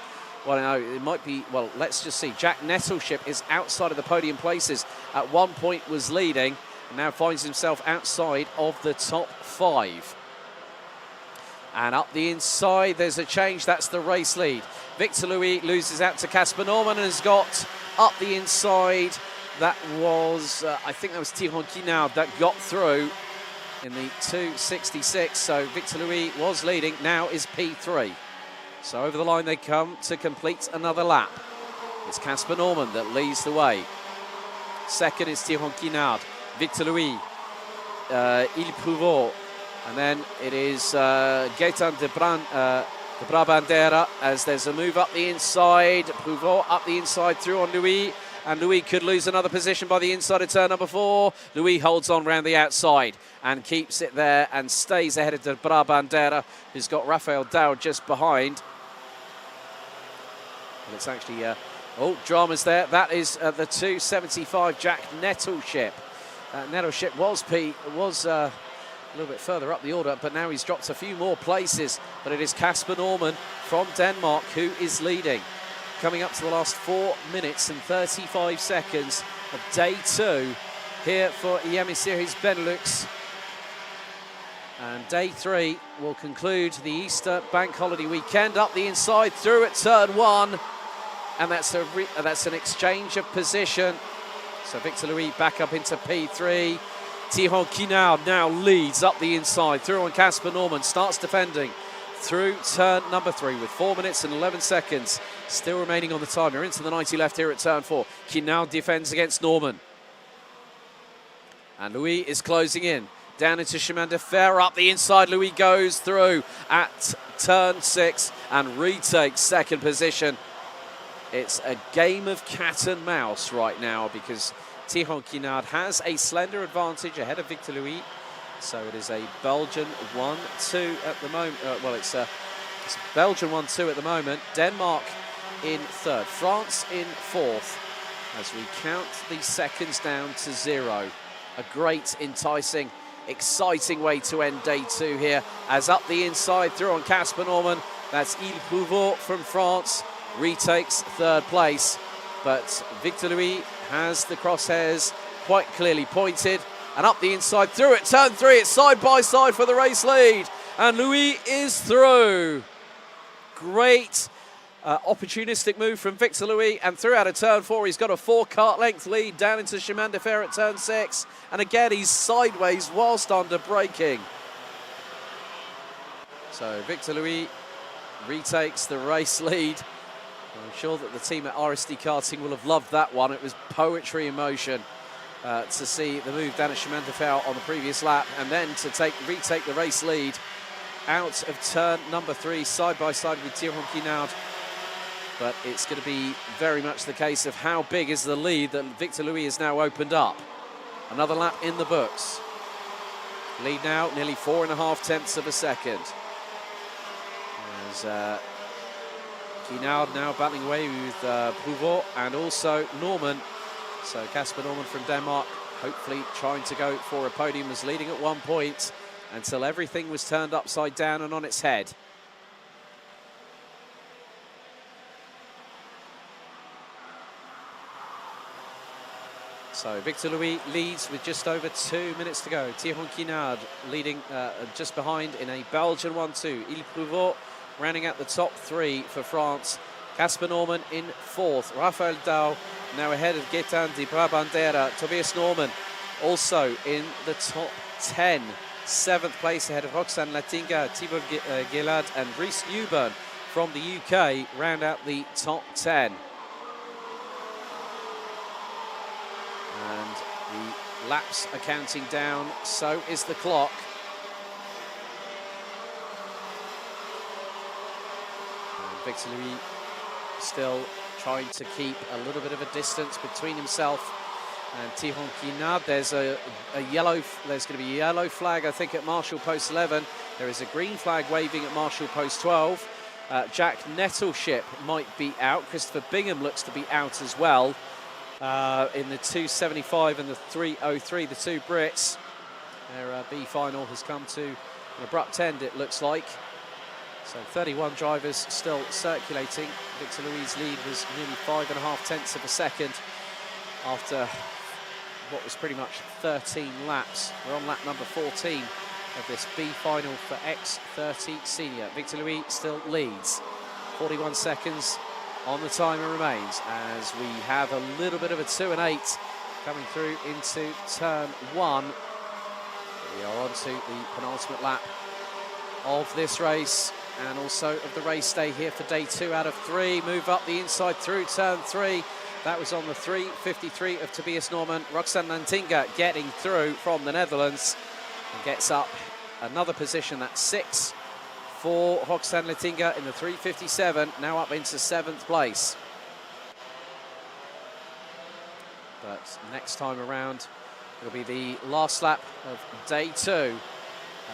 well, no, it might be, well, let's just see. Jack Nettleship is outside of the podium places. At one point was leading, and now finds himself outside of the top 5. And up the inside, there's a change. That's the race lead. Victor Louis loses out to Casper Norman and has got up the inside. That was, I think that was Thierry Quinard that got through in the 2:66. So Victor Louis was leading, now is P3. So over the line they come to complete another lap. It's Casper Norman that leads the way. Second is Thierry Quinard, Victor Louis, Il Prouveau, and then it is Gaetan de Brabandera as there's a move up the inside. Prouveau up the inside through on Louis, and Louis could lose another position by the inside of turn number 4. Louis holds on round the outside and keeps it there and stays ahead of de Brabandera, who's got Raphael Dowd just behind. And it's actually, drama's there. That is the 275 Jack Nettleship. Nettleship was a little bit further up the order, but now he's dropped a few more places. But it is Casper Norman from Denmark who is leading. Coming up to the last 4 minutes and 35 seconds of day 2 here for Iame Series Benelux. And day 3 will conclude the Easter bank holiday weekend. Up the inside, through at turn 1. And that's an exchange of position. So Victor Louis back up into P3. Thierry Quinard now leads up the inside, through on Casper Norman, starts defending through turn number 3 with 4 minutes and 11 seconds still remaining on the timer. Into the 90 left here at turn 4. Quinard defends against Norman. And Louis is closing in. Down into Chemin de Fer, up the inside, Louis goes through at turn 6 and retakes second position. It's a game of cat and mouse right now because Thierry Quinard has a slender advantage ahead of Victor Louis. So it is a Belgian 1-2 at the moment. It's a Belgian 1-2 at the moment. Denmark in third, France in fourth, as we count the seconds down to 0. A great, enticing, exciting way to end day 2 here, as up the inside through on Casper Norman. That's Il Prouveau from France, retakes third place, but Victor Louis has the crosshairs quite clearly pointed, and up the inside through at turn 3. It's side by side for the race lead, and Louis is through. Great opportunistic move from Victor Louis, and through out of turn 4 he's got a 4-kart length lead down into Chemin de Fer at turn 6, and again he's sideways whilst under braking. So Victor Louis retakes the race lead. I'm sure that the team at RSD Karting will have loved that one. It was poetry in motion to see the move down at Chemin de Fer on the previous lap, and then to retake the race lead out of turn number 3, side by side with Thierry Quinard. But it's going to be very much the case of how big is the lead that Victor Louis has now opened up. Another lap in the books. Lead now nearly 4.5 tenths of a second. As Quinard now battling away with Prouveau and also Norman. So Casper Norman from Denmark, hopefully trying to go for a podium, was leading at one point until everything was turned upside down and on its head. So Victor Louis leads with just over 2 minutes to go. Thierry Quinard leading just behind in a Belgian 1-2. Il Prouveau rounding out the top 3 for France. Casper Norman in 4th. Raphael Daou now ahead of Gaetan de Brabandera. Tobias Norman also in the top 10. 7th place ahead of Roxane Latinga, Thibaut Gilad and Rhys Newburn from the UK round out the top 10. And the laps are counting down, so is the clock. And Victor Louis still trying to keep a little bit of a distance between himself and Thierry Quinard. There's going to be a yellow flag, I think, at Marshall Post 11. There is a green flag waving at Marshall Post 12. Jack Nettleship might be out. Christopher Bingham looks to be out as well. In the 275 and the 303, the two Brits. Their B final has come to an abrupt end, it looks like. So 31 drivers still circulating. Victor Louis' lead was nearly 5.5 tenths of a second after what was pretty much 13 laps. We're on lap number 14 of this B final for X30 Senior. Victor Louis still leads. 41 seconds on the timer remains as we have a little bit of a 2 and 8 coming through into turn 1. We are on to the penultimate lap of this race and also of the race day here for day 2 out of 3. Move up the inside through turn 3. That was on the 3.53 of Tobias Norman. Roxane Lantinga getting through from the Netherlands and gets up another position. That's 6 for Roxane Lantinga in the 3.57, now up into 7th place. But next time around, it'll be the last lap of day 2.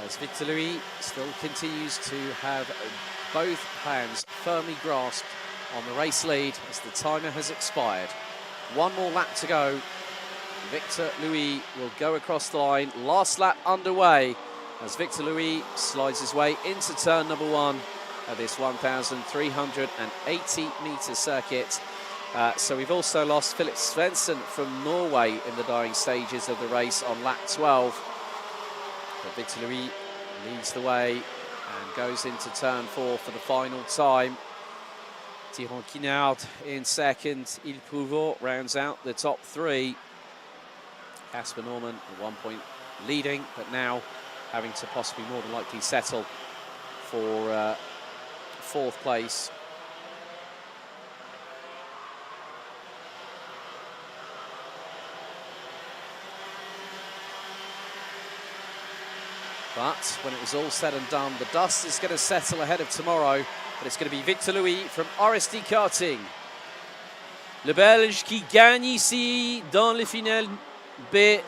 As Victor Louis still continues to have both hands firmly grasped on the race lead as the timer has expired. One more lap to go. Victor Louis will go across the line. Last lap underway as Victor Louis slides his way into turn number 1 of this 1,380 metre circuit. So we've also lost Philip Svensson from Norway in the dying stages of the race on lap 12. But Victor Louis leads the way and goes into turn 4 for the final time. Thierry Quinard in second. Il Prouveau rounds out the top 3. Casper Norman at 1 point leading, but now having to possibly more than likely settle for 4th place. But when it was all said and done, the dust is going to settle ahead of tomorrow. But it's going to be Victor Louis from RSD Karting. Le Belge qui gagne ici dans le final B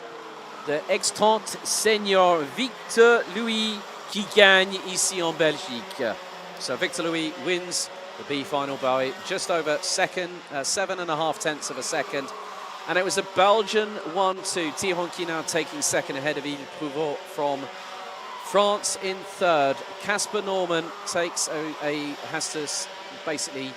de X30 Senior. Victor Louis qui gagne ici en Belgique. So Victor Louis wins the B final by just over 7.5 tenths of a second. And it was a Belgian 1-2. Thierry Quinard taking second ahead of Il Prouveau from France in 3rd. Casper Norman has to basically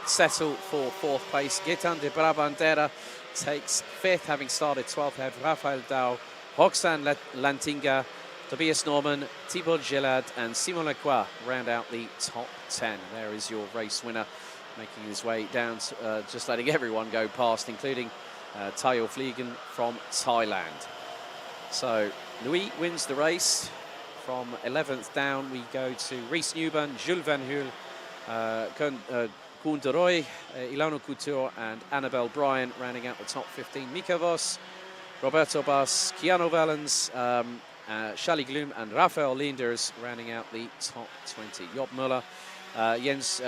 settle for 4th place. Gaetan de Brabandera takes 5th, having started 12th ahead of Raphael Daou, Roxane Lantinga, Tobias Norman, Thibaut Gilad and Simon Lacroix round out the top 10. There is your race winner making his way down, just letting everyone go past, including Tayo Fliegen from Thailand. So Louis wins the race. From 11th down, we go to Rhys Newburn, Jules Van Huel, Koen de Roy, Ilano Couture and Annabelle Bryan rounding out the top 15. Mika Vos, Roberto Bas, Keanu Valens, Charlie Gloom and Raphael Linders rounding out the top 20. Job Muller, Jens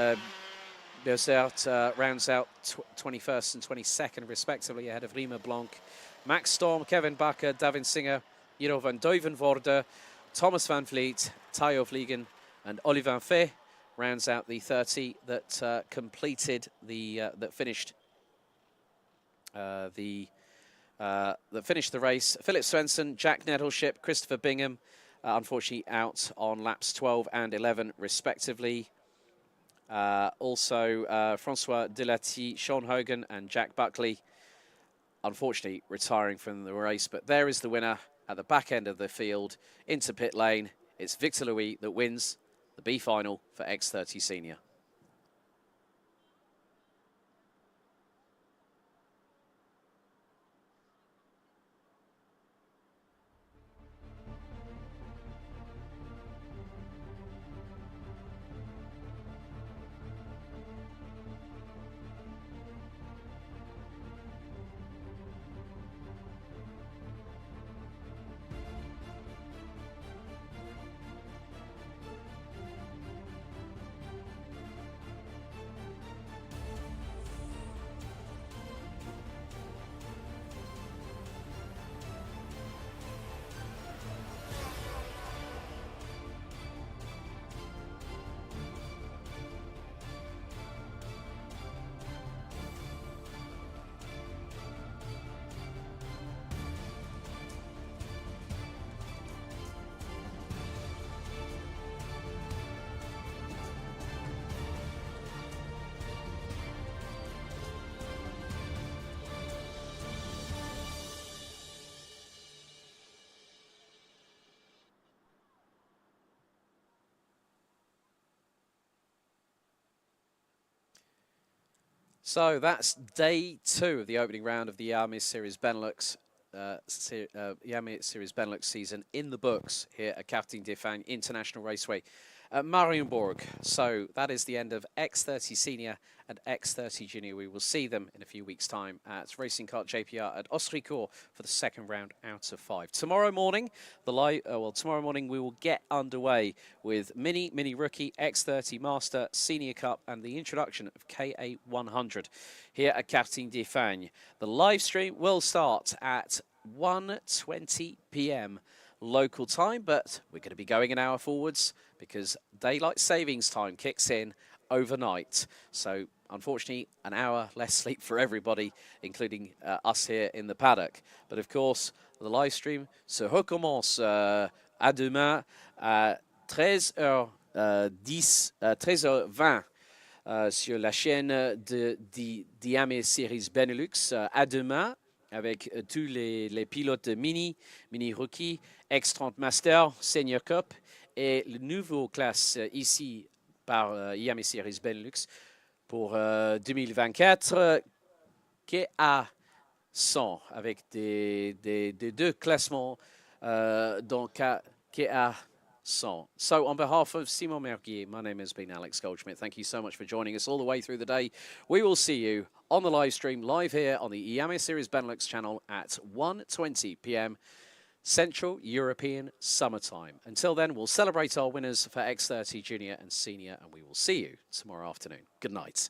Bersert rounds out 21st and 22nd respectively ahead of Riemer Blanc. Max Storm, Kevin Bakker, Davin Singer, Jiro van Duivenvoorde, Thomas Van Vliet, Tayo Vliegen and Oliver Fay rounds out the 30 that completed the that finished the race. Philip Svensson, Jack Nettleship, Christopher Bingham, unfortunately out on laps 12 and 11 respectively. Also Francois Delati, Sean Hogan and Jack Buckley unfortunately retiring from the race. But there is the winner at the back end of the field into pit lane. It's Victor Louis that wins the B final for X30 Senior. So that's day 2 of the opening round of the Iame Series Benelux Iame Series Benelux season in the books here at Karting de Fagnes International Raceway at Mariembourg. So that is the end of X30 Senior and X30 Junior. We will see them in a few weeks' time at Racing Kart JPR at Ostricourt for the second round out of 5. Tomorrow morning, tomorrow morning we will get underway with Mini Rookie, X30 Master, Senior Cup, and the introduction of KA100 here at Karting de Fagnes. The live stream will start at 1:20 p.m. local time, but we're going to be going an hour forwards because daylight savings time kicks in overnight. So unfortunately, an hour less sleep for everybody, including us here in the paddock. But of course, the live stream se recommence à demain à 13h10, 13h20 sur la chaîne d'Iame Series Benelux. À demain, avec tous les pilotes mini rookie, X30 Master, Senior Cup et le nouveau classe ici par Iame Series Benelux pour 2024 KA100 avec des deux classements dans KA100. So on behalf of Simon Mirguet, my name has been Alex Goldschmidt. Thank you so much for joining us all the way through the day. We will see you on the live stream live here on the Iame Series Benelux channel at 1:20 p.m. Central European Summertime. Until then, we'll celebrate our winners for X30 Junior and Senior, and we will see you tomorrow afternoon. Good night.